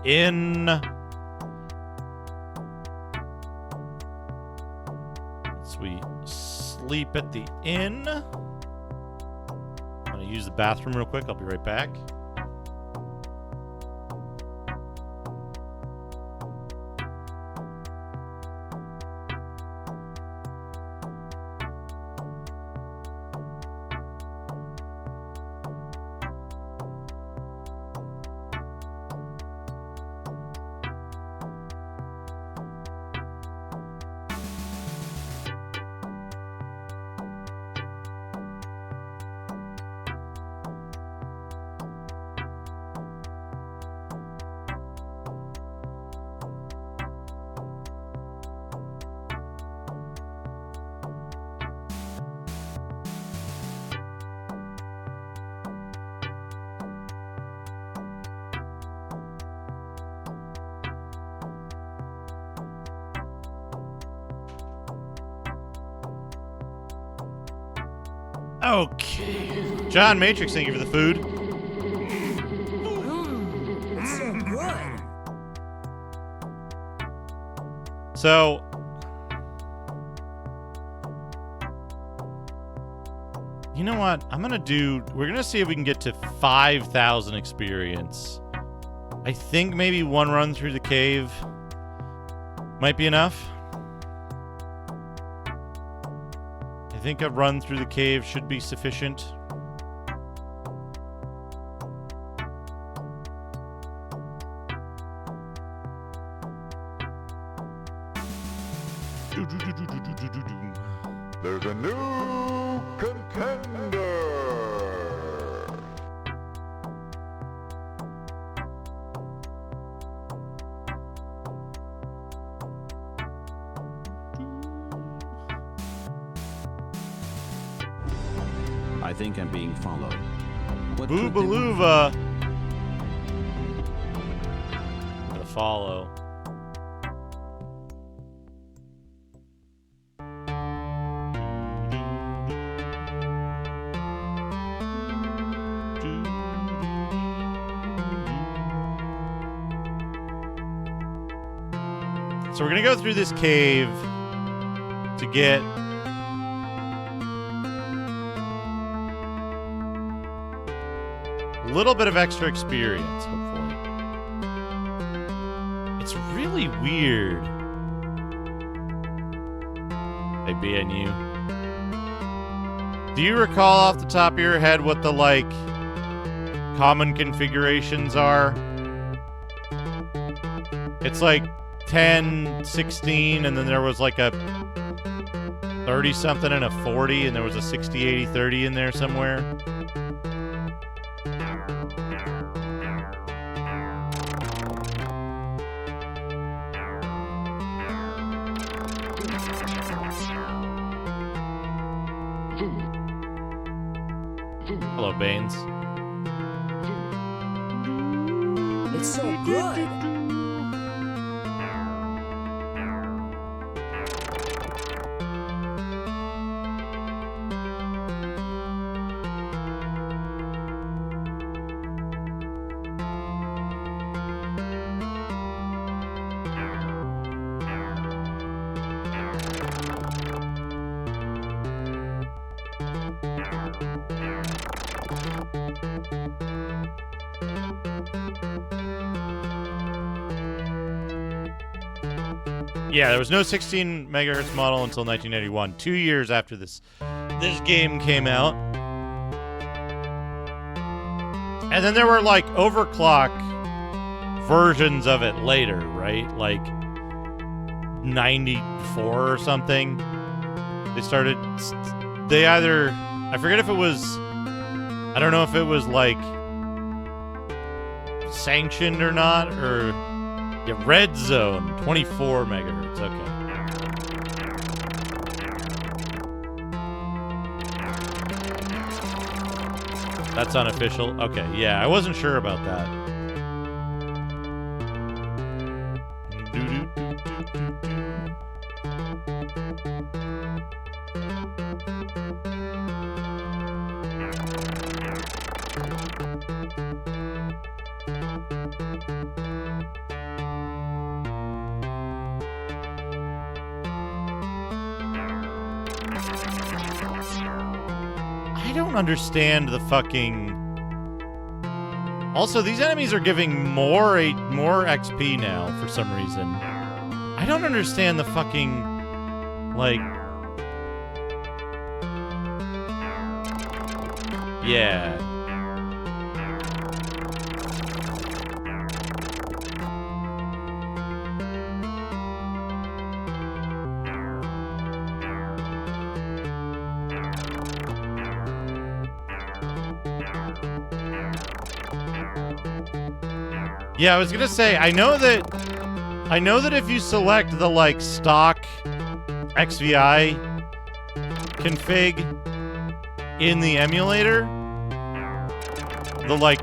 inn. So we sleep at the inn. I'm gonna use the bathroom real quick. I'll be right back. Okay. John Matrix, thank you for the food. It's so good. So, you know what? We're going to see if we can get to 5,000 experience. I think maybe one run through the cave might be enough. I think a run through the cave should be sufficient. There's a new contender. I think I'm being followed. What could they want? Boobaloova. Gonna follow. So we're gonna go through this cave to get a little bit of extra experience, hopefully. It's really weird. Hey, BNU. Do you recall off the top of your head what the, like, common configurations are? It's like 10, 16, and then there was like a 30-something and a 40, and there was a 60, 80, 30 in there somewhere. Hello, Baines. It's so good. Yeah, there was no 16 megahertz model until 1981, 2 years after this game came out. And then there were like overclock versions of it later, right? Like 94 or something. They either, I forget if it was, I don't know if it was like sanctioned or not, or yeah, Red Zone, 24 megahertz, okay. That's unofficial? Okay, yeah, I wasn't sure about that. I don't understand the fucking... Also, these enemies are giving more XP now for some reason. I don't understand the fucking... Like... Yeah. Yeah, I was gonna say, I know that if you select the, like, stock XVI config in the emulator, the, like,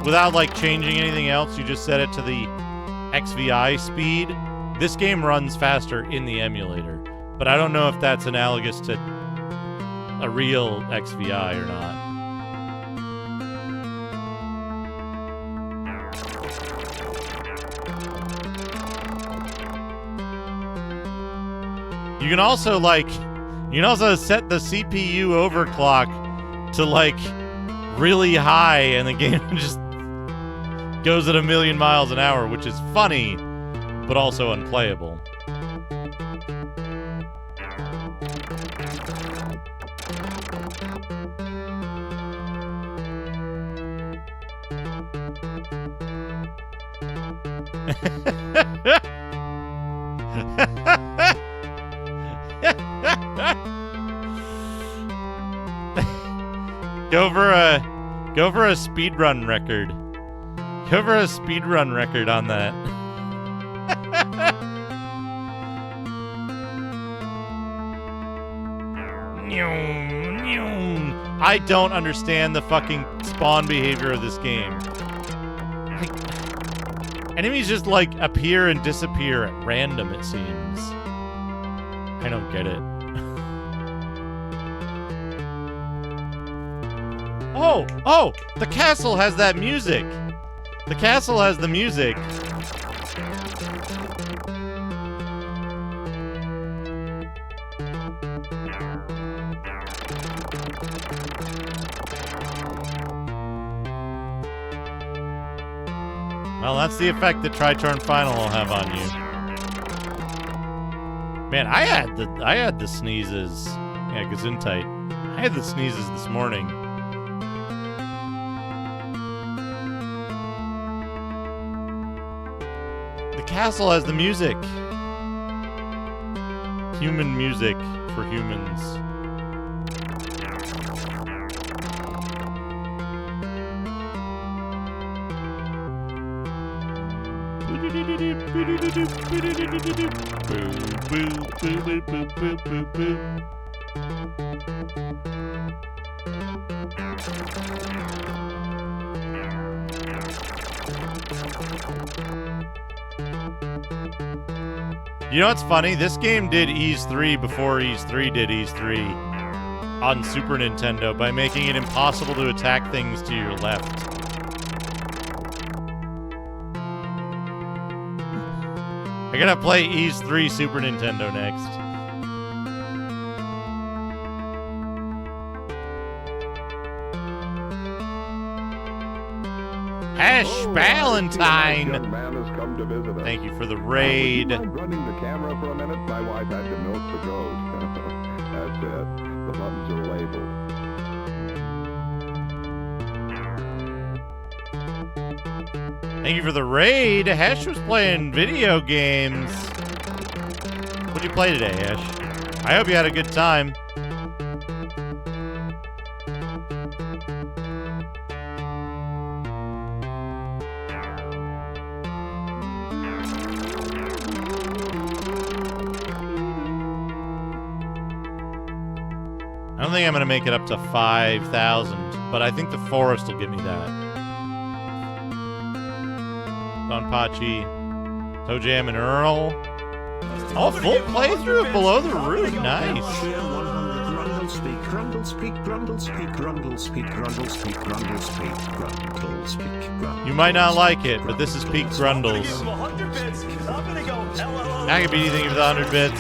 without, like, changing anything else, you just set it to the XVI speed, this game runs faster in the emulator. But I don't know if that's analogous to a real XVI or not. You can also, like, set the CPU overclock to, like, really high, and the game just goes at 1,000,000 miles an hour, which is funny, but also unplayable. Go for a speedrun record. Go for a speedrun record on that. I don't understand the fucking spawn behavior of this game. Like, enemies just, like, appear and disappear at random, it seems. I don't get it. Oh! The castle has that music! The castle has the music. Well, that's the effect that Tritorn Final will have on you. Man, I had the sneezes. Yeah, Gesundheit. I had the sneezes this morning. The castle has the music. Human music for humans. You know what's funny? This game did Ease 3 before Ease 3 did Ease 3 on Super Nintendo by making it impossible to attack things to your left. I gotta play Ease 3 Super Nintendo next. Ash Valentine! Young man has come to visit us. Thank you for the raid. Would you mind running the camera for a minute? My wife had to milk the goat. That's it. The buttons are labeled. Thank you for the raid. Hash was playing video games. What'd you play today, Hash? I hope you had a good time. I don't think I'm going to make it up to 5,000, but I think the forest will give me that. Don Pachi, Toe Jam and Earl. Oh, full playthrough of Below the Roof. Nice. You might not like it, but this is peak Grundles. I could be anything for the 100 bits.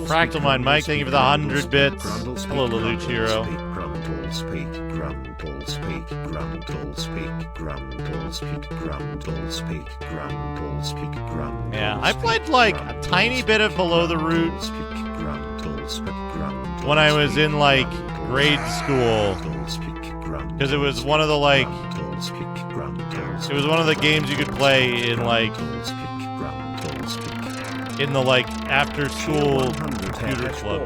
Fractal Mind Mike, thank you for the 100 bits. Hello, Leluchiro. Yeah, I played like a tiny bit of Below the Root when I was in like grade school, because it was one of the like, it was one of the games you could play in like, in the like after school computer club.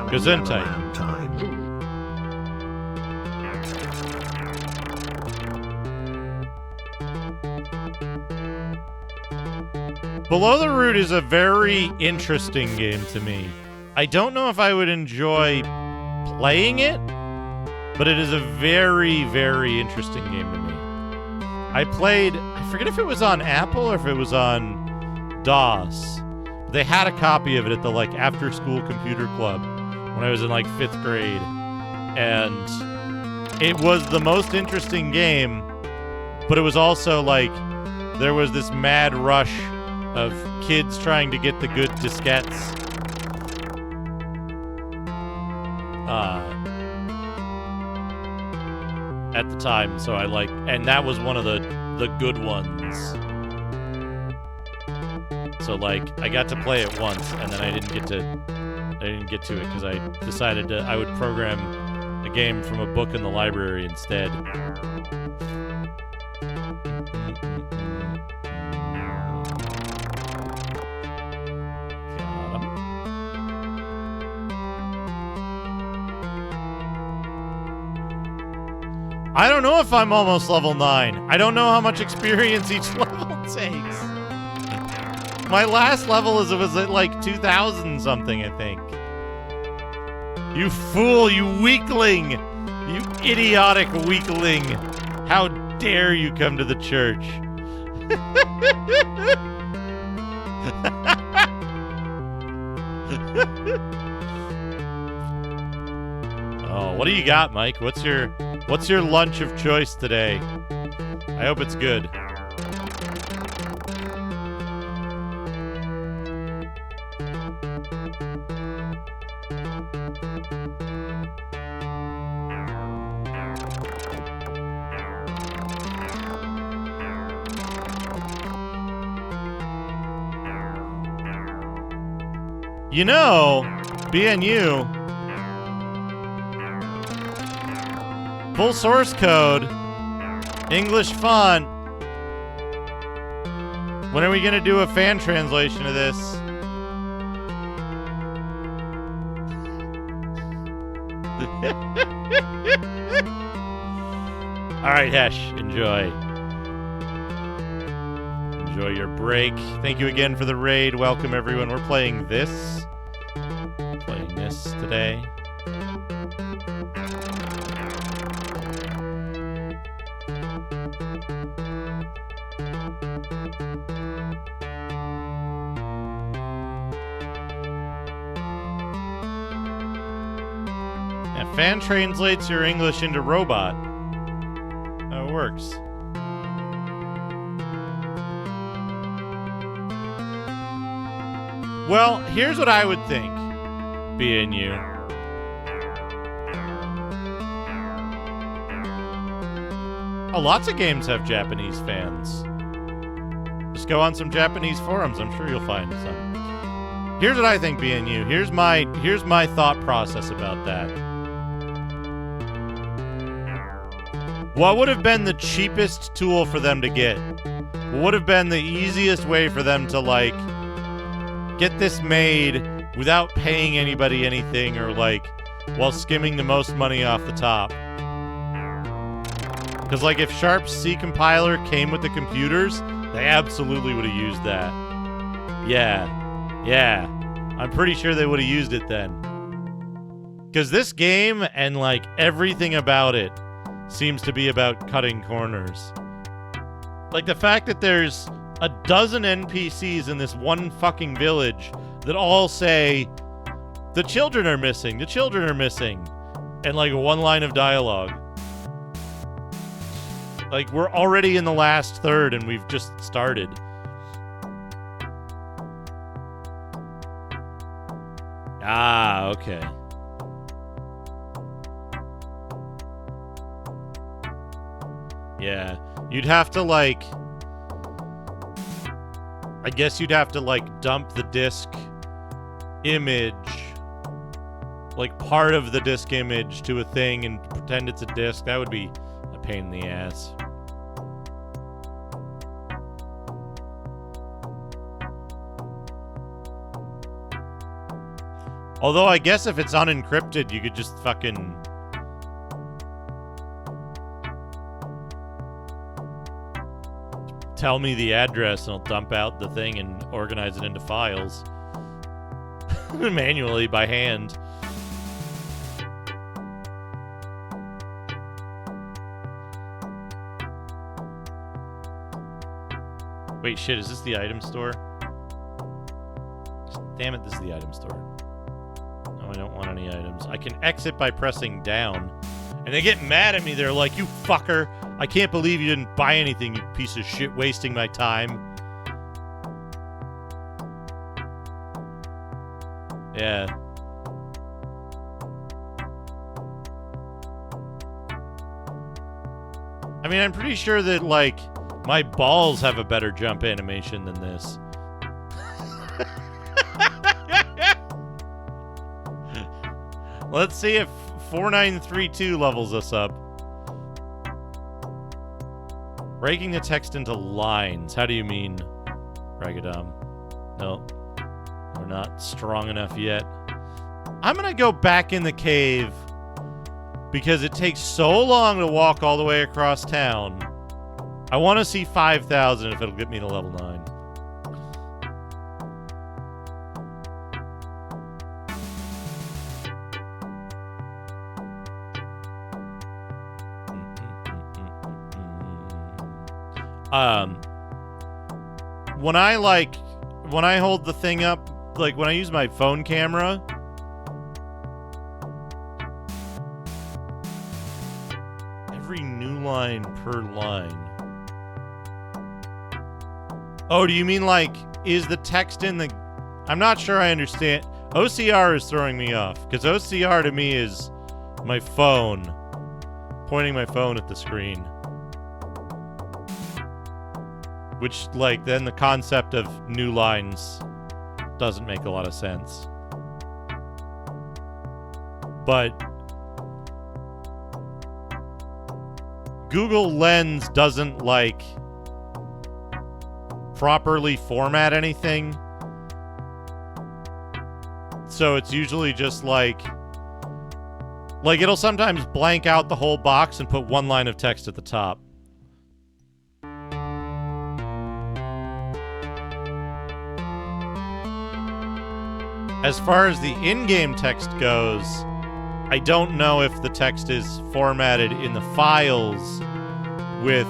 Gesundheit. Below the Root is a very interesting game to me. I don't know if I would enjoy playing it, but it is a very, very interesting game to me. I played, I forget if it was on Apple or if it was on DOS. They had a copy of it at the like after school computer club when I was in like 5th grade. And it was the most interesting game, but it was also like there was this mad rush of kids trying to get the good diskettes. At the time, so I like, and that was one of the good ones. So like, I got to play it once, and then I didn't get to it because I decided I would program a game from a book in the library instead. I don't know if I'm almost level 9. I don't know how much experience each level takes. My last level was at like 2,000 something, I think. You fool, you weakling! You idiotic weakling! How dare you come to the church? Oh, what do you got, Mike? What's your lunch of choice today? I hope it's good. You know, BNU, full source code, English font. When are we going to do a fan translation of this? All right, Hesh, enjoy. Enjoy your break. Thank you again for the raid. Welcome, everyone. We're playing this. Playing this today. Yeah, fan translates your English into robot. How it works. Well, here's what I would think, being you. Oh, lots of games have Japanese fans. Just go on some Japanese forums. I'm sure you'll find some. Here's what I think, being you. Here's my thought process about that. What would have been the cheapest tool for them to get? What would have been the easiest way for them to, like, get this made without paying anybody anything, or like while skimming the most money off the top? Because like if Sharp's C compiler came with the computers, they absolutely would have used that. Yeah, I'm pretty sure they would have used it then. Because this game and like everything about it seems to be about cutting corners. Like the fact that there's a dozen NPCs in this one fucking village that all say The children are missing. The children are missing. And like one line of dialogue. Like we're already in the last third and we've just started. Ah, okay. Yeah. You'd have to like... I guess you'd have to like dump the disc image, like part of the disc image to a thing and pretend it's a disc. That would be a pain in the ass. Although I guess if it's unencrypted, you could just fucking... tell me the address and I'll dump out the thing and organize it into files. Manually, by hand. Wait, shit, is this the item store? Damn it, this is the item store. No, I don't want any items. I can exit by pressing down. And they get mad at me. They're like, you fucker. I can't believe you didn't buy anything, you piece of shit, wasting my time. Yeah. I mean, I'm pretty sure that, like, my balls have a better jump animation than this. Let's see if 4932 levels us up. Breaking the text into lines. How do you mean, Ragadom? No. We're not strong enough yet. I'm gonna go back in the cave because it takes so long to walk all the way across town. I want to see 5,000 if it'll get me to level 9. When I hold the thing up, like when I use my phone camera, every new line per line. Oh, do you mean like, is the text in the... I'm not sure I understand. OCR is throwing me off, because OCR to me is my phone, pointing my phone at the screen. Which, like, then the concept of new lines doesn't make a lot of sense. But Google Lens doesn't, like, properly format anything. So it's usually just, like, it'll sometimes blank out the whole box and put one line of text at the top. As far as the in-game text goes, I don't know if the text is formatted in the files with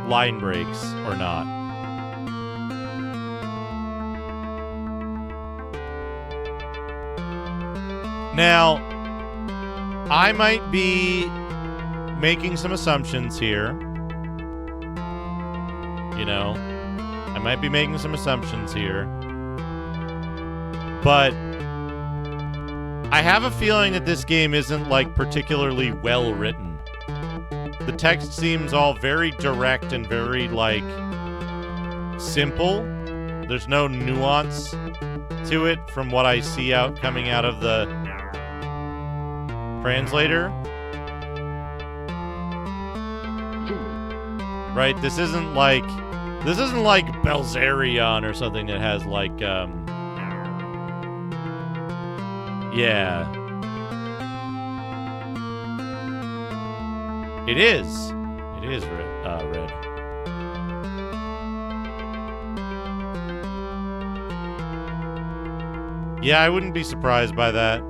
line breaks or not. Now, I might be making some assumptions here. You know, I might be making some assumptions here. But I have a feeling that this game isn't, like, particularly well written. The text seems all very direct and very, like, simple. There's no nuance to it from what I see coming out of the translator. Right? This isn't like Belzerion or something that has, like, yeah. It is. It is red. Yeah, I wouldn't be surprised by that.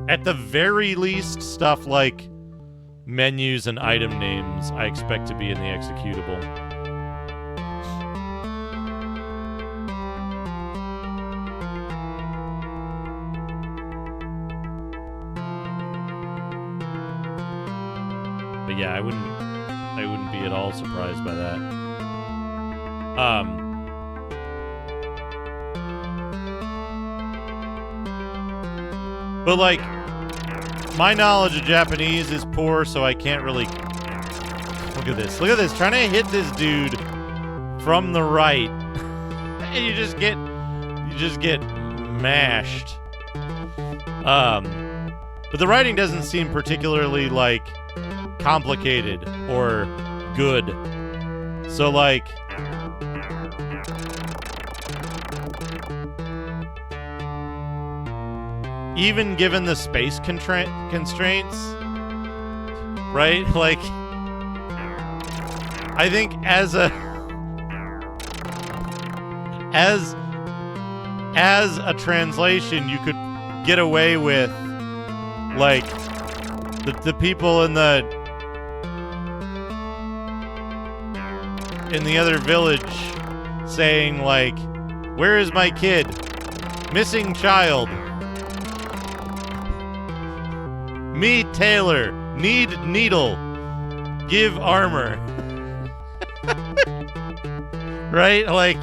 At the very least, stuff like menus and item names I expect to be in the executable. But yeah, I wouldn't be at all surprised by that. But like, my knowledge of Japanese is poor, so I can't really. Look at this. Look at this. Trying to hit this dude from the right, and you just get mashed. But the writing doesn't seem particularly like complicated or good. So like, even given the space constraints, right? Like, I think as a translation, you could get away with like the people in the other village saying like, "Where is my kid? Missing child. Me, Taylor, need needle. Give armor." Right? Like,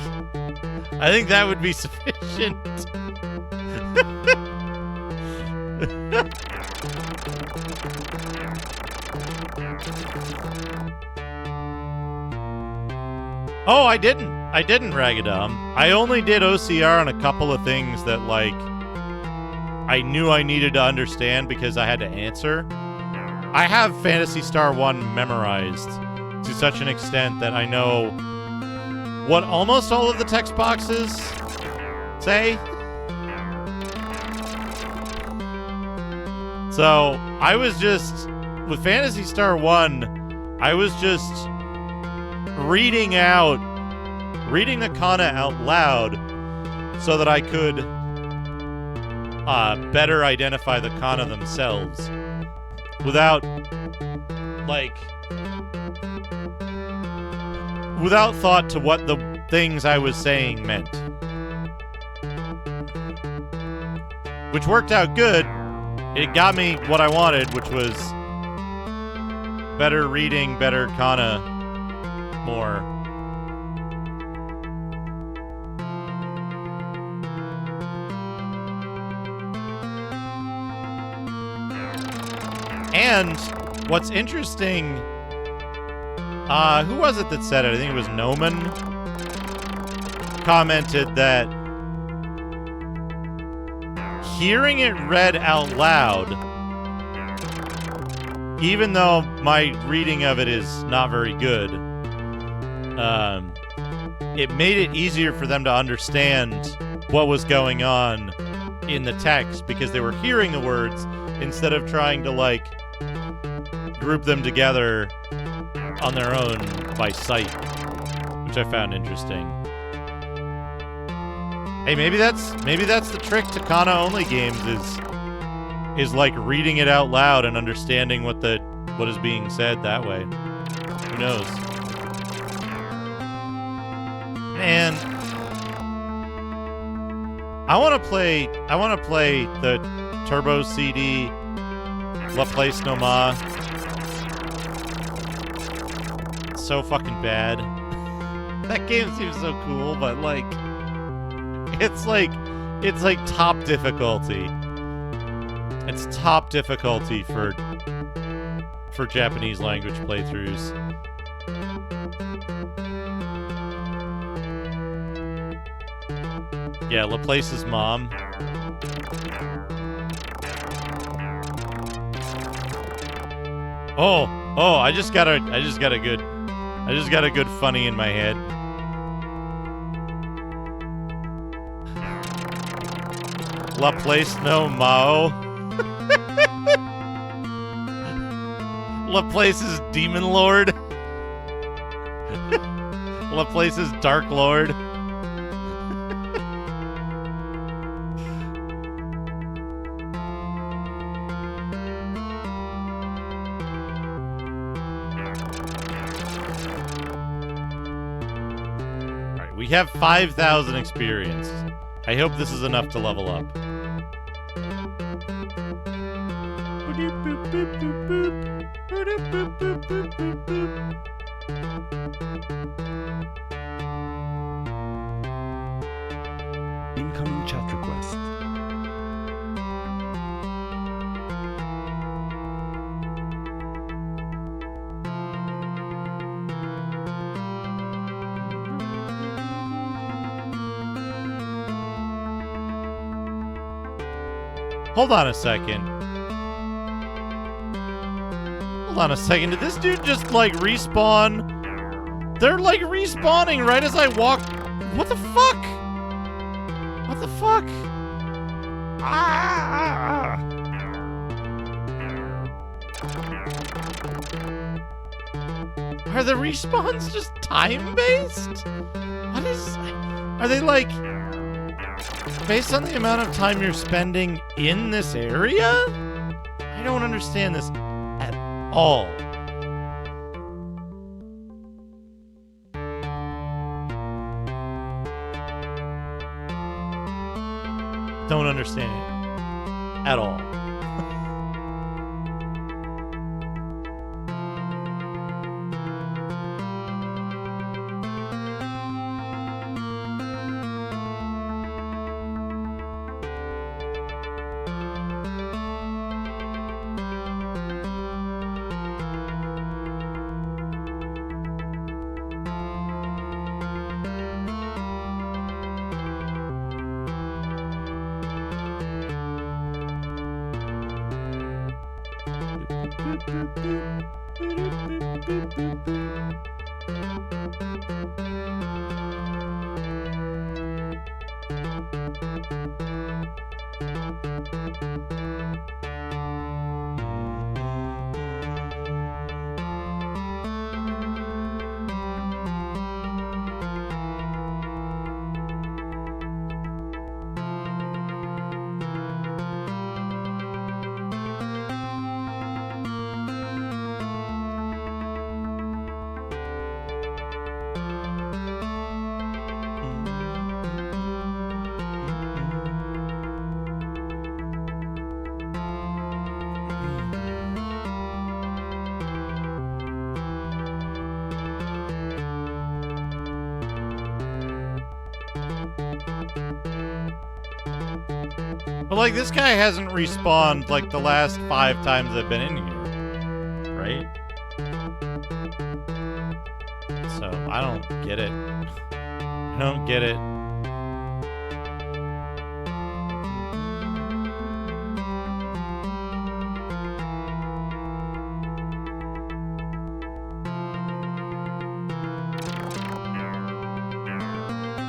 I think that would be sufficient. Oh, I didn't Ragadom. I only did OCR on a couple of things that, like, I knew I needed to understand because I had to answer. I have Phantasy Star 1 memorized to such an extent that I know what almost all of the text boxes say. So, I was just, with Phantasy Star 1, I was just reading the kana out loud so that I could better identify the kana themselves without thought to what the things I was saying meant. Which worked out good. It got me what I wanted, which was better reading, better kana, more. And what's interesting, who was it that said it? I think it was Noman. Commented that hearing it read out loud, even though my reading of it is not very good, it made it easier for them to understand what was going on in the text because they were hearing the words instead of trying to, like, group them together on their own by sight, which I found interesting. Hey, maybe that's the trick to kana only games is like reading it out loud and understanding what is being said that way. Who knows? Man, I want to play the Turbo CD La Place No Ma. It's so fucking bad. That game seems so cool, but like it's like top difficulty. It's top difficulty for Japanese language playthroughs. Yeah, Laplace's mom. Oh, I just got a good funny in my head. Laplace no Mao. Laplace's Demon Lord. Laplace's Dark Lord. Alright, we have 5,000 experience. I hope this is enough to level up. Incoming chat request. Hold on a second. Hold on a second. Did this dude just, like, respawn? They're, like, respawning right as I walk. What the fuck? What the fuck? Ah! Are the respawns just time-based? What is... Are they, like... based on the amount of time you're spending in this area? I don't understand this at all. Don't understand it at all. But, like, this guy hasn't respawned, like, the last 5 times I've been in here. Right? So, I don't get it. I don't get it.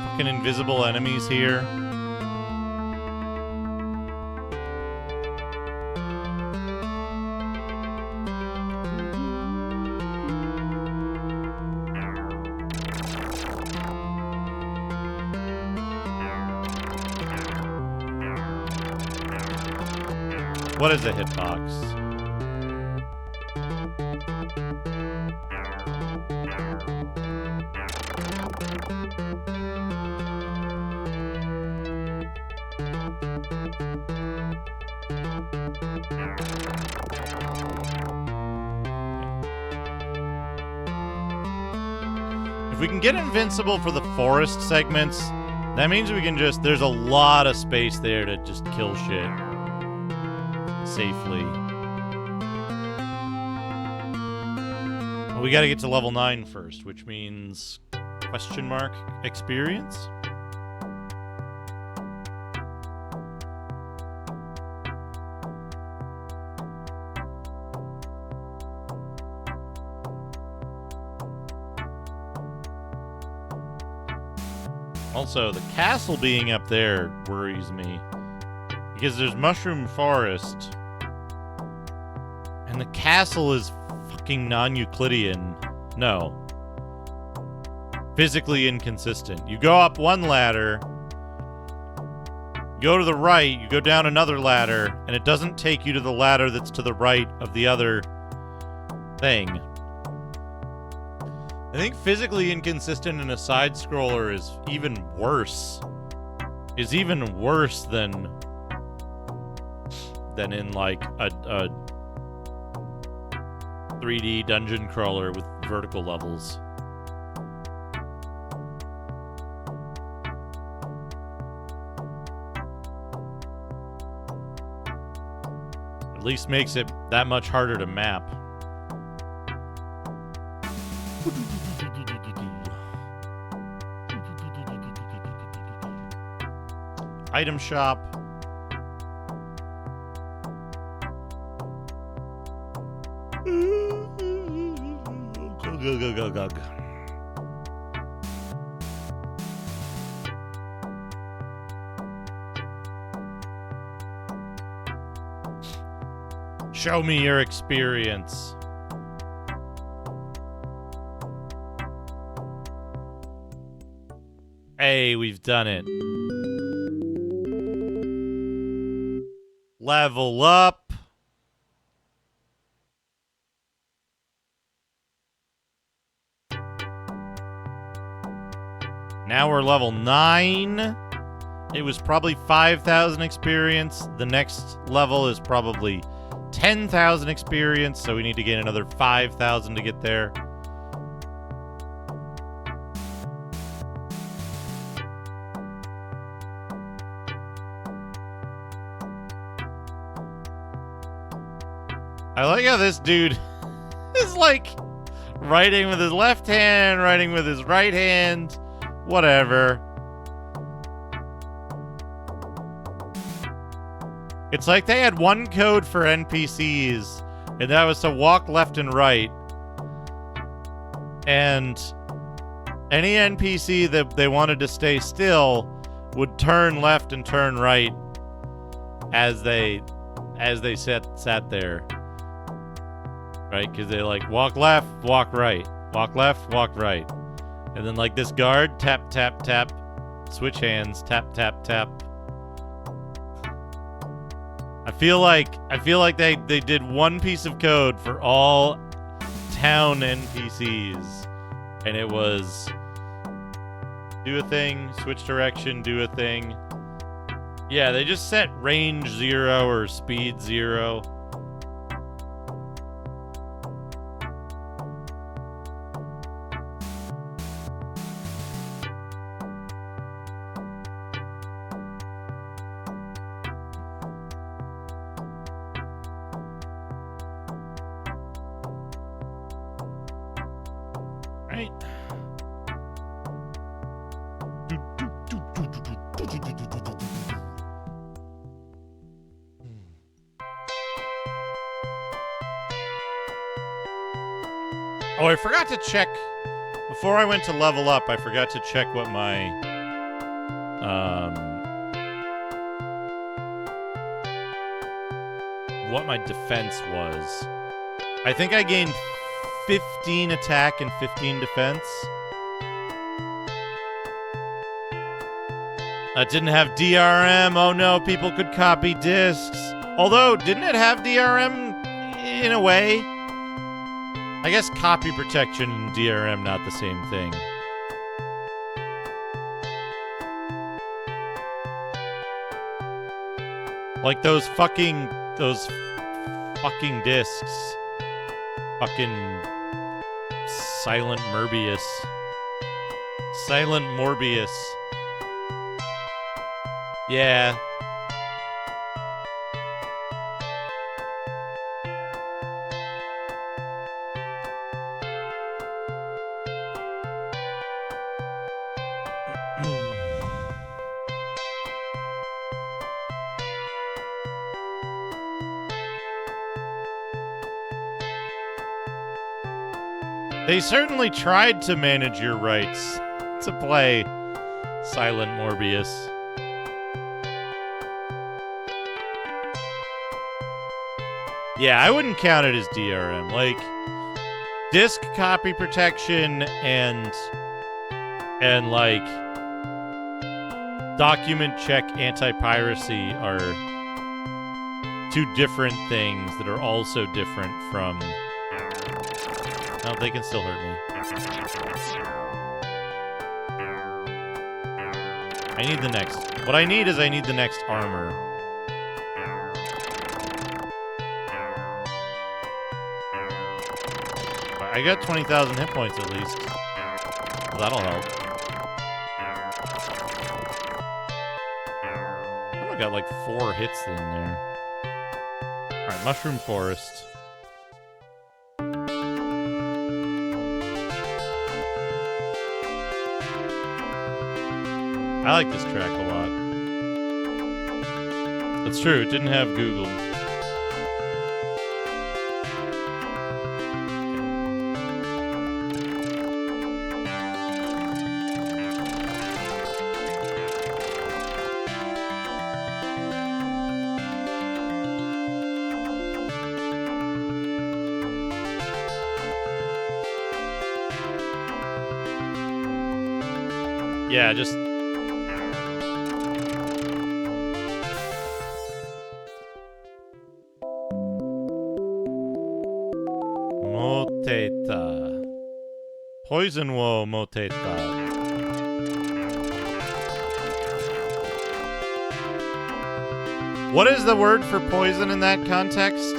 Fucking invisible enemies here. What is a hitbox? If we can get invincible for the forest segments, that means we can just... There's a lot of space there to just kill shit safely. Well, we gotta get to level 9 first, which means... question mark experience? Also, the castle being up there worries me. Because there's Mushroom Forest. And the castle is fucking non-Euclidean. No. Physically inconsistent. You go up one ladder, go to the right, you go down another ladder, and it doesn't take you to the ladder that's to the right of the other thing. I think physically inconsistent in a side-scroller is even worse. Is even worse than in, like, 3D dungeon crawler with vertical levels. At least makes it that much harder to map. Item shop. Show me your experience. Hey, we've done it. Level up. Now we're level 9. It was probably 5,000 experience. The next level is probably 10,000 experience, so we need to gain another 5,000 to get there. I like how this dude is like writing with his left hand, writing with his right hand, whatever. It's like they had one code for NPCs, and that was to walk left and right. And any NPC that they wanted to stay still would turn left and turn right as they sat there. Right? Because they like walk left, walk right. Walk left, walk right. And then like this guard, tap, tap, tap. Switch hands, tap, tap, tap. I feel like they did one piece of code for all town NPCs. And it was do a thing, switch direction, do a thing. Yeah, they just set range 0 or speed 0. Oh, I forgot to check before I went to level up. I forgot to check what my defense was. I think I gained 15 attack and 15 defense. That didn't have DRM. Oh no, people could copy discs. Although, didn't it have DRM in a way? I guess copy protection and DRM not the same thing. Like those fucking discs. Fucking Silent Morbius. Silent Morbius. Yeah. They certainly tried to manage your rights to play Silent Morbius. Yeah, I wouldn't count it as DRM. Like, disk copy protection and like document check anti-piracy are two different things that are also different from... No, they can still hurt me. I need the next... What I need is I need the next armor. I got 20,000 hit points at least. That'll help. I got like 4 hits in there. Alright, Mushroom Forest. I like this track a lot. That's true, it didn't have Google. Yeah, just... Moteta. Poison Wo Moteta. What is the word for poison in that context?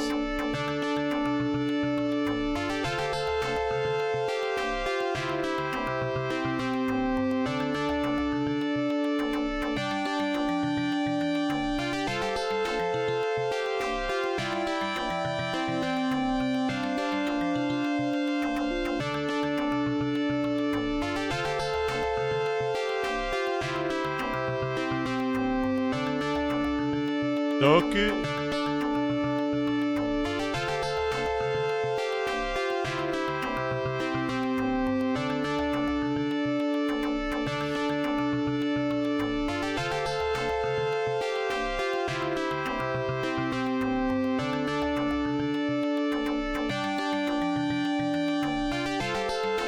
Doku.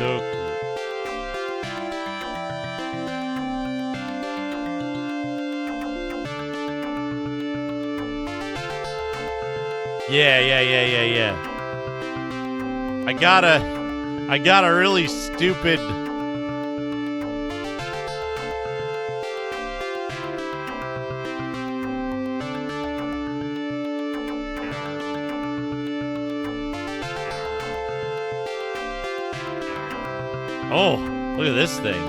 Doku. Yeah. I got a really stupid... Oh, look at this thing.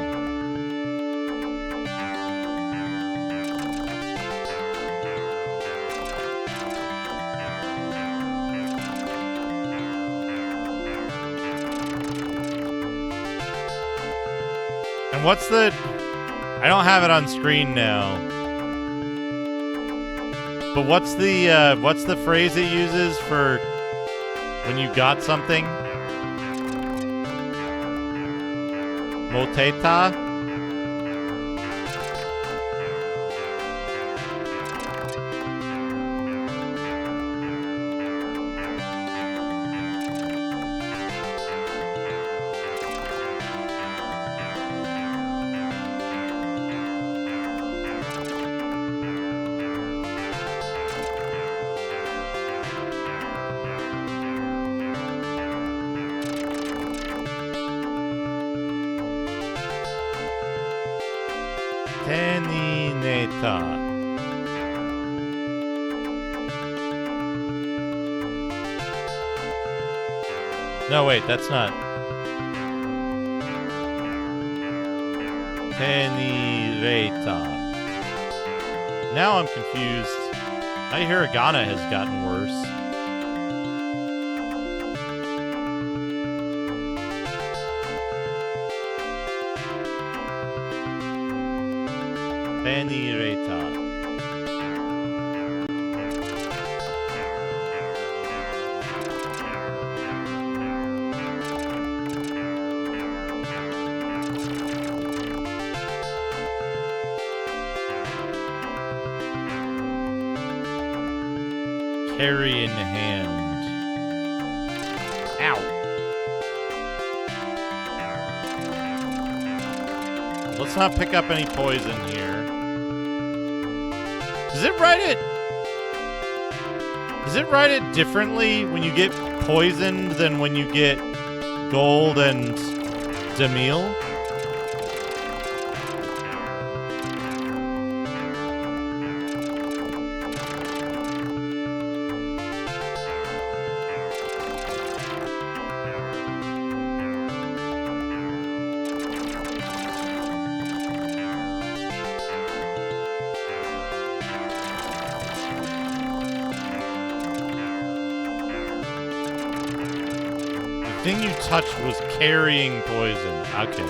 What's the... I don't have it on screen now. But what's the phrase it uses for when you got something? Moteta? No, wait, that's not. Tenireta. Now I'm confused. My hiragana has gotten worse. Tenireta. Carry in hand. Ow. Let's not pick up any poison here. Does it write it differently when you get poisoned than when you get gold and Demille? thing you touched was carrying poison. Okay.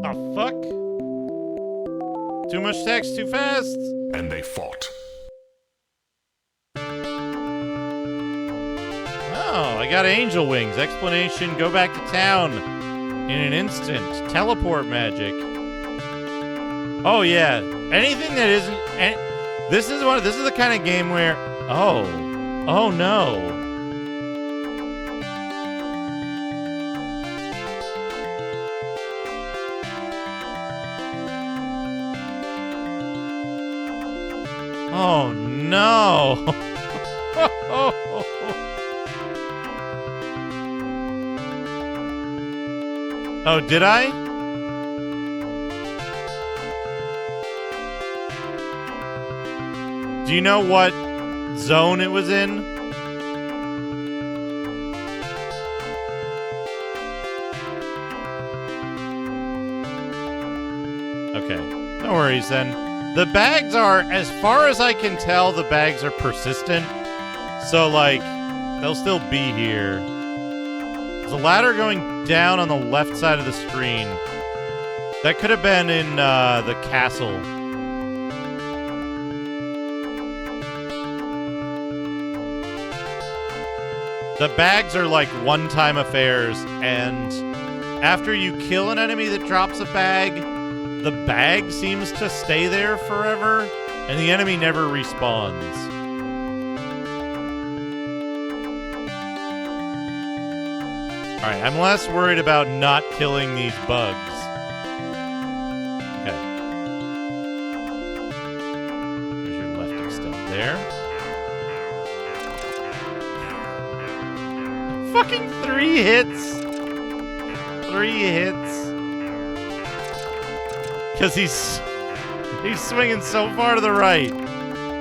Oh, fuck. Too much text, too fast. And they fought. Oh, I got angel wings. Explanation, go back to town in an instant. Teleport magic. Oh yeah. Anything that isn't this is the kind of game where oh no. Oh no. Oh, did I? Do you know what zone it was in? Okay, no worries then. The bags are, as far as I can tell, the bags are persistent. So, like, they'll still be here. There's a ladder going down on the left side of the screen. That could have been in the castle. The bags are like one-time affairs, and after you kill an enemy that drops a bag, the bag seems to stay there forever, and the enemy never respawns. Alright, I'm less worried about not killing these bugs. Okay. There's your lefty stuff there. Fucking 3 hits! 3 hits. Because he's swinging so far to the right.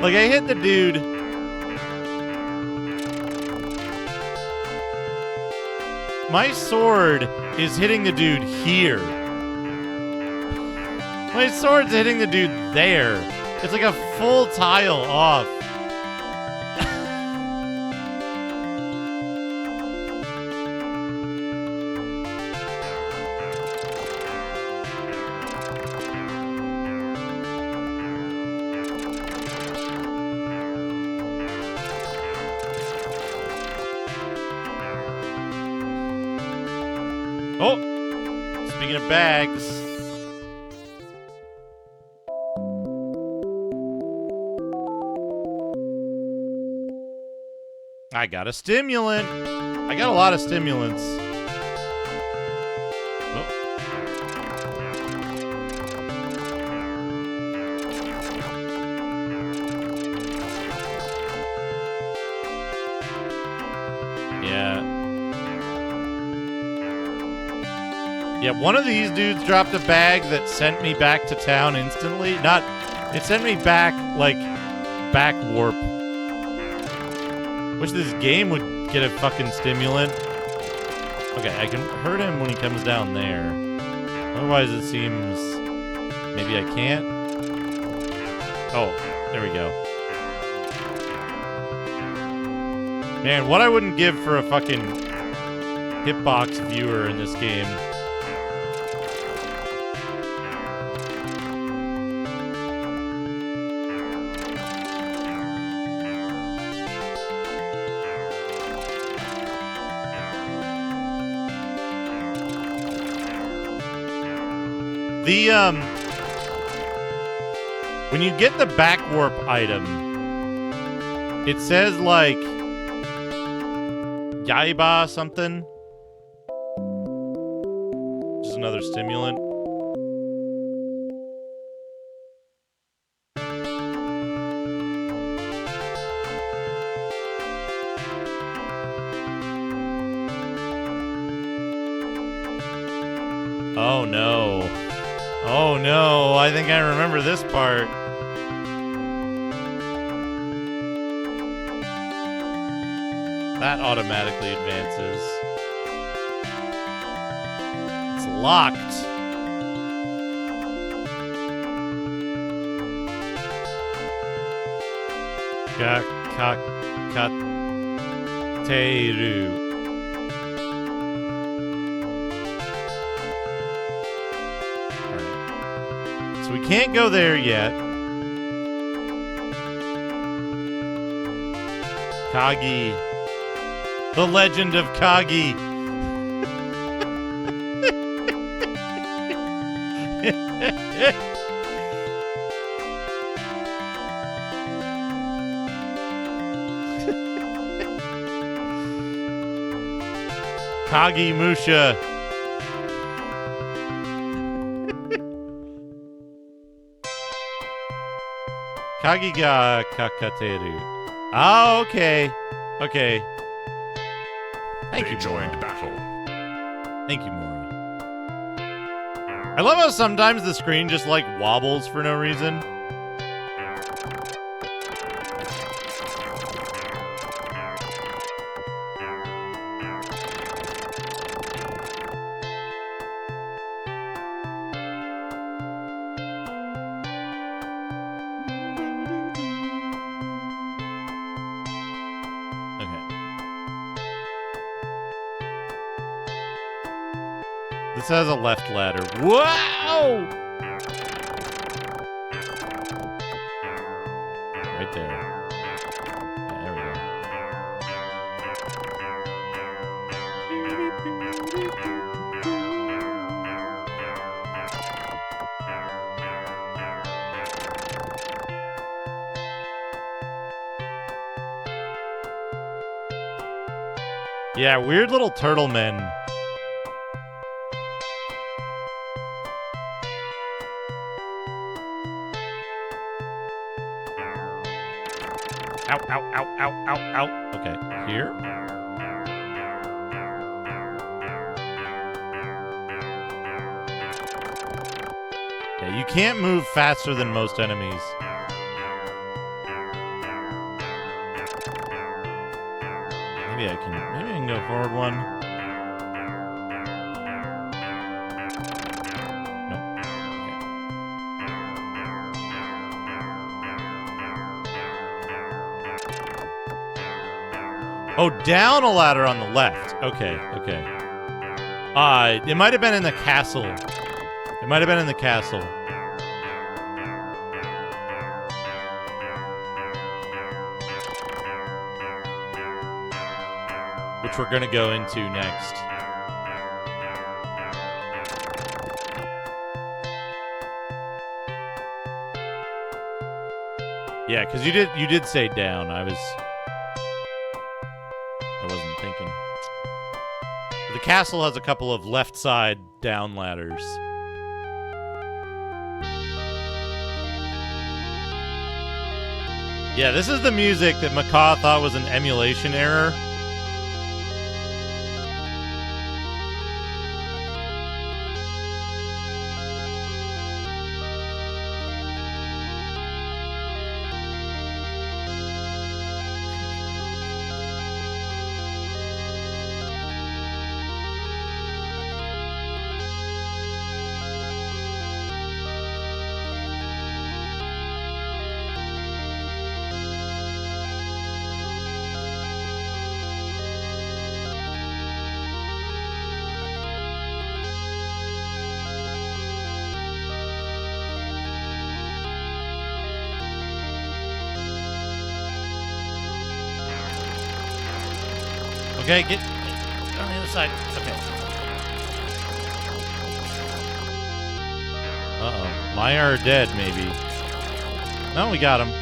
Like, I hit the dude. My sword is hitting the dude here. My sword's hitting the dude there. It's like a full tile off. Oh, speaking of bags. I got a stimulant. I got a lot of stimulants. Oh. Yeah. Yeah, one of these dudes dropped a bag that sent me back to town instantly. It sent me back, like, back warp. Wish this game would get a fucking stimulant. Okay, I can hurt him when he comes down there. Otherwise it seems... maybe I can't? Oh, there we go. Man, what I wouldn't give for a fucking hitbox viewer in this game. When you get the back warp item, it says like Yaiba something. Just another stimulant. Oh no. Oh no, I think I remember this part. That automatically advances. It's locked. Teru. Alright. So we can't go there yet. Kagi. The legend of Kagi. Kagi Musha. Kagi ga kakateru. Oh, okay. Okay. Thank They you, joined Mora. battle. Thank you, Mora. I love how sometimes the screen just, like, wobbles for no reason. This has a left ladder. Wow! Right there. Yeah, there we go. Yeah, weird little turtle men. Ow, ow, ow, ow, ow, ow. Okay, here. Yeah, you can't move faster than most enemies. Maybe I can go forward one. Oh, down a ladder on the left. Okay, okay. It might have been in the castle. It might have been in the castle. Which we're gonna go into next. Yeah, because you did say down. I wasn't thinking. The castle has a couple of left side down ladders. Yeah, this is the music that Macaw thought was an emulation error. Okay, get on the other side. Okay. Uh-oh. Maya are dead, maybe. No, we got him.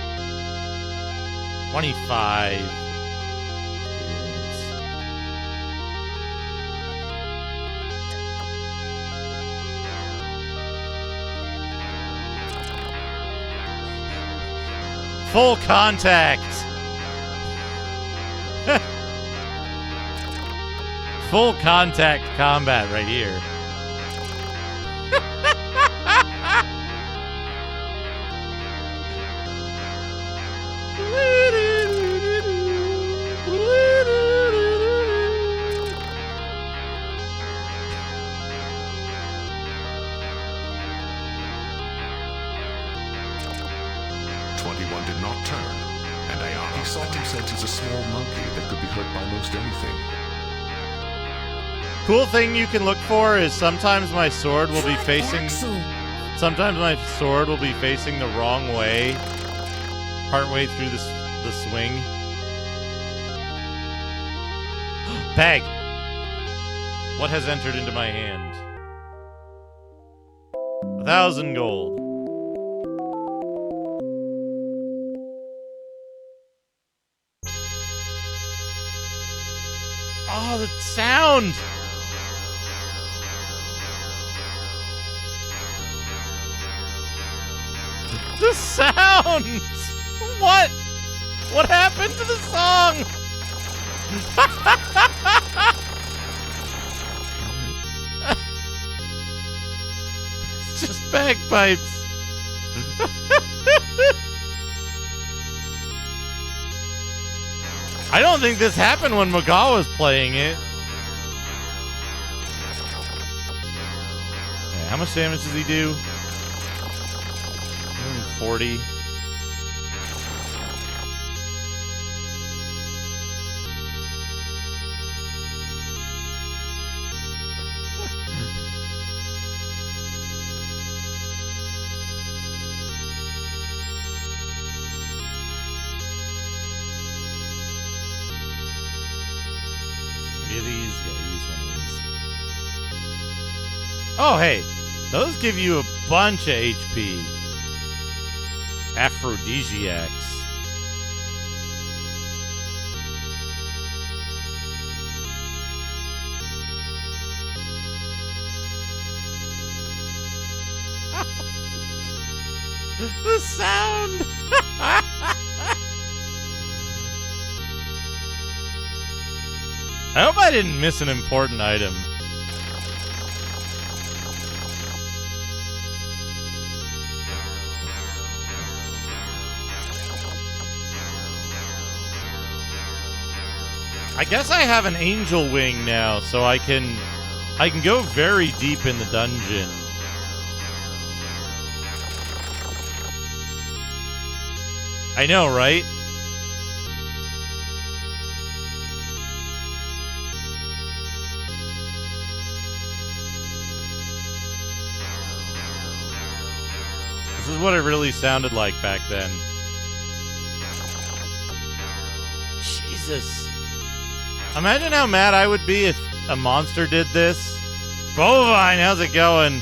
25. Full contact. Full contact combat right here. 21 did not turn, and he saw himself as a small monkey that could be hurt by most anything. Cool thing you can look for is sometimes my sword will be facing... Sometimes my sword will be facing the wrong way partway through the swing. Bag! What has entered into my hand? 1,000 gold. Oh, the sound! The sound! What? What happened to the song? It's just bagpipes. I don't think this happened when Magal was playing it. Okay, how much damage does he do? 140. Oh, hey, those give you a bunch of HP. Aphrodisiacs. The sound! I hope I didn't miss an important item. I guess I have an angel wing now, so I can go very deep in the dungeon. I know, right? This is what it really sounded like back then. Jesus. Imagine how mad I would be if a monster did this. Bovine, how's it going?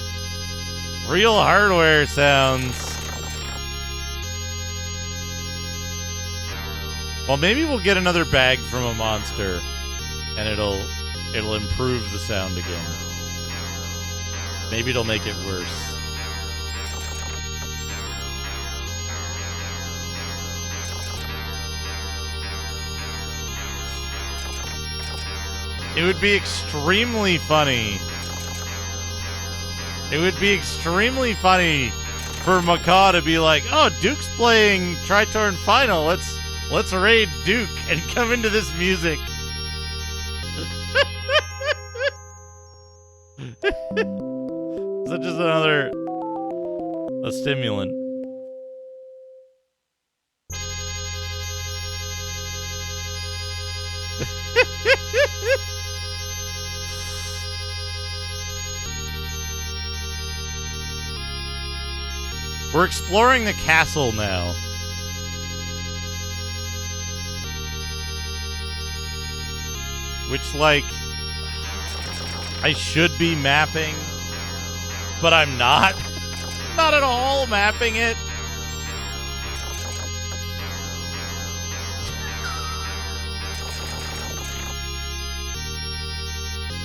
Real hardware sounds. Well, maybe we'll get another bag from a monster, and it'll improve the sound again. Maybe it'll make it worse. It would be extremely funny. It would be extremely funny for Macaw to be like, "Oh, Duke's playing Tritorn Final. Let's raid Duke and come into this music." Such as a stimulant. We're exploring the castle now. Which, like, I should be mapping, but I'm not. Not at all mapping it.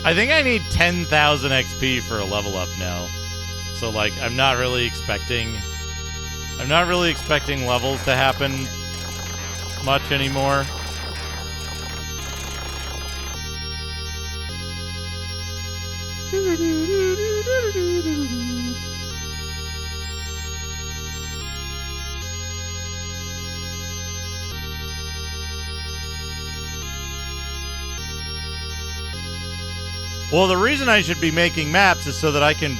I think I need 10,000 XP for a level up now. So, like, I'm not really expecting levels to happen much anymore. Well, the reason I should be making maps is so that I can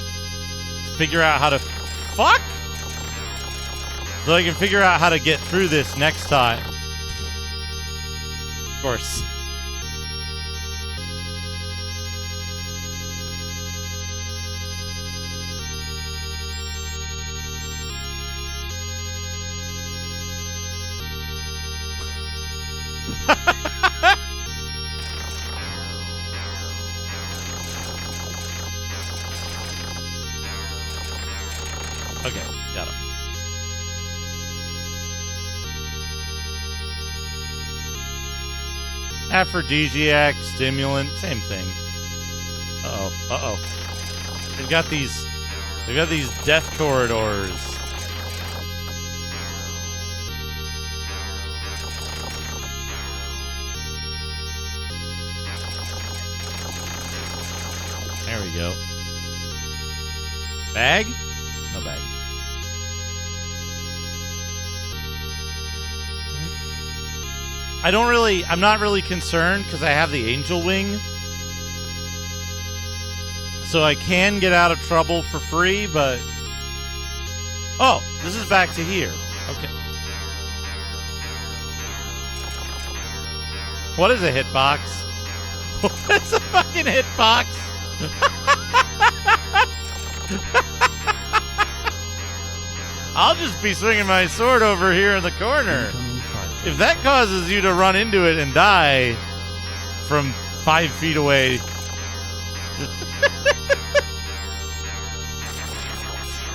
figure out how to... Fuck! So I can figure out how to get through this next time. Of course. Okay, got him. Aphrodisiac, stimulant, same thing. Uh-oh. They've got these death corridors. There we go. Bag? No bag. I'm not really concerned because I have the angel wing. So I can get out of trouble for free, but... Oh, this is back to here. Okay. What is a hitbox? What is a fucking hitbox? I'll just be swinging my sword over here in the corner. If that causes you to run into it and die from 5 feet away.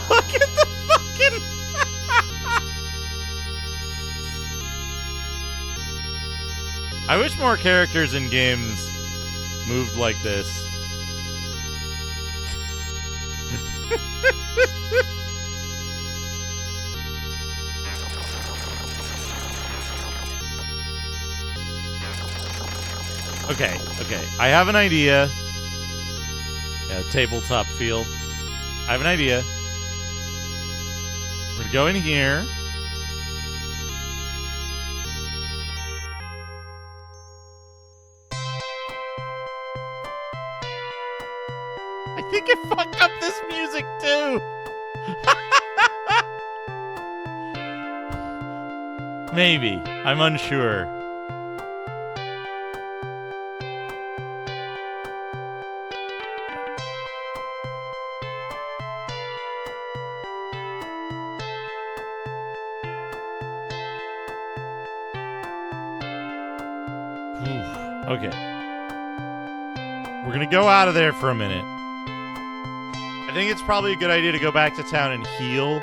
Look at the fucking... I wish more characters in games moved like this. Okay. I have an idea. Yeah, tabletop feel. I have an idea. We're gonna go in here. I think I fucked up this music too. Maybe. I'm unsure. Okay. We're gonna go out of there for a minute. I think it's probably a good idea to go back to town and heal.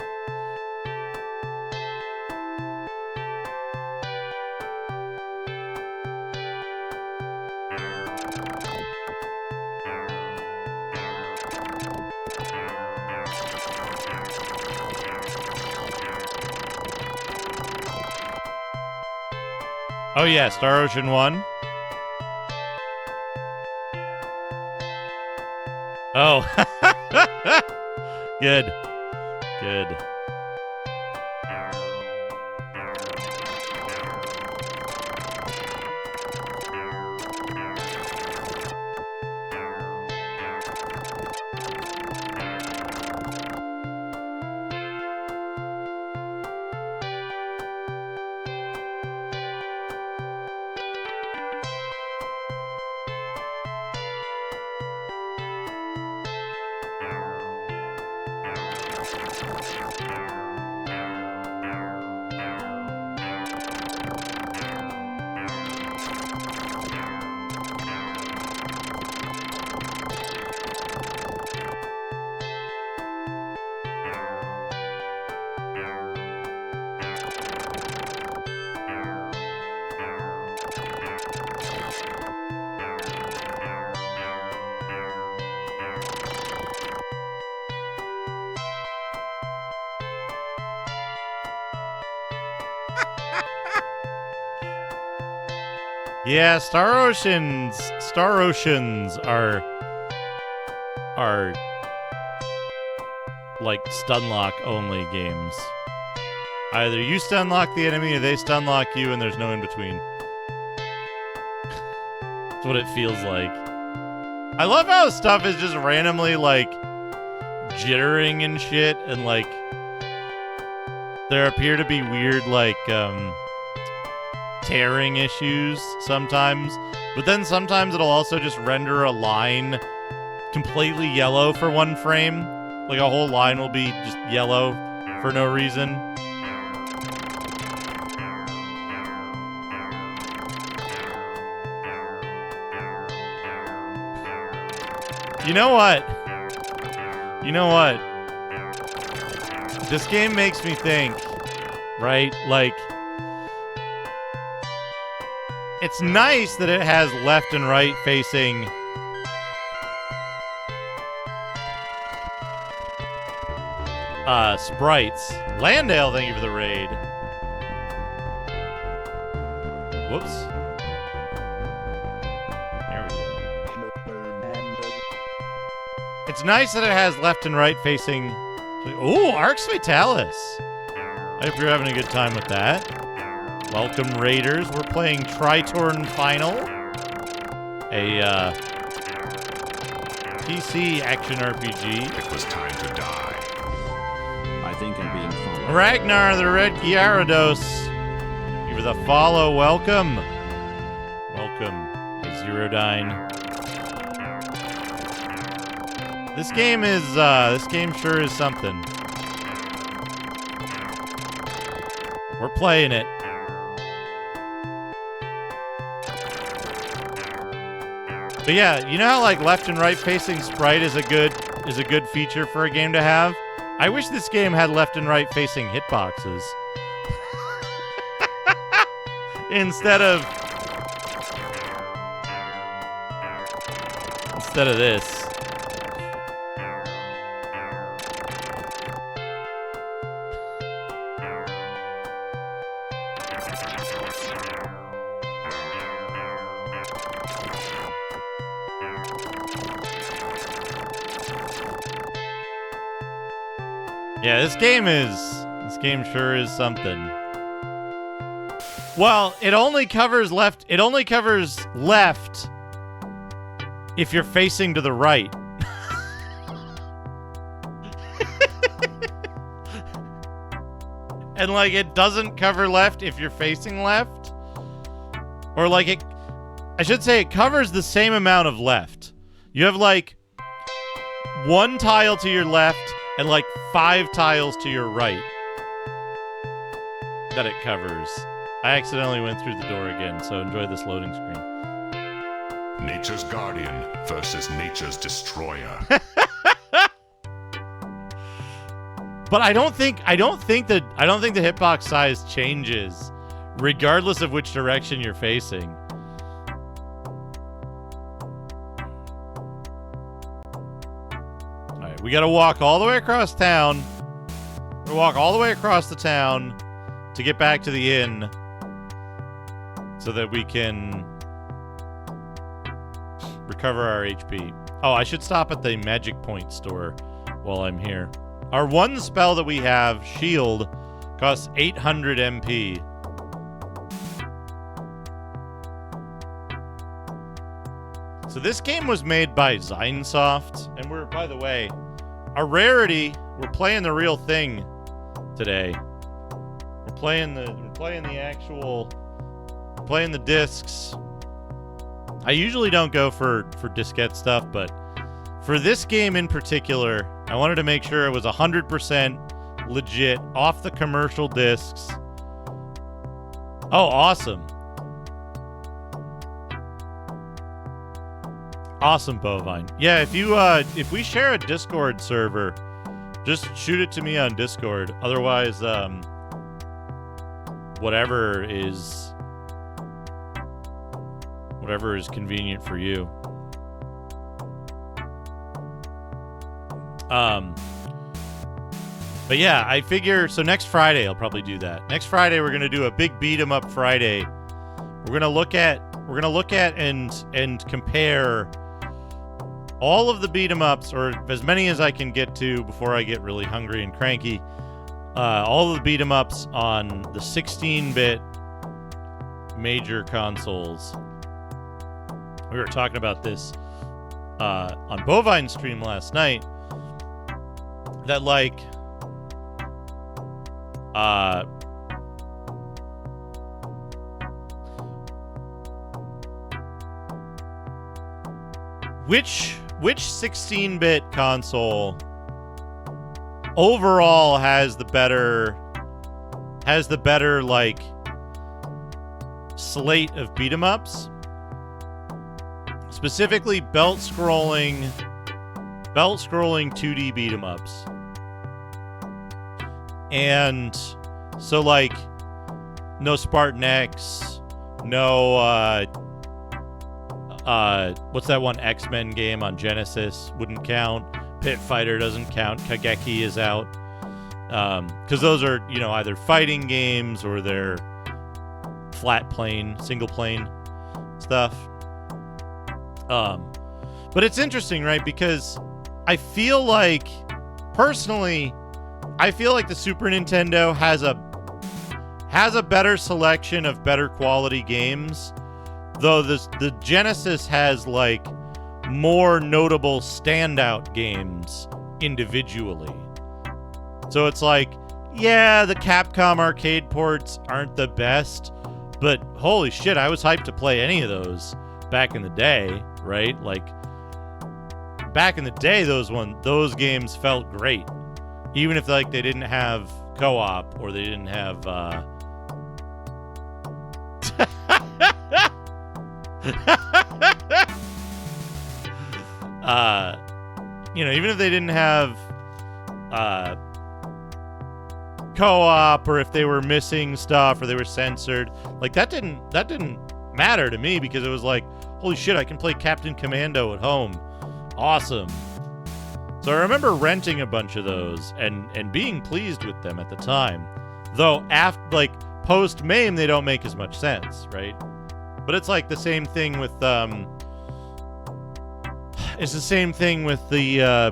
Oh yeah, Star Ocean 1. Oh. Good. Yeah, Star Oceans are like stunlock only games. Either you stunlock the enemy or they stunlock you and there's no in between. That's what it feels like. I love how stuff is just randomly like jittering and shit, and like there appear to be weird, like, tearing issues sometimes. But then sometimes it'll also just render a line completely yellow for one frame. Like a whole line will be just yellow for no reason. You know what? You know what? This game makes me think, right? Like, it's nice that it has left and right facing sprites. Landale, thank you for the raid. Whoops. There we go. It's nice that it has left and right facing. Ooh, Arx Vitalis. I hope you're having a good time with that. Welcome, Raiders. We're playing Tritorn Final, a PC action RPG. It was time to die. I think I'm being followed. Ragnar the Red Gyarados. Give it a follow. Welcome. Welcome, Zerodyne. This game sure is something. We're playing it. But yeah, you know how like left and right facing sprite is a good feature for a game to have? I wish this game had left and right facing hitboxes. Instead of this. Yeah, this game sure is something. Well, it only covers left if you're facing to the right. And like it doesn't cover left if you're facing left. Or like I should say it covers the same amount of left. You have like one tile to your left and like 5 tiles to your right that it covers. I accidentally went through the door again, so enjoy this loading screen. Nature's guardian versus nature's destroyer. But I don't think the hitbox size changes regardless of which direction you're facing. We gotta walk all the way across town. We walk all the way across the town to get back to the inn so that we can recover our HP. Oh, I should stop at the Magic Point store while I'm here. Our one spell that we have, Shield, costs 800 MP. So this game was made by Zinesoft, and we're, by the way, our rarity, we're playing the real thing today. We're playing the discs. I usually don't go for diskette stuff, but for this game in particular, I wanted to make sure it was 100% legit, off the commercial discs. Oh, awesome. Awesome, Bovine. Yeah, if we share a Discord server, just shoot it to me on Discord. Otherwise, whatever is convenient for you. But yeah, I figure, so next Friday I'll probably do that. Next Friday we're gonna do a big beat 'em up Friday. We're gonna look at and compare all of the beat 'em ups, or as many as I can get to before I get really hungry and cranky. All of the beat 'em ups on the 16-bit major consoles. We were talking about this on Bovine stream last night. That like Which 16-bit console overall has the better like slate of beat 'em ups? Specifically belt scrolling 2D beat 'em ups. And so like no Spartan X, no what's that one X-Men game on Genesis? Wouldn't count. Pit Fighter doesn't count. Kageki is out. Because those are, you know, either fighting games or they're flat plane, single plane stuff. But it's interesting, right? Because I feel like, personally, I feel like the Super Nintendo has a better selection of better quality games, though the Genesis has like more notable standout games individually. So it's like, yeah, the Capcom arcade ports aren't the best, but holy shit, I was hyped to play any of those back in the day, right? Like back in the day, those games felt great, even if like they didn't have co-op or they didn't have you know, even if they didn't have co-op, or if they were missing stuff or they were censored, like that didn't matter to me, because it was like, holy shit, I can play Captain Commando at home. Awesome. So I remember renting a bunch of those and being pleased with them at the time. Though after, like, post MAME, they don't make as much sense, right? But it's like the same thing with it's the same thing with the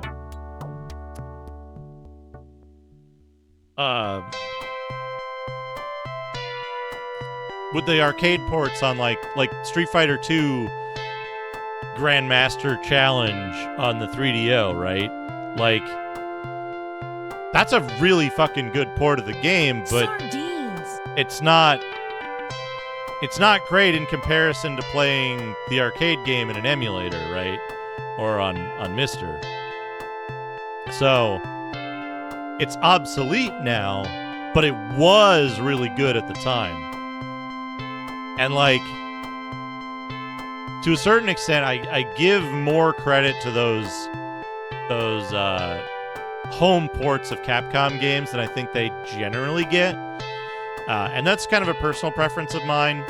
with the arcade ports on like Street Fighter 2 Grandmaster Challenge on the 3DO, right? Like, that's a really fucking good port of the game, but it's not great in comparison to playing the arcade game in an emulator, right? Or on Mister. So it's obsolete now, but it was really good at the time. And like, to a certain extent, I give more credit to those home ports of Capcom games than I think they generally get. And that's kind of a personal preference of mine.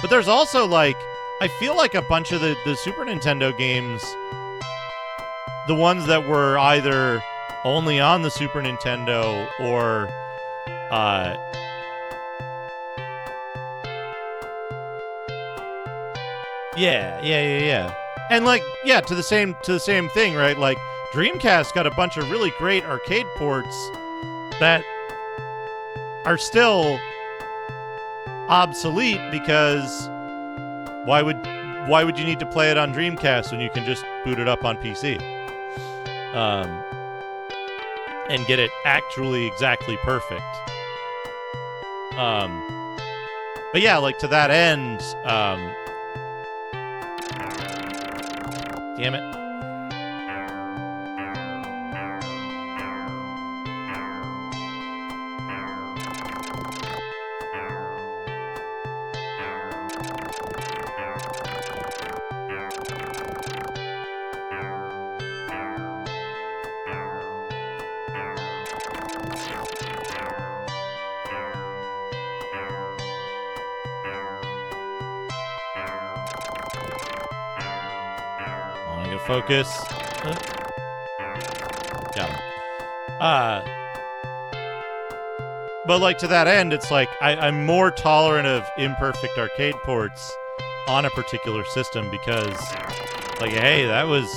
But there's also, like, I feel like a bunch of the Super Nintendo games, the ones that were either only on the Super Nintendo or yeah. And like, yeah, to the same thing, right? Like, Dreamcast got a bunch of really great arcade ports that are still obsolete, because why would you need to play it on Dreamcast when you can just boot it up on PC and get it actually exactly perfect? But yeah, like, to that end, damn it. Focus. Got him. But like, to that end, it's like I'm more tolerant of imperfect arcade ports on a particular system, because, like, hey, that was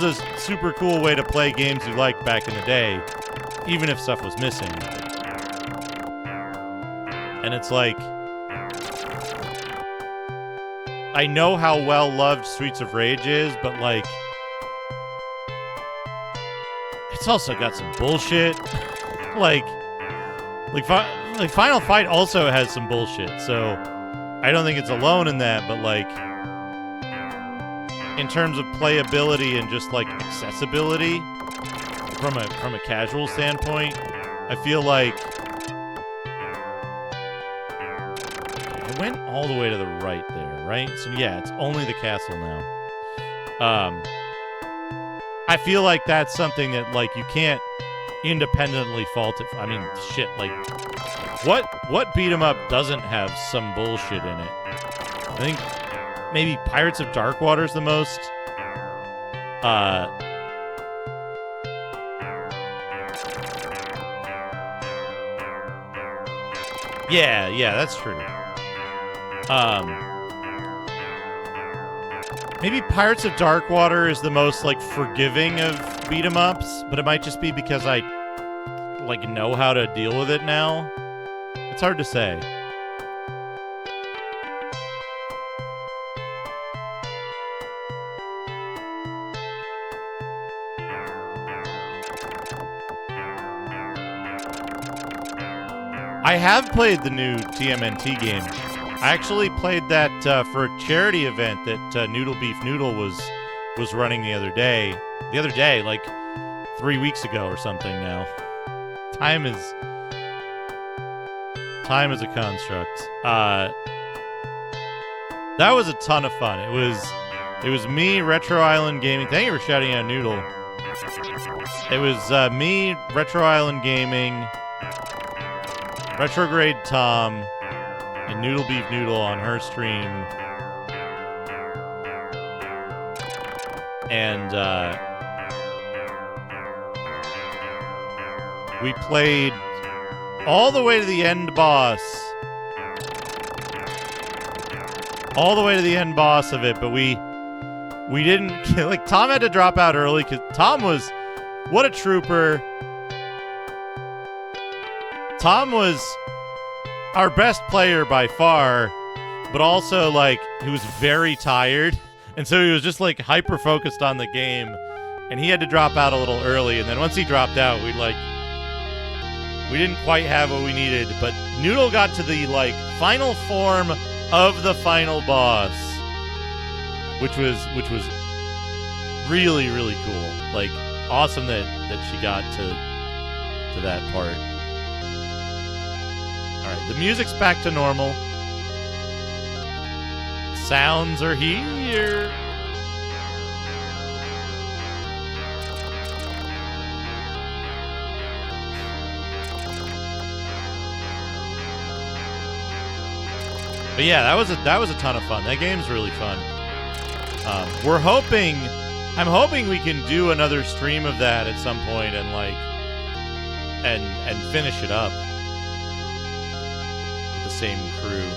a super cool way to play games you liked back in the day, even if stuff was missing. And it's like, I know how well loved Streets of Rage is, but like, it's also got some bullshit. Like, Like Final Fight also has some bullshit, so I don't think it's alone in that, but like in terms of playability and just like accessibility from a casual standpoint, I feel like I went all the way to the right there, right? So yeah, it's only the castle now. I feel like that's something that like you can't independently fault it. I mean, shit, like what beat 'em up doesn't have some bullshit in it? I think maybe Pirates of Darkwater is the most yeah, that's true. Maybe Pirates of Darkwater is the most like forgiving of beat 'em ups, but it might just be because I like know how to deal with it now. It's hard to say. I have played the new TMNT game. I actually played that for a charity event that Noodle Beef Noodle was running the other day. The other day, like 3 weeks ago or something now. Time is a construct. That was a ton of fun. It was me, Retro Island Gaming. Thank you for shouting out Noodle. It was me, Retro Island Gaming, Retrograde Tom, and Noodle Beef Noodle on her stream. And we played all the way to the end boss. All the way to the end boss of it, but we didn't, like, Tom had to drop out early because Tom was, what a trooper. Tom was our best player by far, but also, like, he was very tired, and so he was just, like, hyper-focused on the game, and he had to drop out a little early, and then once he dropped out, we didn't quite have what we needed, but Noodle got to the, like, final form of the final boss, which was really, really cool. Like, awesome that she got to that part. Alright, the music's back to normal. Sounds are here. But yeah, that was a ton of fun. That game's really fun. I'm hoping we can do another stream of that at some point and like and finish it up with the same crew.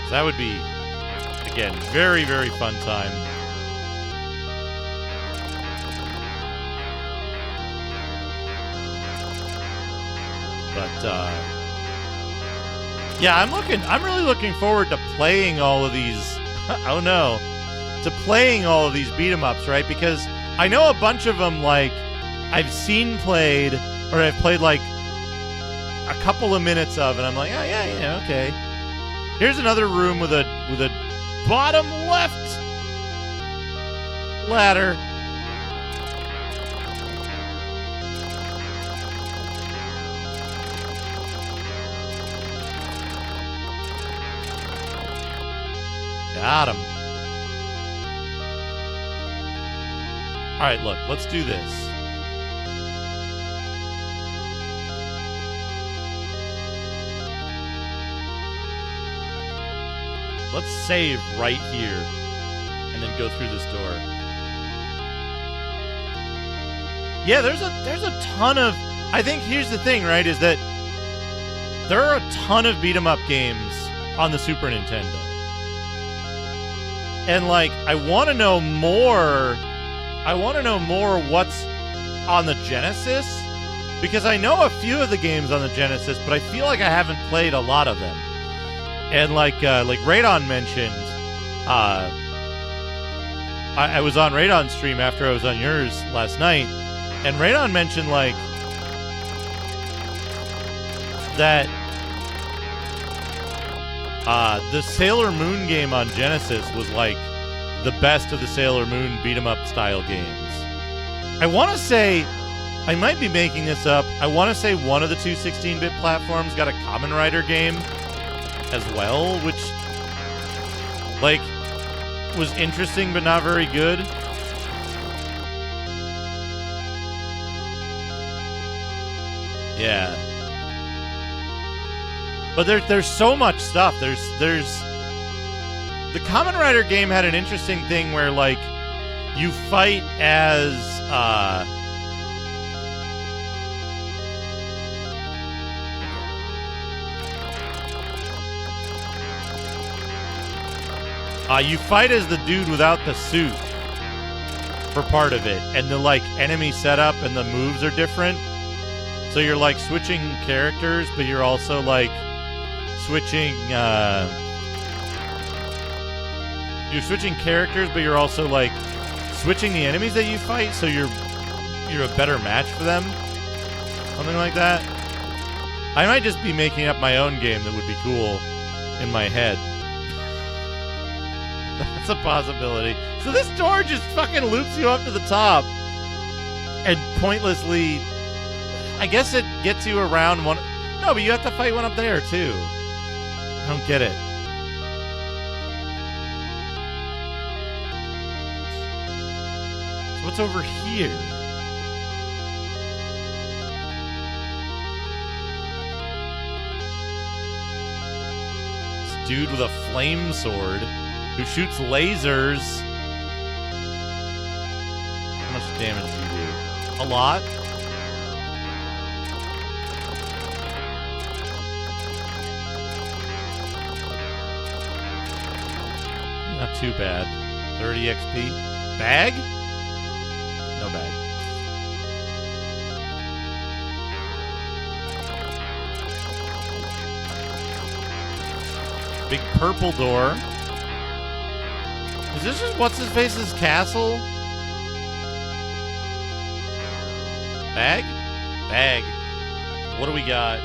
So that would be, again, very, very fun time. But yeah, I'm really looking forward to playing all of these. Oh no. To playing all of these beat 'em ups, right? Because I know a bunch of them, like, I've seen played, or I've played like a couple of minutes of, and I'm like, oh yeah, okay. Here's another room with a bottom left ladder. Got him. All right, look, let's do this. Let's save right here and then go through this door. Yeah, there's a ton of, I think here's the thing, right, is that there are a ton of beat 'em up games on the Super Nintendo. And like, I want to know more what's on the Genesis, because I know a few of the games on the Genesis, but I feel like I haven't played a lot of them. And like Radon mentioned, I was on Radon's stream after I was on yours last night, and Radon mentioned like that the Sailor Moon game on Genesis was like the best of the Sailor Moon beat 'em up style games. I want to say, I might be making this up, I want to say one of the two 16-bit platforms got a Kamen Rider game as well, which, like, was interesting but not very good. Yeah. But there's so much stuff. There's the Kamen Rider game had an interesting thing where, like, you fight as you fight as the dude without the suit for part of it, and the, like, enemy setup and the moves are different. So you're, like, switching characters, but you're also, like, switching characters, but you're also, like, switching the enemies that you fight, so you're a better match for them. Something like that. I might just be making up my own game that would be cool in my head. That's a possibility. So this door just fucking loops you up to the top and pointlessly, I guess it gets you around one. No, but you have to fight one up there too. I don't get it. So what's over here? This dude with a flame sword who shoots lasers. How much damage do you do? A lot? Not too bad. 30 XP. Bag? No bag. Big purple door. Is this just What's-His-Face's castle? Bag? Bag. What do we got?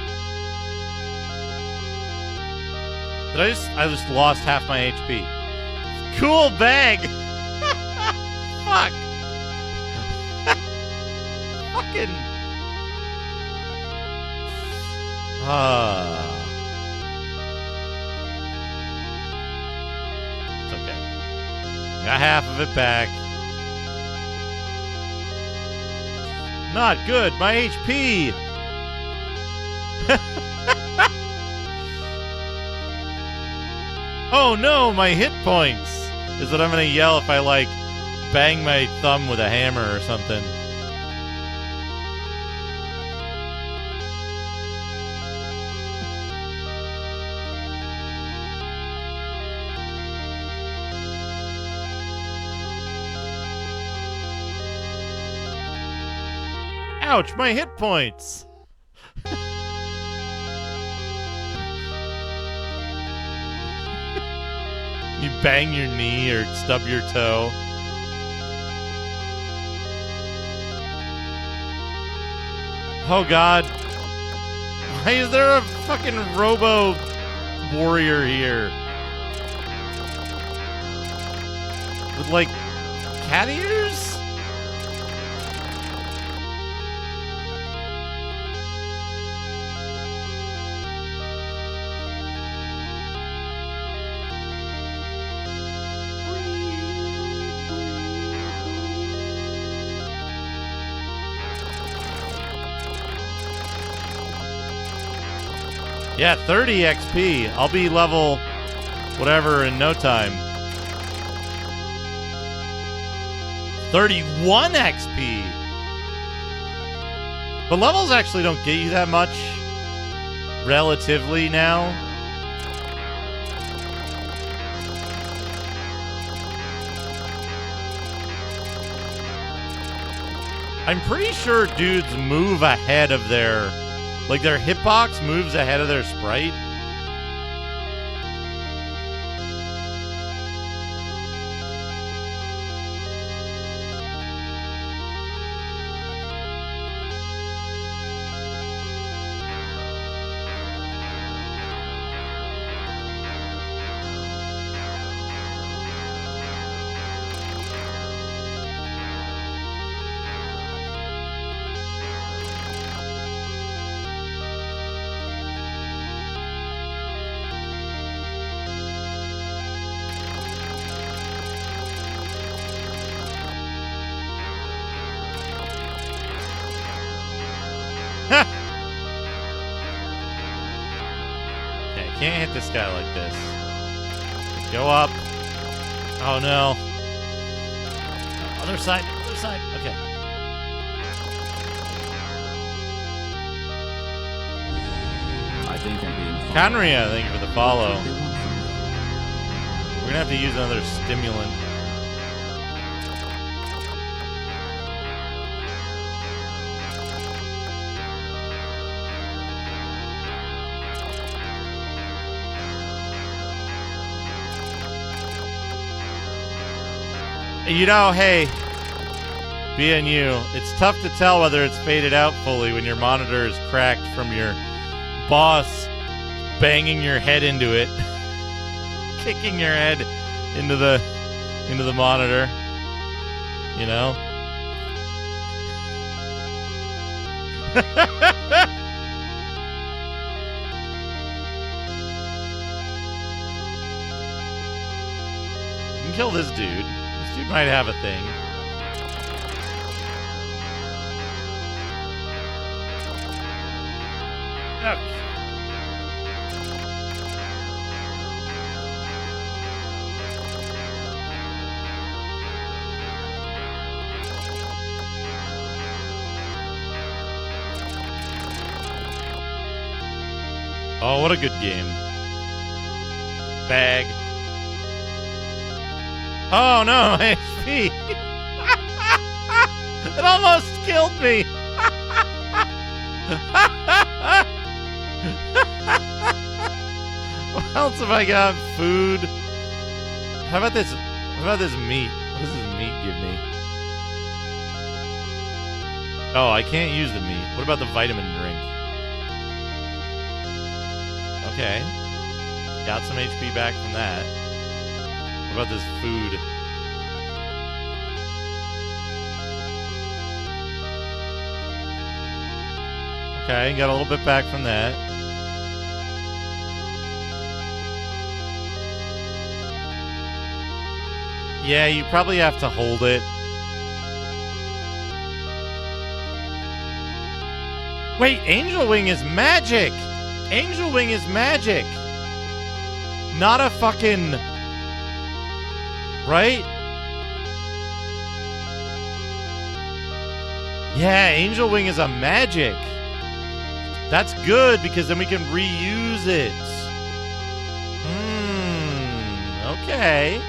I just lost half my HP. Cool bag! Fuck! Fucking... It's okay. Got half of it back. Not good. My HP! Oh no, my hit points! Is what I'm gonna yell if I, like, bang my thumb with a hammer or something. Ouch, my hit points! You bang your knee or stub your toe. Oh god. Why is there a fucking robo warrior here? With, like, cat ears? Yeah, 30 XP. I'll be level whatever in no time. 31 XP. But levels actually don't get you that much relatively now. I'm pretty sure dudes move ahead of their... Like, their hitbox moves ahead of their sprite. Can't hit this guy like this. Go up. Oh no. Other side, other side. Okay. I think I'm being followed. Conria, thank you for the follow. What do they want from me? We're gonna have to use another stimulant. You know, hey, being you, it's tough to tell whether it's faded out fully when your monitor is cracked from your boss banging your head into it, kicking your head into the monitor. You know? You can kill this dude. This dude might have a thing. Okay. Oh, what a good game. Bag. Oh no, my HP. It almost killed me. What else have I got? Food. How about this? How about this meat? What does this meat give me? Oh, I can't use the meat. What about the vitamin drink? Okay. Got some HP back from that. What about this food? Okay, got a little bit back from that. Yeah, you probably have to hold it. Wait, Angel Wing is magic! Angel Wing is magic! Not a fucking... Right? Yeah, Angel Wing is a magic. That's good because then we can reuse it. Okay.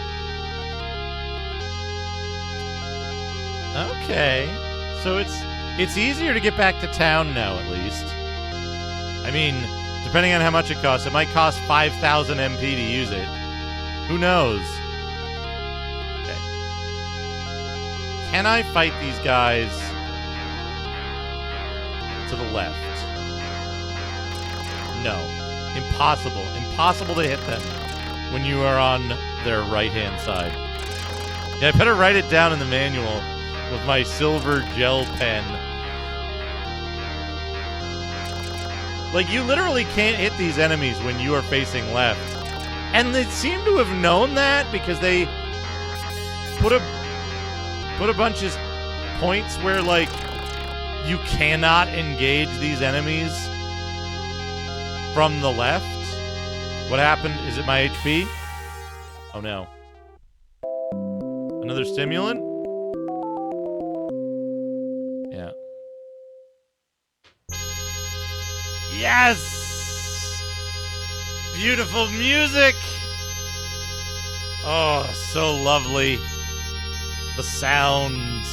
Okay. So it's easier to get back to town now, at least. I mean, depending on how much it costs, it might cost 5,000 MP to use it. Who knows? Okay. Can I fight these guys to the left? No. Impossible. Impossible to hit them when you are on their right-hand side. Yeah, I better write it down in the manual with my silver gel pen. Like, you literally can't hit these enemies when you are facing left. And they seem to have known that because they put a bunch of points where, like, you cannot engage these enemies from the left. What happened? Is it my HP? Oh no. Another stimulant? Yeah. Yes! Beautiful music! Oh, so lovely. The sounds.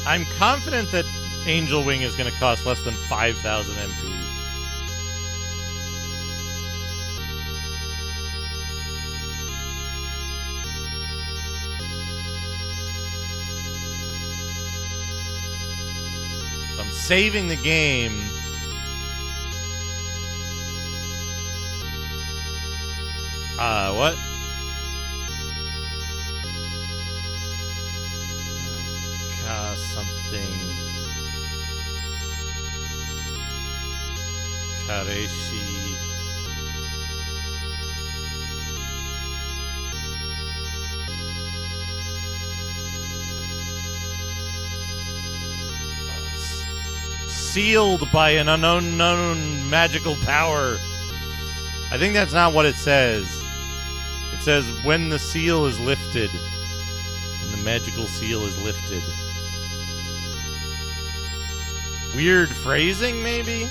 I'm confident that Angel Wing is going to cost less than 5,000 MP. saving the game. What? Something. Kareshi. Sealed by an unknown magical power. I think that's not what it says. It says when the seal is lifted. When the magical seal is lifted. Weird phrasing, maybe?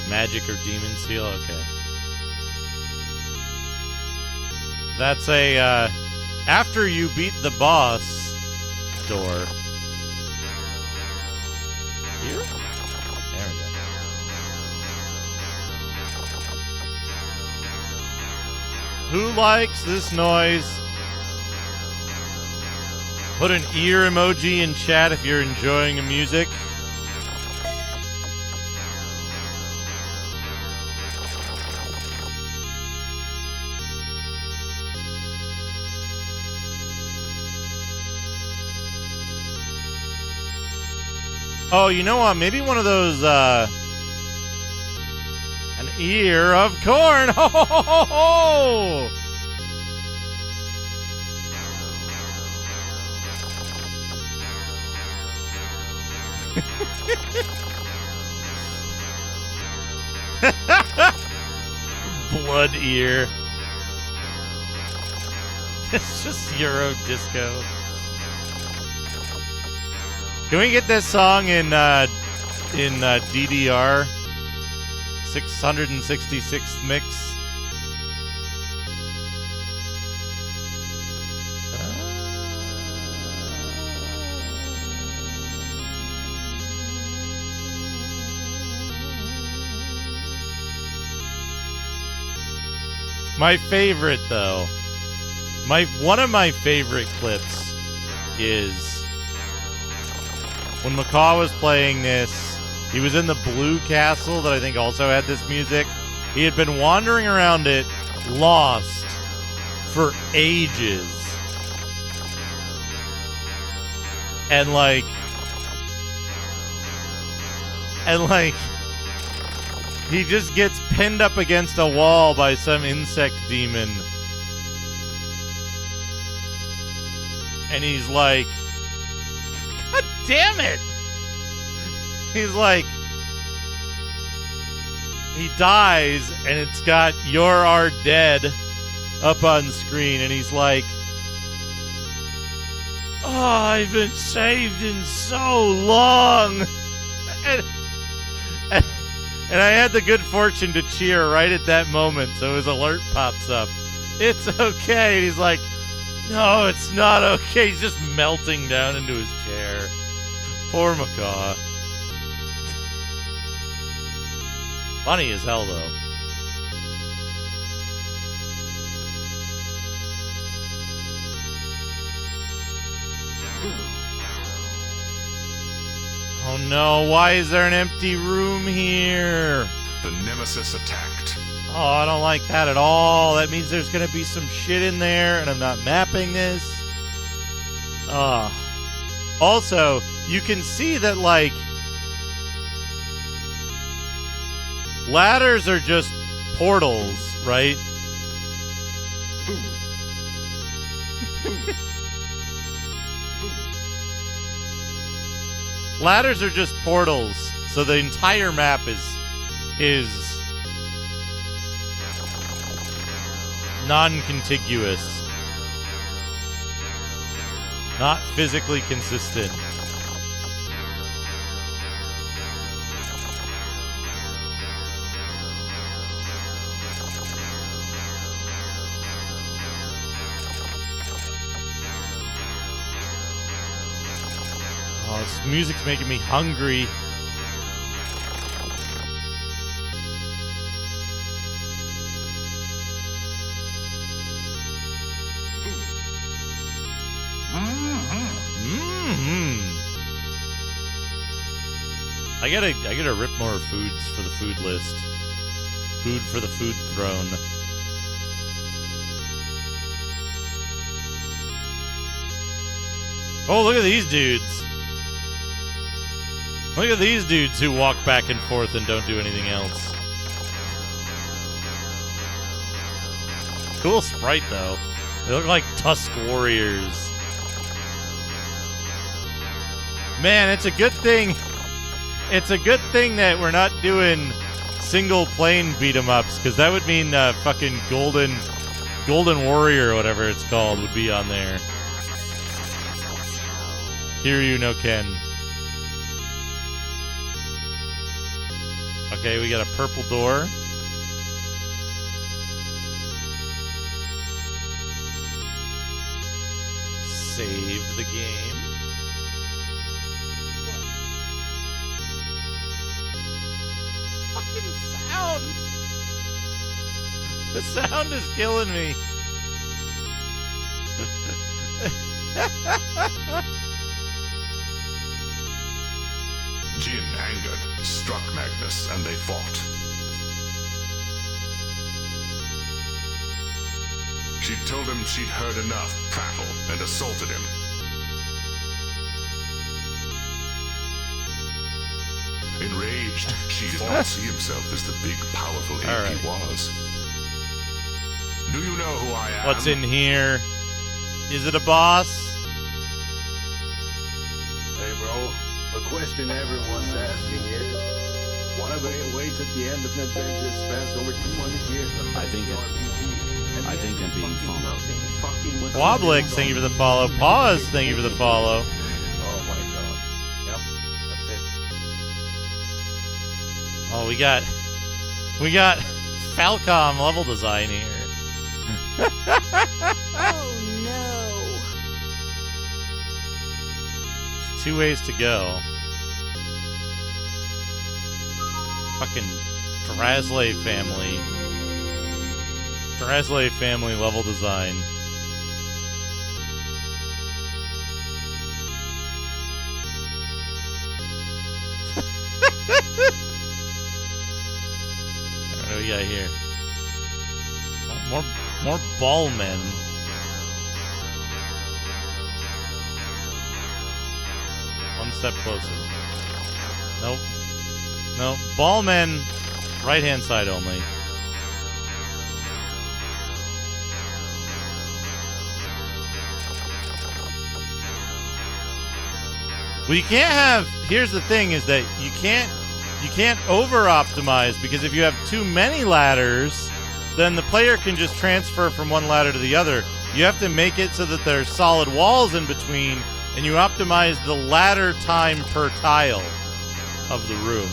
Magic or demon seal? Okay. That's a, after you beat the boss door. Here? There we go. Who likes this noise? Put an ear emoji in chat if you're enjoying the music. Oh, you know what? Maybe one of those, an ear of corn! Ho ho ho ho ho! Blood ear. It's just Euro disco. Can we get this song in DDR 666 mix? My favorite, though, one of my favorite clips is when Macaw was playing this. He was in the Blue Castle that I think also had this music. He had been wandering around it, lost for ages. And like, he just gets pinned up against a wall by some insect demon. And he's like, God damn it! He's like, he dies, and it's got "You're Our Dead" up on screen, and he's like, oh, I've been saved in so long. and I had the good fortune to cheer right at that moment, so his alert pops up. It's okay. And he's like, no, it's not okay. He's just melting down into his chair. Poor Macaw. Funny as hell, though. Oh no, why is there an empty room here? The Nemesis attacked. Oh, I don't like that at all. That means there's gonna be some shit in there, and I'm not mapping this. Also, you can see that, like, ladders are just portals, right? Ladders are just portals, so the entire map is non-contiguous, not physically consistent. Oh, this music's making me hungry. I gotta rip more foods for the food list. Food for the food throne. Oh, look at these dudes. Look at these dudes who walk back and forth and don't do anything else. Cool sprite, though. They look like Tusk Warriors. Man, it's a good thing. It's a good thing that we're not doing single plane beat 'em ups, because that would mean fucking Golden Warrior or whatever it's called would be on there. Kiryu no Ken. Okay, we got a purple door. Save the game. What? Fucking sound! The sound is killing me. Jin, angered, struck Magnus, and they fought. She told him she'd heard enough prattle and assaulted him. Enraged, she did not see himself as the big, powerful ape he was. Do you know who I am? What's in here? Is it a boss? Hey, bro. A question everyone's asking is, what awaits at the end of an adventure spans over 200 years of I think I'm being followed. Woblix, thank you for the follow. Pause, thank you for the follow. Oh my god. Yep, that's it. Oh, we got Falcom level design here. Oh no. There's 2 ways to go. Fucking Drazley family. Drazley family level design. What do we got here? Oh, more ball men. One step closer. Nope. No, ball men, right hand side only. Well, you can't have. Here's the thing: is that you can't over optimize, because if you have too many ladders, then the player can just transfer from one ladder to the other. You have to make it so that there's solid walls in between, and you optimize the ladder time per tile of the room.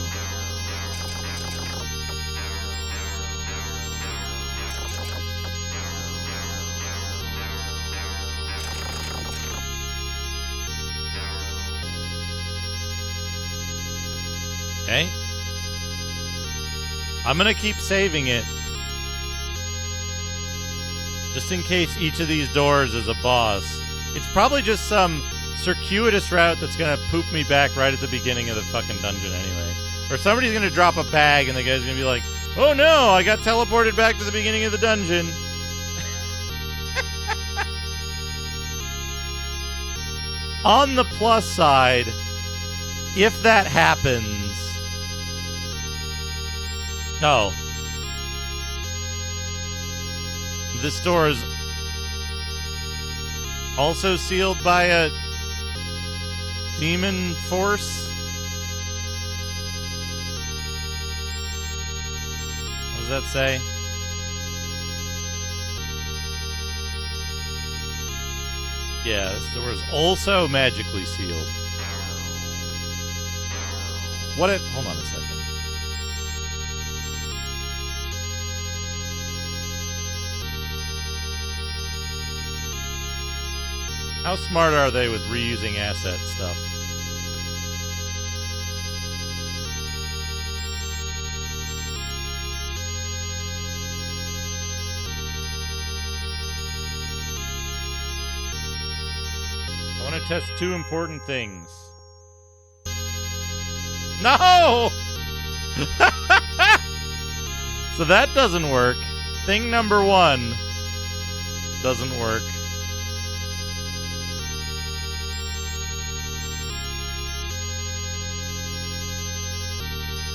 Okay. I'm gonna keep saving it, just in case each of these doors is a boss. It's probably just some circuitous route that's gonna poop me back right at the beginning of the fucking dungeon anyway. Or somebody's gonna drop a bag and the guy's gonna be like, oh no, I got teleported back to the beginning of the dungeon. On the plus side, if that happens... Oh. This door is also sealed by a demon force? What does that say? Yeah, this door is also magically sealed. What it... Hold on a second. How smart are they with reusing asset stuff? I want to test 2 important things. No! So that doesn't work. Thing number 1 doesn't work.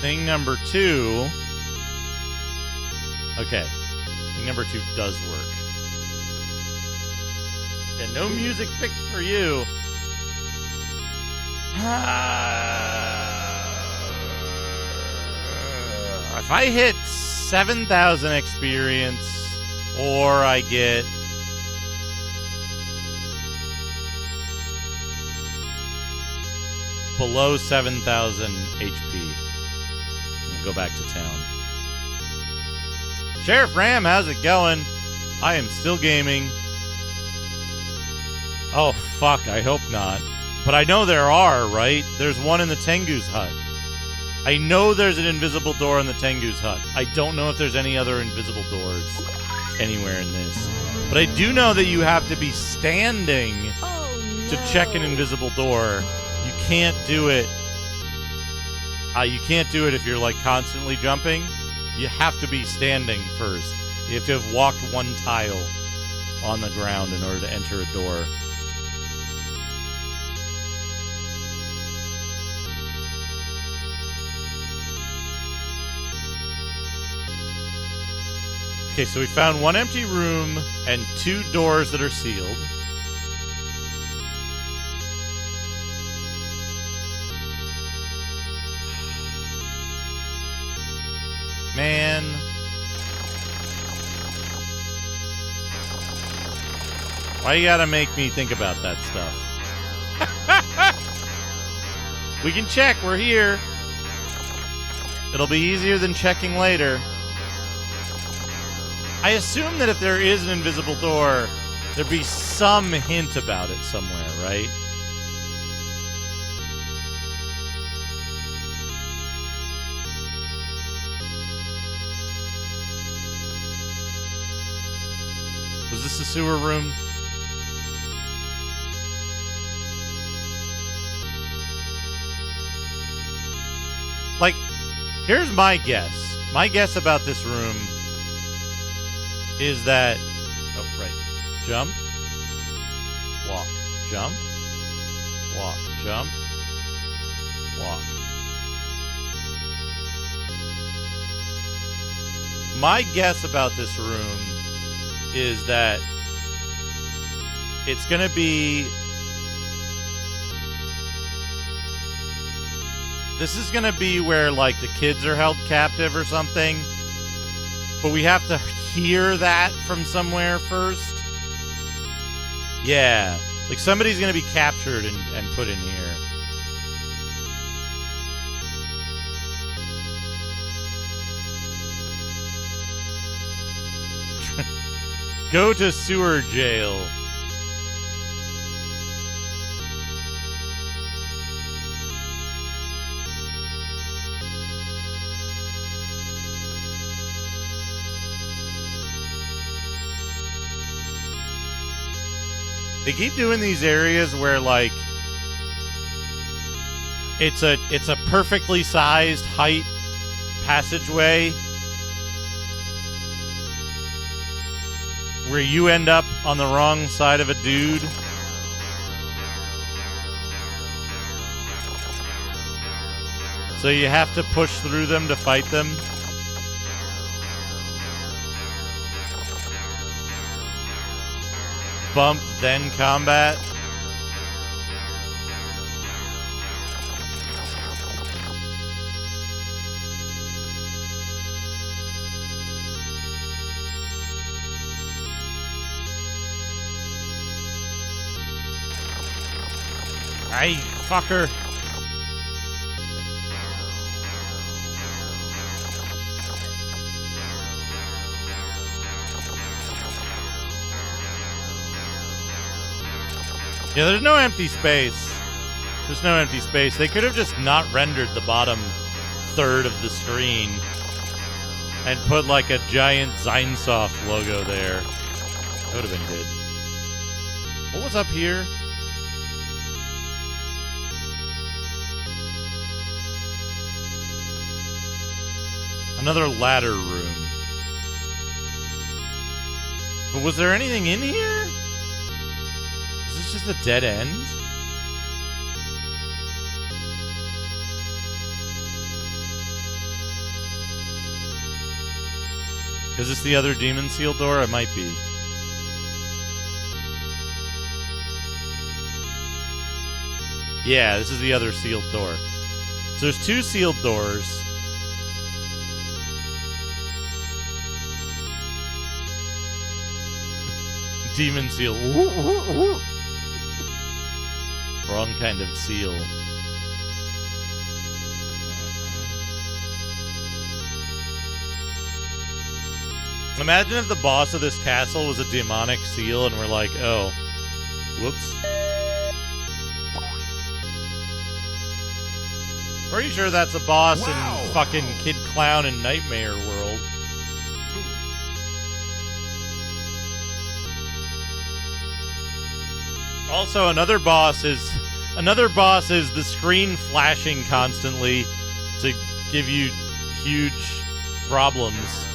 Thing number 2. Okay. Thing number 2 does work. Yeah, no music fix for you. If I hit 7,000 experience, or I get below 7,000 HP, we'll go back to town. Sheriff Ram, how's it going? I am still gaming. Oh, fuck, I hope not. But I know there are, right? There's one in the Tengu's hut. I know there's an invisible door in the Tengu's hut. I don't know if there's any other invisible doors anywhere in this. But I do know that you have to be standing to check an invisible door. You can't do it. You can't do it if you're, like, constantly jumping. You have to be standing first. You have to have walked one tile on the ground in order to enter a door. Okay, so we found one empty room and 2 doors that are sealed. Man. Why you gotta make me think about that stuff? We can check, we're here. It'll be easier than checking later. I assume that if there is an invisible door, there'd be some hint about it somewhere, right? Was this a sewer room? Like, here's my guess. My guess about this room is that... Oh, right. Jump. Walk. Jump. Walk. Jump. Walk. My guess about this room is that it's gonna be... This is gonna be where, like, the kids are held captive or something. But we have to hear that from somewhere first. Yeah. Like, somebody's gonna be captured and put in here. Go to sewer jail. They keep doing these areas where, like, it's a perfectly sized height passageway where you end up on the wrong side of a dude. So you have to push through them to fight them. Bump, then combat. Ay, fucker. Yeah, there's no empty space. There's no empty space. They could have just not rendered the bottom third of the screen and put, like, a giant Zinesoft logo there. That would have been good. What was up here? Another ladder room. But was there anything in here? Is this just a dead end? Is this the other demon seal door? It might be. Yeah, this is the other sealed door. So there's two sealed doors. Demon seal. Wrong kind of seal. Imagine if the boss of this castle was a demonic seal and we're like, oh, whoops. Pretty sure that's a boss in fucking Kid Clown and Nightmare World. Also, another boss is the screen flashing constantly to give you huge problems.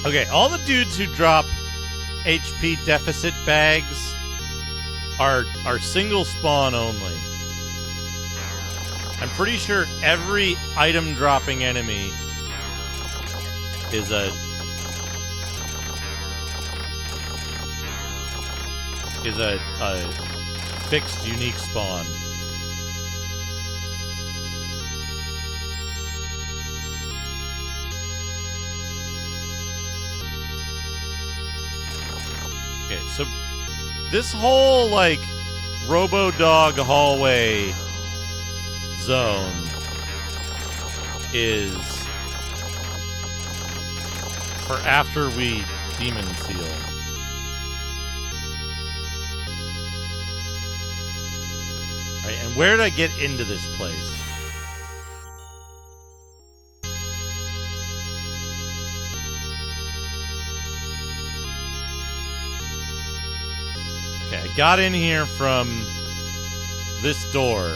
Okay, all the dudes who drop HP deficit bags are single spawn only. I'm pretty sure every item dropping enemy is a fixed unique spawn. Okay, so this whole, like, Robo-Dog hallway zone is for after we demon seal. Alright, and where did I get into this place? Okay, I got in here from this door.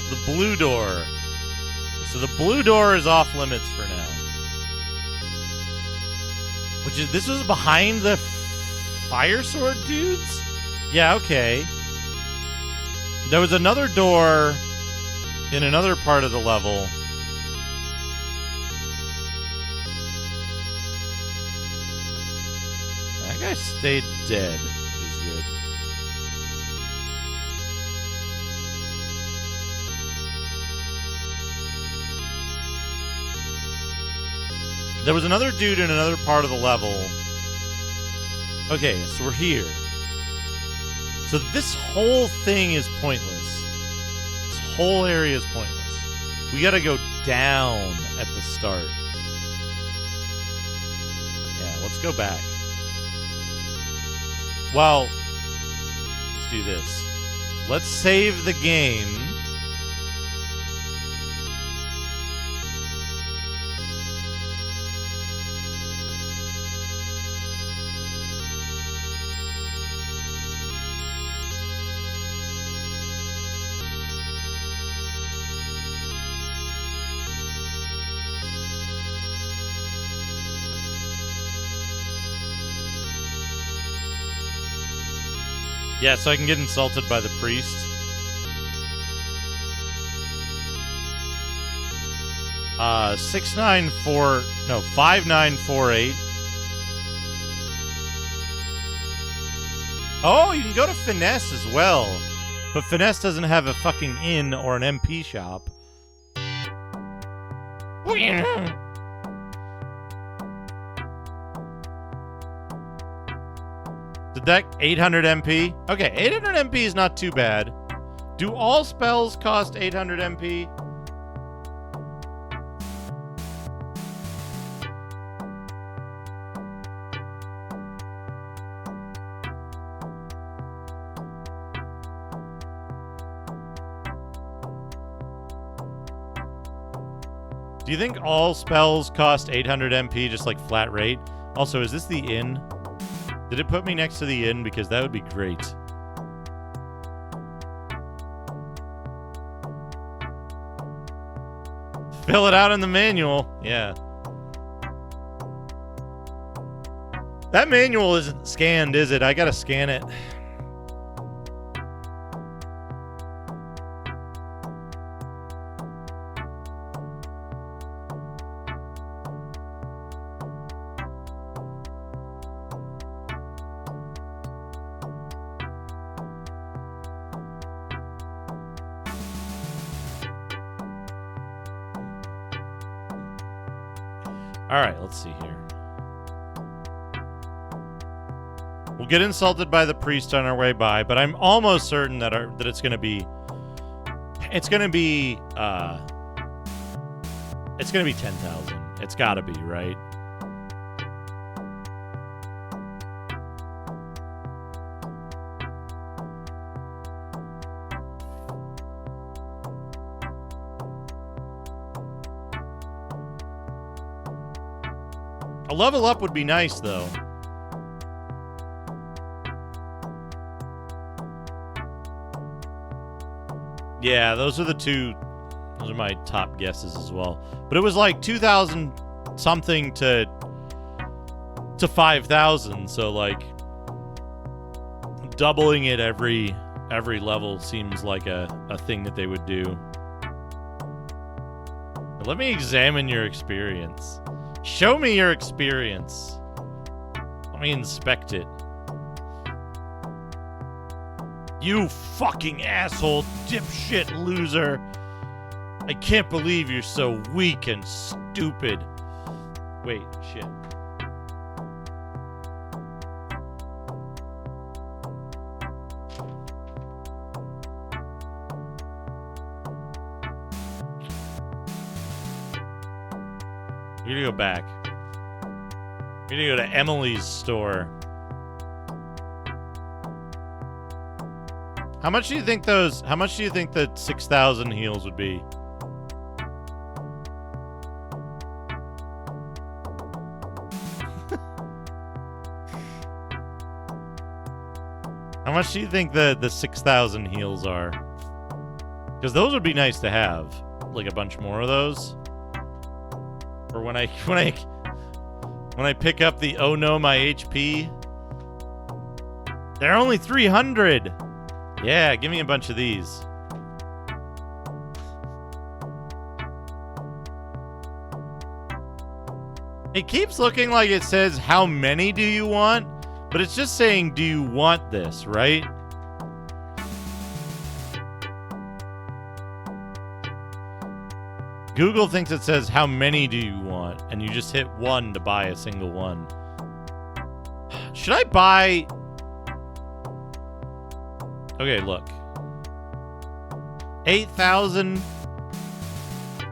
The blue door. So the blue door is off limits for now. This was behind the fire sword dudes? Yeah, okay. There was another door in another part of the level. That guy stayed dead, which is good. There was another dude in another part of the level. Okay, so we're here. So this whole thing is pointless. This whole area is pointless. We gotta go down at the start. Yeah, let's go back. Well, let's do this. Let's save the game. Yeah, so I can get insulted by the priest. Uh, 5948. Oh, you can go to Finesse as well. But Finesse doesn't have a fucking inn or an MP shop. Did that 800 MP? Okay, 800 MP is not too bad. Do all spells cost 800 MP? Do you think all spells cost 800 MP just like flat rate? Also, is this the inn? Did it put me next to the inn? Because that would be great. Fill it out in the manual. Yeah. That manual isn't scanned, is it? I gotta scan it. All right, let's see here. We'll get insulted by the priest on our way by, but I'm almost certain that it's gonna be 10,000. It's gotta be, right? A level up would be nice, though. Yeah, those are my top guesses as well. But it was like 2,000 something to 5,000, so like doubling it every level seems like a thing that they would do. Let me examine your experience. Show me your experience. Let me inspect it. You fucking asshole, dipshit loser. I can't believe you're so weak and stupid. Wait, shit. We need to go back. We need to go to Emily's store. How much do you think the 6,000 heals would be? How much do you think the 6,000 heals are? Because those would be nice to have. Like a bunch more of those. Or when I pick up the oh no my HP. They're only 300. Yeah, give me a bunch of these. It keeps looking like it says how many do you want, but it's just saying do you want this, right? Google thinks it says how many do you want, and you just hit 1 to buy a single one. Should I buy... Okay, look. 8,000?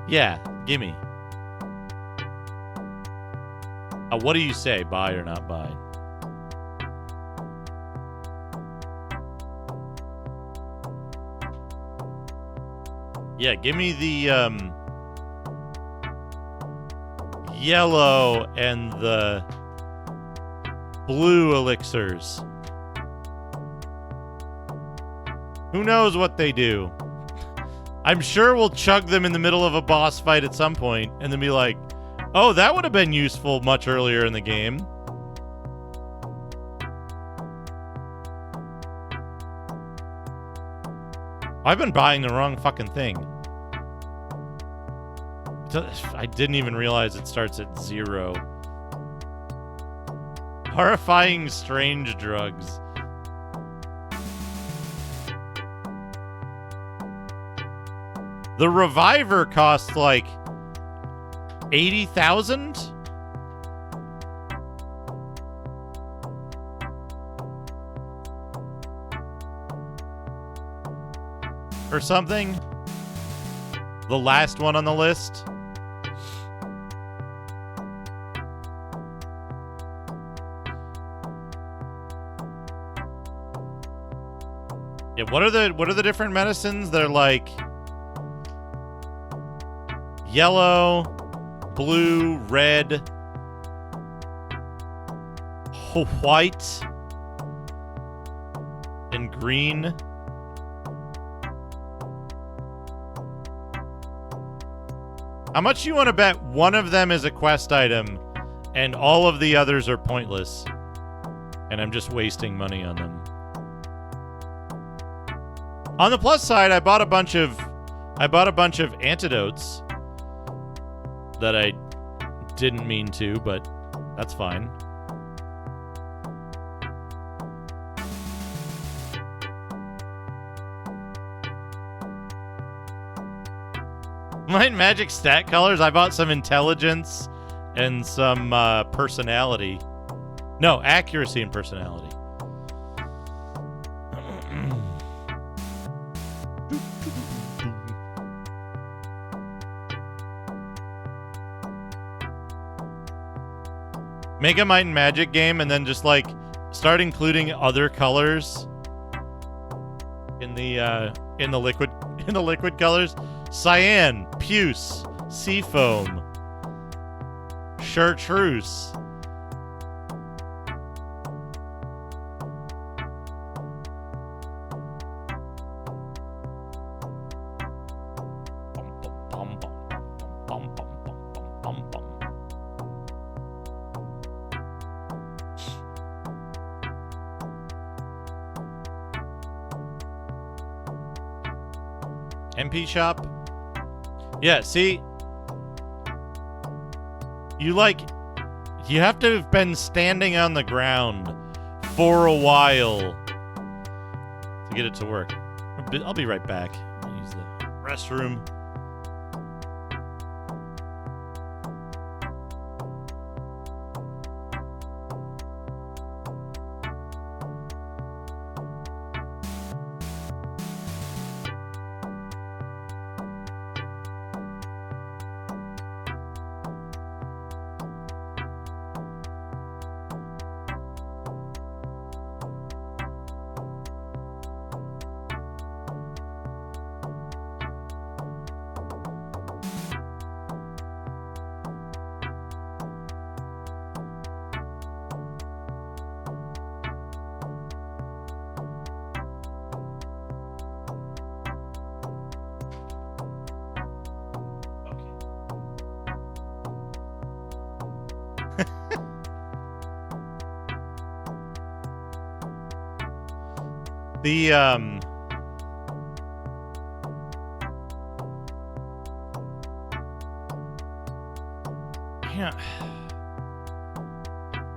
Yeah, gimme. What do you say, buy or not buy? Yeah, give me the, yellow and the blue elixirs. Who knows what they do? I'm sure we'll chug them in the middle of a boss fight at some point and then be like, oh, that would have been useful much earlier in the game. I've been buying the wrong fucking thing. I didn't even realize it starts at 0. Horrifying strange drugs. The reviver costs like 80,000? Or something? The last one on the list? Yeah, what are the different medicines? They're like yellow, blue, red, white, and green. How much you want to bet one of them is a quest item and all of the others are pointless? And I'm just wasting money on them. On the plus side, I bought a bunch of antidotes that I didn't mean to, but that's fine. Might and Magic stat colors. I bought some intelligence and some personality. No, accuracy and personality. Make a Might and Magic game and then just like start including other colors in the liquid colors. Cyan, puce, seafoam, chartreuse. MP shop. Yeah, see? You have to have been standing on the ground for a while to get it to work. I'll be right back. I'll use the restroom.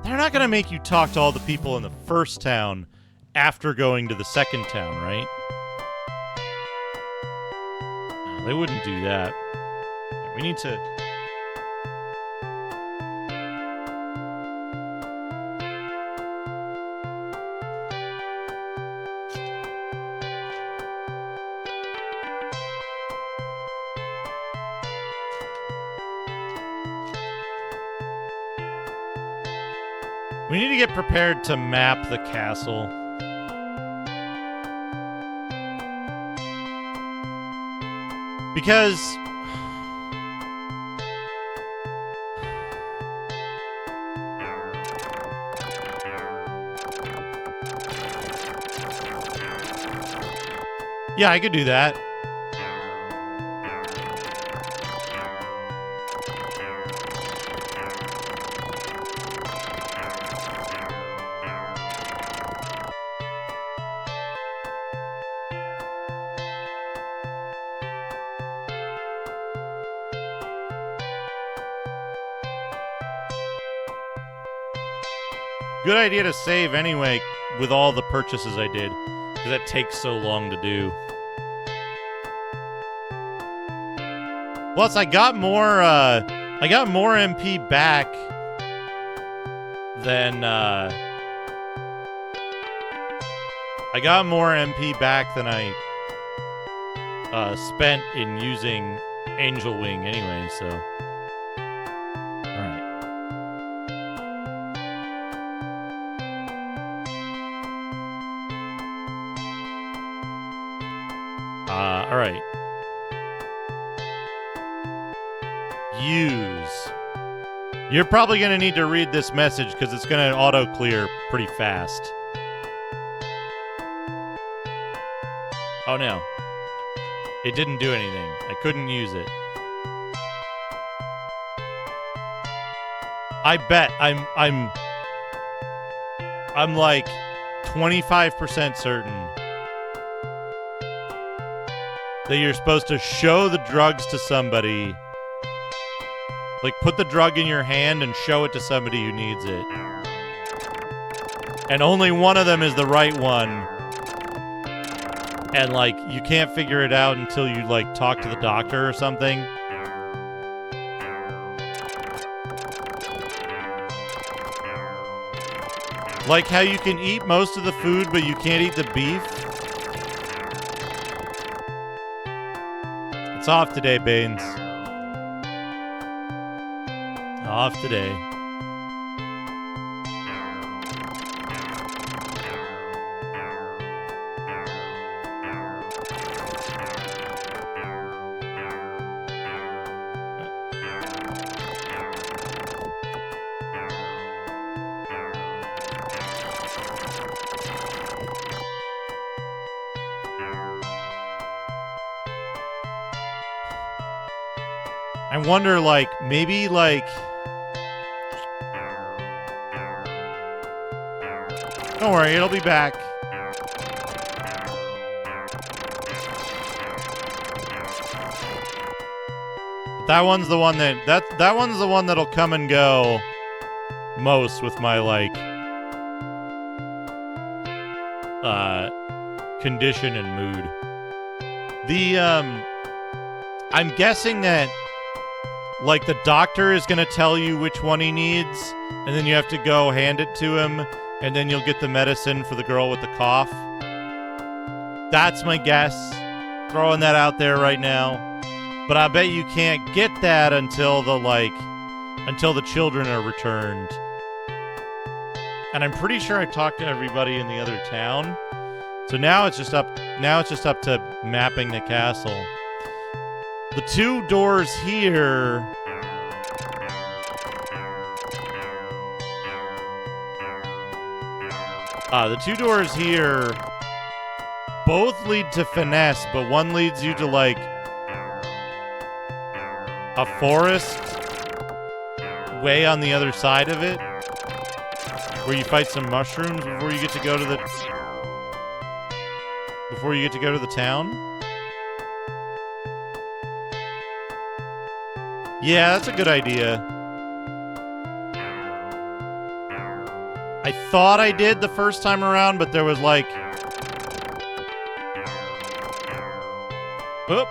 They're not gonna make you talk to all the people in the first town after going to the second town, right? No, they wouldn't do that. We need to... We need to get prepared to map the castle. Because... yeah, I could do that. Good idea to save anyway with all the purchases I did, because that takes so long to do. Plus, I got more MP back than I spent in using Angel Wing anyway, so. Alright. Alright. use. You're probably going to need to read this message because it's going to auto-clear pretty fast. Oh no. It didn't do anything. I couldn't use it. I bet I'm like 25% certain that you're supposed to show the drugs to somebody. Like, put the drug in your hand and show it to somebody who needs it. And only one of them is the right one. And, like, you can't figure it out until you, like, talk to the doctor or something. Like how you can eat most of the food, but you can't eat the beef. It's off today, Baines. Off today. I wonder, like, maybe, like... Don't worry, it'll be back. But that one's the one that one's the one that'll come and go most with my, like, condition and mood. I'm guessing that, like, the doctor is going to tell you which one he needs, and then you have to go hand it to him, and then you'll get the medicine for the girl with the cough. That's my guess. Throwing that out there right now. But I bet you can't get that until until the children are returned. And I'm pretty sure I talked to everybody in the other town. So now it's just up to mapping the castle. The two doors here... the two doors here both lead to finesse, but one leads you to, like, a forest way on the other side of it, where you fight some mushrooms before you get to go to the town. Yeah, that's a good idea. I thought I did the first time around, but there was, like... Oop.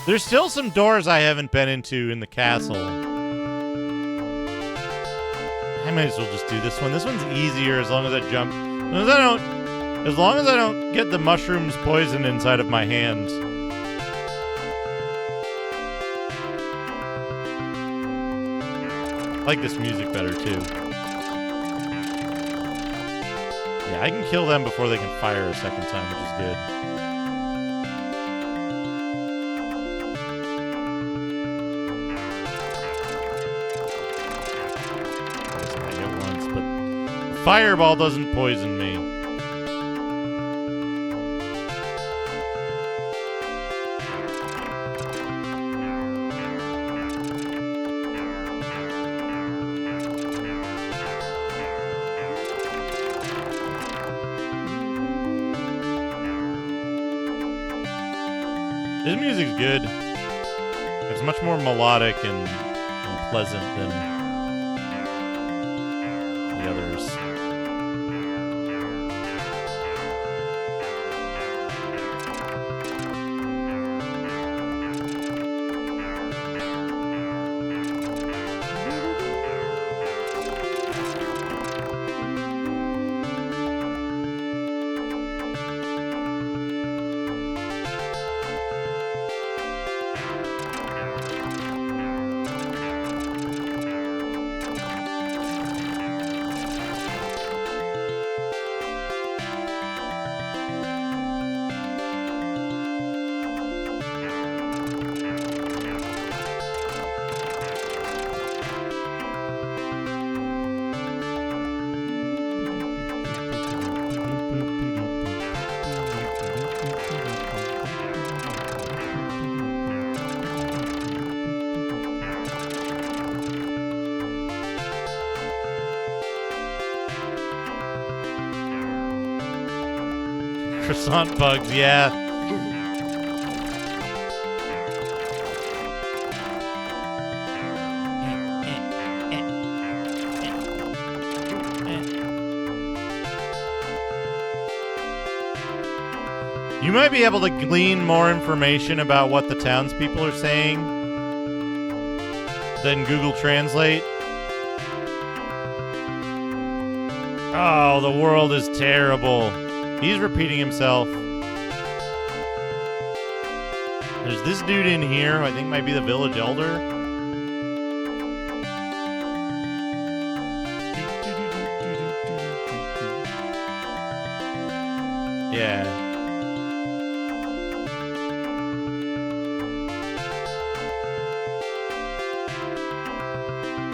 There's still some doors I haven't been into in the castle. I might as well just do this one. This one's easier as long as I jump. As long as I don't get the mushrooms poison inside of my hand. I like this music better, too. Yeah, I can kill them before they can fire a second time, which is good. I guess I get once, but the fireball doesn't poison me. This music's good. It's much more melodic and pleasant than the others. Croissant bugs, yeah. You might be able to glean more information about what the townspeople are saying than Google Translate. Oh, the world is terrible. He's repeating himself. There's this dude in here who I think might be the village elder. Yeah.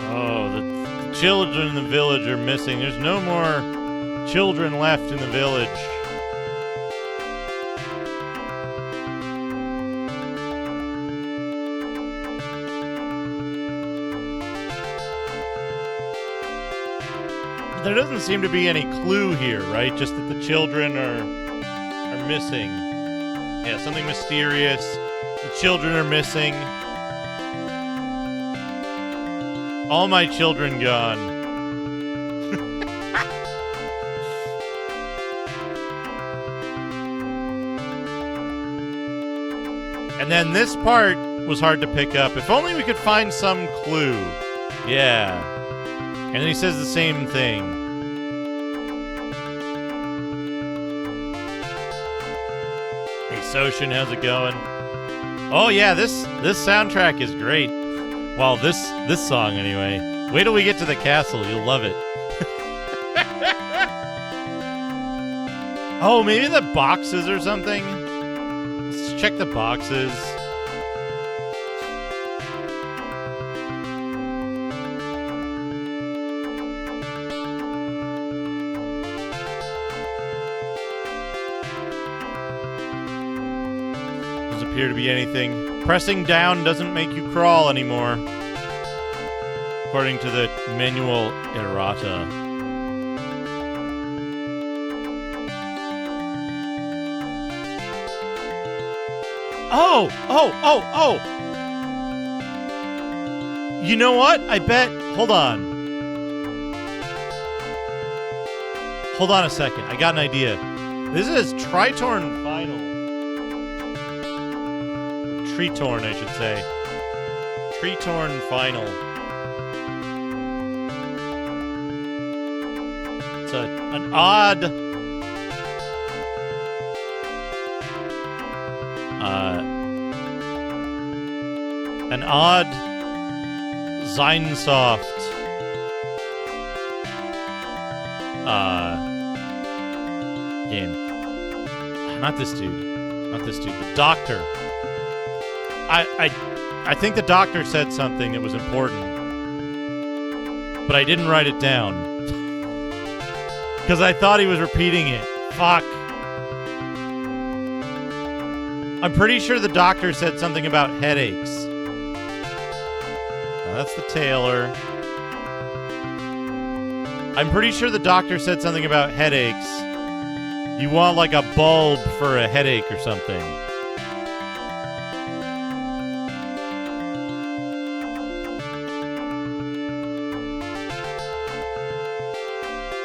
Oh, the children in the village are missing. There's no more children left in the village. There doesn't seem to be any clue here, right? Just that the children are missing. Yeah, something mysterious. The children are missing. All my children gone. And then this part was hard to pick up. If only we could find some clue. Yeah. And then he says the same thing. Hey, Soshin, how's it going? Oh yeah, this soundtrack is great. Well, this song anyway. Wait till we get to the castle, you'll love it. Oh, maybe the boxes or something? Let's check the boxes. Doesn't appear to be anything. Pressing down doesn't make you crawl anymore, according to the manual errata. Oh! You know what? I bet... Hold on. Hold on a second. I got an idea. This is Tritorn Final. Tritorn, I should say. Tritorn Final. It's an odd... an odd Zeinsoft game. Not this dude. Not this dude. The doctor. I think the doctor said something that was important, but I didn't write it down because I thought he was repeating it. Fuck. I'm pretty sure the doctor said something about headaches. Now, that's the tailor. I'm pretty sure the doctor said something about headaches. You want like a bulb for a headache or something.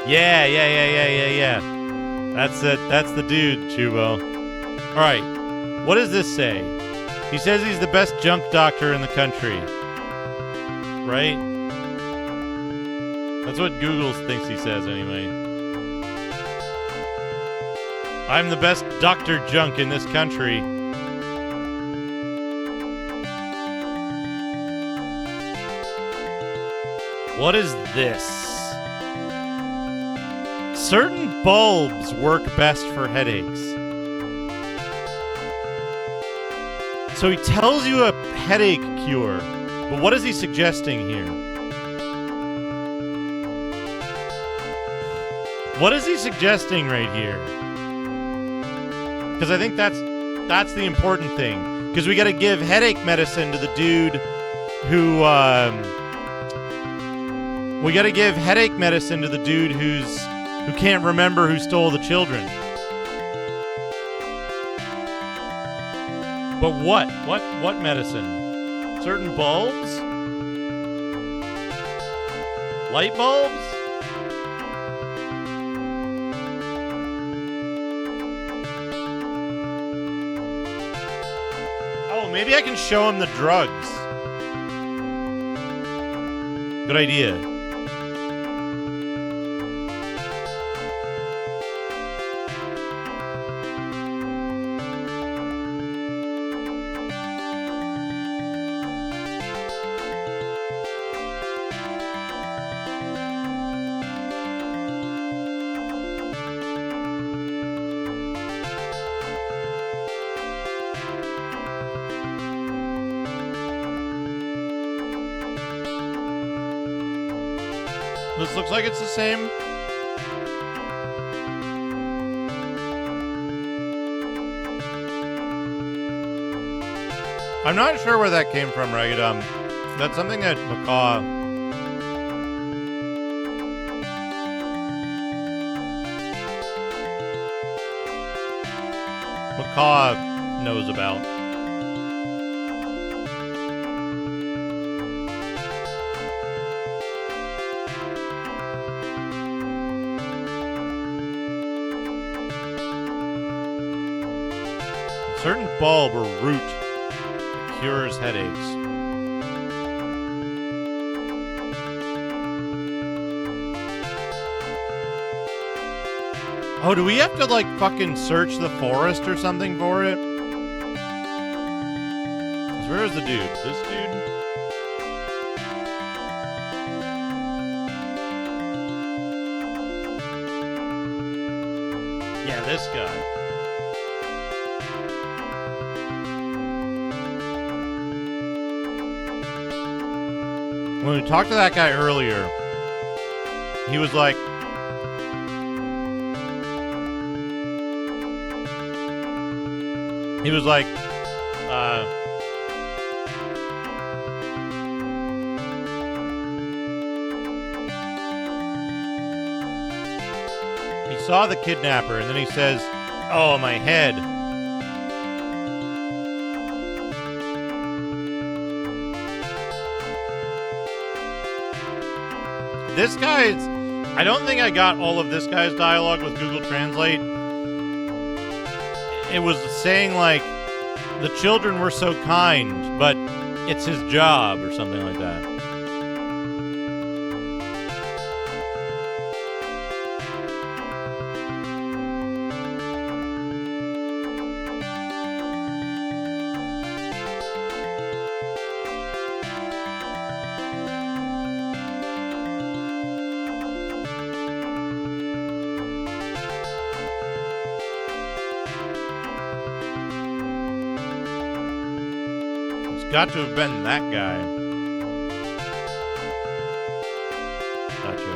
Yeah. That's it. That's the dude, Chubo. All right. What does this say? He says he's the best junk doctor in the country. Right? That's what Google thinks he says anyway. I'm the best Dr. Junk in this country. What is this? Certain bulbs work best for headaches. So he tells you a headache cure, but what is he suggesting here? What is he suggesting right here? Because I think that's the important thing. Because we got to give headache medicine to the dude who we got to give headache medicine to the dude who can't remember who stole the children. But what? What medicine? Certain bulbs? Light bulbs? Oh, maybe I can show him the drugs. Good idea. This looks like it's the same. I'm not sure where that came from, Ragadum. That's something that Macaw knows about. Certain bulb or root that cures headaches. Oh, do we have to like fucking search the forest or something for it? 'Cause where is the dude? This dude? Yeah, this guy. When we talked to that guy earlier, he was like, he saw the kidnapper and then he says, "Oh, my head." This guy's... I don't think I got all of this guy's dialogue with Google Translate. It was saying, like, the children were so kind, but it's his job, or something like that. Got to have been that guy. Gotcha.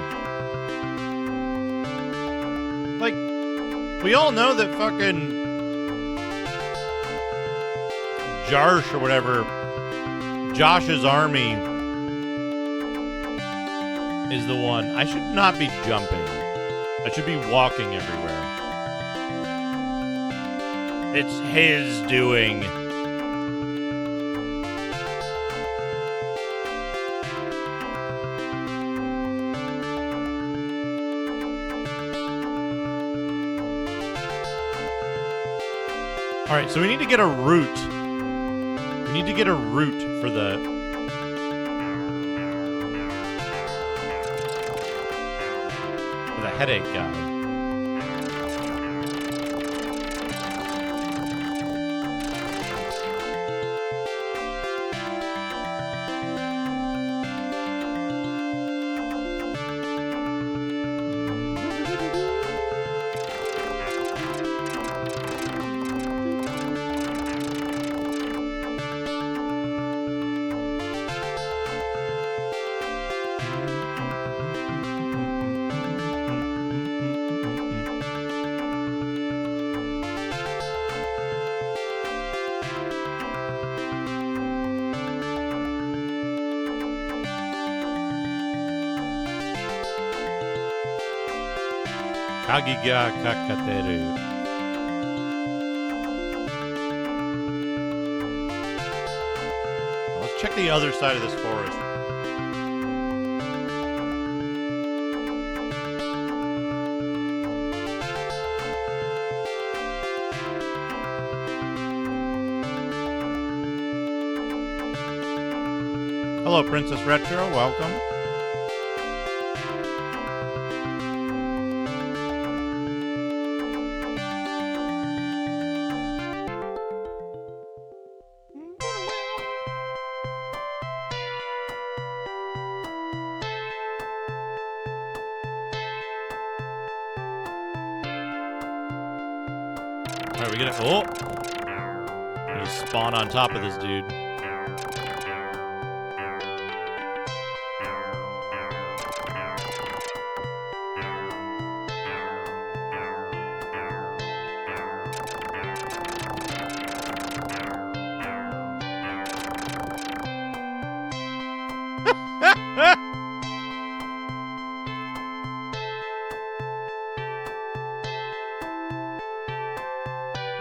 Like, we all know that fucking Jarsh or whatever, Josh's army is the one. I should not be jumping. I should be walking everywhere. It's his doing. Alright, so we need to get a root. We need to get a root for the... headache guy. Kagiga Kakateru. check the other side of this forest. Hello, Princess Retro. Welcome. Alright, we gonna... Oh! You spawn on top of this dude.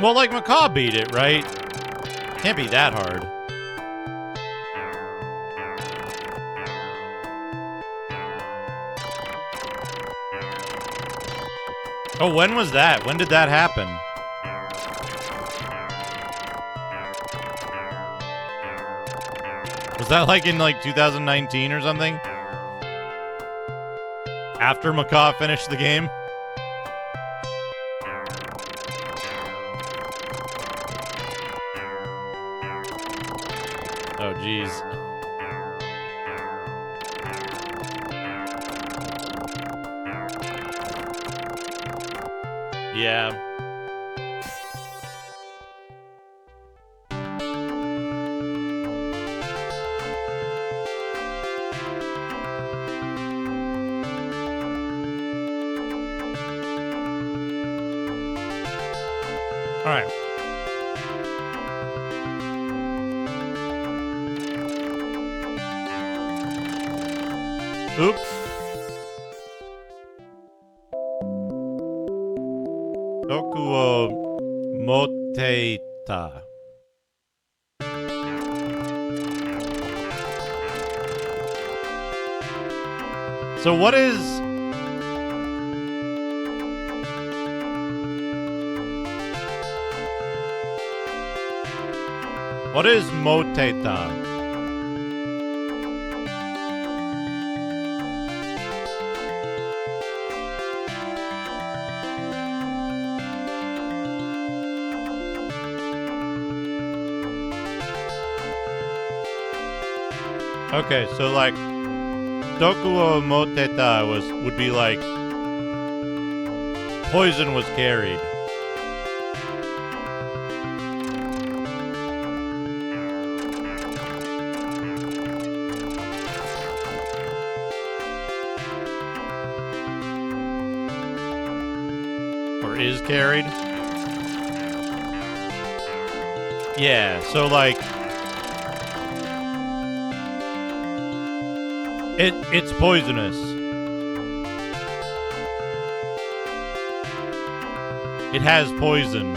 Well, like, Macaw beat it, right? Can't be that hard. Oh, when was that? When did that happen? Was that like in like 2019 or something? After Macaw finished the game? Oh, jeez. Yeah. All right. Oops. Dokuo Moteita. So what is... What is Moteita? Okay, so like Dokuo Moteta would be like poison was carried. Or is carried? Yeah, so like It's poisonous. It has poison.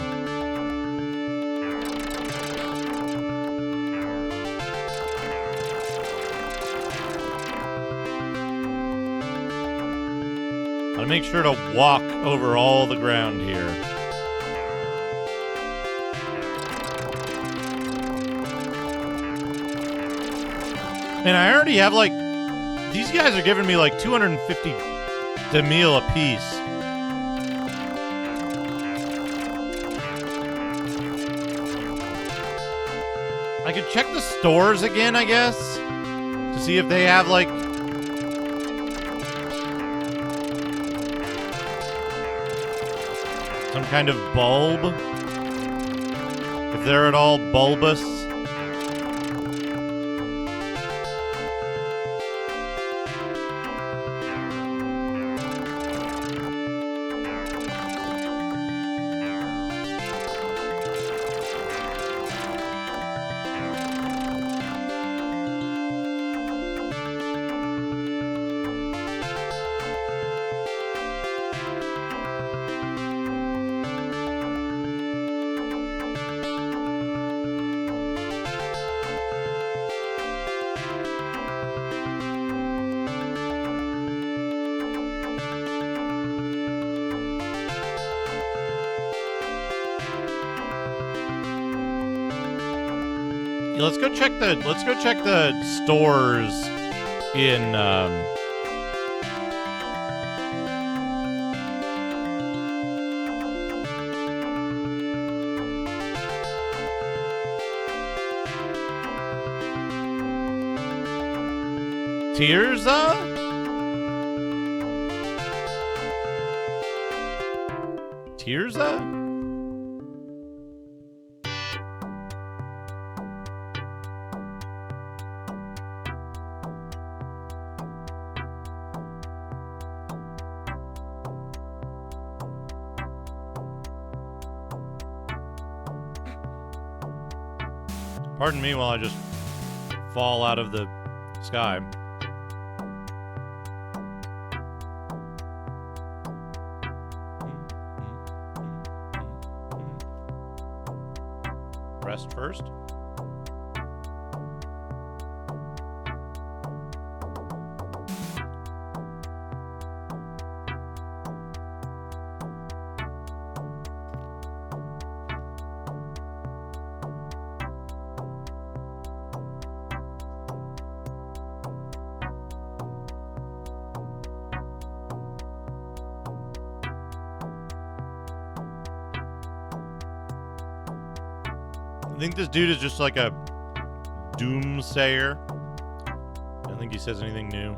I'll make sure to walk over all the ground here. And I already have like... These guys are giving me like 250 Demille a piece. I could check the stores again, I guess, to see if they have like... some kind of bulb. If they're at all bulbous. let's go check the stores in Tirza? Tirza? Pardon me while I just fall out of the sky. Rest first. I think this dude is just like a doomsayer. I don't think he says anything new.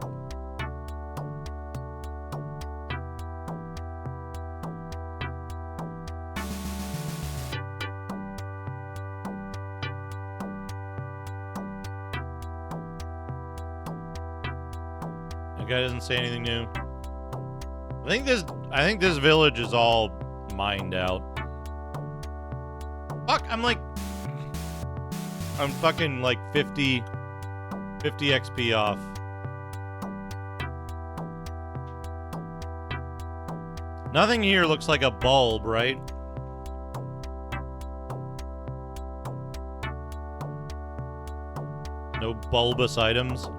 That guy doesn't say anything new. I think this village is all mined out. Fuck, I'm fucking like 50 XP off. Nothing here looks like a bulb, right? No bulbous items.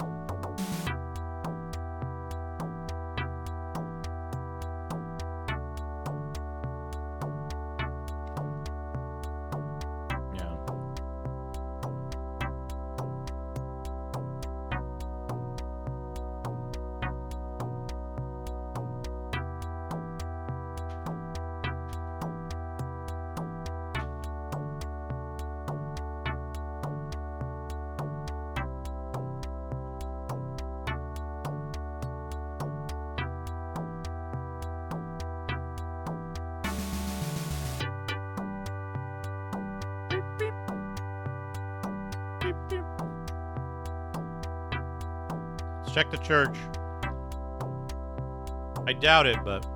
Check the church. I doubt it, but...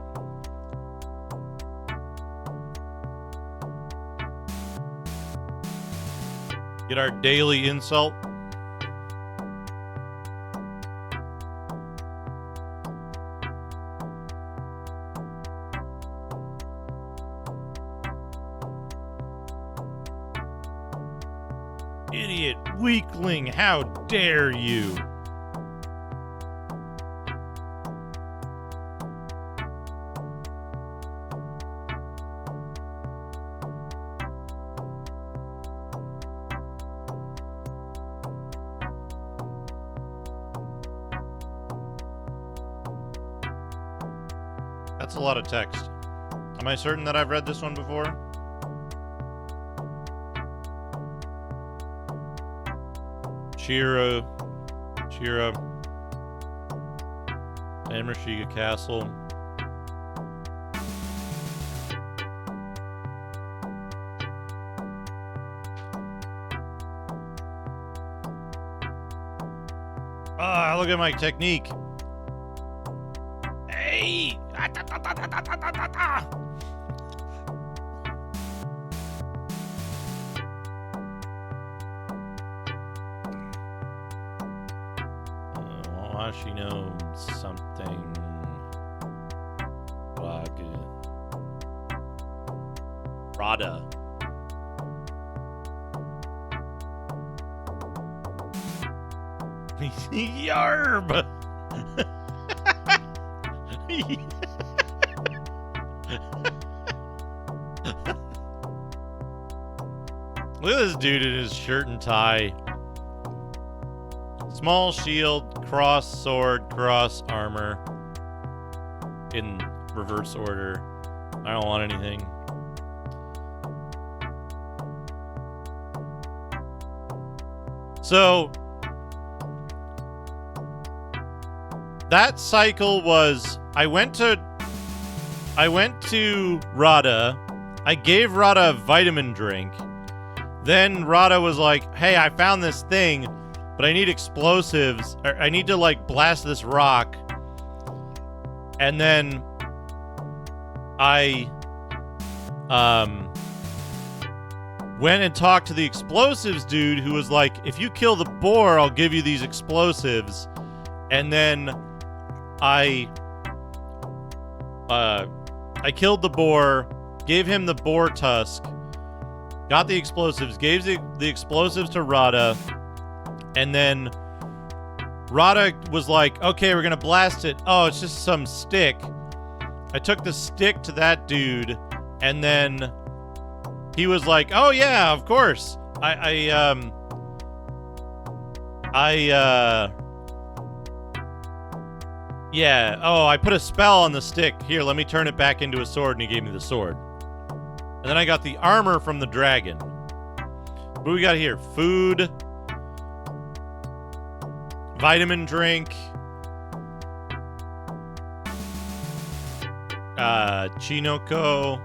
Get our daily insult. Idiot, weakling, how dare you? That's a lot of text. Am I certain that I've read this one before? Chira, Amershiga Castle. Ah, look at my technique. Hey! Ah, ta, ta, ta, ta, ta, ta, ta, ta. She knows something like Rada. Yarb. Look at this dude in his shirt and tie. Small shield, cross sword, cross armor. In reverse order. I don't want anything. So that cycle was I went to Rada. I gave Rada a vitamin drink. Then Rada was like, "Hey, I found this thing, but I need explosives. I need to like blast this rock." And then I went and talked to the explosives dude who was like, "If you kill the boar, I'll give you these explosives." And then I killed the boar, gave him the boar tusk, got the explosives, gave the explosives to Rada, and then Rada was like, "Okay, we're gonna blast it." "Oh, it's just some stick." I took the stick to that dude, and then he was like, "Oh yeah, of course. Yeah, oh, I put a spell on the stick. Here, let me turn it back into a sword," and he gave me the sword. And then I got the armor from the dragon. What do we got here? Food, vitamin drink, Chinoko,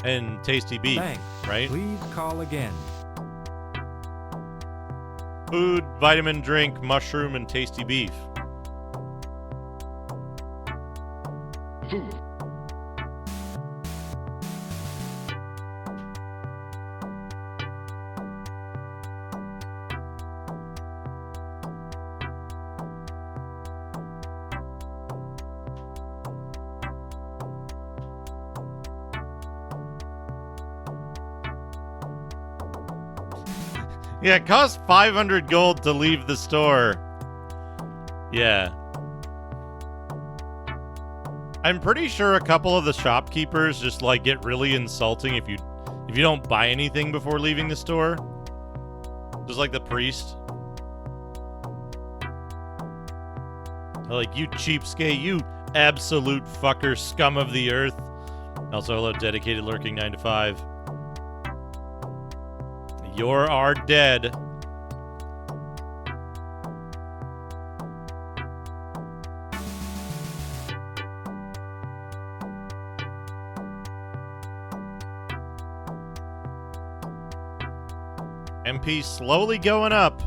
and tasty beef, Thanks. right? Please call again. Food, vitamin drink, mushroom, and tasty beef. Food. Yeah, it costs 500 gold to leave the store. Yeah. I'm pretty sure a couple of the shopkeepers just like get really insulting if you don't buy anything before leaving the store. Just like the priest. They're like, "You cheapskate, you absolute fucker, scum of the earth." Also, hello, dedicated lurking 9 to 5. You're our dead. MP slowly going up.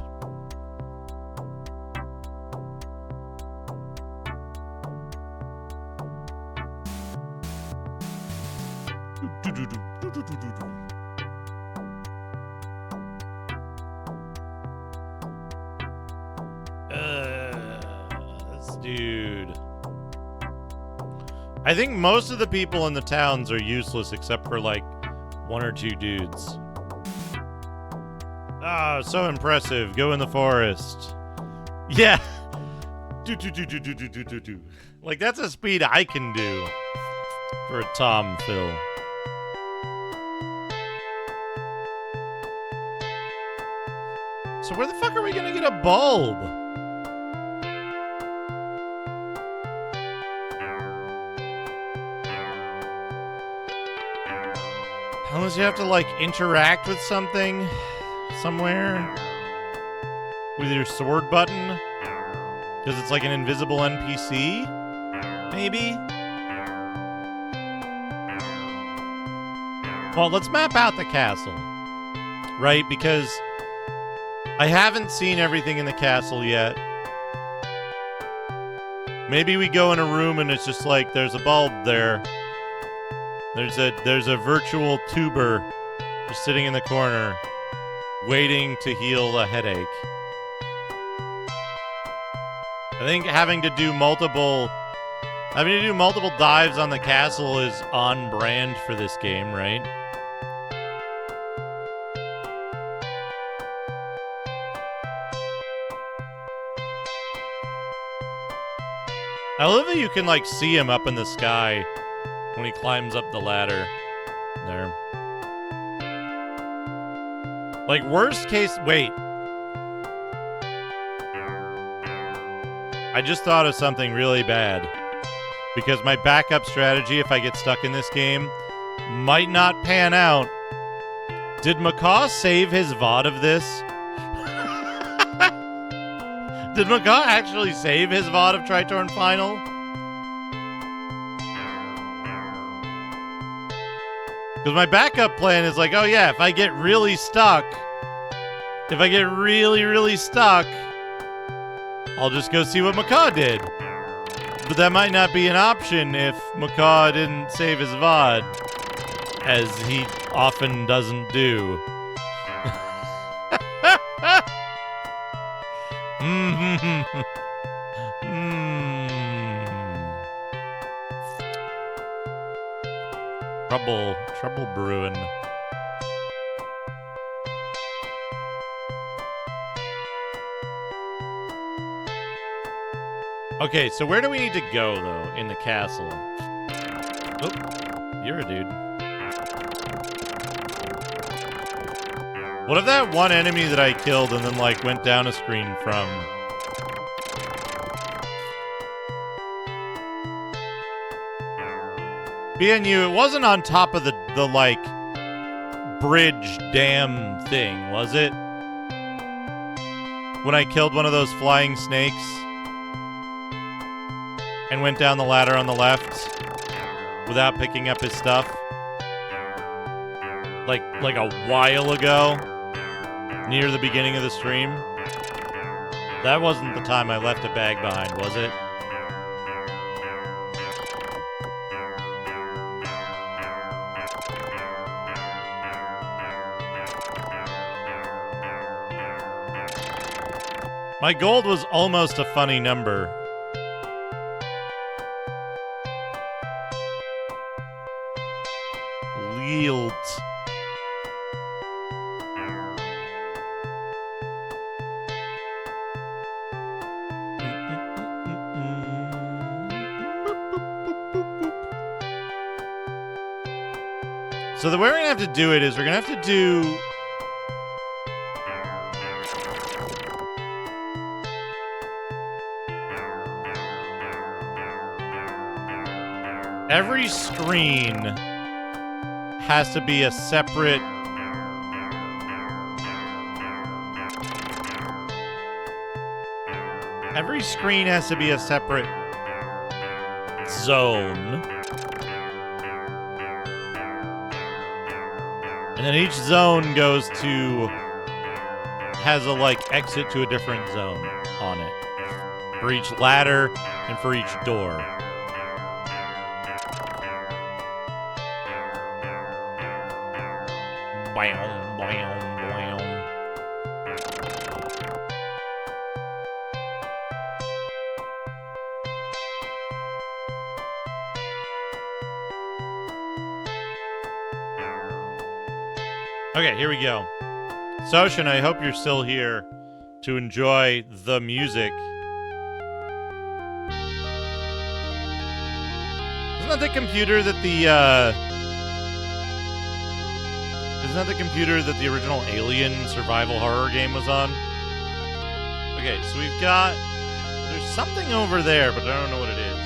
This dude. I think most of the people in the towns are useless except for like one or two dudes. Ah, so impressive. Go in the forest. Yeah. Do. Like, that's a speed I can do for a Tom Phil. So where the fuck are we gonna get a bulb? Unless you have to, like, interact with something somewhere with your sword button, because it's like an invisible NPC, maybe? Well, let's map out the castle, right? Because I haven't seen everything in the castle yet. Maybe we go in a room and it's just like there's a bulb there. There's a virtual tuber just sitting in the corner, waiting to heal a headache. I think having to do multiple dives on the castle is on brand for this game, right? I love that you can like see him up in the sky when he climbs up the ladder. There. Like, worst case... Wait. I just thought of something really bad. Because my backup strategy, if I get stuck in this game, might not pan out. Did Macaw save his VOD of this? Did Macaw actually save his VOD of Tritorn Final? Because my backup plan is like, oh yeah, if I get really stuck, if I get really, really stuck, I'll just go see what Macaw did. But that might not be an option if Macaw didn't save his VOD, as he often doesn't do. Trouble brewing. Okay, so where do we need to go, though, in the castle? Oh, you're a dude. What if that one enemy that I killed and then, like, went down a screen from... BNU, it wasn't on top of the like, bridge dam thing, was it? When I killed one of those flying snakes and went down the ladder on the left without picking up his stuff? Like a while ago, near the beginning of the stream? That wasn't the time I left a bag behind, was it? My gold was almost a funny number. Yield. So the way we're gonna have to do it is we're gonna have to do... Every screen has to be a separate... Every screen has to be a separate zone. And then each zone goes to... has a, like, exit to a different zone on it. For each ladder and for each door. Bam, bam, bam. Okay, here we go. Soshin, I hope you're still here to enjoy the music. Isn't that the computer that Isn't that the computer that the original Alien survival horror game was on? Okay, so we've got... There's something over there, but I don't know what it is.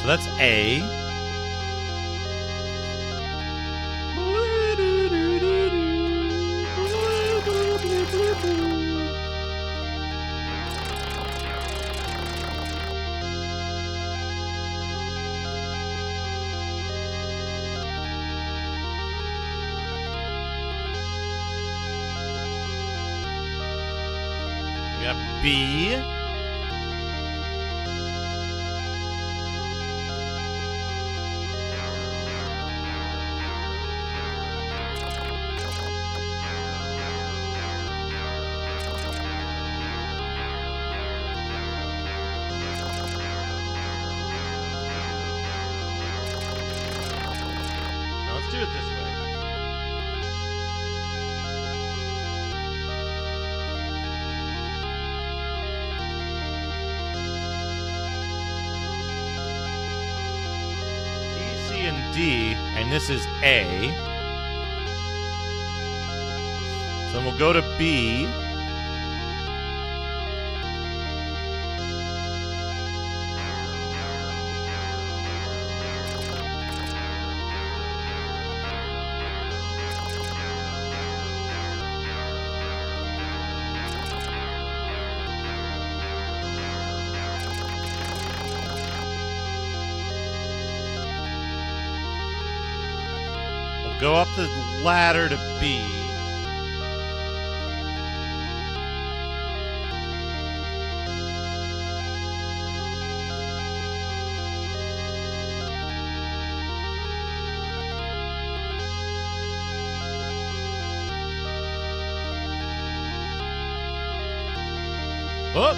So that's A. We got B. Let's do it this D, and this is A. So then we'll go to B. Go up the ladder to B. Whoop.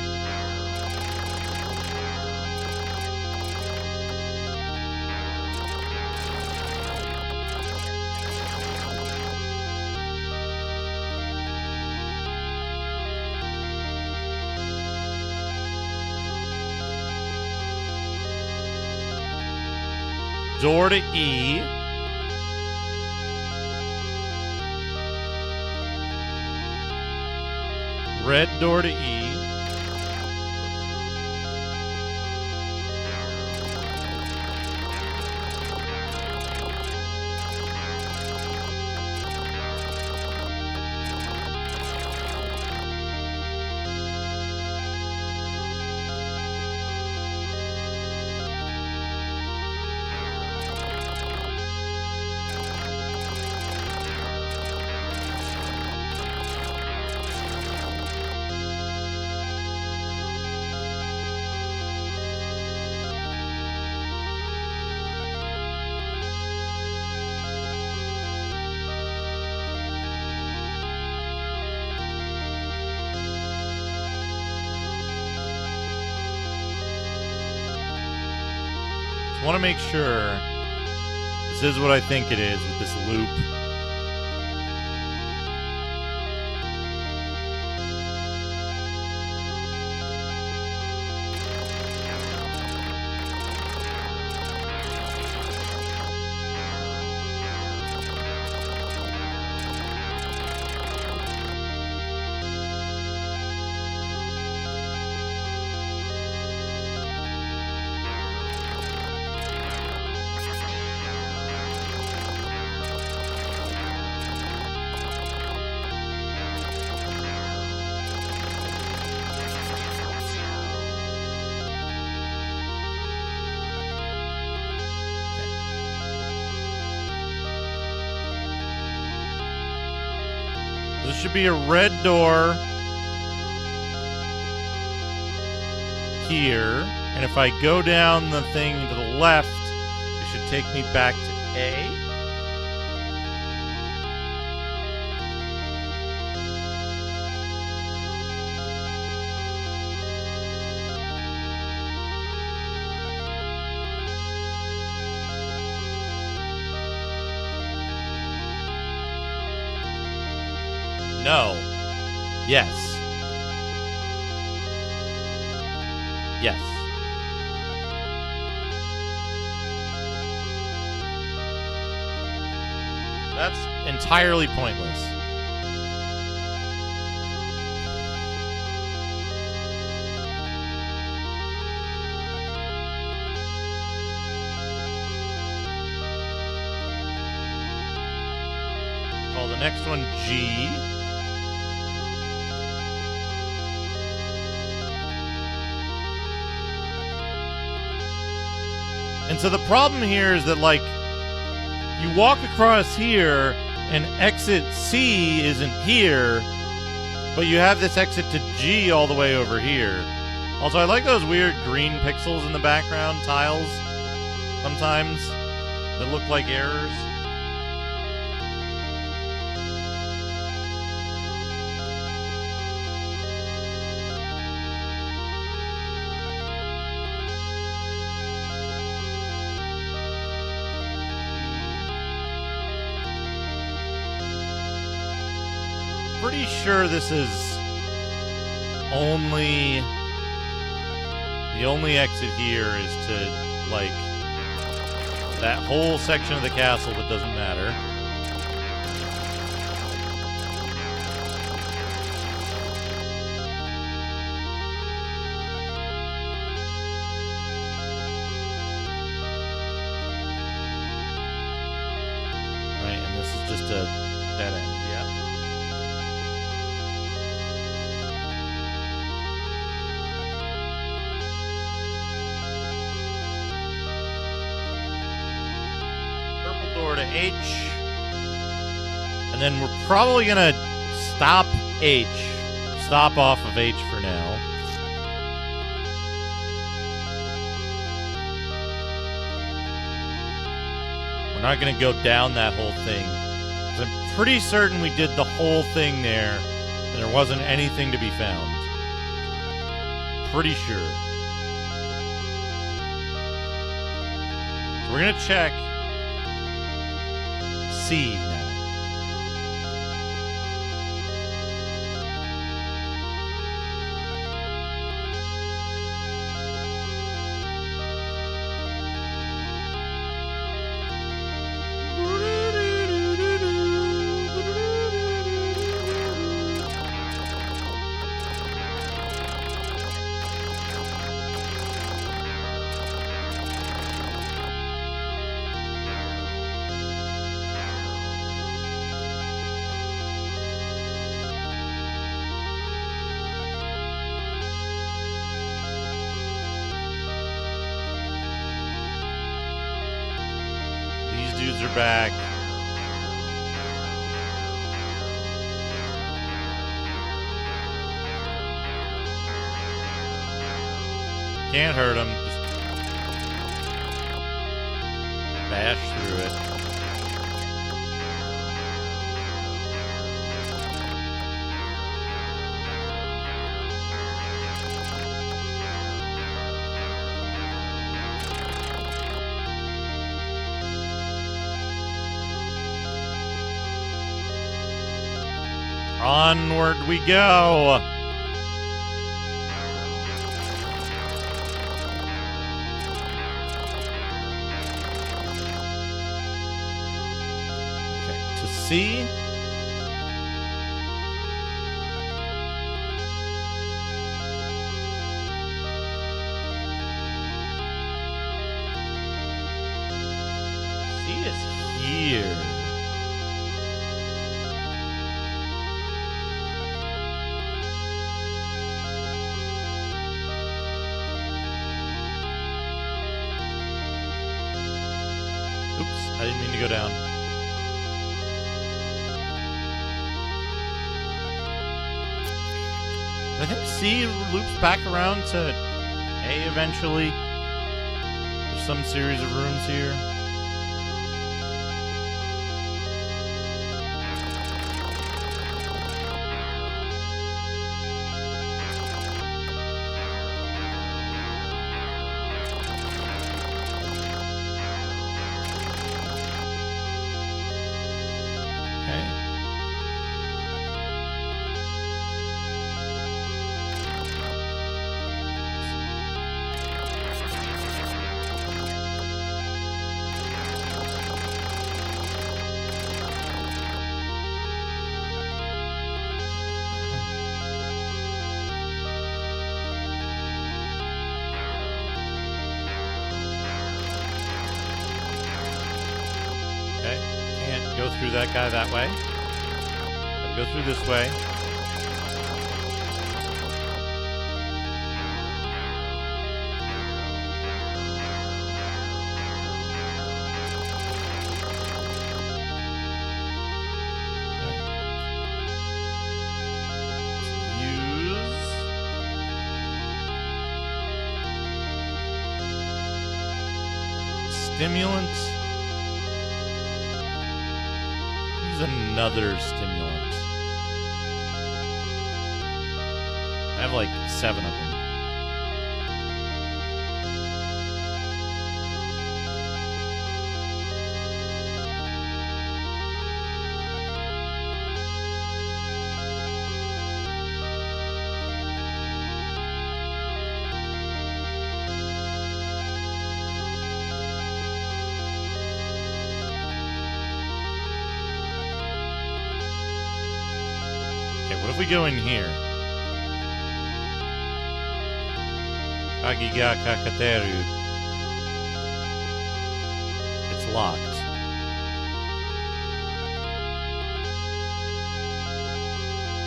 Door to E. Red door to E. I want to make sure this is what I think it is with this loop. This should be a red door here. And if I go down the thing to the left, it should take me back to A. No. Yes. Yes. That's entirely pointless. Call the next one G. And so the problem here is that, like, you walk across here and exit C isn't here, but you have this exit to G all the way over here. Also, I like those weird green pixels in the background tiles sometimes that look like errors. Pretty sure this is only the only exit here is to, like, that whole section of the castle that doesn't matter. Right, and this is just a dead end, yeah. Door to H, and then we're probably gonna stop off of H for now. We're not gonna go down that whole thing, 'cause I'm pretty certain we did the whole thing there, and there wasn't anything to be found. Pretty sure. So we're gonna check C now. Dudes are back. Can't hurt them. Just bash through it. Onward we go. Okay, to C. C is here. Oops, I didn't mean to go down. I think C loops back around to A eventually. There's some series of rooms here. Go through that guy that way. Gotta go through this way. Stimulant. Use another stimulant. I have like 7 of them. what if we go in here? Agiga Kakateru. It's locked.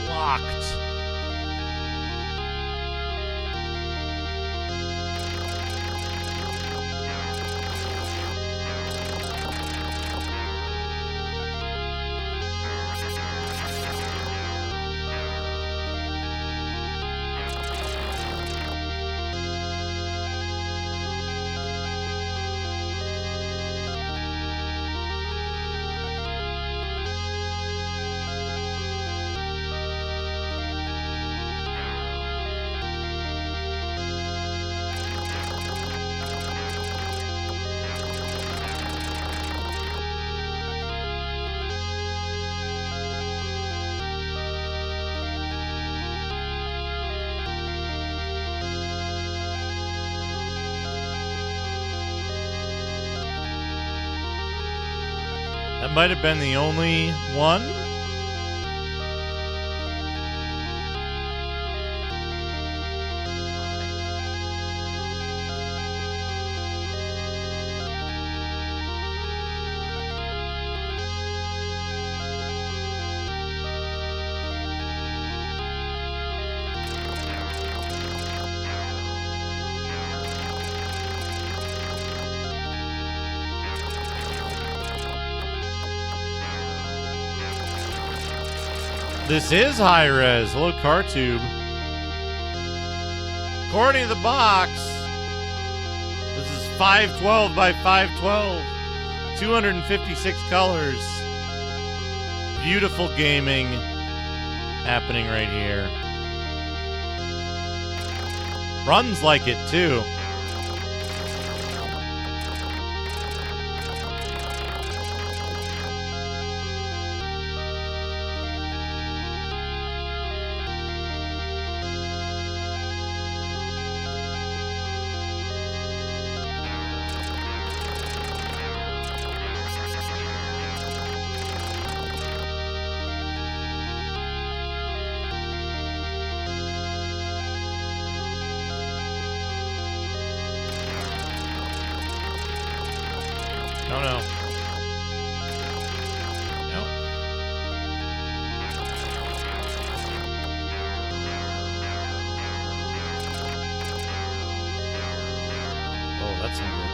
Locked. That might have been the only one. This is high res. Hello, car tube. According to the box, this is 512 by 512. 256 colors. Beautiful gaming happening right here. Runs like it, too. No, no. Nope. Oh, that's not good.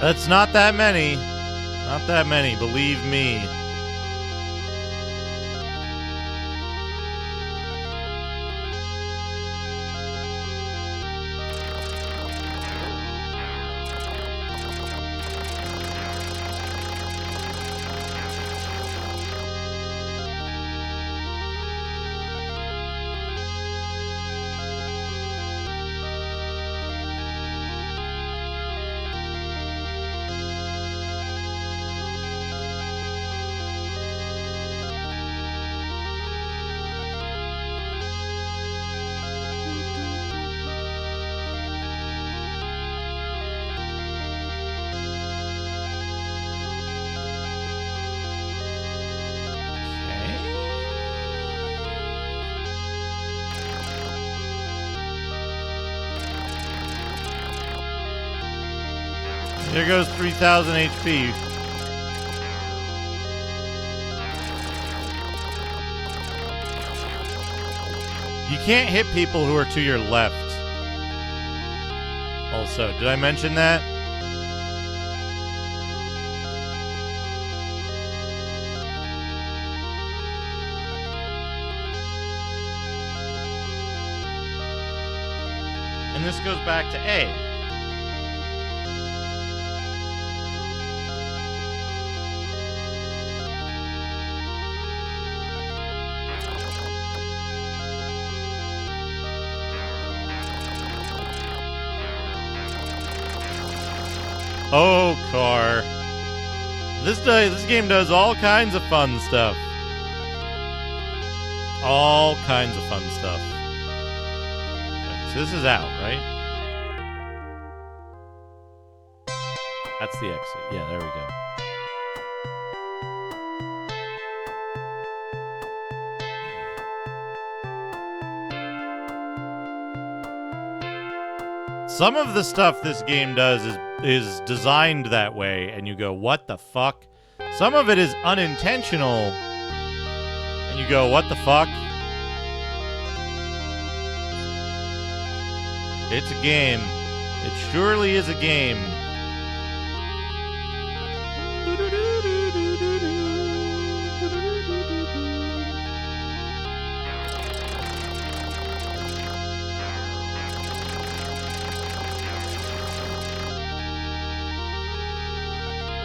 That's not that many. Not that many, believe me. There goes 3,000 HP. You can't hit people who are to your left. Also, did I mention that? And this goes back to A. Oh, car. This game does all kinds of fun stuff. All kinds of fun stuff. Okay, so this is out, right? That's the exit. Yeah, there we go. Some of the stuff this game does is designed that way, and you go, what the fuck? Some of it is unintentional, and you go, what the fuck? It's a game. It surely is a game.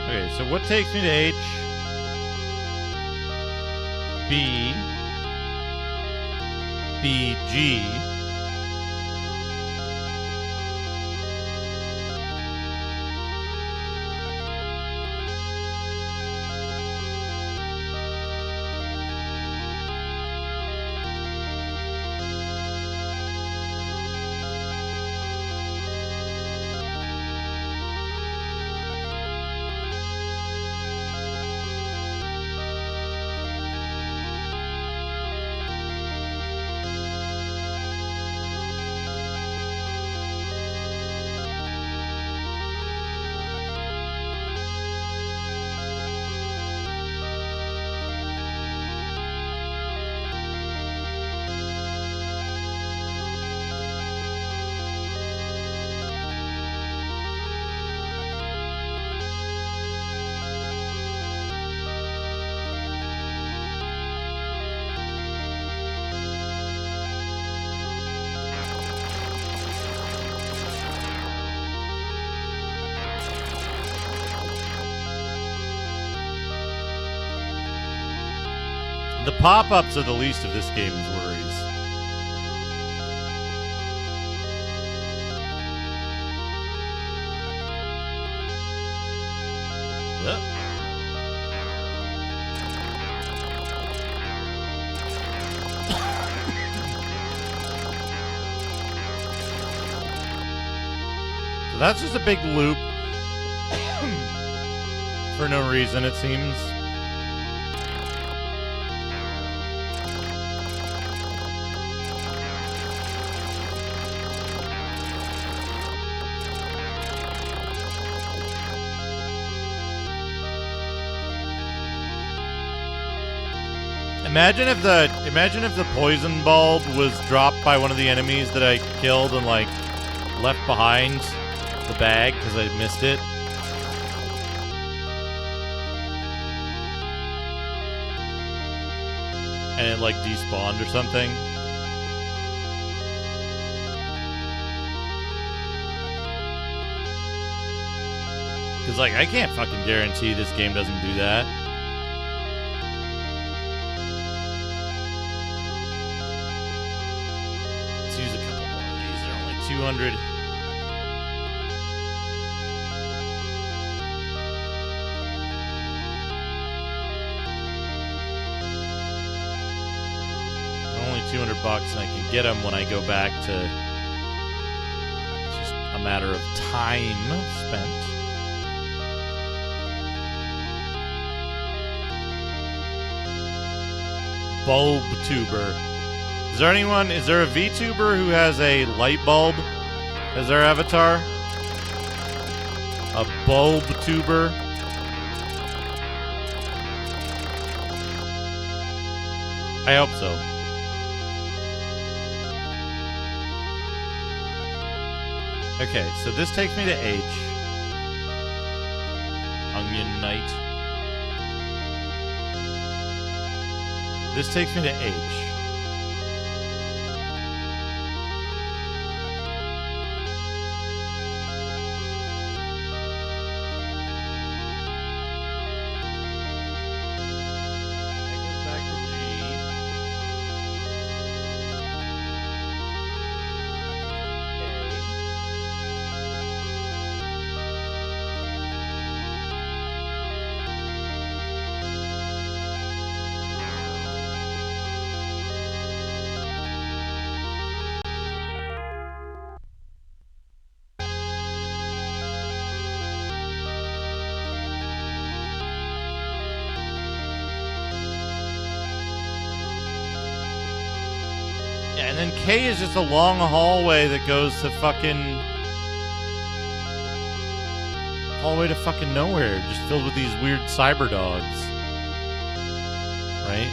Okay, so what takes me to H? B. B, G. The pop-ups are the least of this game's worries. Yep. So that's just a big loop. For no reason, it seems. Imagine if the poison bulb was dropped by one of the enemies that I killed and like left behind the bag because I missed it. And it like despawned or something. Because like I can't fucking guarantee this game doesn't do that. Use a couple more of these. They're only 200. They're only $200, and I can get them when I go back to. It's just a matter of time spent. Bulb tuber. Is there a VTuber who has a light bulb as their avatar? A bulb tuber? I hope so. Okay, so this takes me to H. Onion Knight. This takes me to H. And then K is just a long hallway that goes to fucking... hallway to fucking nowhere, just filled with these weird cyber dogs. Right?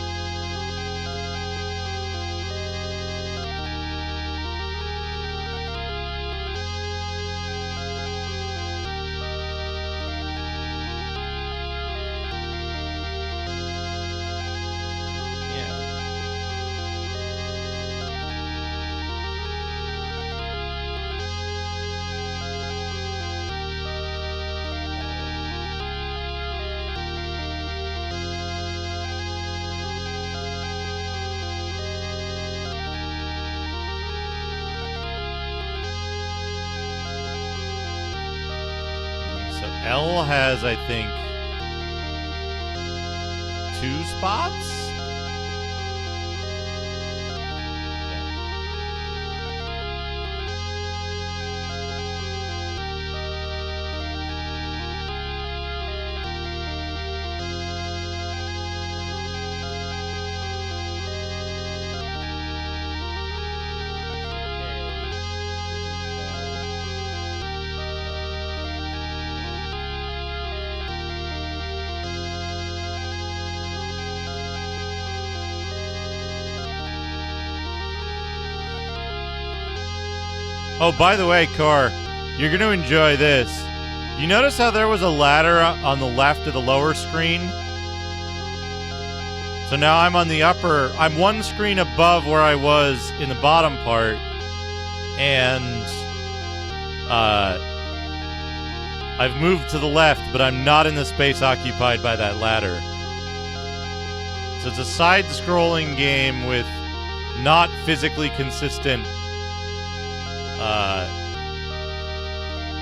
L has, I think, 2 spots? Oh, by the way, Car, you're going to enjoy this. You notice how there was a ladder on the left of the lower screen? So now I'm on the upper... I'm one screen above where I was in the bottom part. And... I've moved to the left, but I'm not in the space occupied by that ladder. So it's a side-scrolling game with not physically consistent...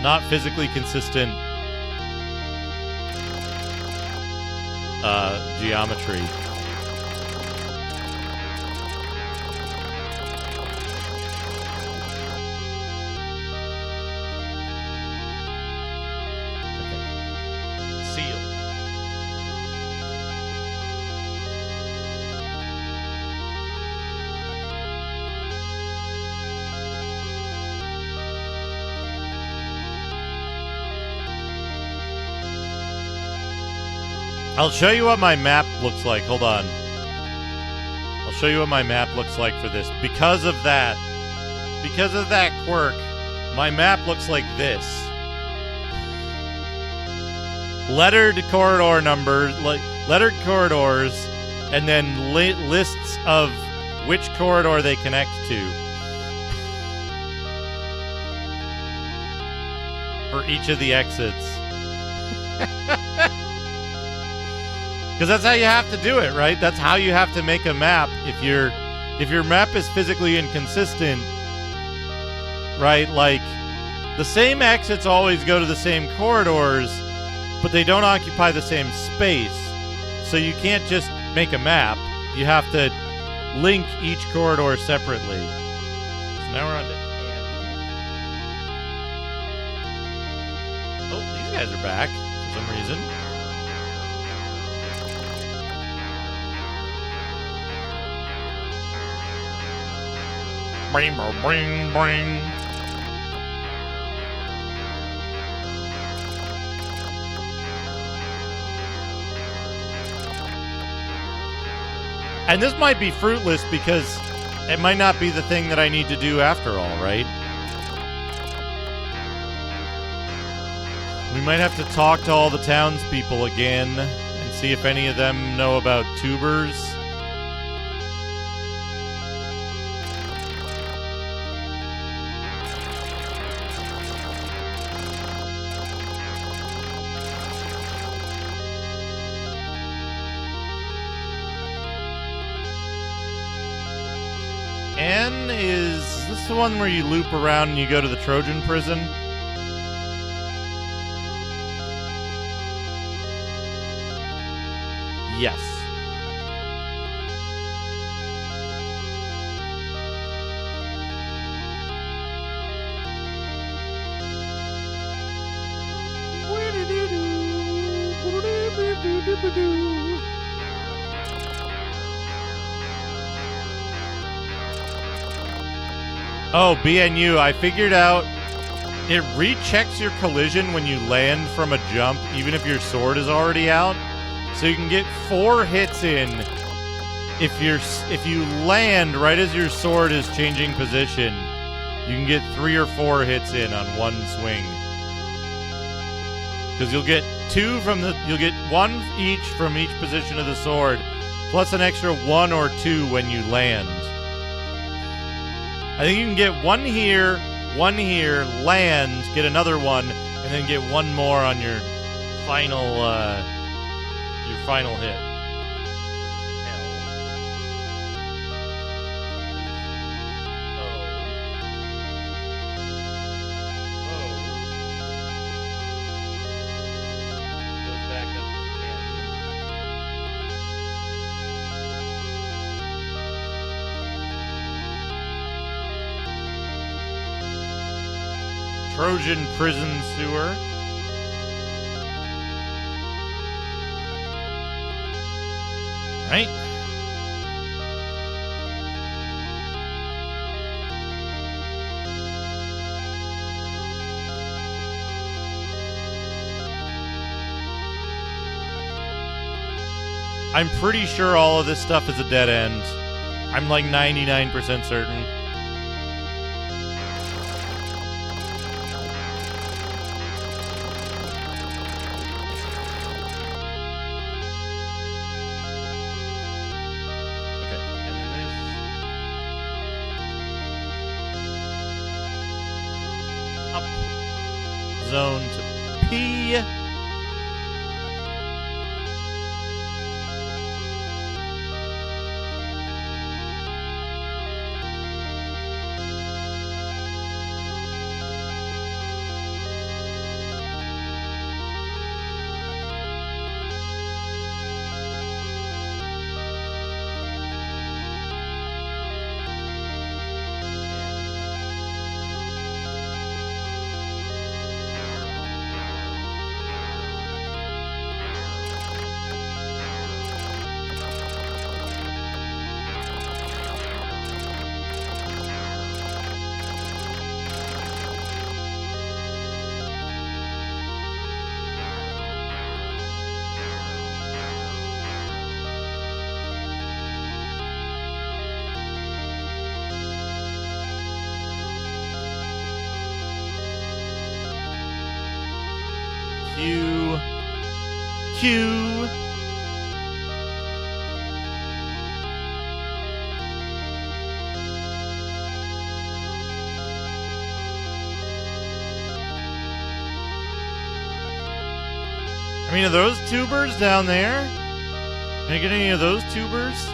not physically consistent geometry. Okay. Seal. I'll show you what my map looks like. Hold on. I'll show you what my map looks like for this. Because of that quirk, my map looks like this. Lettered corridor numbers, lettered corridors, and then lists of which corridor they connect to. For each of the exits. Because that's how you have to do it, right? That's how you have to make a map. If your map is physically inconsistent, right? Like, the same exits always go to the same corridors, but they don't occupy the same space. So you can't just make a map. You have to link each corridor separately. So now we're on to M. Oh, these guys are back for some reason. Bring, bring, bring. And this might be fruitless because it might not be the thing that I need to do after all, right? We might have to talk to all the townspeople again and see if any of them know about tubers. N is this the one where you loop around and you go to the Trojan prison? Yes. Oh, BNU, I figured out it rechecks your collision when you land from a jump, even if your sword is already out. So you can get 4 hits in if you land right as your sword is changing position. You can get 3 or 4 hits in on one swing. Because you'll get 1 each from each position of the sword, plus an extra 1 or 2 when you land. I think you can get 1 here, land, get another 1, and then get 1 more on your final hit. Trojan prison sewer. Right? I'm pretty sure all of this stuff is a dead end. I'm like 99% certain. Zone to P. Q. I mean, are those tubers down there? Can I get any of those tubers?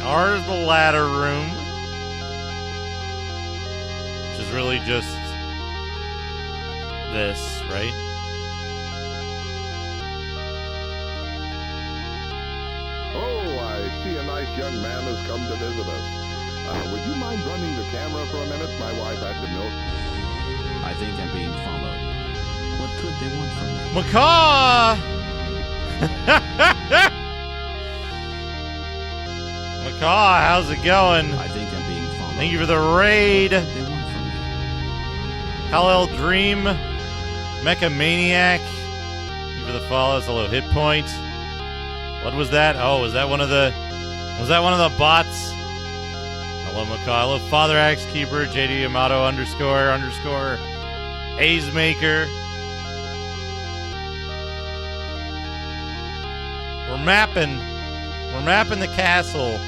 Ours the ladder room, which is really just this, right? Oh, I see a nice young man has come to visit us. Would you mind running the camera for a minute? My wife had to milk. I think I'm being followed. What could they want from me? Macaw! Macaw, how's it going? I think I'm being followed. Thank you for the raid. What they want from me? Hal Dream, Mecha Maniac. Thank you for the follows. Hello, hit point. What was that? Oh, was that one of the bots? Hello, Macaw. Hello, Father Axe Keeper, JD Yamato __ A's Maker. We're mapping the castle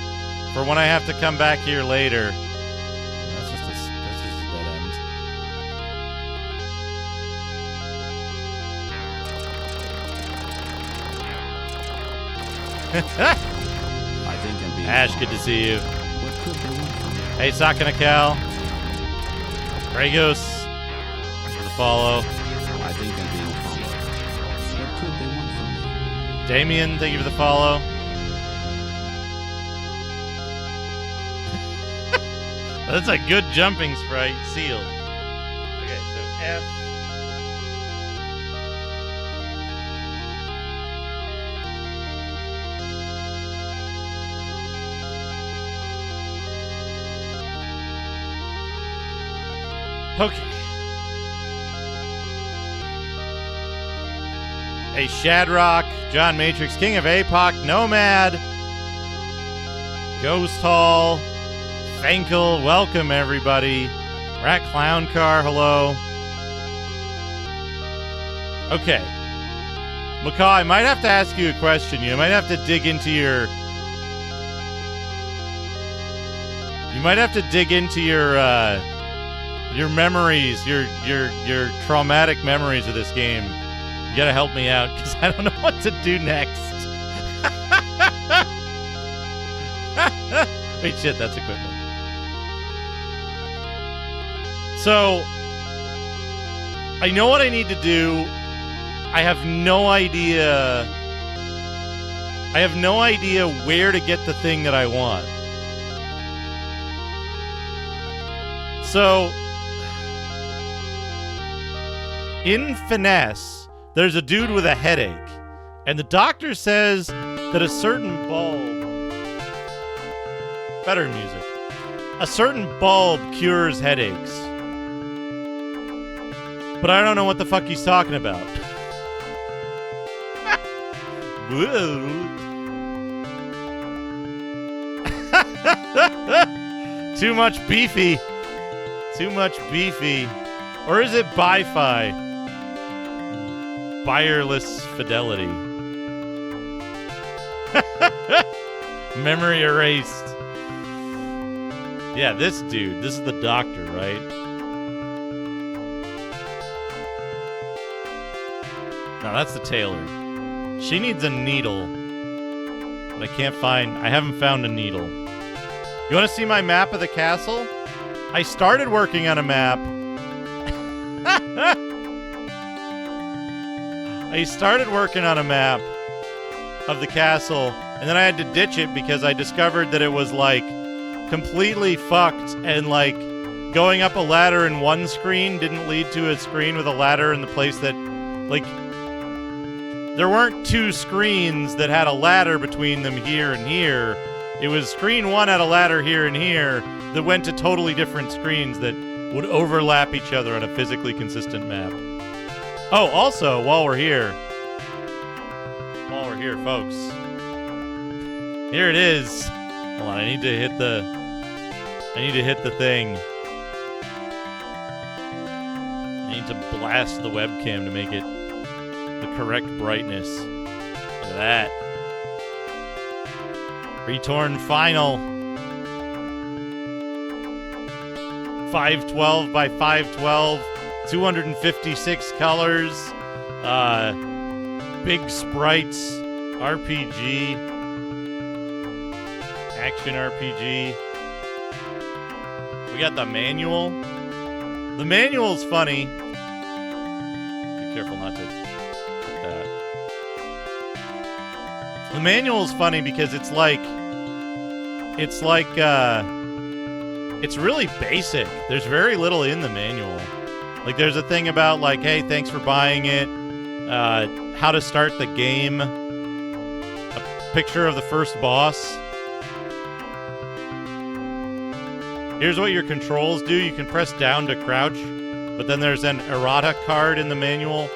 for when I have to come back here later. That's just a dead end. I think I'm being Ash, followed. good to see you. What could they want from me? Hey, Sakanakal. Regos, for the follow. I think I'm being followed. What could they want from me? Damien, thank you for the follow. That's a good jumping sprite. Sealed. Okay, so F. Okay. Hey, Shadrock, John Matrix, King of APOC, Nomad, Ghost Hall, Fankel, welcome everybody. Rat Clown Car, hello. Okay. Macaw, I might have to ask you a question. You might have to dig into your... You might have to dig into your memories, your traumatic memories of this game. You gotta help me out, because I don't know what to do next. Wait, shit, that's equipment. So, I know what I need to do. I have no idea. I have no idea where to get the thing that I want. So, in Finesse, there's a dude with a headache, and the doctor says that a certain bulb... Better music. A certain bulb cures headaches. But I don't know what the fuck he's talking about. Too much beefy. Too much beefy. Or is it Bi-Fi? Wireless fidelity. Memory erased. Yeah, this dude. This is the doctor, right? No, that's the tailor. She needs a needle. But I can't find... I haven't found a needle. You want to see my map of the castle? I started working on a map. I started working on a map of the castle, and then I had to ditch it because I discovered that it was, like, completely fucked, and, like, going up a ladder in one screen didn't lead to a screen with a ladder in the place that, like, there weren't two screens that had a ladder between them here and here. It was screen one had a ladder here and here that went to totally different screens that would overlap each other on a physically consistent map. Oh, also, while we're here, folks, here it is. Hold on, I need to hit the thing. I need to blast the webcam to make it the correct brightness. Look at that. Tritorn Final. 512 by 512. 256 colors. Big sprites. RPG. Action RPG. We got the manual. The manual's funny. Be careful not to hit that. The manual's funny because it's really basic. There's very little in the manual. Like, there's a thing about, like, hey, thanks for buying it. How to start the game. A picture of the first boss. Here's what your controls do. You can press down to crouch, but then there's an errata card in the manual,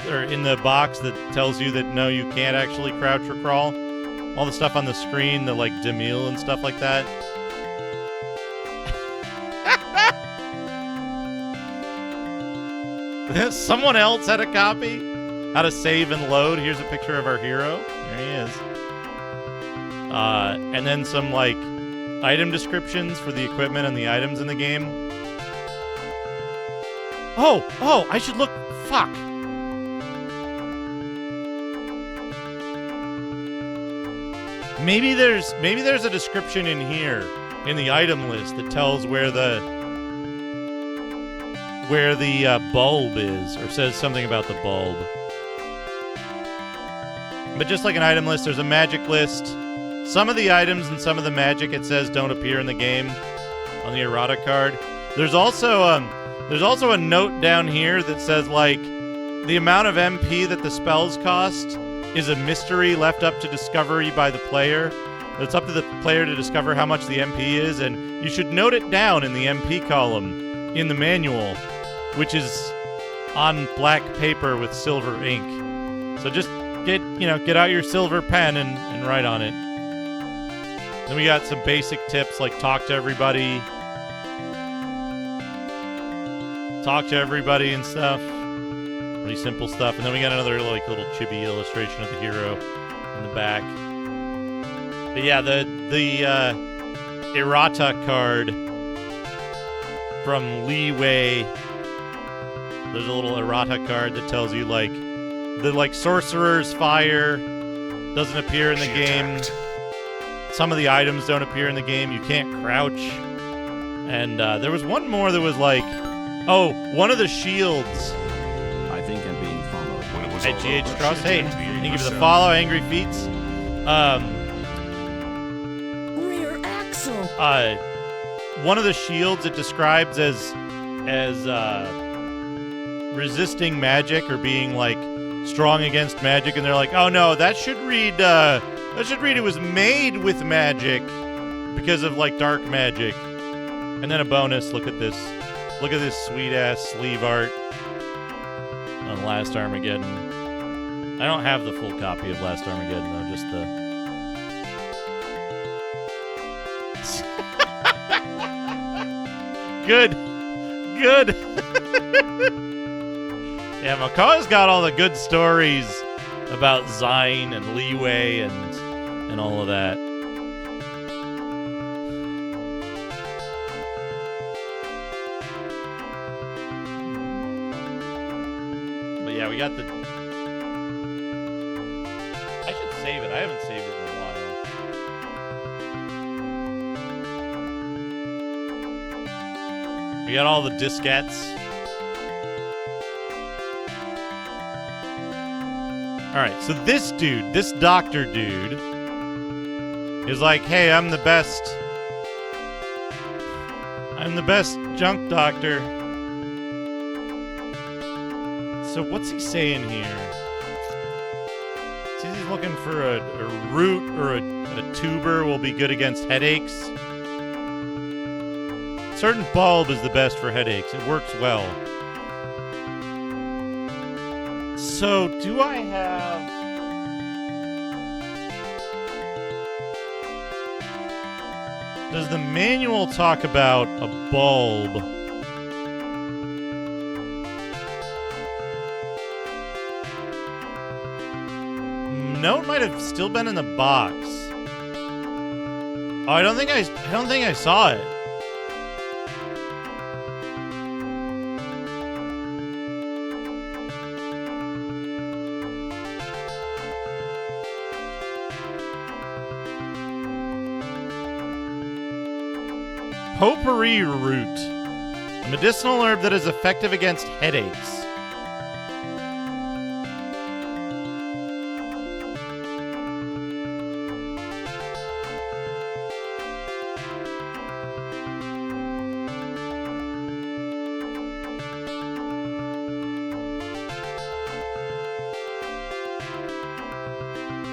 or in the box that tells you that, no, you can't actually crouch or crawl. All the stuff on the screen, the, like, Demille and stuff like that. Someone else had a copy? How to save and load. Here's a picture of our hero. There he is. And then some, like, item descriptions for the equipment and the items in the game. Oh, I should look. Fuck. Maybe there's a description in here in the item list that tells where the bulb is, or says something about the bulb. But just like an item list, there's a magic list. Some of the items and some of the magic, it says, don't appear in the game. on the errata card. There's also a note down here that says, like, the amount of MP that the spells cost is a mystery left up to discovery by the player. It's up to the player to discover how much the MP is, and you should note it down in the MP column in the manual, which is on black paper with silver ink. So just get out your silver pen and write on it. Then we got some basic tips like talk to everybody and stuff. Pretty simple stuff. And then we got another like little chibi illustration of the hero in the back. But yeah, the errata card from Leeway. There's a little errata card that tells you like the sorcerer's fire doesn't appear in the game. Some of the items don't appear in the game. You can't crouch. And there was one more that was like, one of the shields. I think I'm being followed. When it was At all GH over, Cross. she Hey, didn't thank behave you for the herself. follow, Angry Feats. Rear axle. One of the shields it describes as resisting magic or being like strong against magic, and they're like, oh no, that should read it was made with magic because of like dark magic. And then a bonus, look at this sweet ass sleeve art on Last Armageddon. I don't have the full copy of Last Armageddon though, just the Good. Yeah, Macaw's got all the good stories about Zine and Leeway and all of that. But yeah, we got the... I should save it. I haven't saved it in a while. We got all the diskettes. Alright, so this doctor dude, is like, hey, I'm the best junk doctor. So what's he saying here? Says he's looking for a root or a tuber will be good against headaches. Certain bulb is the best for headaches. It works well. So, do I have... Does the manual talk about a bulb? No, it might have still been in the box. Oh, I don't think I saw it. Potpourri root, a medicinal herb that is effective against headaches.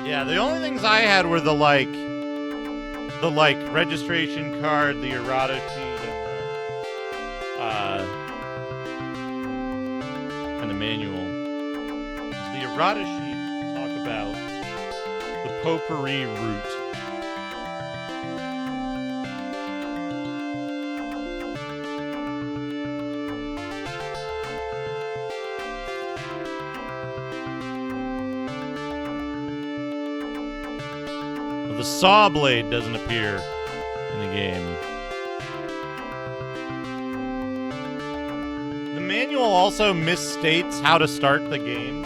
Yeah, the only things I had were the registration card, the errata sheet, and the manual. Does the errata sheet talk about the potpourri root? The saw blade doesn't appear in the game. The manual also misstates how to start the game.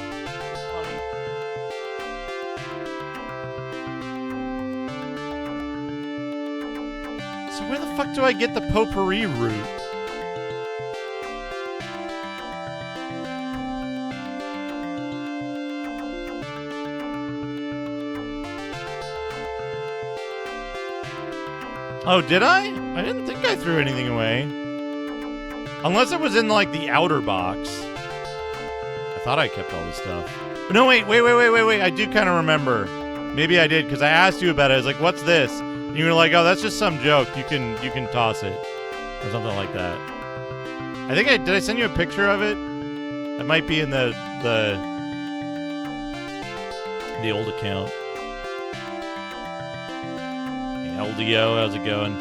So where the fuck do I get the potpourri root? Oh, did I? I didn't think I threw anything away. Unless it was in, like, the outer box. I thought I kept all this stuff. But no, wait. I do kind of remember. Maybe I did, because I asked you about it. I was like, what's this? And you were like, oh, that's just some joke. You can toss it. Or something like that. I think did I send you a picture of it? It might be in the old account. Hey, LDO, how's it going?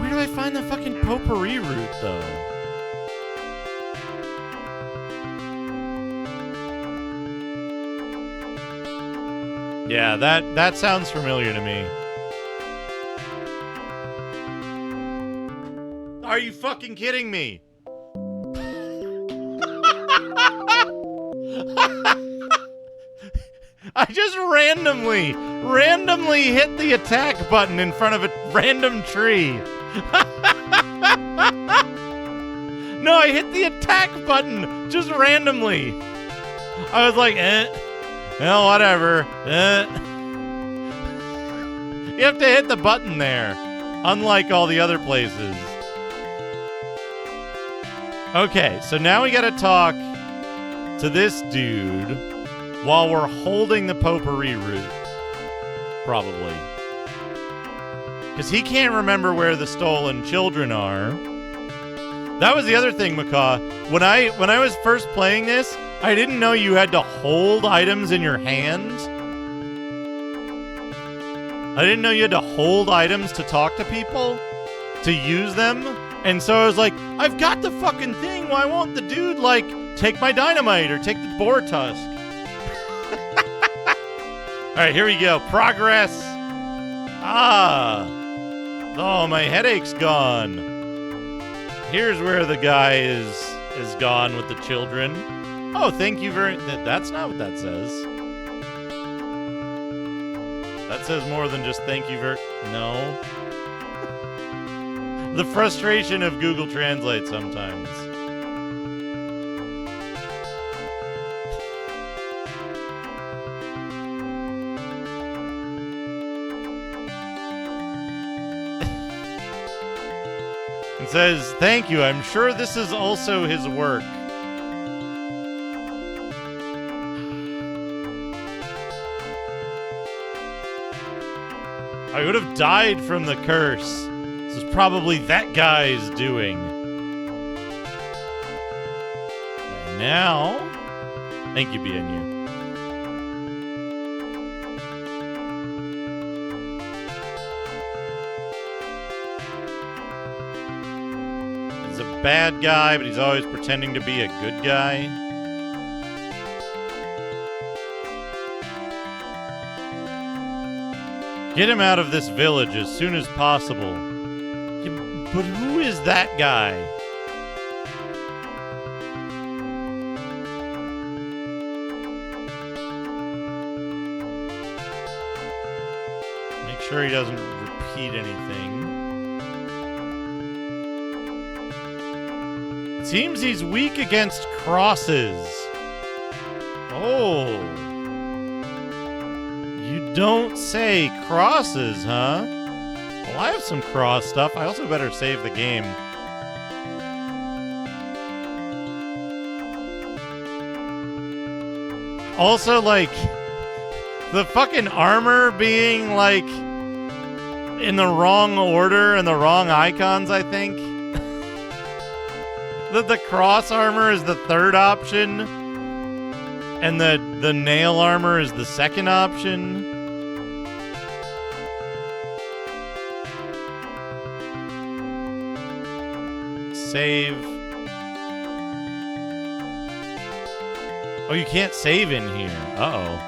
Where do I find the fucking potpourri root, though? Yeah, that sounds familiar to me. Are you fucking kidding me? I just randomly hit the attack button in front of a random tree. No, I hit the attack button just randomly. I was like, well, whatever. You have to hit the button there, unlike all the other places. Okay, so now we gotta talk to this dude while we're holding the potpourri root. Probably. Because he can't remember where the stolen children are. That was the other thing, Macaw. When I was first playing this, I didn't know you had to hold items in your hands. I didn't know you had to hold items to talk to people, to use them. And so I was like, I've got the fucking thing. Why won't the dude, like, take my dynamite or take the boar tusk? All right, here we go. Progress. Oh, my headache's gone. Here's where the guy is gone with the children. Oh, thank you very... That's not what that says. That says more than just thank you very... No. The frustration of Google Translate sometimes. It says, thank you. I'm sure this is also his work. I would have died from the curse. This is probably that guy's doing. And now, thank you, BNU. He's a bad guy, but he's always pretending to be a good guy. Get him out of this village as soon as possible. Yeah, but who is that guy? Make sure he doesn't repeat anything. It seems he's weak against crosses. Oh. You don't say crosses, huh? Well, I have some cross stuff. I also better save the game. Also, like, the fucking armor being, like, in the wrong order and the wrong icons, I think. The cross armor is the third option. And the nail armor is the second option. Save. Oh, you can't save in here. Uh-oh.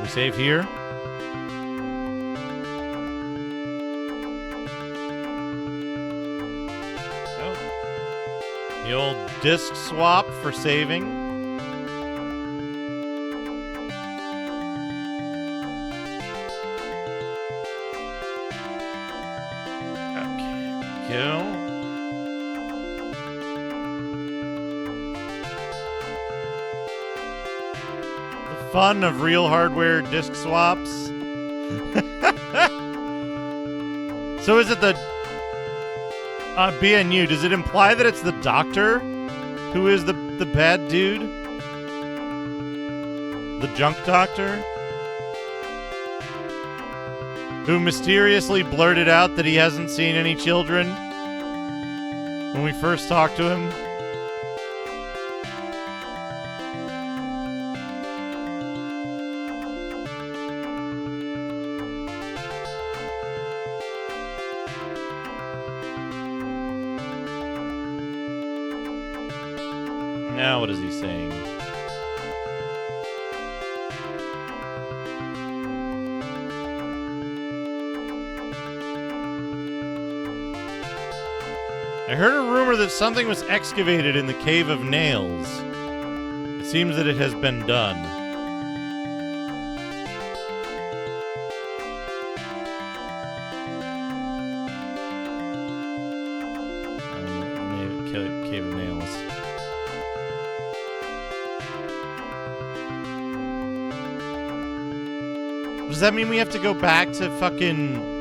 Save here. Oh. The old disc swap for saving. Hill. The fun of real hardware disc swaps. So is it the BNU? Does it imply that it's the doctor who is the bad dude? The junk doctor? Who mysteriously blurted out that he hasn't seen any children when we first talked to him? Now what is he saying? I heard a rumor that something was excavated in the Cave of Nails. It seems that it has been done. Cave of Nails. Does that mean we have to go back to fucking...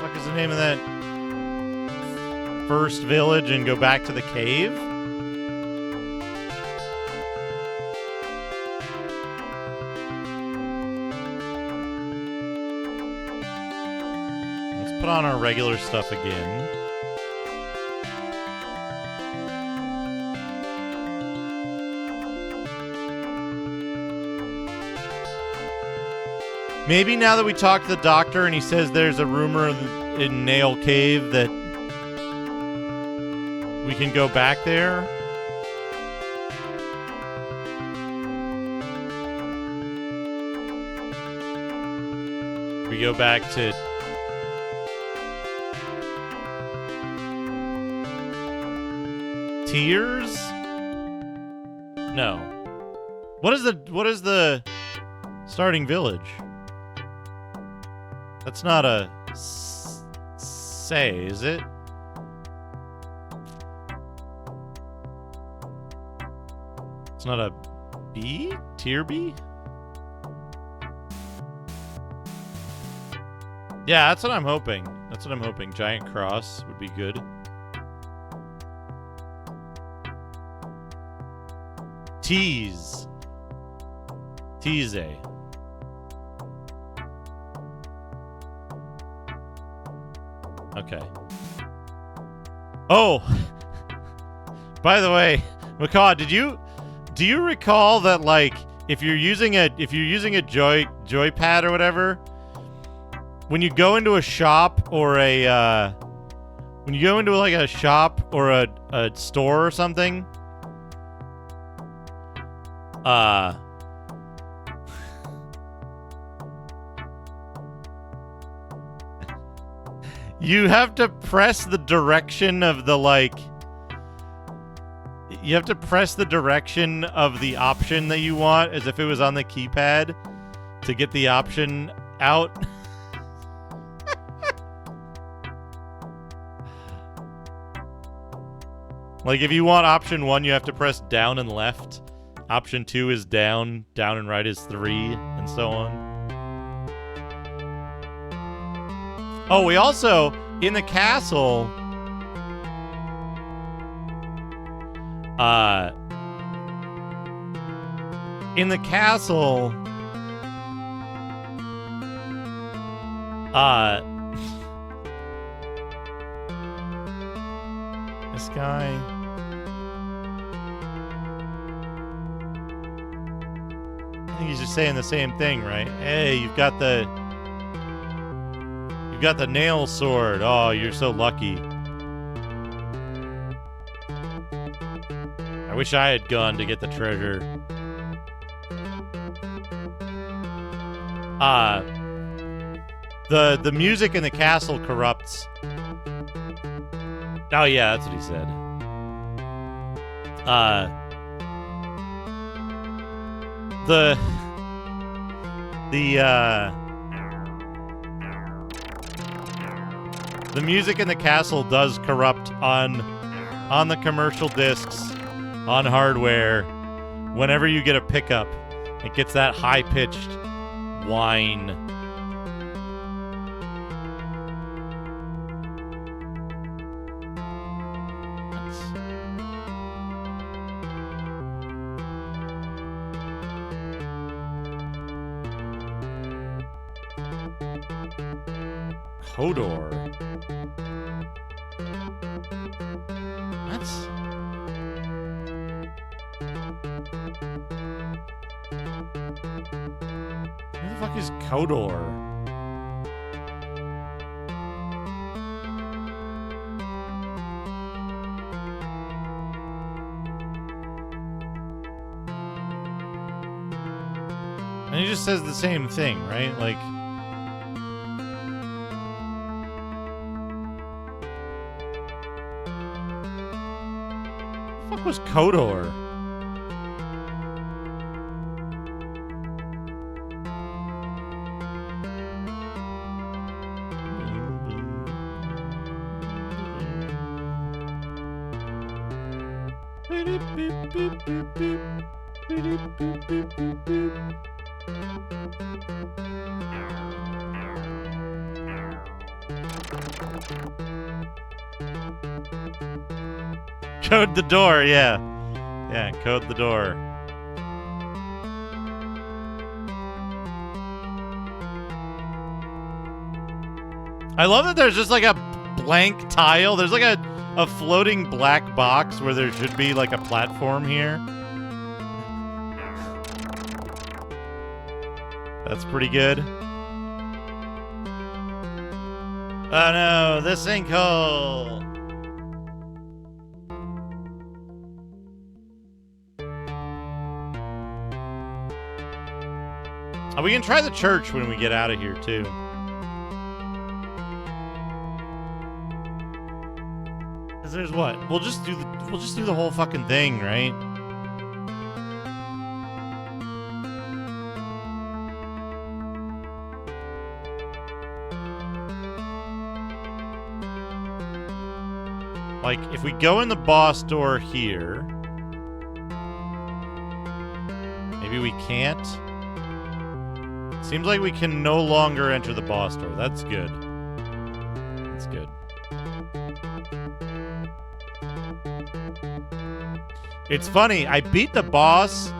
What is the name of that first village and go back to the cave? Let's put on our regular stuff again. Maybe now that we talked to the doctor and he says there's a rumor in Nail Cave that we can go back there. We go back to Tears? No. What is the starting village? That's not a say, is it? It's not a B? Tier B? Yeah, that's what I'm hoping. That's what I'm hoping. Giant cross would be good. Tease. Tease. Okay. Oh! By the way, Macaw, do you recall that, like, if you're using a joypad or whatever, when you go into a shop or a when you go into like a shop or a store or something, you have to press the direction of the, like, you have to press the direction of the option that you want as if it was on the keypad to get the option out. Like, if you want option 1, you have to press down and left. Option 2 is down, down and right is 3, and so on. Oh, we also, in the castle, this guy, I think he's just saying the same thing, right? Hey, you've got the nail sword. Oh, you're so lucky. I wish I had gone to get the treasure. The music in the castle corrupts. Oh yeah, that's what he said. The music in the castle does corrupt on the commercial discs, on hardware. Whenever you get a pickup, it gets that high-pitched whine. Hodor. That's... Who the fuck is Kodor? And he just says the same thing, right? Like... What the fuck was Kodor? Code the door, yeah. Yeah, code the door. I love that there's just like a blank tile. There's like a floating black box where there should be like a platform here. That's pretty good. Oh no, the sinkhole! Oh, we can try the church when we get out of here too. Cause there's what? We'll just do the whole fucking thing, right? Like, if we go in the boss door here... Maybe we can't? Seems like we can no longer enter the boss door. That's good. That's good. It's funny, I beat the boss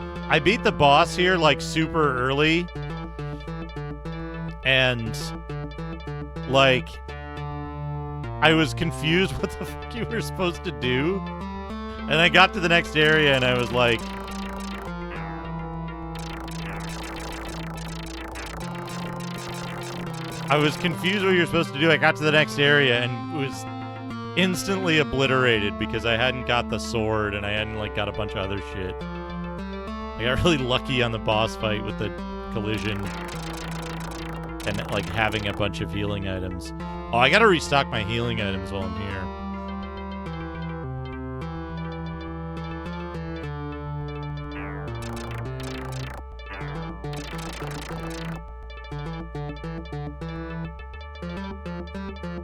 here, like, super early. And... like... I was confused what the fuck you were supposed to do. And I got to the next area and I was like... I was confused what you were supposed to do. I got to the next area and was instantly obliterated because I hadn't got the sword and I hadn't, like, got a bunch of other shit. I got really lucky on the boss fight with the collision and, like, having a bunch of healing items. Oh, I gotta restock my healing items while I'm here.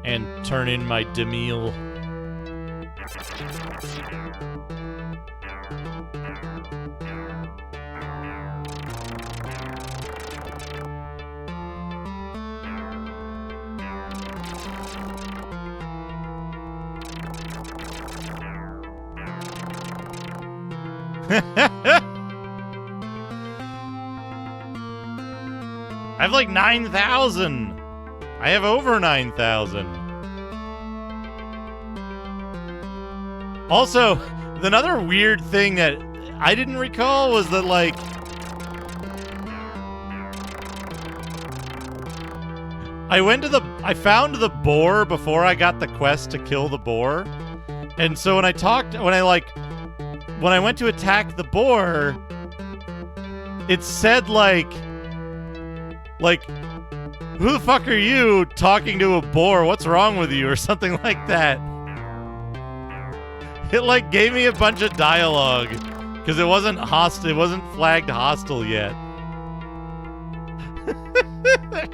And turn in my Demille. I have like 9,000. I have over 9,000. Also, another weird thing that I didn't recall was that, like, I found the boar before I got the quest to kill the boar. And so when I went to attack the boar, it said like, who the fuck are you talking to a boar? What's wrong with you? Or something like that. It, like, gave me a bunch of dialogue because it wasn't hostile. It wasn't flagged hostile yet.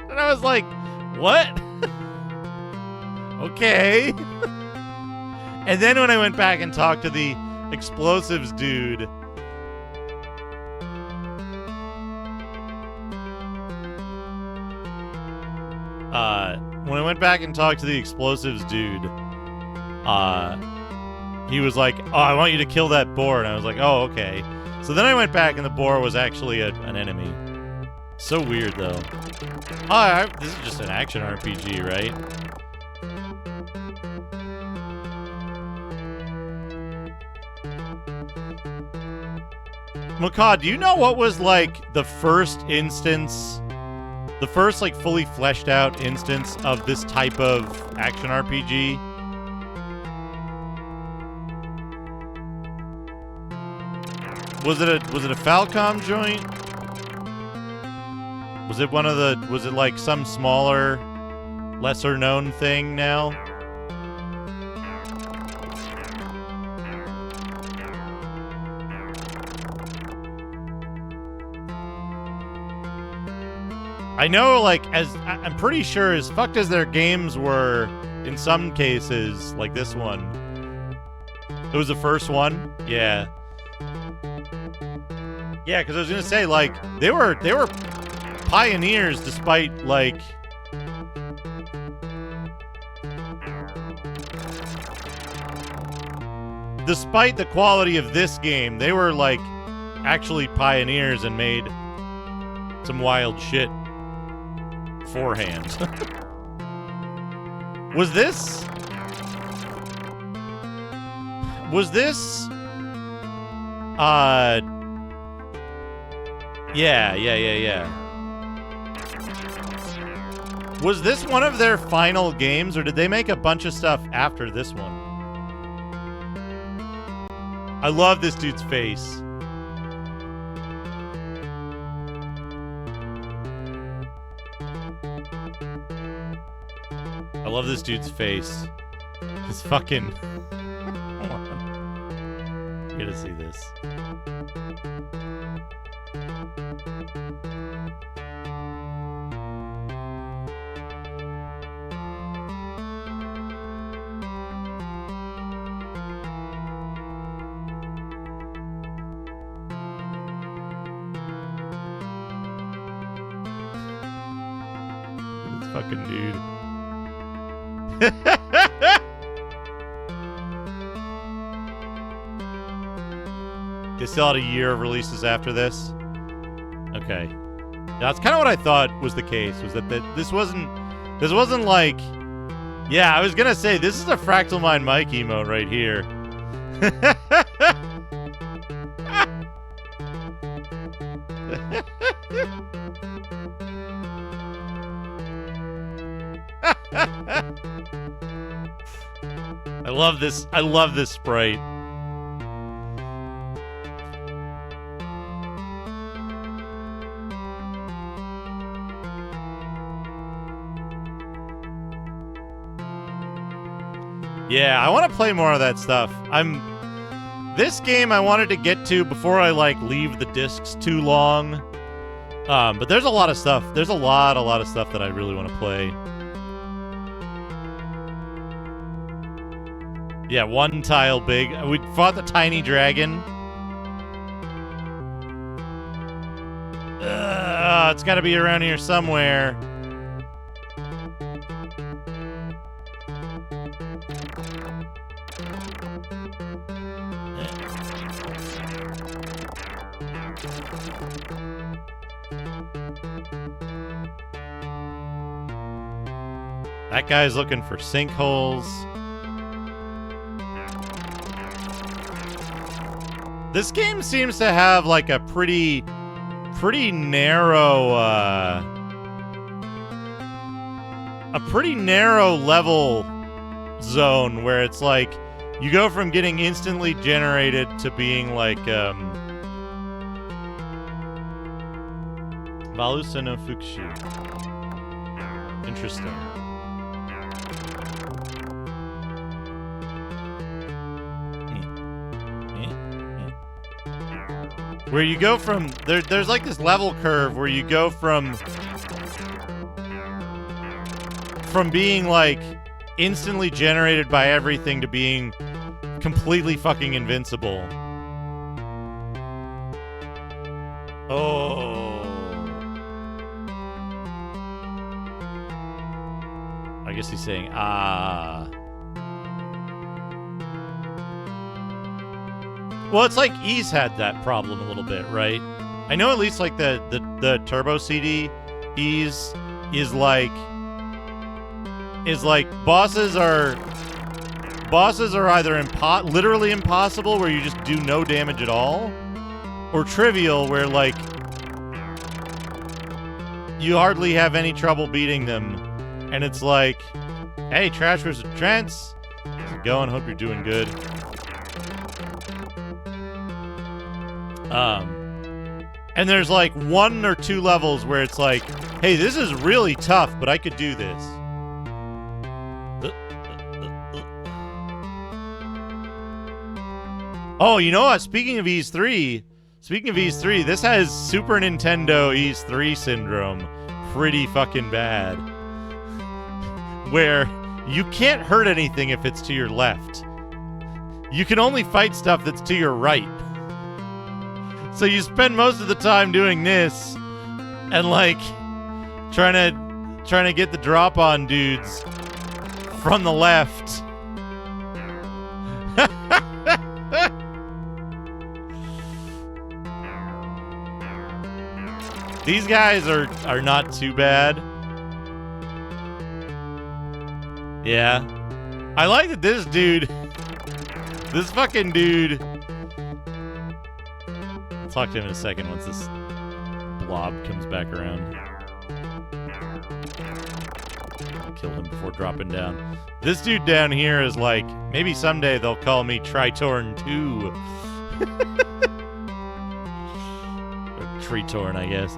And I was like, what? Okay. And then when I went back and talked to the explosives dude, he was like, "Oh, I want you to kill that boar," and I was like, "Oh, okay." So then I went back, and the boar was actually an enemy. So weird, though. Oh, this is just an action RPG, right? Macaw, do you know what was, like, the first instance, the first, like, fully fleshed out instance of this type of action RPG? Was it a Falcom joint? Was it was it like some smaller, lesser known thing now? I know, like, I'm pretty sure as fucked as their games were, in some cases, like this one. It was the first one? Yeah. Yeah, because I was gonna say, like, they were pioneers despite, like, despite the quality of this game, they were, like, actually pioneers and made some wild shit beforehand. Was this Yeah. Was this one of their final games, or did they make a bunch of stuff after this one? I love this dude's face. I love this dude's face. His fucking... Hold on. I gotta see this. This fucking dude. They still had a year of releases after this? Okay. That's kind of what I thought was the case, was that this wasn't like... Yeah, I was gonna say, this is a Fractal Mind Mike emote right here. I love this sprite. Yeah, I want to play more of that stuff. This game I wanted to get to before I, like, leave the discs too long. But there's a lot of stuff. There's a lot of stuff that I really want to play. Yeah, one tile big. We fought the tiny dragon. It's got to be around here somewhere. That guy's looking for sinkholes. This game seems to have, like, a pretty narrow, a pretty narrow level zone where it's like you go from getting instantly generated to being like, Valusa no Fukushi. Interesting. Where you go from... There's like this level curve where you go from being like instantly generated by everything to being completely fucking invincible. Oh. I guess he's saying, ah. Well, it's like E's had that problem a little bit, right? I know at least like the Turbo CD E's is like bosses are either literally impossible where you just do no damage at all, or trivial where like you hardly have any trouble beating them, and it's like, hey, Trash vs. Trance, how's it going? Hope you're doing good. And there's like 1 or 2 levels where it's like, hey, this is really tough, but I could do this. Oh, you know what? Speaking of Ys 3, this has Super Nintendo Ys 3 syndrome pretty fucking bad. Where you can't hurt anything if it's to your left. You can only fight stuff that's to your right. So you spend most of the time doing this and like trying to get the drop on dudes from the left. These guys are not too bad. Yeah. I like that this fucking dude. I'll talk to him in a second once this blob comes back around. I'll kill him before dropping down. This dude down here is like, maybe someday they'll call me Tritorn 2. Or Tritorn, I guess.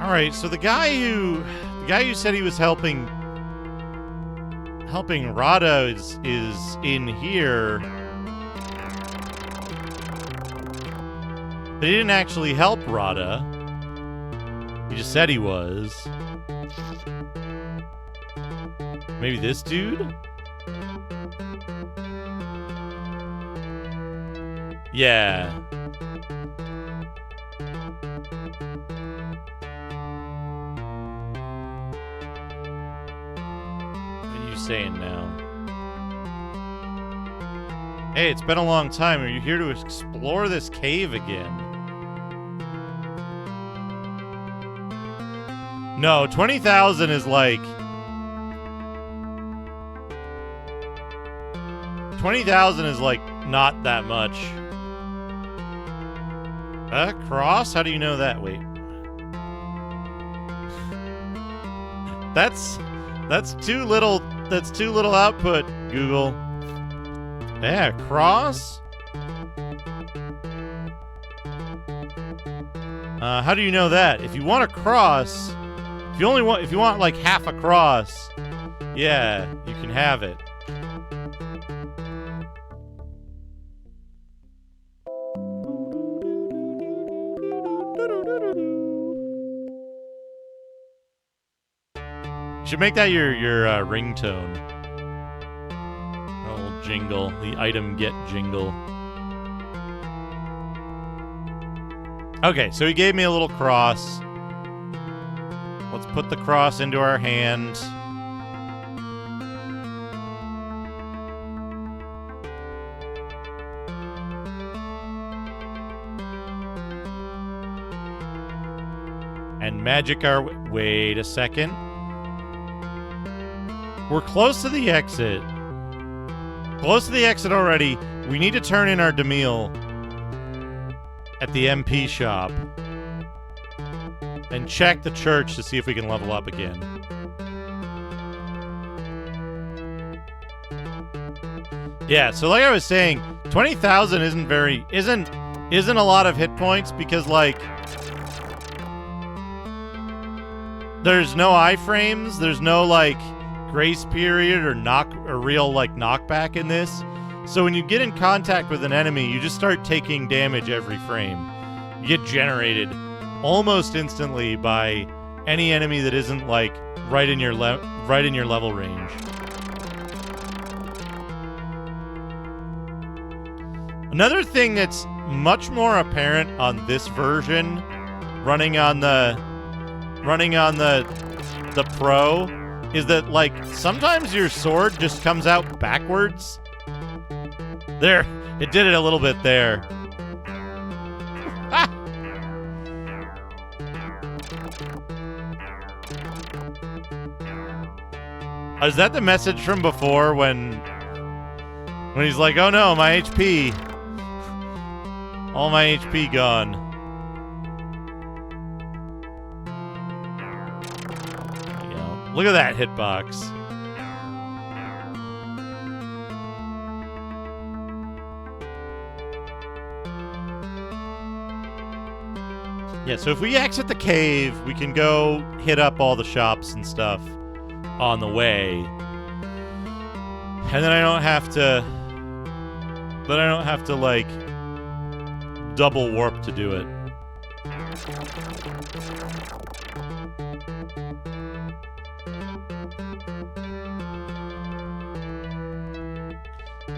All right, so the guy who said he was helping Rada is in here. But he didn't actually help Rada. He just said he was. Maybe this dude? Yeah. Saying now. Hey, it's been a long time. Are you here to explore this cave again? No, 20,000 is like 20,000 is like not that much. Cross? How do you know that? Wait. That's too little. That's too little output, Google. Yeah, cross? How do you know that? If you want a cross, if you want like half a cross, yeah, you can have it. You should make that your ringtone. A little jingle, the item get jingle. Okay, so he gave me a little cross. Let's put the cross into our hand. And magic our way. Wait a second. We're close to the exit. Close to the exit already. We need to turn in our Demille at the MP shop and check the church to see if we can level up again. Yeah, so like I was saying, 20,000 isn't a lot of hit points because like there's no iframes, there's no like grace period or real like knockback in this. So when you get in contact with an enemy, you just start taking damage every frame. You get generated almost instantly by any enemy that isn't like right in your level range. Another thing that's much more apparent on this version, running on the Pro, is that like sometimes your sword just comes out backwards. There, it did it a little bit there. Ah! Is that the message from before when he's like, oh no, my HP. All my HP gone. There you go. Look at that hitbox. Yeah, so if we exit the cave, we can go hit up all the shops and stuff on the way. And then I don't have to like double warp to do it.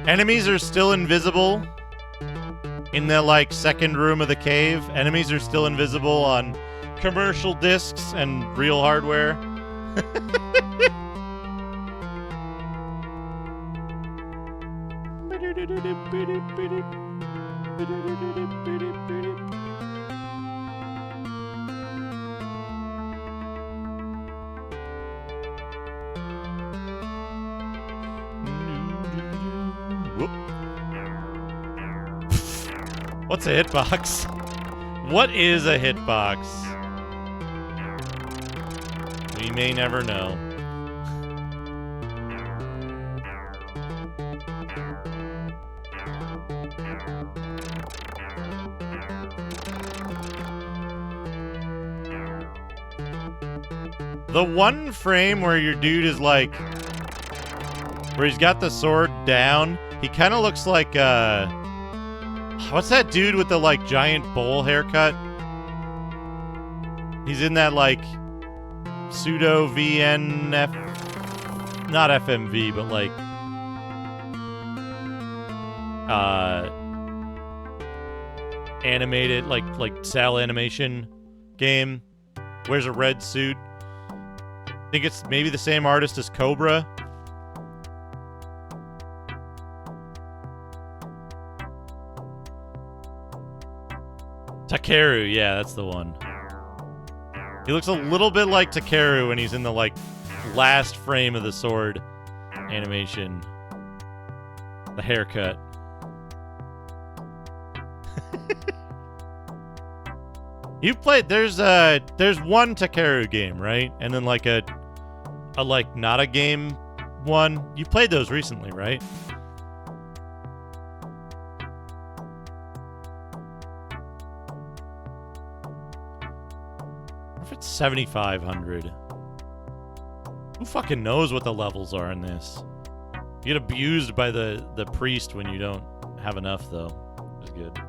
Enemies are still invisible in the like second room of the cave. Enemies are still invisible on commercial discs and real hardware. What's a hitbox? What is a hitbox? We may never know. The one frame where your dude is like, where he's got the sword down, he kind of looks like, what's that dude with the, like, giant bowl haircut? He's in that, like, pseudo VNF... Not FMV, but, like... animated, like cell animation game. Wears a red suit. I think it's maybe the same artist as Cobra. Takeru, yeah, that's the one. He looks a little bit like Takeru when he's in the, like, last frame of the sword animation. The haircut. You've played, there's one Takeru game, right? And then like a like not a game one. You played those recently, right? If it's 7,500. Who fucking knows what the levels are in this? You get abused by the priest when you don't have enough, though. It's good.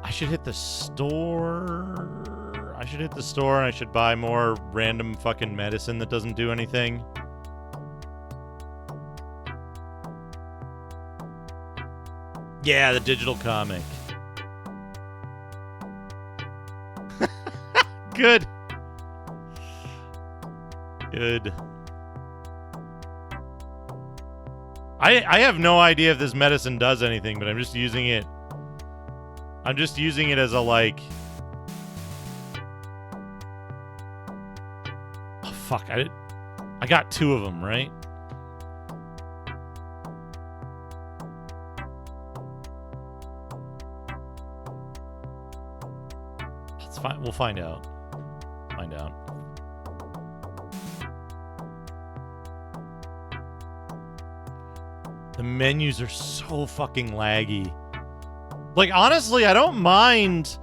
I should hit the store. I should hit the store and I should buy more random fucking medicine that doesn't do anything. Yeah, the digital comic. Good. Good. I have no idea if this medicine does anything, but I'm just using it. I'm just using it as a, like... Oh, fuck. I got 2 of them, right? That's fine. We'll find out. Find out. The menus are so fucking laggy. Like, honestly, I don't mind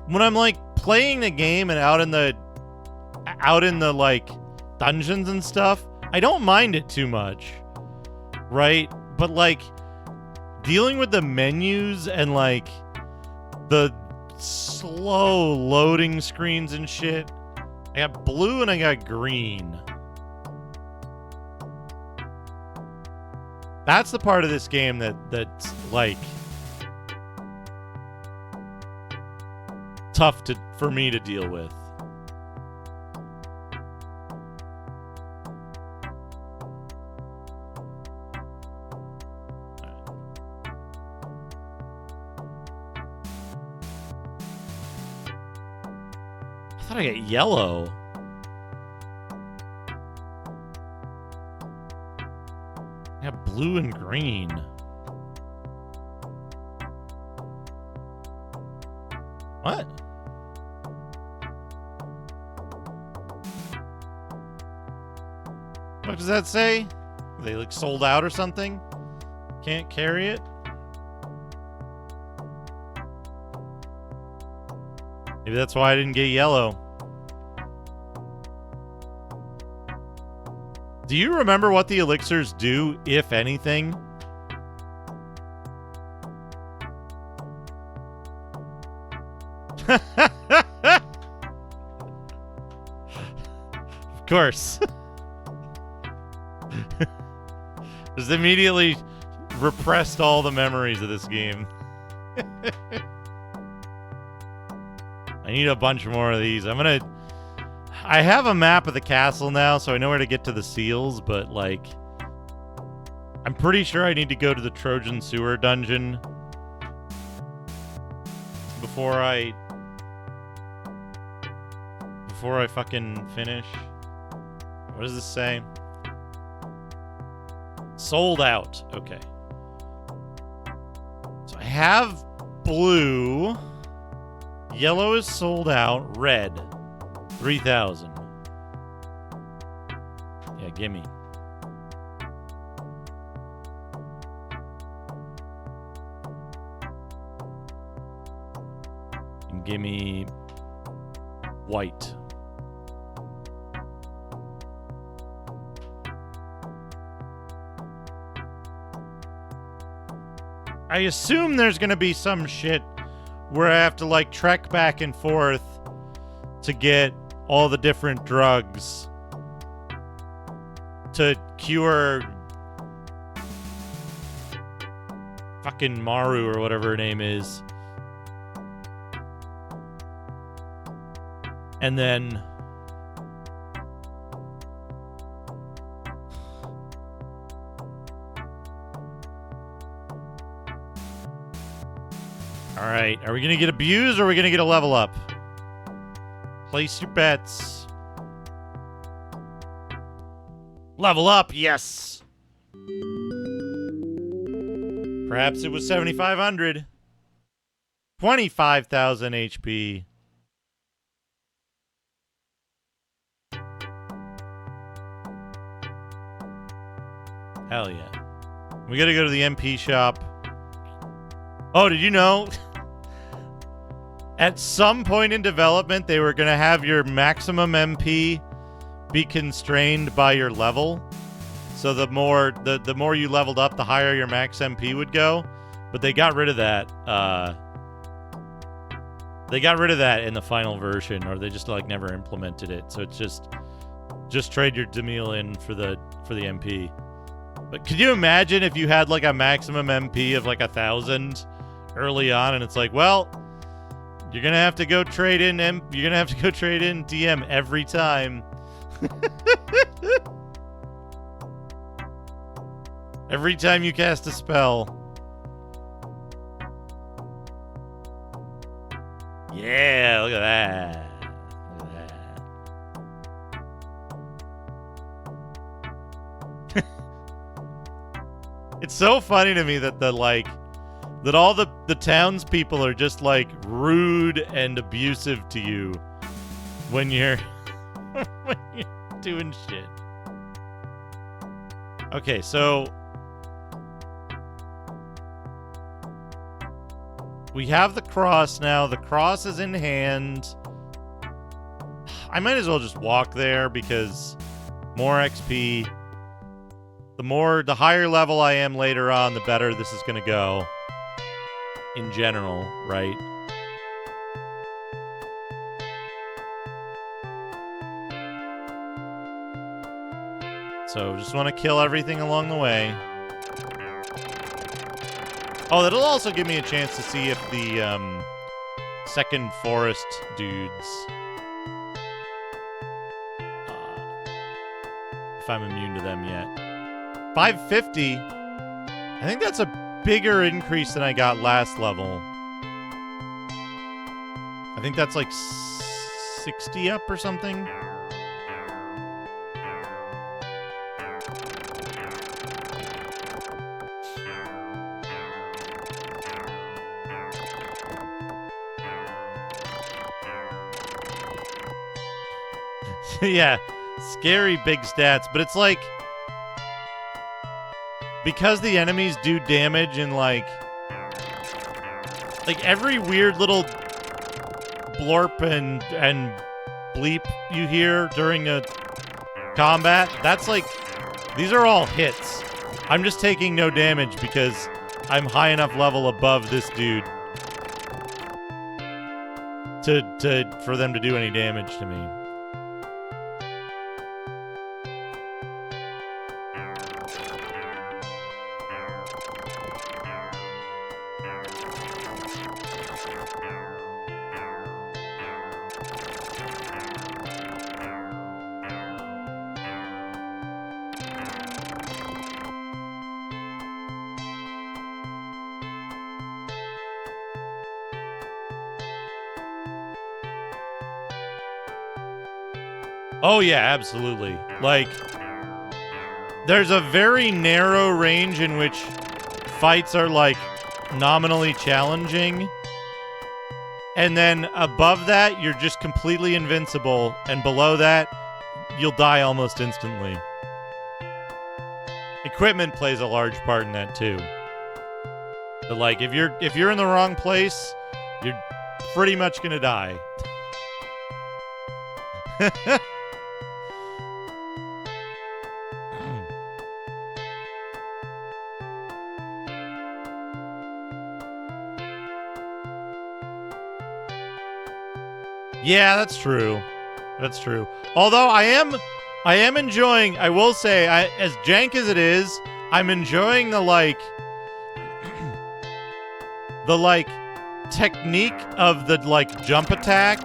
when I'm, like, playing the game and out in the out in the, like, dungeons and stuff, I don't mind it too much, right? But, like, dealing with the menus and, like, the slow loading screens and shit. I got blue and I got green. That's the part of this game that's, like, tough for me to deal with. I thought I got yellow. I got blue and green. What? What does that say? Are they like sold out or something? Can't carry it? Maybe that's why I didn't get yellow. Do you remember what the elixirs do, if anything? Of course. Just immediately repressed all the memories of this game. I need a bunch more of these. I have a map of the castle now, so I know where to get to the seals, but, like, I'm pretty sure I need to go to the Trojan Sewer dungeon before I fucking finish. What does this say? Sold out. Okay. So I have blue. Yellow is sold out. Red. 3,000. Yeah, gimme. And gimme white. I assume there's gonna be some shit where I have to, like, trek back and forth to get all the different drugs to cure fucking Maru or whatever her name is. And then alright, are we gonna get abused or are we gonna get a level up? Place your bets. Level up, yes! Perhaps it was 7,500. 25,000 HP. Hell yeah. We gotta go to the MP shop. Oh, did you know? At some point in development, they were going to have your maximum MP be constrained by your level. So the more you leveled up, the higher your max MP would go. But they got rid of that. They got rid of that in the final version, or they just, like, never implemented it. So it's just trade your Demille in for the MP. But could you imagine if you had, like, a maximum MP of, like, 1,000 early on, and it's like, well, you're gonna have to go trade in DM every time. Every time you cast a spell. Yeah, look at that. Look at that. It's so funny to me that that all the townspeople are just, like, rude and abusive to you when you're when you're doing shit. Okay, so we have the cross now. The cross is in hand. I might as well just walk there because more XP. The higher level I am later on, the better this is going to go. In general, right? So just want to kill everything along the way. Oh, that'll also give me a chance to see if the second forest dudes, if I'm immune to them yet. 550? I think that's a bigger increase than I got last level. I think that's like 60 up or something. Yeah, scary big stats, but it's like because the enemies do damage in like every weird little blorp and bleep you hear during a combat, that's like these are all hits. I'm just taking no damage because I'm high enough level above this dude for them to do any damage to me. Oh yeah, absolutely. Like, there's a very narrow range in which fights are, like, nominally challenging. And then above that, you're just completely invincible. And below that, you'll die almost instantly. Equipment plays a large part in that, too. But, like, if you're in the wrong place, you're pretty much gonna die. Yeah, that's true. That's true. Although I am enjoying, I will say, as jank as it is, I'm enjoying the technique of the jump attack.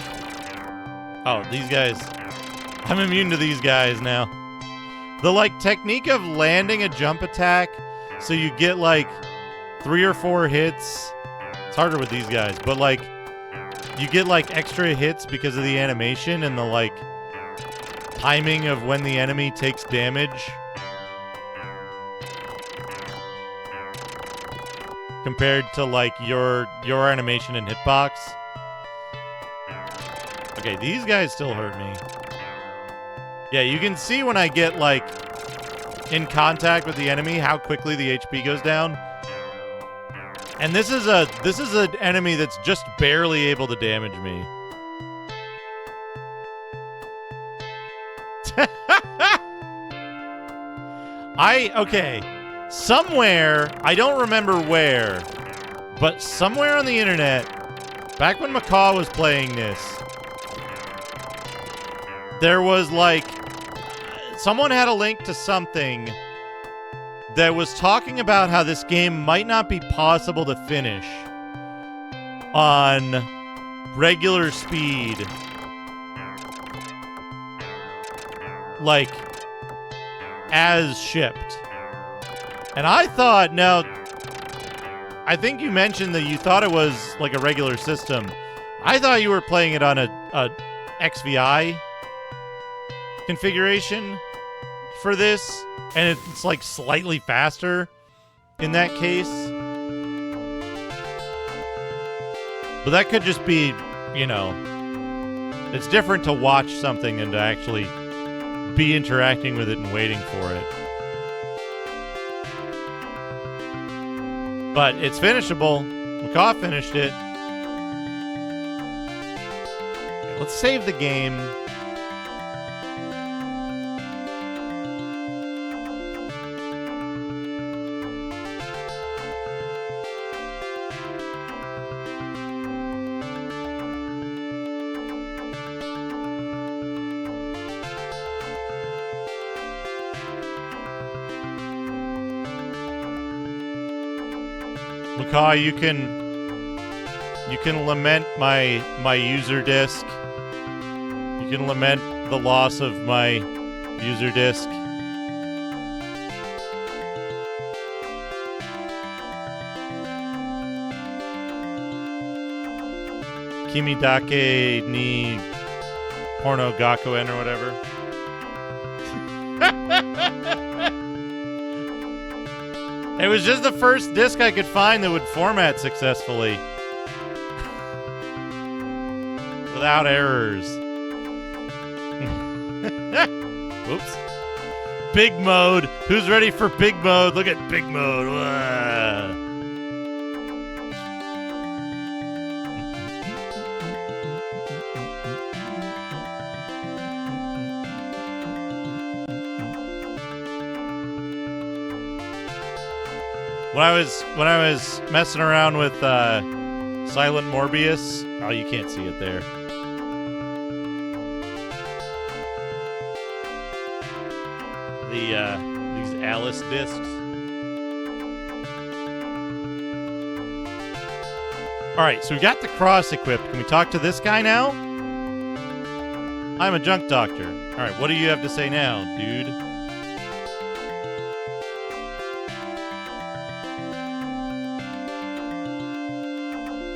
Oh, these guys. I'm immune to these guys now. The technique of landing a jump attack so you get 3 or 4 hits. It's harder with these guys, but you get extra hits because of the animation and the timing of when the enemy takes damage compared to your animation and hitbox. Okay, these guys still hurt me. Yeah, you can see when I get in contact with the enemy how quickly the HP goes down. And this is an enemy that's just barely able to damage me. Okay. Somewhere, I don't remember where, but somewhere on the internet, back when Macaw was playing this, there was someone had a link to something that was talking about how this game might not be possible to finish on regular speed. As shipped. And I thought, now, I think you mentioned that you thought it was a regular system. I thought you were playing it on a XVI configuration for this. And it's slightly faster in that case. But that could just be, it's different to watch something and to actually be interacting with it and waiting for it. But it's finishable. Macaw finished it. Okay, let's save the game. Macaw, you can lament my user disk. You can lament the loss of my user disk. Kimidake ni porno gakuen or whatever. It was just the first disc I could find that would format successfully. Without errors. Whoops. Big mode. Who's ready for big mode? Look at big mode. When I was messing around with Silent Morbius, oh, you can't see it there. These Alice discs. All right, so we got the cross equipped. Can we talk to this guy now? I'm a junk doctor. All right, what do you have to say now, dude?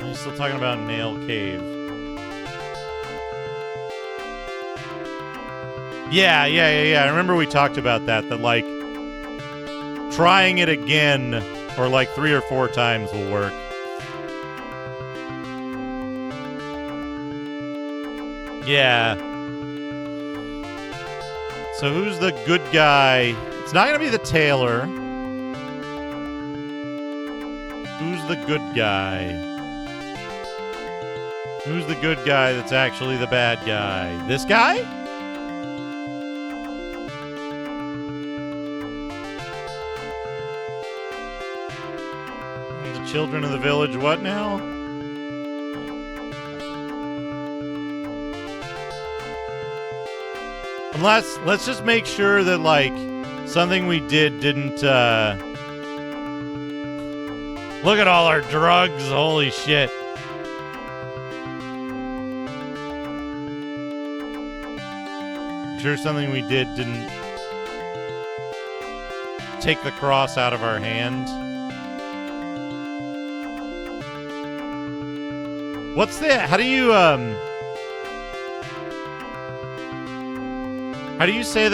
He's still talking about Nail Cave. Yeah. I remember we talked about that like, trying it again, or like 3 or 4 times will work. Yeah. So who's the good guy? It's not going to be the tailor. Who's the good guy? Who's the good guy that's actually the bad guy? This guy? The children of the village, what now? Unless, let's just make sure that, like, something we did didn't, look at all our drugs, holy shit. I'm sure something we did didn't take the cross out of our hand. What's that? How do you say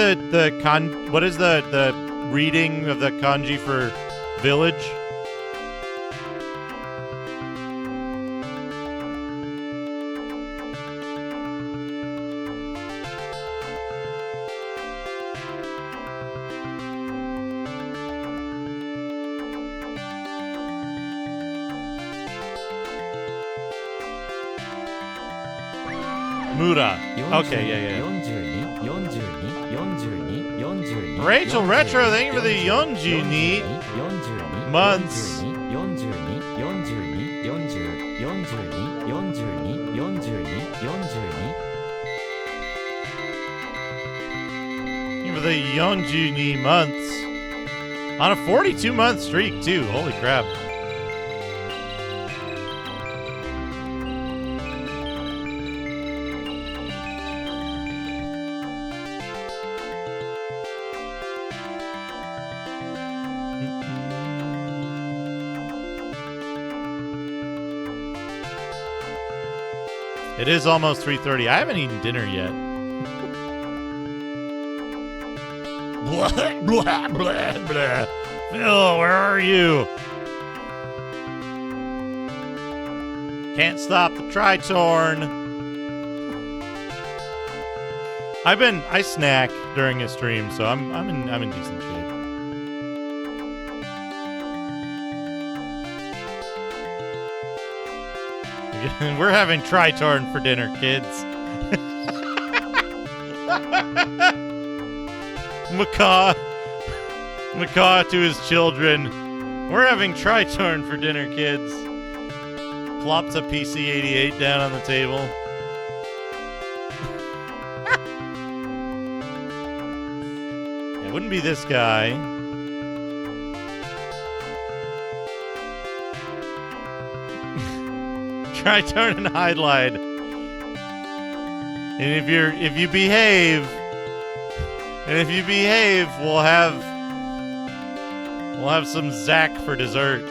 what is the reading of the kanji for village? Muda. Okay, yeah. Rachel Retro, thank you for the Yonjuni months. Thank you for the Yonjuni months. On a 42-month streak, too. Holy crap. It is almost 3:30. I haven't eaten dinner yet. Blah, blah, blah, blah. Phil, where are you? Can't stop the Tritorn. I snack during a stream, so I'm in decent shape. We're having Tritorn for dinner, kids. Macaw to his children. We're having Tritorn for dinner, kids. Plops a PC-88 down on the table. It wouldn't be this guy. Tritorn and Hydlide. And if you behave, we'll have some Zack for dessert.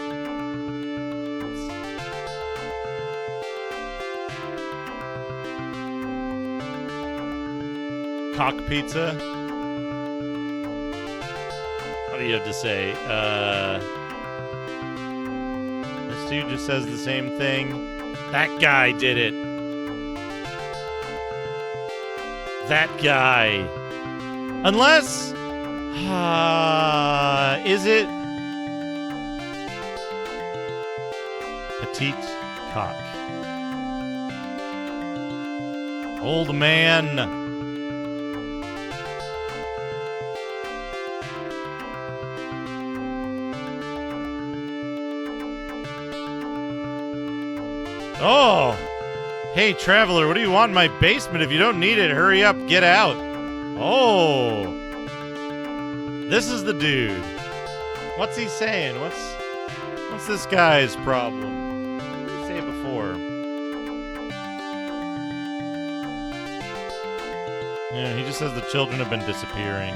Cock pizza. What do you have to say? This dude just says the same thing. That guy did it. That guy. Unless, is it petite cock? Old man. Oh! Hey, traveler, what do you want in my basement? If you don't need it, hurry up, get out. Oh! This is the dude. What's he saying? What's this guy's problem? What did he say before? Yeah, he just says the children have been disappearing.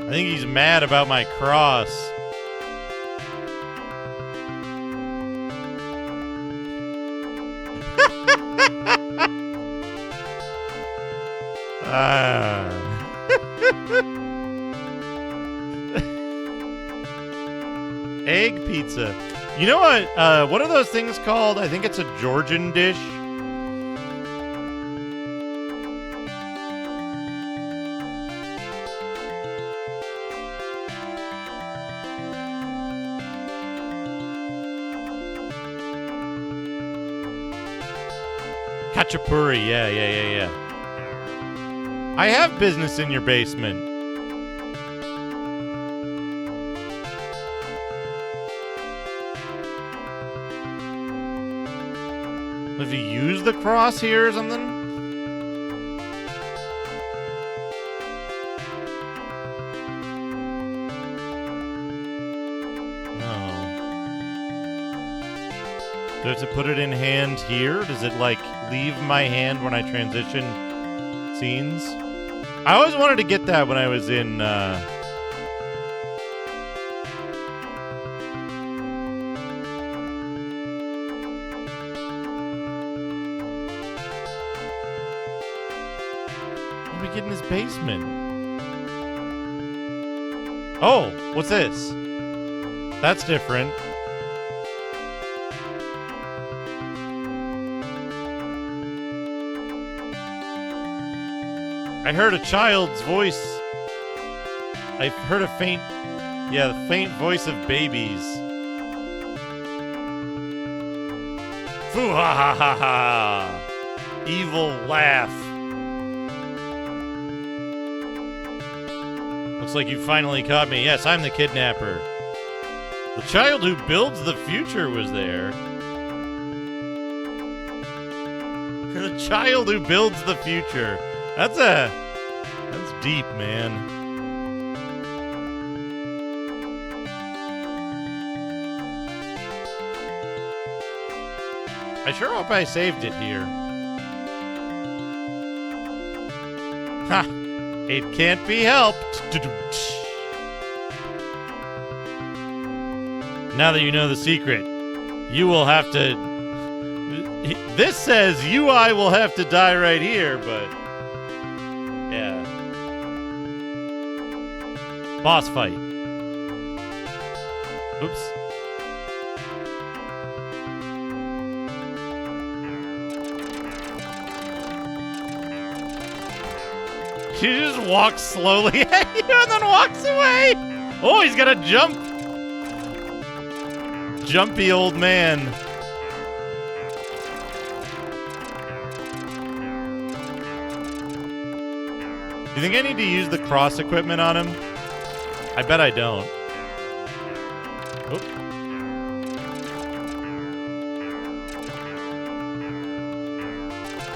I think he's mad about my cross. Egg pizza. You know what are those things called? I think it's a Georgian dish. Khachapuri, yeah. I have business in your basement. Have you used the cross here or something? No. Do I have to put it in hand here? Does it, like, leave my hand when I transition scenes? I always wanted to get that when I was in, What do we get in his basement? Oh, what's this? That's different. I heard a child's voice. I heard a faint, the faint voice of babies. Foo ha ha ha ha. Evil laugh. Looks like you finally caught me. Yes, I'm the kidnapper. The child who builds the future was there. The child who builds the future. That's deep, man. I sure hope I saved it here. Ha! It can't be helped. Now that you know the secret, you will have to... This says UI will have to die right here, but... Yeah. Boss fight. Oops. She just walks slowly at you and then walks away. Oh, he's got a jump. Jumpy old man. You think I need to use the cross equipment on him? I bet I don't. Oop.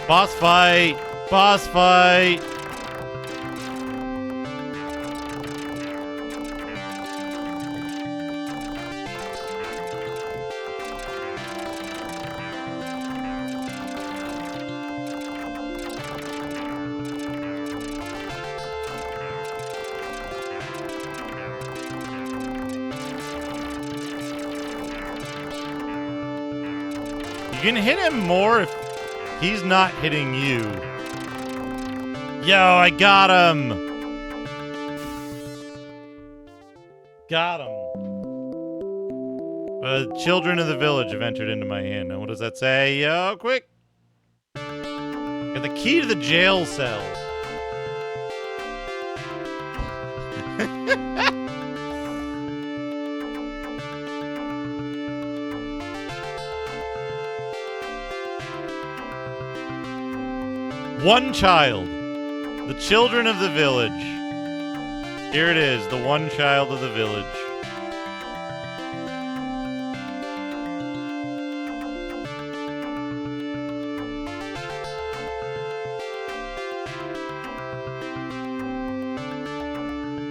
Boss fight! Boss fight! can hit him more if he's not hitting you. Yo, I got him! Got him. Children of the village have entered into my hand. Now, what does that say? Yo, quick! Got the key to the jail cell. One child. The children of the village. Here it is, the one child of the village.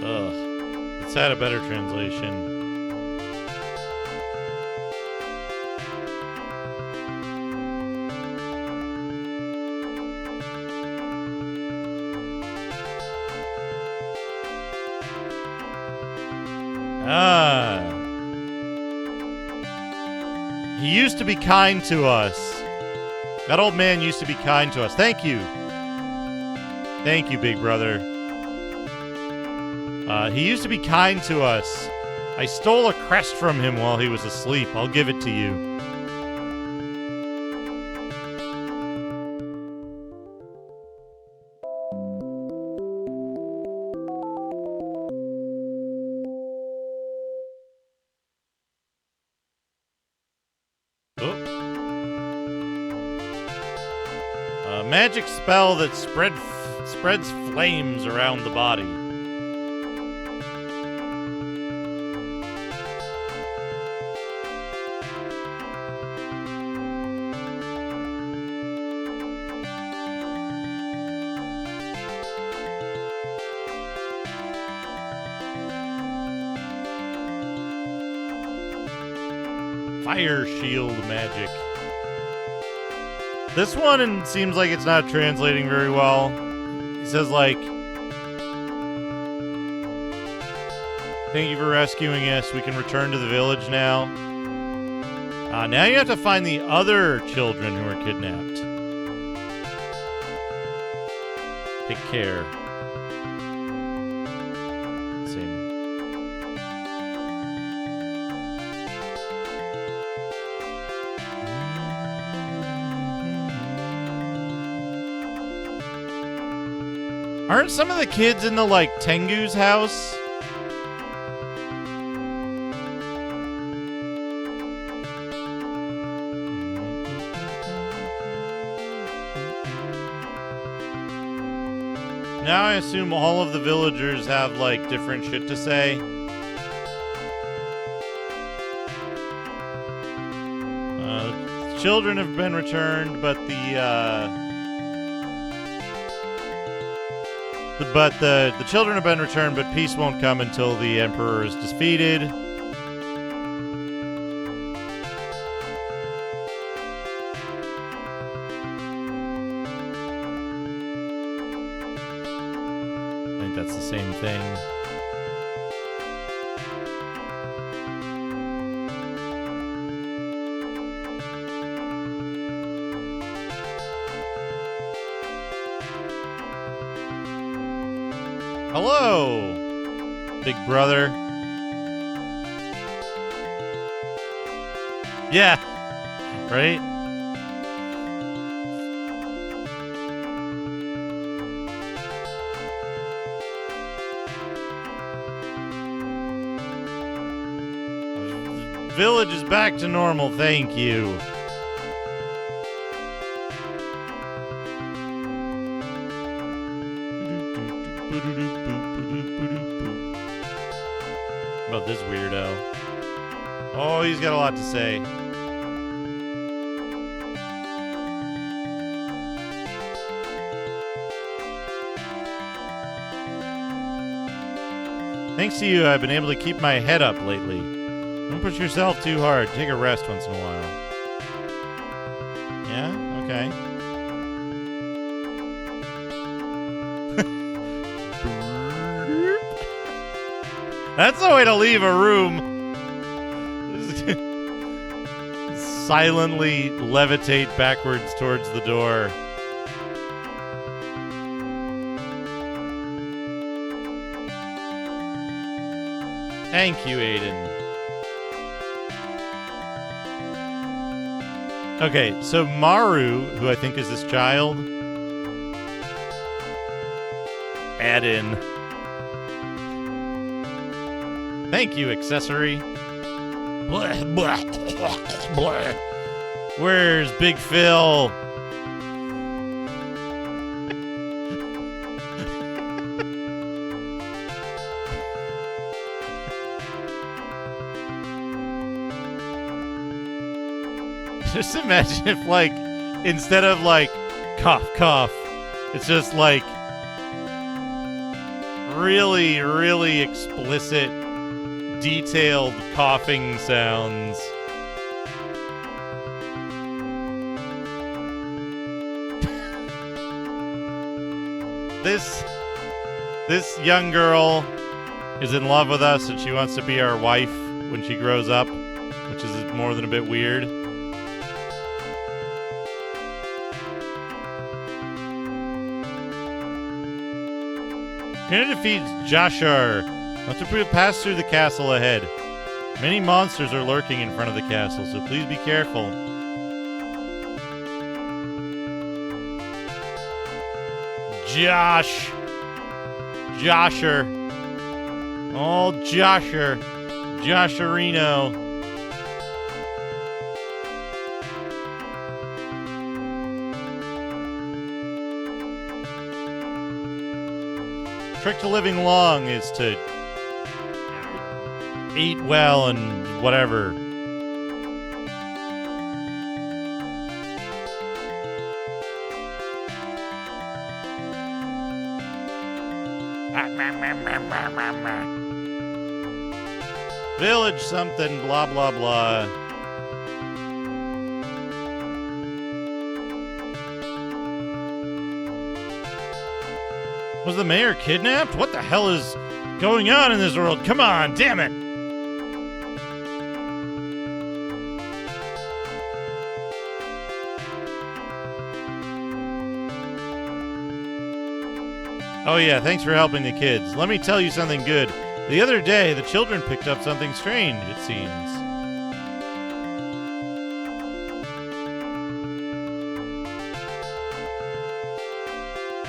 Ugh. It's had a better translation. He used to be kind to us. That old man used to be kind to us. Thank you. Thank you, big brother. He used to be kind to us. I stole a crest from him while he was asleep. I'll give it to you. Magic spell that spreads flames around the body. Fire shield magic. This one seems like it's not translating very well. He says, like, thank you for rescuing us. We can return to the village now. Now you have to find the other children who were kidnapped. Take care. Same. Aren't some of the kids in the, like, Tengu's house? Now I assume all of the villagers have, like, different shit to say. Children have been returned, but the children have been returned, but peace won't come until the emperor is defeated. I think that's the same thing. Hello, big brother. Yeah, right? The village is back to normal, thank you. About this weirdo. Oh, he's got a lot to say. Thanks to you, I've been able to keep my head up lately. Don't push yourself too hard. Take a rest once in a while. Yeah? Okay. That's the way to leave a room. silently levitate backwards towards the door. Thank you, Aiden. Okay, so Maru, who I think is this child, add in. Thank you, accessory. Blah, blah, blah, blah. Where's Big Phil? Just imagine if, like, instead of, like, cough, cough, it's just, like, really, really explicit, detailed coughing sounds. This young girl is in love with us and she wants to be our wife when she grows up, which is more than a bit weird. Canada defeats Joshar. Want to pass through the castle ahead. Many monsters are lurking in front of the castle, so please be careful. Josher. Oh, Josher. Josherino. Trick to living long is to eat well and whatever. Village something, blah, blah, blah. Was the mayor kidnapped? What the hell is going on in this world? Come on, damn it! Oh yeah, thanks for helping the kids. Let me tell you something good. The other day, the children picked up something strange, it seems.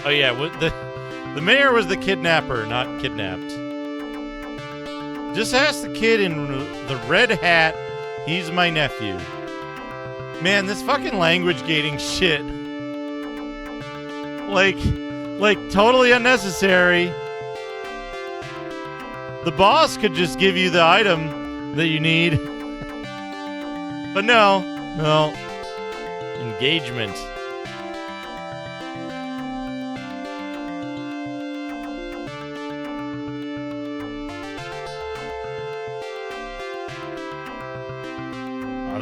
Oh yeah, the mayor was the kidnapper, not kidnapped. Just ask the kid in the red hat. He's my nephew. Man, this fucking language gating shit. Like totally unnecessary. The boss could just give you the item that you need. But no. Engagement.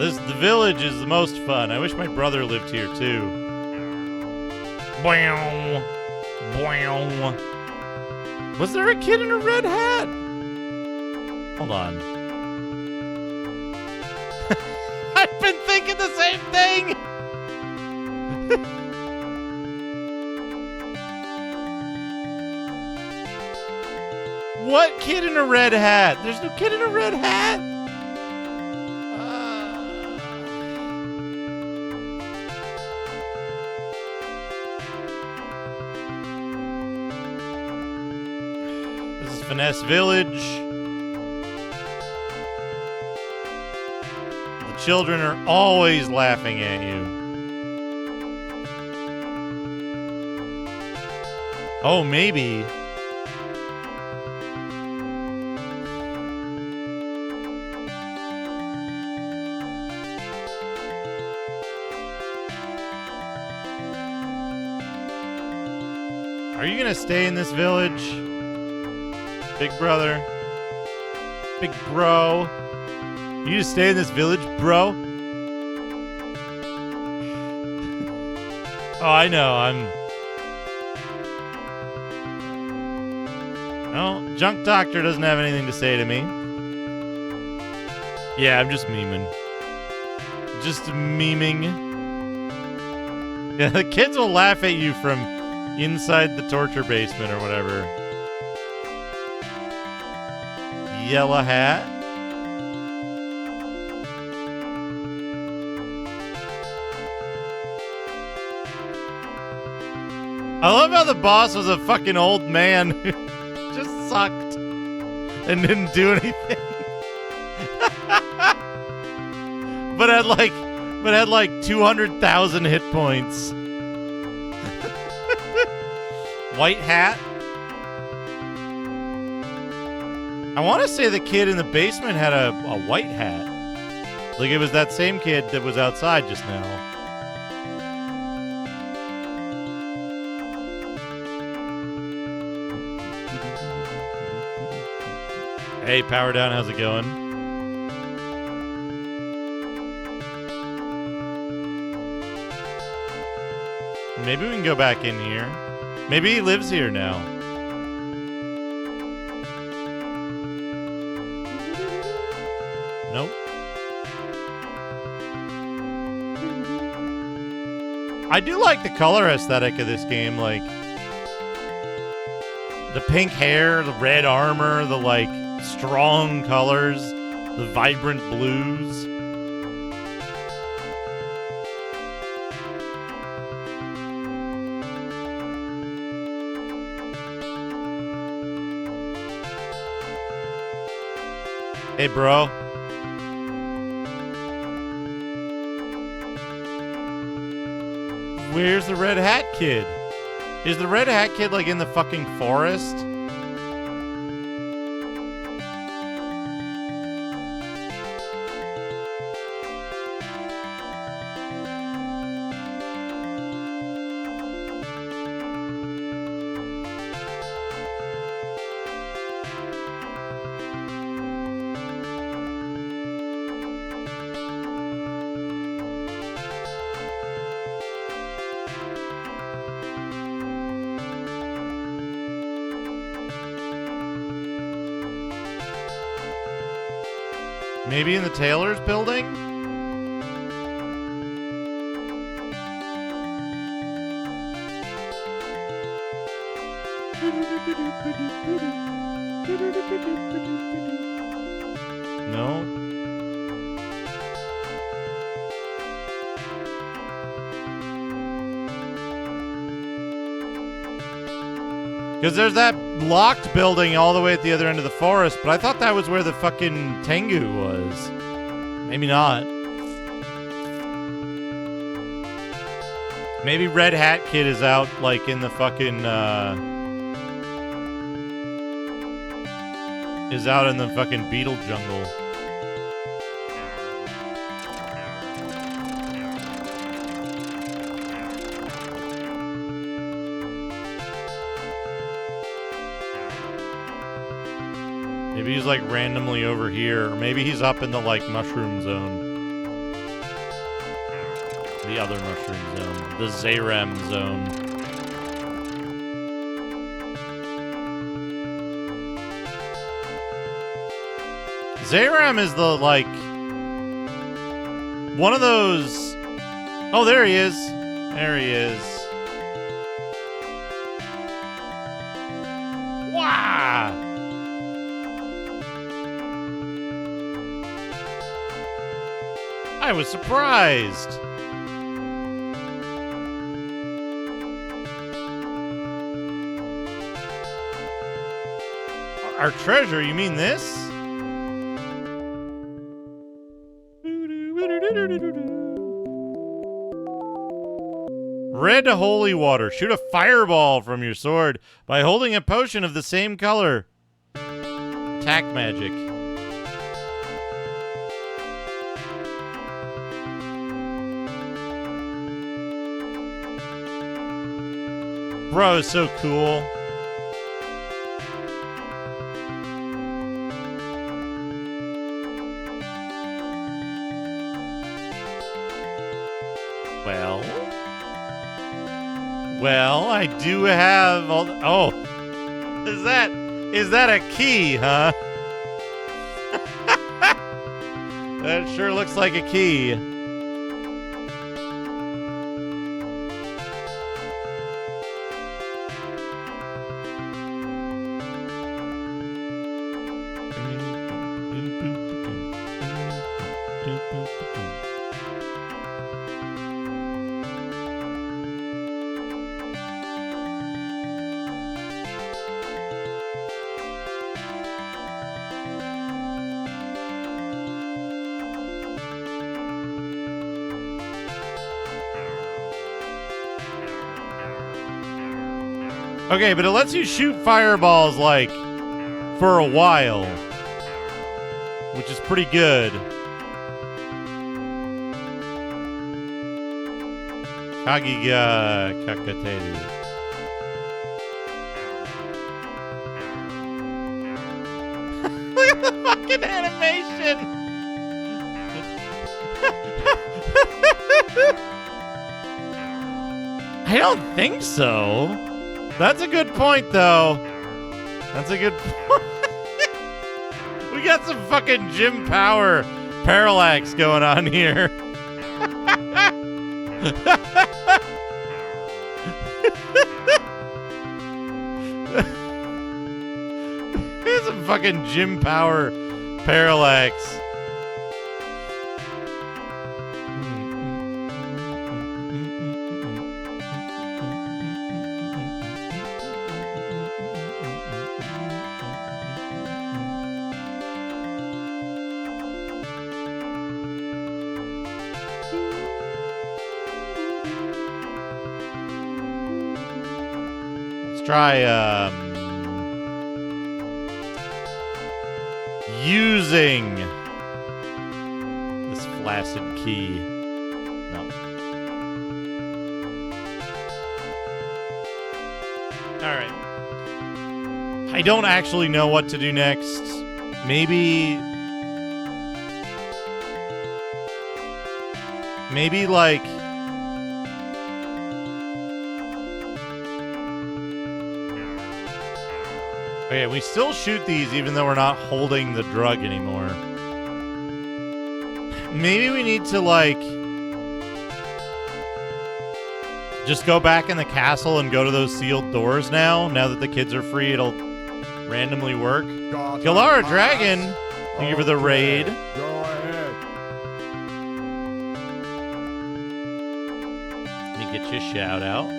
The village is the most fun. I wish my brother lived here too. Bow. Bow. Was there a kid in a red hat? Hold on. I've been thinking the same thing. What kid in a red hat? There's no kid in a red hat. Finesse Village. The children are always laughing at you. Oh, maybe. Are you gonna stay in this village? Big brother. Big bro. You just stay in this village, bro? Oh, I know. No, Junk Doctor doesn't have anything to say to me. Yeah, I'm just memeing. Just memeing. Yeah, the kids will laugh at you from inside the torture basement or whatever. Yellow hat. I love how the boss was a fucking old man who just sucked and didn't do anything. but had like 200,000 hit points. White hat. I want to say the kid in the basement had a white hat. Like it was that same kid that was outside just now. Hey, Power Down, how's it going? Maybe we can go back in here. Maybe he lives here now. Nope. I do like the color aesthetic of this game, like the pink hair, the red armor, the like strong colors, the vibrant blues. Hey, bro. Where's the Red Hat Kid? Is the Red Hat Kid like in the fucking forest? Maybe in the Taylor's building? No? Because there's that locked building all the way at the other end of the forest, but I thought that was where the fucking Tengu was. Maybe not. Maybe Red Hat Kid is out, like, in the fucking, is out in the fucking beetle jungle. Maybe he's like randomly over here, or maybe he's up in the like mushroom zone. The other mushroom zone. The Zayram zone. Zayram is the like one of those. Oh, there he is. There he is. Wow. I was surprised. Our treasure, you mean this? Red holy water. Shoot a fireball from your sword by holding a potion of the same color. Attack magic. Bro, it's so cool. Well, I do have all the, oh, is that a key, huh? That sure looks like a key. Okay, but it lets you shoot fireballs, like, for a while. Which is pretty good. Kagiga Kakateru. Look at the fucking animation! I don't think so. That's a good point, though. That's a good point. We got some fucking Jim Power parallax going on here. Here's some fucking Jim Power parallax. Try using this flaccid key. No. All right. I don't actually know what to do next. Maybe like okay, we still shoot these even though we're not holding the drug anymore. Maybe we need to, like, just go back in the castle and go to those sealed doors now. Now that the kids are free, it'll randomly work. Galara Dragon, thank you for the raid. Go ahead. Let me get you a shout out.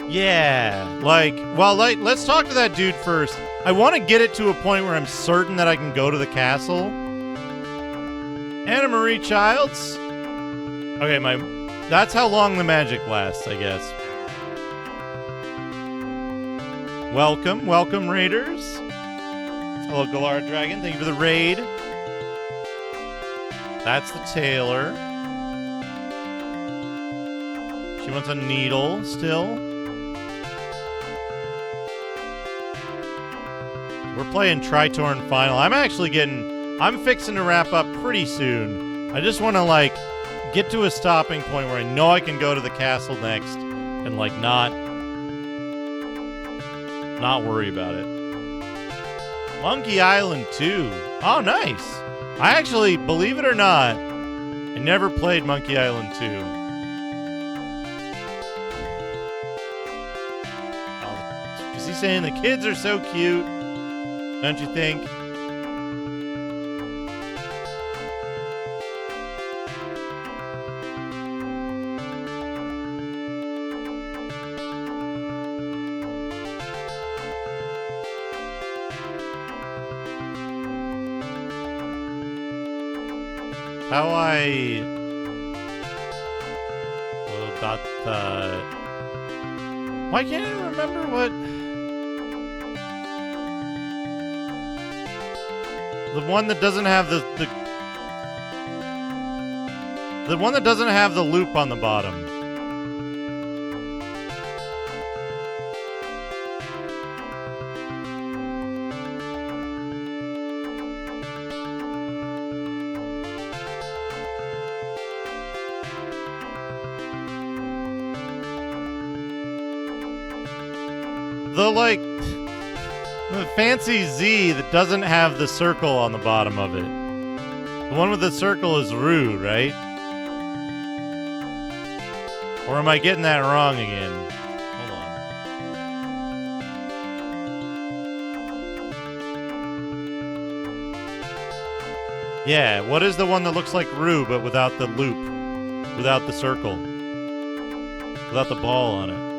Yeah, like, well, let's talk to that dude first. I want to get it to a point where I'm certain that I can go to the castle. Anna Marie Childs. Okay, that's how long the magic lasts, I guess. Welcome, raiders. Hello, Galara Dragon. Thank you for the raid. That's the tailor. She wants a needle still. We're playing Tritorn Final. I'm fixing to wrap up pretty soon. I just want to, like, get to a stopping point where I know I can go to the castle next and, like, not worry about it. Monkey Island 2. Oh, nice. I actually, believe it or not, I never played Monkey Island 2. Oh, is he saying the kids are so cute? Don't you think? Why can't I remember what? The one that doesn't have the one that doesn't have the loop on the bottom. The fancy Z that doesn't have the circle on the bottom of it. The one with the circle is Rue, right? Or am I getting that wrong again? Hold on. Yeah, what is the one that looks like Rue but without the loop? Without the circle? Without the ball on it?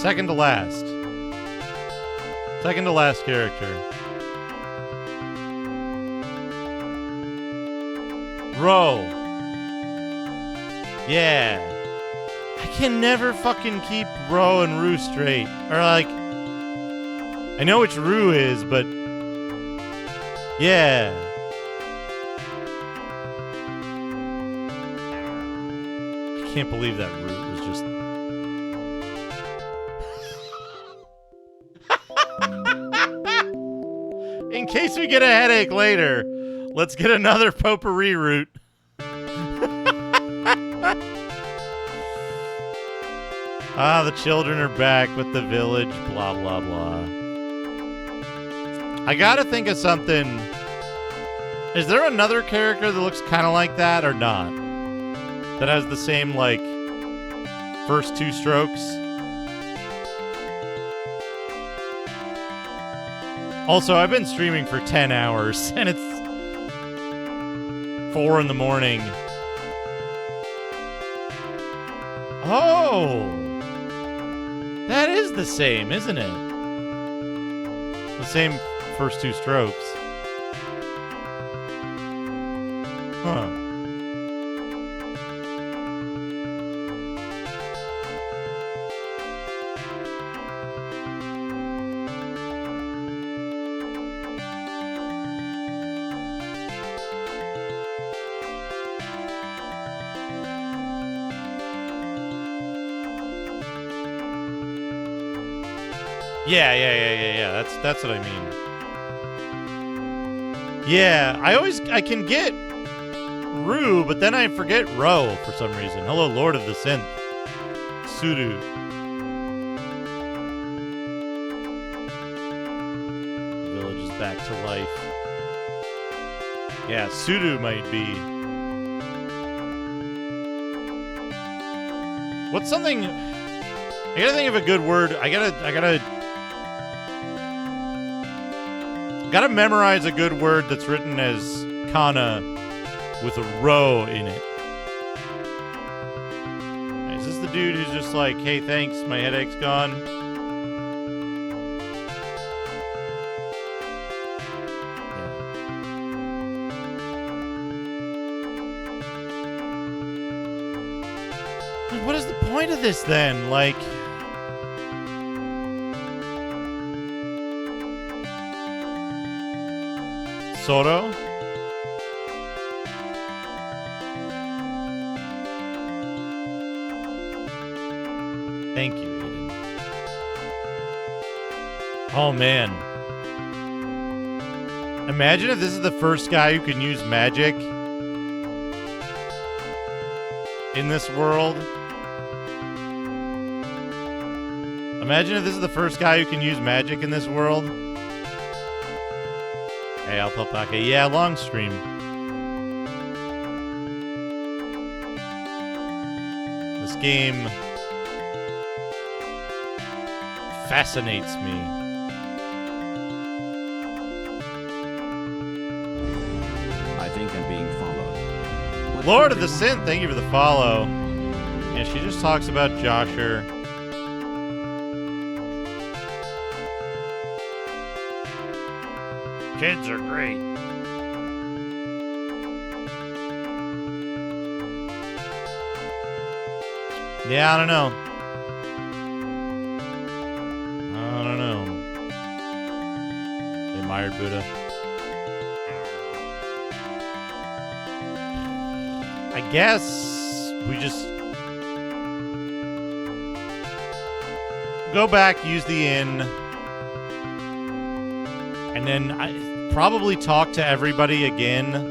Second to last. Second to last character. Ro. Yeah. I can never fucking keep Ro and Rue straight. Or like, I know which Rue is, but yeah. I can't believe that Rue was just... In case we get a headache later, let's get another potpourri route. The children are back with the village, blah, blah, blah. I gotta think of something. Is there another character that looks kind of like that or not? That has the same, like, first two strokes? Also, I've been streaming for 10 hours, and it's 4 in the morning. Oh! That is the same, isn't it? The same first two strokes. Huh. Yeah. That's what I mean. Yeah, I can get Rue, but then I forget Ro for some reason. Hello, Lord of the Synth. Sudu. The village is back to life. Yeah, Sudu might be. What's something... I gotta think of a good word. I gotta memorize a good word that's written as kana with a rho in it. Is this the dude who's just like, hey, thanks, my headache's gone? Yeah. What is the point of this then? Like... Soro? Thank you, Aiden. Oh, man. Imagine if this is the first guy who can use magic in this world. Imagine if this is the first guy who can use magic in this world. Hey, Alpapaka. Yeah, long stream. This game fascinates me. I think I'm being followed. What Lord of the Synth, thank you for the follow. Yeah, she just talks about Josher. Kids are great. Yeah, I don't know. They admired Buddha. I guess we just go back, use the inn, and then I probably talk to everybody again.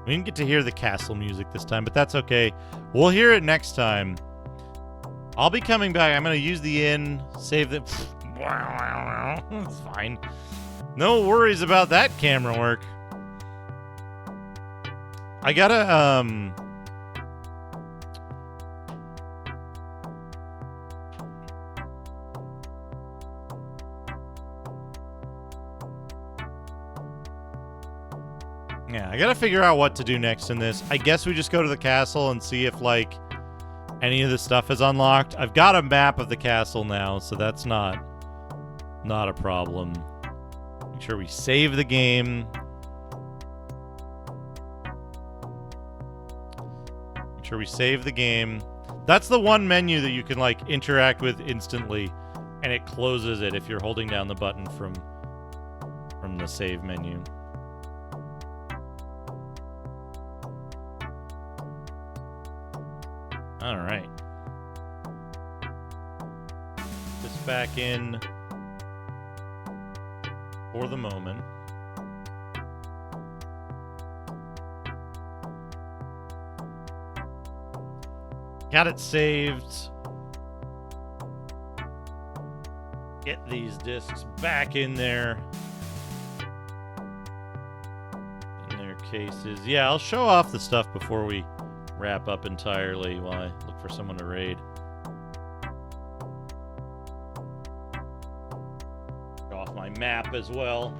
We didn't get to hear the castle music this time, but that's okay. We'll hear it next time. I'll be coming back. I'm going to use the inn, save the... It's fine. No worries about that camera work. I gotta, I gotta figure out what to do next in this. I guess we just go to the castle and see if, like, any of this stuff is unlocked. I've got a map of the castle now, so that's not a problem. Make sure we save the game. Make sure we save the game. That's the one menu that you can, like, interact with instantly, and it closes it if you're holding down the button from the save menu. All right. This back in for the moment. Got it saved. Get these discs back in there. In their cases. Yeah, I'll show off the stuff before we wrap up entirely while I look for someone to raid. Show off my map as well.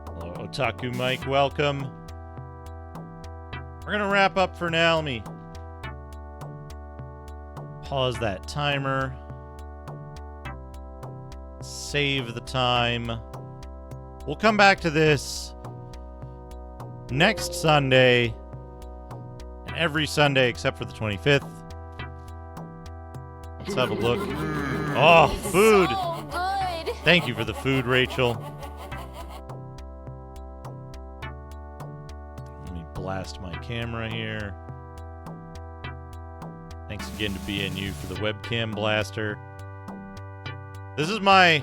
Hello, Otaku Mike, welcome. We're gonna wrap up for now. Let me pause that timer. Save the time. We'll come back to this next Sunday, and every Sunday except for the 25th. Let's have a look. Oh, food! So good. Thank you for the food, Rachel. Let me blast my camera here. Thanks again to BNU for the webcam blaster. This is my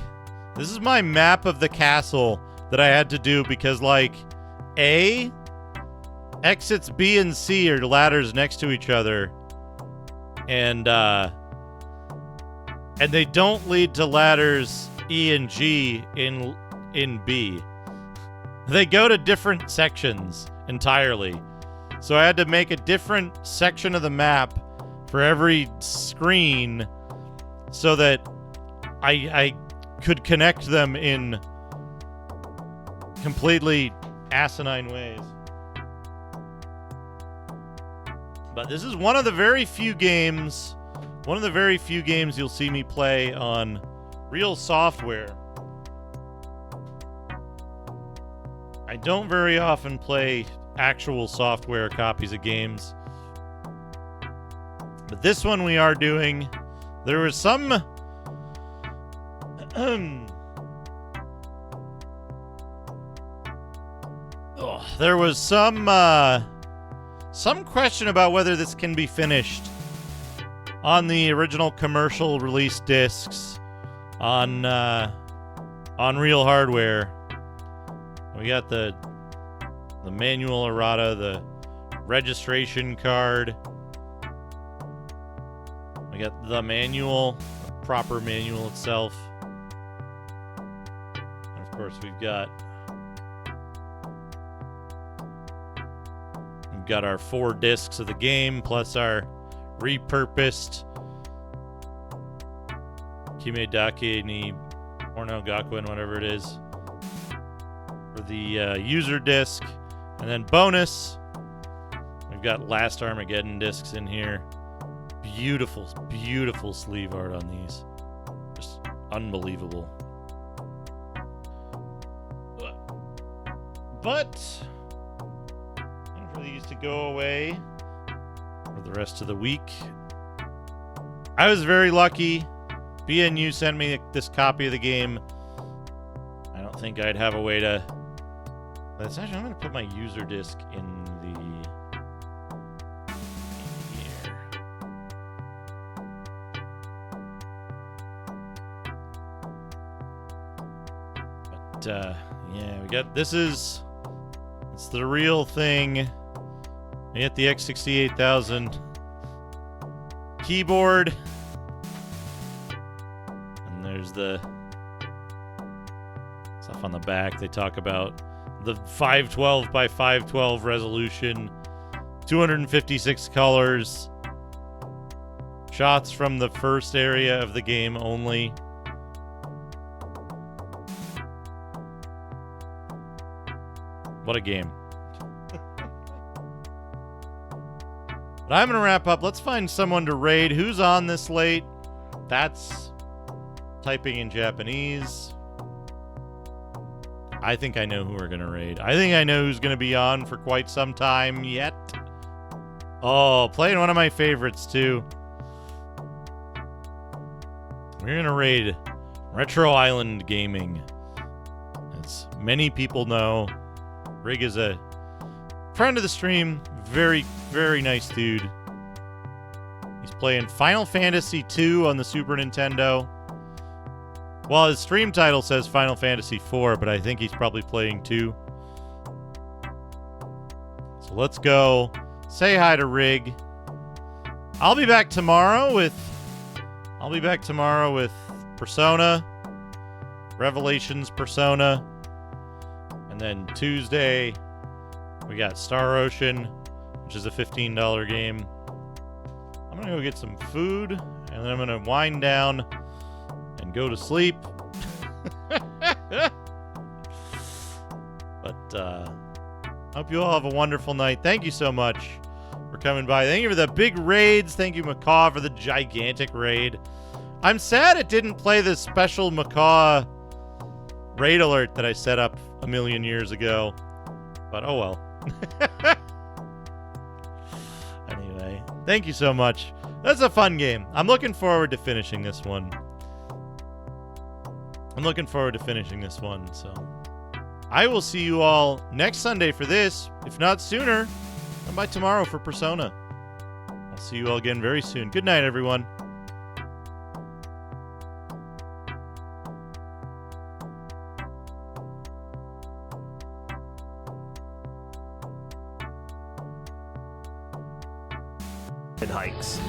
map of the castle that I had to do because, like, exits B and C are ladders next to each other, and they don't lead to ladders E and G in B. They go to different sections entirely. So I had to make a different section of the map for every screen so that I could connect them in completely asinine ways. But this is one of the very few games you'll see me play on real software. I don't very often play actual software copies of games. But this one we are doing. There was some there was some question about whether this can be finished on the original commercial release discs on real hardware. We got the manual errata, the registration card. We got the manual, the proper manual itself. And of course, we've got our 4 discs of the game plus our repurposed Kimedake ni Porno Gakuen, whatever it is, for the user disc. And then bonus, we've got Last Armageddon discs in here. Beautiful, beautiful sleeve art on these. Just unbelievable. But for these to go away for the rest of the week, I was very lucky. BNU sent me this copy of the game. I don't think I'd have a way to... That's actually, I'm going to put my user disc in here. But, yeah, we got... It's the real thing. We get the X68000 keyboard. And there's the stuff on the back. They talk about the 512 by 512 resolution, 256 colors, shots from the first area of the game only. What a game. But I'm going to wrap up. Let's find someone to raid. Who's on this late? That's typing in Japanese. I think I know who we're going to raid. I think I know who's going to be on for quite some time yet. Oh, playing one of my favorites, too. We're going to raid Retro Island Gaming. As many people know, Rig is a friend of the stream. Very, very nice dude. He's playing Final Fantasy II on the Super Nintendo. Well, his stream title says Final Fantasy IV, but I think he's probably playing 2. So let's go. Say hi to Rig. I'll be back tomorrow with Persona, Revelations Persona, and then Tuesday we got Star Ocean, which is a $15 game. I'm gonna go get some food, and then I'm gonna wind down and go to sleep. But hope you all have a wonderful night. Thank you so much for coming by. Thank you for the big raids. Thank you, Macaw, for the gigantic raid. I'm sad it didn't play the special Macaw raid alert that I set up a million years ago. But oh well. Anyway, thank you so much. That's a fun game. I'm looking forward to finishing this one. So I will see you all next Sunday for this. If not sooner, come by tomorrow for Persona. I'll see you all again very soon. Good night, everyone. Hikes.